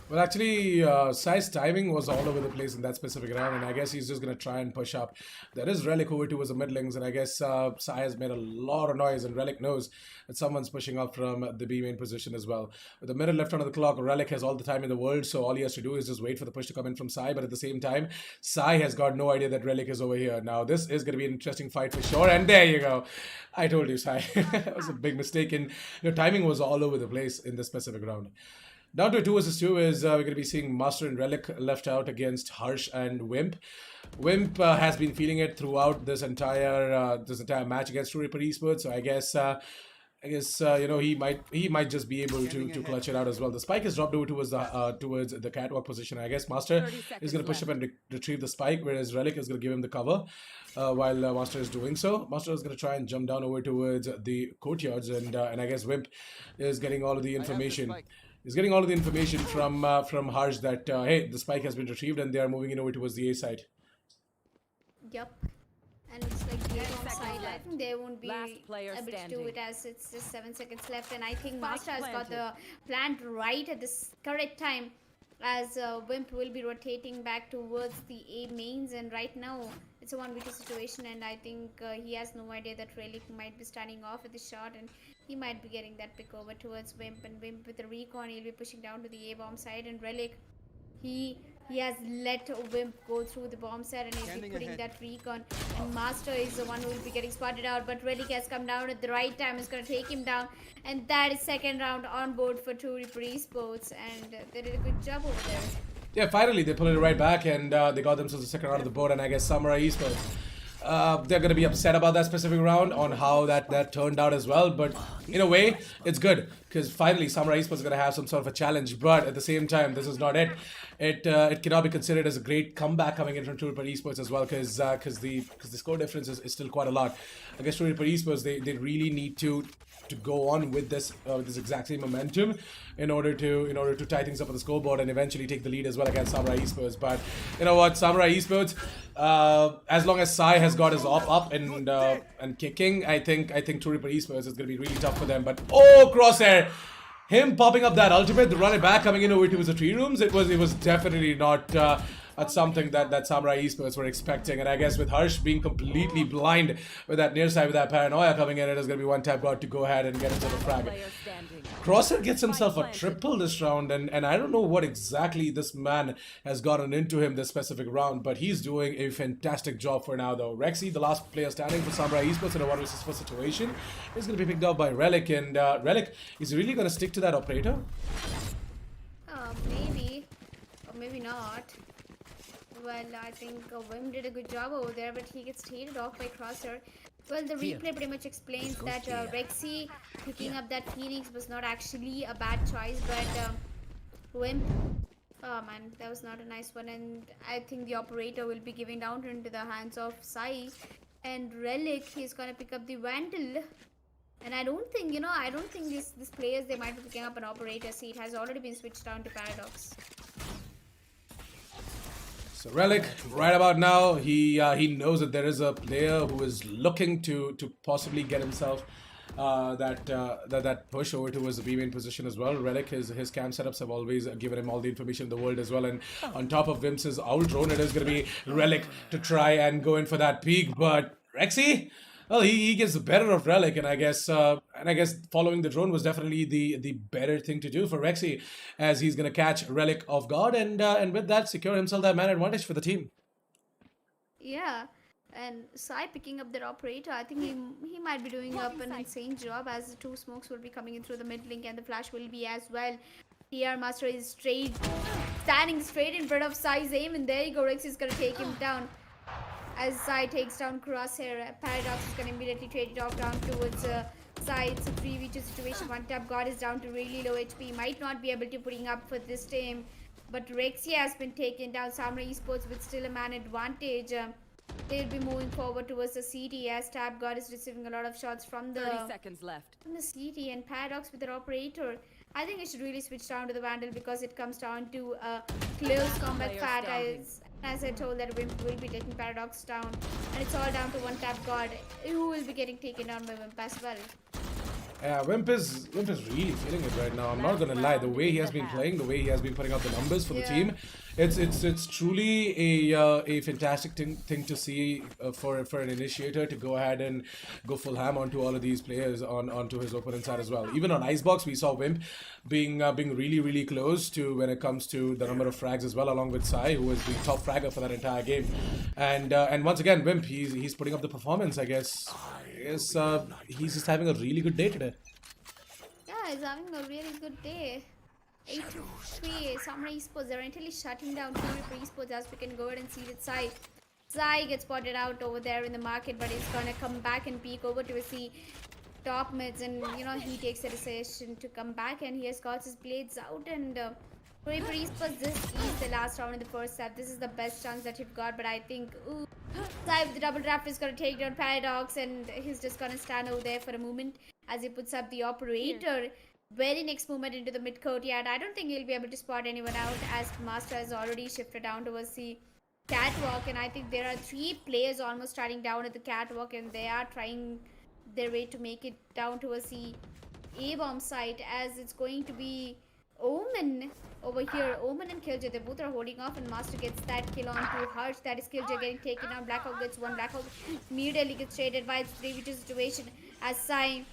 Well, actually, Sai's timing was all over the place in that specific round, and I guess he's just going to try and push up. There is Relic over towards the mid lanes, and I guess Sai has made a lot of noise, and Relic knows that someone's pushing up from the B main position as well. With the minute left on the clock, Relic has all the time in the world, so all he has to do is just wait for the push to come in from Sai, but at the same time, Sai has got no idea that Relic is over here. Now, this is going to be an interesting fight for sure, and there you go. I told you, Sai. That was a big mistake, and your timing was all over the place in this specific round. Down to 2 versus 2 is we're going to be seeing Master and Relic left out against Harsh and Wimp. Wimp has been feeling it throughout this entire match against True Reaper Esports. So I guess you know, he might just be able to clutch it out as well. The spike is dropped over towards the catwalk position. I guess Master is going to push up and retrieve the spike, whereas Relic is going to give him the cover while Master is doing so. Master is going to try and jump down over towards the courtyards, and I guess Wimp is getting all of the information. He's getting all of the information from Harsh that hey, the spike has been retrieved and they are moving in over towards the A side. Yup. And it's like the wrong side. I think they won't be Last player able to do standing. it, as it's just 7 seconds left. And I think Master has got the plant right at this correct time, as Wimp will be rotating back towards the A mains. And right now it's a 1v2 situation, and I think he has no idea that Relic might be standing off at the shot, and he might be getting that pick over towards Wimp. And Wimp with the recon, he'll be pushing down to the A bomb side, and Relic, he has let Wimp go through the bomb set, and he'll be putting that recon, and Master is the one who will be getting spotted out, but Relic has come down at the right time. Is going to take him down, and that is second round on board for True Reaper Esports, and they did a good job over there. Yeah, finally they pulled it right back, and they got themselves the second round of the board. And I guess Samurai Esports, they're going to be upset about that specific round on how that turned out as well. But in a way, it's good, because finally Samurai Esports is going to have some sort of a challenge. But at the same time, this is not it. It cannot be considered as a great comeback coming in from True Reaper Esports as well, because the score difference is still quite a lot. I guess True Reaper Esports, they really need to go on with this exact same momentum in order to tie things up on the scoreboard and eventually take the lead as well against Samurai Esports. But you know what, Samurai Esports, as long as Sai has got his op up and kicking, I think True Reaper Esports is going to be really tough for them. But oh, crosshair, him popping up that ultimate, the run it back, coming in over towards the tree rooms, it was definitely not that's something that Samurai Esports were expecting. And I guess with Harsh being completely blind with that near side, with that paranoia coming in, it is going to be one tap god to go ahead and get himself a frag. Crosshair gets himself a triple this round, and I don't know what exactly this man has gotten into him this specific round, but he's doing a fantastic job for now though. Rexy, the last player standing for Samurai Esports in a 1 vs 4 situation, is going to be picked up by Relic, and Relic is really going to stick to that operator. Maybe, or maybe not. Well, I think Wim did a good job over there, but he gets traded off by Crosshair. Well, the replay pretty much explains that Rexy picking up that Phoenix was not actually a bad choice, but Wimp, oh man, that was not a nice one. And I think the operator will be giving down into the hands of Sai, and Relic, he's gonna pick up the Vandal. And I don't think these players, they might be picking up an operator. See, it has already been switched down to Paradox. So Relic, right about now, he knows that there is a player who is looking to possibly get himself that push over towards the B main position as well. Relic, his cam setups have always given him all the information in the world as well. And on top of Vimps' owl drone, it is going to be Relic to try and go in for that peak. But Rexy, well, he gets the better of Relic, and I guess following the drone was definitely the better thing to do for Rexy, as he's gonna catch Relic off guard and with that secure himself that man advantage for the team. Yeah, And Sai picking up their operator, I think he might be doing up an insane job as the two smokes will be coming in through the mid link and the flash will be as well. TR Master is standing straight in front of Sai's aim, and there you go, Rex is gonna take him down. As Sai takes down Crosshair, Paradox is gonna immediately trade it off down towards Sai. It's a 3v2 situation. One tap God is down to really low HP, might not be able to putting up for this time. But Rexy has been taken down. Samurai Esports with still a man advantage. They'll be moving forward towards the CT as Tab God is receiving a lot of shots from 30 seconds left. the CT, and Paradox with their operator. I think I should really switch down to the Vandal because it comes down to a close combat fight. As I told that we will be taking Paradox down, and it's all down to one tap God who will be getting taken down by Wimp as well. Yeah, Wimp is really feeling it right now. I'm not gonna lie. The way he has been playing, the way he has been putting out the numbers for the team, it's truly a fantastic thing to see for an initiator to go ahead and go full ham onto all of these players onto his opponent side as well. Even on Icebox, we saw Wimp being really close to when it comes to the number of frags as well, along with Sai, who is the top fragger for that entire game. And once again, Wimp, he's putting up the performance. I guess he's just having a really good day today. Yeah, he's having a really good day. 8-3, Samurai Esports, they're entirely shutting down Pvt Esports as we can go ahead and see that Sai gets spotted out over there in the market, but he's gonna come back and peek over to see top mids, and you know he takes the decision to come back and he has got his blades out. And Pvt Esports, this is the last round in the first set. This is the best chance that you've got, but I think Sai with the double draft is gonna take down Paradox, and he's just gonna stand over there for a moment as he puts up the operator. Very next movement into the mid court yard. I don't think he'll be able to spot anyone out as Master has already shifted down towards the catwalk, and I think there are 3 players almost starting down at the catwalk, and they are trying their way to make it down towards the A-bomb site, as it's going to be Omen over here. Omen and Killjoy, they both are holding off, and Master gets that kill on to Harsh. That is Killjoy getting taken down. Blackhawk gets one. Blackhawk immediately gets traded by its 3v2 situation as Sai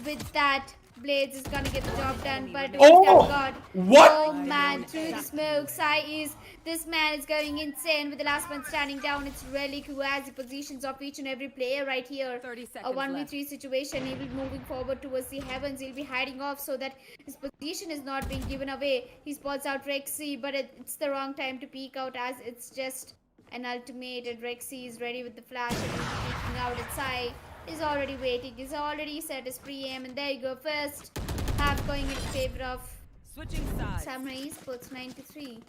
with that Blades is gonna get the job done, but God, what? Oh man, through the smoke, this man is going insane with the last one standing down. It's Relic who has the positions of each and every player right here. 30 A 1v3 situation. He will be moving forward towards the heavens. He'll be hiding off so that his position is not being given away. He spots out Rexy, but it's the wrong time to peek out as it's just an ultimate, and Rexy is ready with the flash and he's peeking out at Sai. Is already waiting. He's already set his pre-aim, and there you go. First half going in favor of Switching sides. Samurai Esports 93.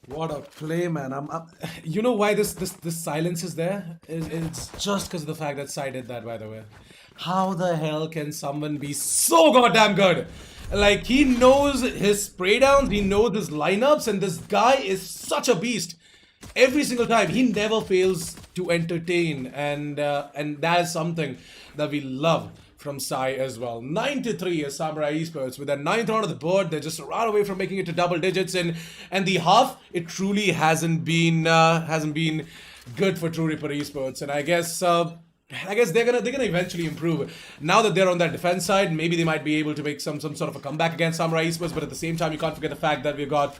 What a play, man! You know why this silence is there? It's just because of the fact that Sai did that. By the way, how the hell can someone be so goddamn good? Like, he knows his spray downs, he knows his lineups, and this guy is such a beast. Every single time, he never fails to entertain, and that is something that we love from Sai as well. 9-3 is Samurai Esports with their 9th round of the board. They're just a round away from making it to double digits, and the half, it truly hasn't been good for True Reaper Esports, and I guess they're gonna eventually improve. Now that they're on that defense side, maybe they might be able to make some sort of a comeback against Samurai Esports, but at the same time, you can't forget the fact that we've got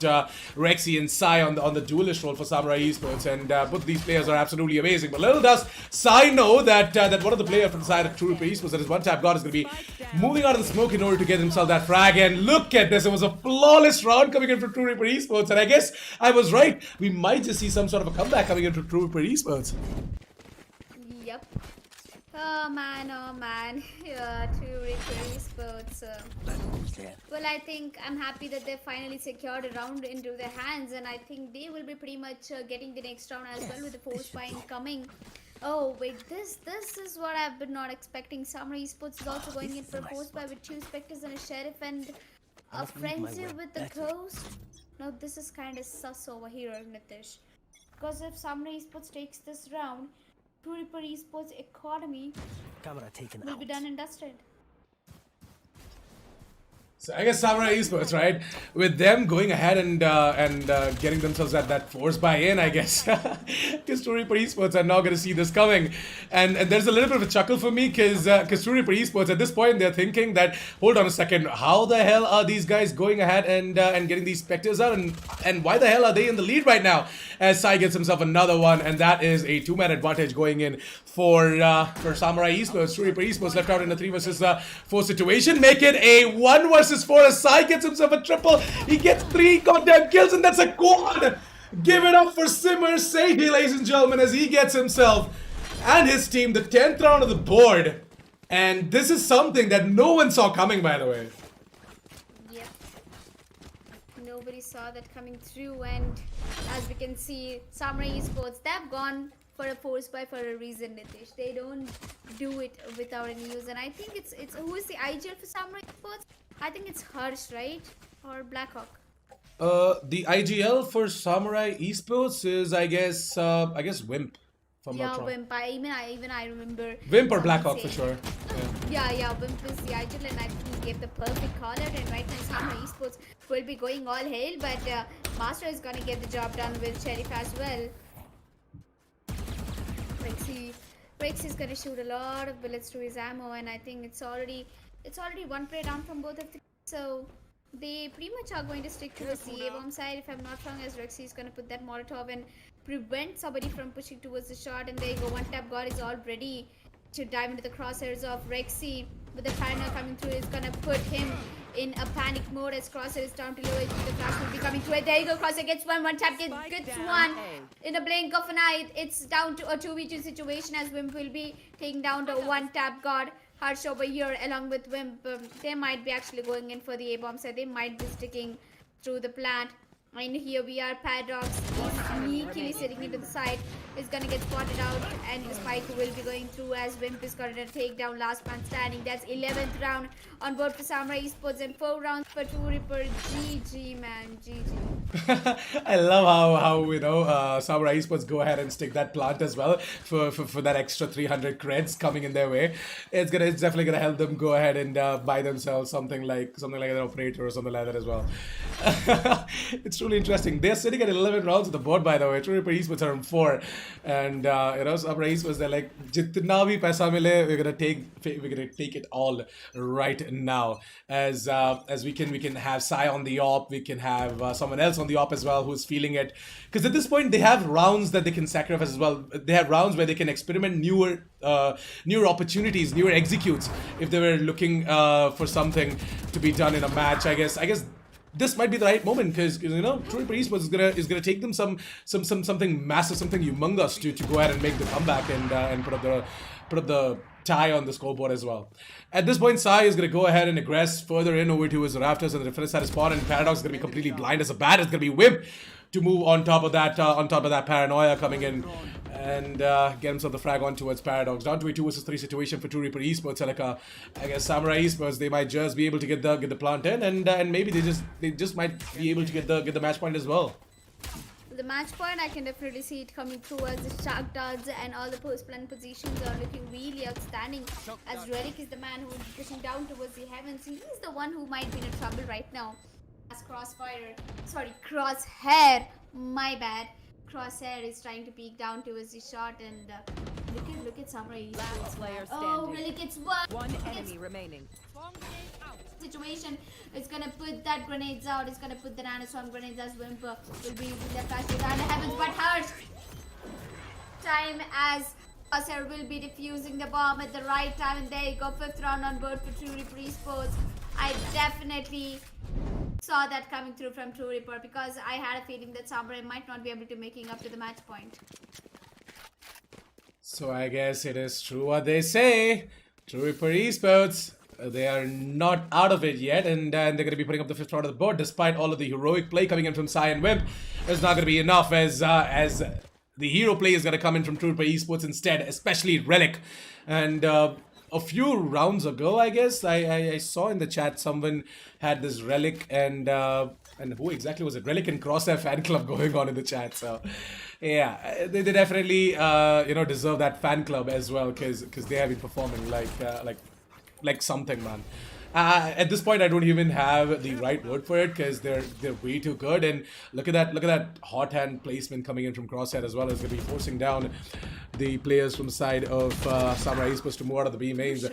Rexy and Sai on the duelist role for Samurai Esports, and both these players are absolutely amazing. But little does Sai know that one of the players from the side of True Reaper Esports, that is one tap God, is gonna be moving out of the smoke in order to get himself that frag. And look at this, it was a flawless round coming in from True Reaper Esports, and I guess I was right. We might just see some sort of a comeback coming in from True Reaper Esports. Yep. Oh man. Yeah, True Reaper Esports. Well, I think I'm happy that they finally secured a round into their hands, and I think they will be pretty much getting the next round as well with the force find coming. Oh wait, this is what I've been not expecting. Samurai Esports is also going in for a force buy with 2 Spectres and a Sheriff and a Frenzy with the Ghost. No, this is kind of sus over here, Nitish. Because if Samurai Esports takes this round, True Reaper Esports economy will be done and dusted. So I guess Samurai Esports, right? With them going ahead and getting themselves at that force buy-in, I guess. Because True Reaper Esports are now going to see this coming, and there's a little bit of a chuckle for me because True Reaper Esports at this point they're thinking that, hold on a second, how the hell are these guys going ahead and getting these specters out, and why the hell are they in the lead right now? As Sai gets himself another one, and that is a 2-man advantage going in for Samurai Esports. True Reaper Esports left out in a 3 versus 4 situation, make it a 1 versus 4 as Sai gets himself a triple. He gets 3 goddamn kills, and that's a quad. Give it up for Simmer Sehi, ladies and gentlemen, as he gets himself and his team the 10th round of the board. And this is something that no one saw coming, by the way. Yep. Nobody saw that coming through, and as we can see, Samurai Esports, they've gone for a force buy for a reason, Nitish. They don't do it without any use, and I think it's who is the IGL for Samurai Esports? I think it's Harsh, right? Or Blackhawk. The IGL for Samurai Esports is, I guess Wimp. If I'm not wrong. Wimp. I remember. Wimp or Blackhawk for sure. Yeah. Wimp is the IGL, and I think he gave the perfect call out. And right now, Samurai Esports will be going all hail, but Master is gonna get the job done with Sheriff as well. Rexy is gonna shoot a lot of bullets through his ammo, and I think it's already one play down from both of them. So they pretty much are going to stick to the CA bomb side, if I'm not wrong, as Rexy is gonna put that Molotov and prevent somebody from pushing towards the shot. And there you go, one tap god is all ready to dive into the crosshairs of Rexy. But the paranoia coming through is gonna put him in a panic mode as Crosshair is down to low HP. The flash will be coming through it. There you go, Crosshair gets one tap, gets one. In a blink of an eye, it's down to a 2v2 situation as Wimp will be taking down the one tap god. Harsh over here along with Wimp. They might be actually going in for the A-bomb side. They might be sticking through the plant. And here we are, Paradox is sneakily sitting into the side. Is gonna get spotted out, and the spike will be going through as Wimp is gonna take down last man standing. That's 11th round on board for Samurai Esports and 4 rounds for True Reaper. GG, man, GG. I love how Samurai Esports go ahead and stick that plant as well for that extra 300 creds coming in their way. It's definitely gonna help them go ahead and buy themselves something like an operator or something like that as well. It's truly interesting. They're sitting at 11 rounds of the board, by the way. True Reaper Esports are on 4, and Samurai Esports, they're like, jitna bhi paisa mile, we're gonna take it all right now. As we can have Sai on the op, we can have someone else on the op as well who's feeling it. Because at this point they have rounds that they can sacrifice as well. They have rounds where they can experiment newer opportunities, newer executes if they were looking for something to be done in a match. I guess this might be the right moment, because True Reaper Esports is gonna take them something massive, something humongous to go ahead and make the comeback and put up the tie on the scoreboard as well. At this point, Sai is gonna go ahead and aggress further in over to his rafters and the defense side spawn, and Paradox is gonna be completely blind as a bat. It's gonna be Wimp to move on top of that paranoia coming in and get himself the frag on towards Paradox. Down to a 2 versus 3 situation for True Reaper Esports. I guess Samurai Esports, they might just be able to get the plant in, and maybe they just might be able to get the match point as well. The match point, I can definitely see it coming through as the shark darts and all the post-plan positions are looking really outstanding. As Relic is the man who is pushing down towards the heavens. He's the one who might be in trouble right now. As Crosshair, my bad. Crosshair is trying to peek down towards the shot, and look at Samurai Esports. Last player Oh, standing. Relic gets One enemy remaining. situation. It's gonna put that grenades out. It's gonna put the nanoswarm grenades as Wimp will be using their flash down the heavens, but Harsh time as Crosshair will be defusing the bomb at the right time, and there you go, 5th round on board for True Reaper Esports. I definitely saw that coming through from True Reaper, because I had a feeling that Samurai might not be able to making up to the match point. So I guess it is true what they say. True Reaper Esports, they are not out of it yet, and they're going to be putting up the 5th round of the board despite all of the heroic play coming in from Sai and Wimp. It's not going to be enough as the hero play is going to come in from True Reaper Esports instead, especially Relic. And a few rounds ago, I guess, I saw in the chat someone had this Relic and who exactly was it? Relic and Crosshair fan club going on in the chat. So yeah, they definitely deserve that fan club as well, because they have been performing like something, man. At this point, I don't even have the right word for it because they're way too good. And look at that hot hand placement coming in from Crosshair as well. Is going to be forcing down the players from the side of Samurai Esports to move out of the B mains,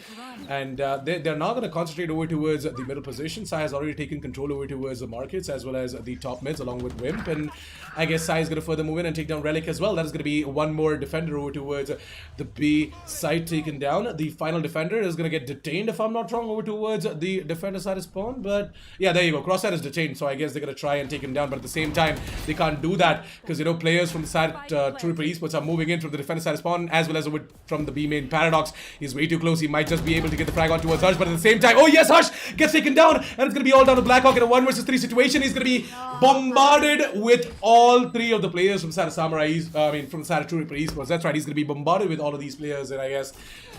and they're now going to concentrate over towards the middle position. Sai has already taken control over towards the markets as well as the top mids along with Wimp, and I guess Sai is going to further move in and take down Relic as well. That is going to be one more defender over towards the B side taken down. The final defender is going to get detained, if I'm not wrong, over towards the defender side of spawn. But yeah, there you go. Crosshair is detained, so I guess they're going to try and take him down. But at the same time, they can't do that because, you know, players from the side True Reaper Esports are moving in from the defender side of spawn as well as over from the B main. Paradox is way too close. He might just be able to get the frag on towards Hush, but at the same time, oh yes, Hush gets taken down, and it's going to be all down to Blackhawk in a 1 versus 3 situation. He's going to be bombarded with all 3 of the players from side of Samurai, from the side of True Reaper Esports. That's right, he's going to be bombarded with all of these players, and I guess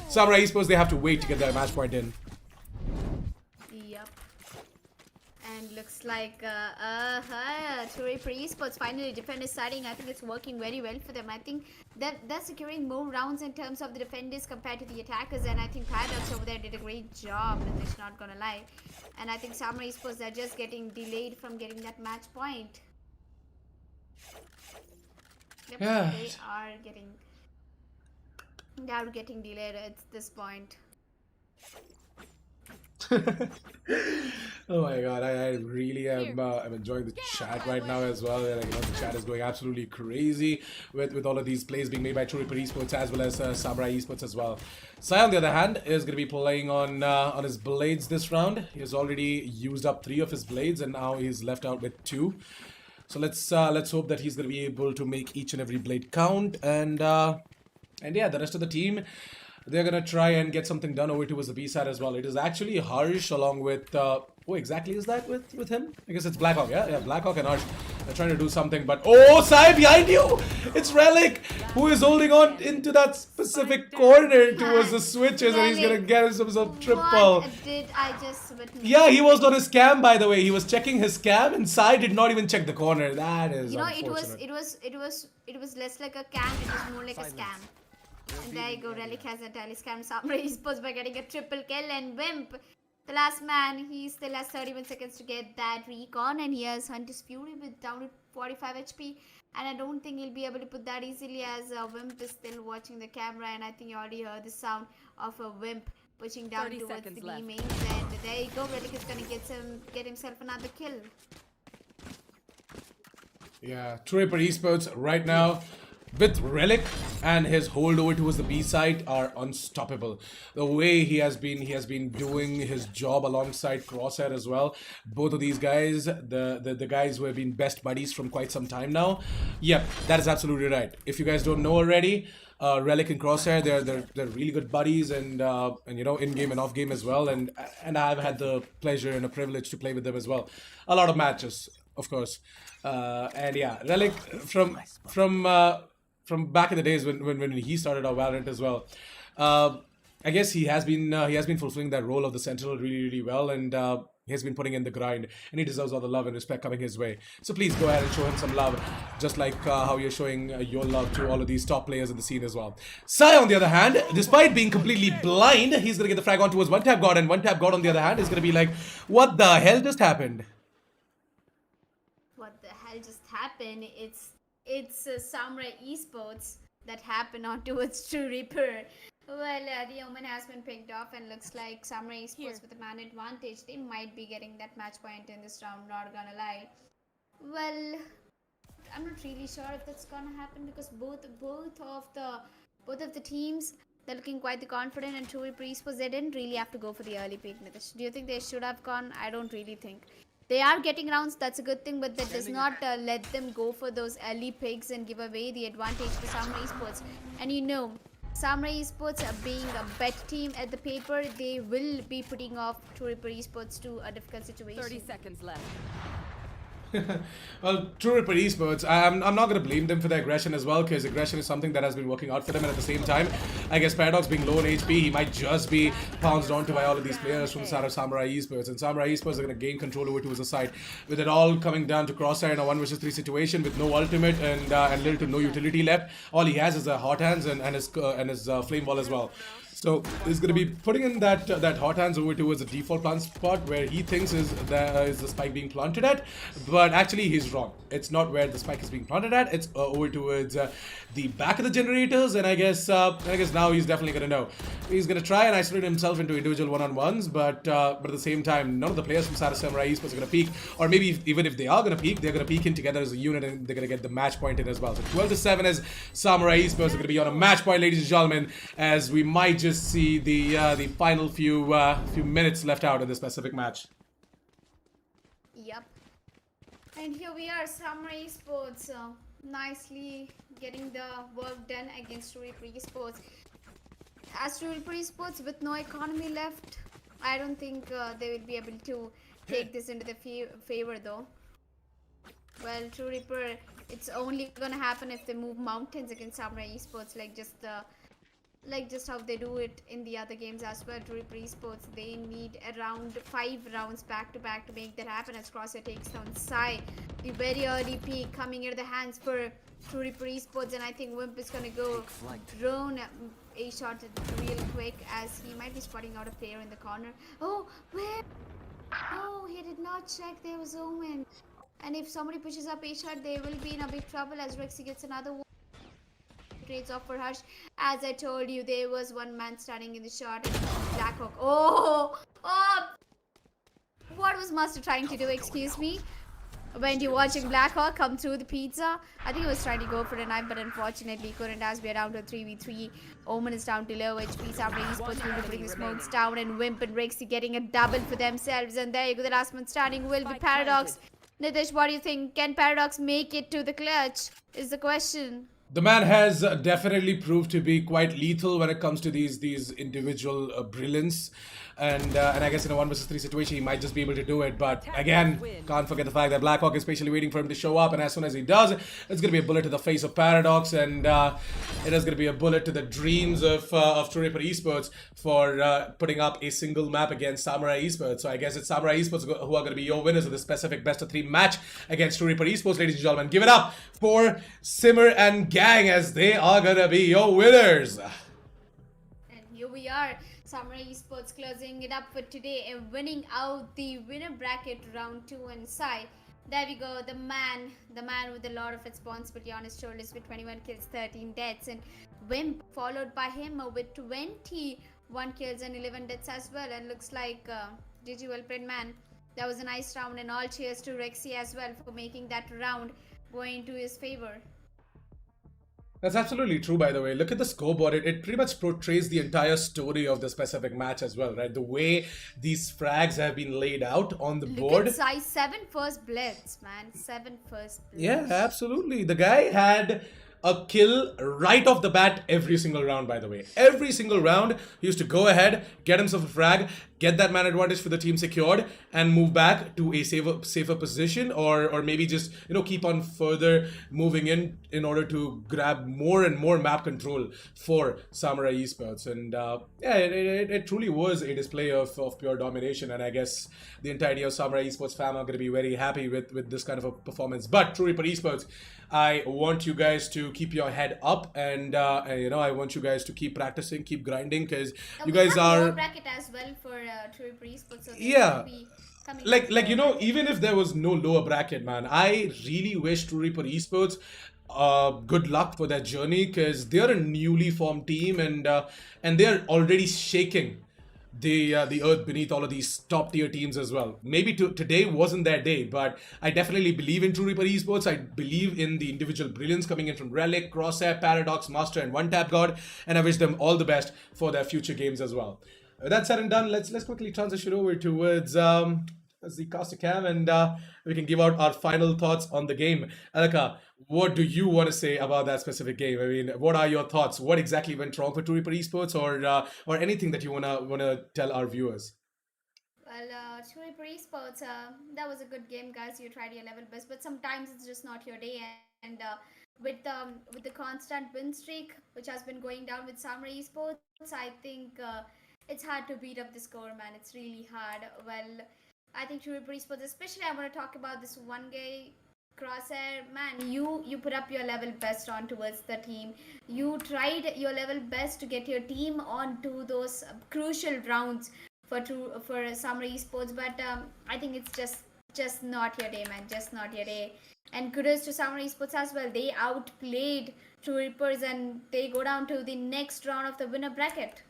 Samurai Esports, they have to wait to get their match point in. Yep. And looks like True Reaper Esports finally defenders siding. I think it's working very well for them. I think that they're securing more rounds in terms of the defenders compared to the attackers, and I think Paradox over there did a great job, Nitish, not gonna lie. And I think Samurai Esports, they're just getting delayed from getting that match point. Yep, Yeah. They are getting delayed at this point. Oh my god, I really am I'm enjoying the chat right now as well. Like, you know, the chat is going absolutely crazy with all of these plays being made by True Reaper Esports as well as Samurai Esports as well. Sai, on the other hand, is going to be playing on his blades this round. He has already used up 3 of his blades, and now he's left out with 2. So let's hope that he's going to be able to make each and every blade count, and yeah, the rest of the team, they're gonna try and get something done over towards the B side as well. It is actually Harsh along with who exactly is that with him? I guess it's Blackhawk. Yeah, Blackhawk and Harsh. They're trying to do something, but oh, Sai behind you! It's Relic who is holding on into that specific corner towards the switches, and he's gonna get himself triple. What did I just witness? Yeah, he was on his cam, by the way. He was checking his cam, and Sai did not even check the corner. That is unfortunate. it was less like a cam. It was more like a scam. And there you go, Relic has entirely scammed Samurai Esports by getting a triple kill, and Wimp, the last man, he still has 31 seconds to get that recon, and he has Hunter's Fury with down to 45 HP, and I don't think he'll be able to put that easily as Wimp is still watching the camera, and I think you already heard the sound of a Wimp pushing down towards the B mains, and there you go, Relic is going to get himself another kill. Yeah, True Reaper Esports right now with Relic and his hold over towards the B side are unstoppable. The way he has been doing his job alongside Crosshair as well. Both of these guys, the guys who have been best buddies from quite some time now. Yep, that is absolutely right. If you guys don't know already, Relic and Crosshair, they're really good buddies, and you know, in game and off game as well. And I've had the pleasure and a privilege to play with them as well. A lot of matches, of course. And yeah, Relic from back in the days when he started our Valorant as well. I guess he has been fulfilling that role of the Sentinel really well, and he has been putting in the grind, and he deserves all the love and respect coming his way. So please go ahead and show him some love, just like how you're showing your love to all of these top players in the scene as well. Sai, on the other hand, despite being completely blind, he's gonna get the frag on towards One Tap God, and One Tap God on the other hand is gonna be like, what the hell just happened? What the hell just happened? It's Samurai Esports that happened on towards True Reaper. Well, the Omen has been picked off, and looks like Samurai Esports with a man advantage. They might be getting that match point in this round, not gonna lie. Well, I'm not really sure if that's gonna happen, because both of the teams, they're looking quite confident, and True Reaper Esports, they didn't really have to go for the early pick. Do you think they should have gone? I don't really think. They are getting rounds, that's a good thing, but that does not let them go for those early picks and give away the advantage to Samurai Esports. And you know, Samurai Esports being a bet team at the paper, they will be putting off True Reaper Esports to a difficult situation. 30 seconds left. Well, True Reaper Esports, I'm not going to blame them for their aggression as well, because aggression is something that has been working out for them, and at the same time, I guess Paradox being low in HP, he might just be pounced onto by all of these players from the side of Samurai Esports, and Samurai Esports are going to gain control over towards the side, with it all coming down to Crosshair in a 1 versus 3 situation with no ultimate and little to no utility left. All he has is hot hands and his flame ball as well. So he's going to be putting in that hot hands over towards the default plant spot where he thinks is the spike being planted at, but actually he's wrong. It's not where the spike is being planted at. It's over towards the back of the generators, and I guess now he's definitely going to know. He's going to try and isolate himself into individual one-on-ones, but at the same time, none of the players from Samurai Esports are going to peek, or maybe even if they are going to peek, they're going to peek in together as a unit, and they're going to get the match point in as well. So 12-7 as Samurai Esports are going to be on a match point, ladies and gentlemen, as we might just see the final few minutes left out in this specific match. Yep. And here we are, Samurai Esports, nicely getting the work done against Yuvin Esports. As Yuvin Esports, with no economy left, I don't think they will be able to take this into the favor though. Well, True Reaper, it's only gonna happen if they move mountains against Samurai Esports, like just how they do it in the other games as well. True Reaper Esports, they need around 5 rounds back to back to make that happen as Crosshair takes down Sai. The very early peak coming into the hands for True Reaper Esports, and I think Wimp is gonna go drone a shot real quick as he might be spotting out a player in the corner. Oh, where? Oh, he did not check there was Omen. And if somebody pushes up a shot, they will be in a big trouble as Rexy gets another one. Trades off for Hush. As I told you, there was one man standing in the shot. Blackhawk. Oh! What was Master trying to do? Excuse me? When you're watching Blackhawk come through the pizza, I think he was trying to go for a knife, but unfortunately couldn't, as we are down to 3v3. Omen is down to low HP. Samurai Esports will bring the smokes down, and Wimp and Rexy getting a double for themselves. And there you go, the last man standing will be Paradox. Nitish, what do you think? Can Paradox make it to the clutch? Is the question. The man has definitely proved to be quite lethal when it comes to these individual brilliance, and I guess in a 1 versus 3 situation he might just be able to do it. But again, can't forget the fact that Blackhawk is patiently waiting for him to show up, and as soon as he does, it's gonna be a bullet to the face of Paradox, and it is gonna be a bullet to the dreams of True Reaper Esports for putting up a single map against Samurai Esports. So I guess it's Samurai Esports who are gonna be your winners of this specific best of 3 match against True Reaper Esports, ladies and gentlemen. Give it up for Simmer and Gang, as they are gonna be your winners. And here we are, Samurai Esports closing it up for today and winning out the winner bracket round 2 and side. There we go, the man with a lot of responsibility on his shoulders with 21 kills, 13 deaths, and Wimp followed by him with 21 kills and 11 deaths as well. And looks like GG, well played, man. That was a nice round, and all cheers to Rexy as well for making that round going to his favor. That's absolutely true, by the way. Look at the scoreboard. It pretty much portrays the entire story of the specific match as well, right? The way these frags have been laid out on the board. Look at Sai, 7 first blitz, man. 7 first blitz. Yeah, absolutely. The guy had a kill right off the bat every single round, by the way. Every single round, he used to go ahead, get himself a frag, get that man advantage for the team secured, and move back to a safer position, or maybe just, you know, keep on further moving in order to grab more and more map control for Samurai Esports. And yeah, it truly was a display of pure domination, and I guess the entirety of Samurai Esports fam are going to be very happy with this kind of a performance. But True Reaper Esports, I want you guys to keep your head up, and you know, I want you guys to keep practicing, keep grinding, because you guys are bracket as well for True Reaper Esports, so yeah, like you know, bracket. even if there was no lower bracket, man, I really wish True Reaper Esports good luck for their journey, because they're a newly formed team, and they're already shaking the earth beneath all of these top tier teams as well. Maybe today wasn't their day, but I definitely believe in True Reaper Esports. I believe in the individual brilliance coming in from Relic, Crosshair, Paradox, Master, and One Tap God, and I wish them all the best for their future games as well. With that said and done, let's quickly transition over towards the caster cam, and we can give out our final thoughts on the game. Alaka, what do you want to say about that specific game? I mean, what are your thoughts? What exactly went wrong for True Reaper Esports, or anything that you wanna tell our viewers? Well, True Reaper Esports, that was a good game, guys. You tried your level best, but sometimes it's just not your day. And with the constant win streak, which has been going down with Samurai Esports, I think it's hard to beat up the score, man. It's really hard. Well, I think True Reaper Esports, especially I want to talk about this one guy Crosshair, man, you put up your level best on towards the team. You tried your level best to get your team onto those crucial rounds for Samurai Esports, but I think it's just not your day, man. Just not your day. And kudos to Samurai Esports as well. They outplayed True Reapers and they go down to the next round of the winner bracket.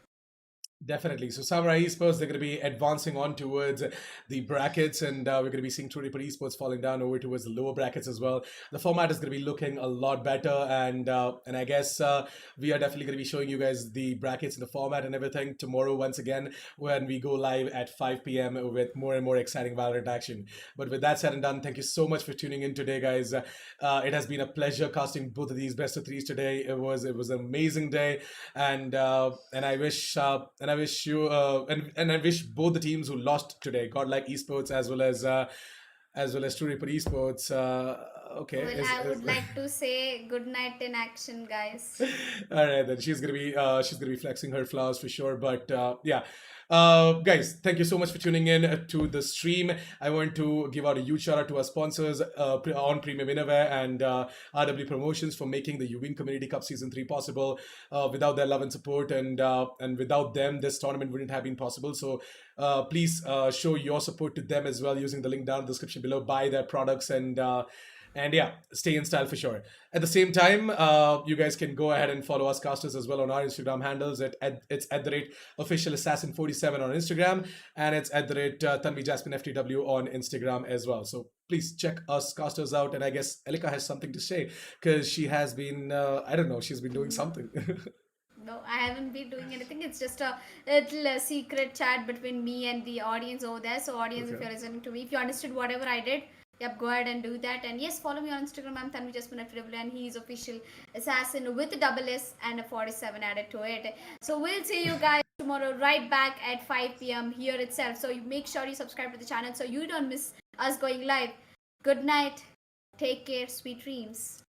Definitely. So Samurai Esports, they're going to be advancing on towards the brackets, and we're going to be seeing True Reaper Esports falling down over towards the lower brackets as well. The format is going to be looking a lot better, and I guess we are definitely going to be showing you guys the brackets and the format and everything tomorrow once again when we go live at 5 p.m. with more and more exciting Valorant action. But with that said and done, thank you so much for tuning in today, guys. It has been a pleasure casting both of these best of threes today. It was an amazing day, and I wish you and I wish both the teams who lost today, Godlike Esports as well as True Reaper Esports. Okay, Well, I would like to say good night in action, guys. all right, then she's gonna be flexing her flowers for sure. But yeah, guys, thank you so much for tuning in to the stream. I want to give out a huge shout out to our sponsors on Premium Innovare and RW Promotions for making the Yuvin Community Cup Season 3 possible. Without their love and support and without them, this tournament wouldn't have been possible. So please show your support to them as well using the link down in the description below. Buy their products and yeah, stay in style for sure. At the same time, you guys can go ahead and follow us casters as well on our Instagram handles. It's at the rate official assassin47 on Instagram, and it's at the rate Tanvi Jasmine FTW on Instagram as well. So please check us casters out. And I guess Elika has something to say because she has been I don't know, she's been doing something. No, I haven't been doing anything. It's just a little secret chat between me and the audience over there. So, audience, if Okay. you're listening to me, if you understood whatever I did, yep, go ahead and do that. And yes, follow me on Instagram. I'm Tanvi Jasmine FTW, and he's official assassin with a double S and a 47 added to it. So, we'll see you guys tomorrow right back at 5 p.m. here itself. So, you make sure you subscribe to the channel so you don't miss us going live. Good night. Take care. Sweet dreams.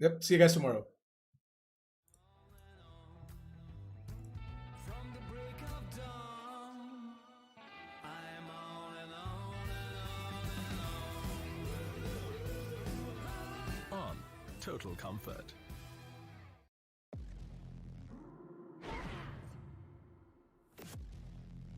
Yep, see you guys tomorrow. From the break of dawn, I'm on and on and on and on. On Total Comfort.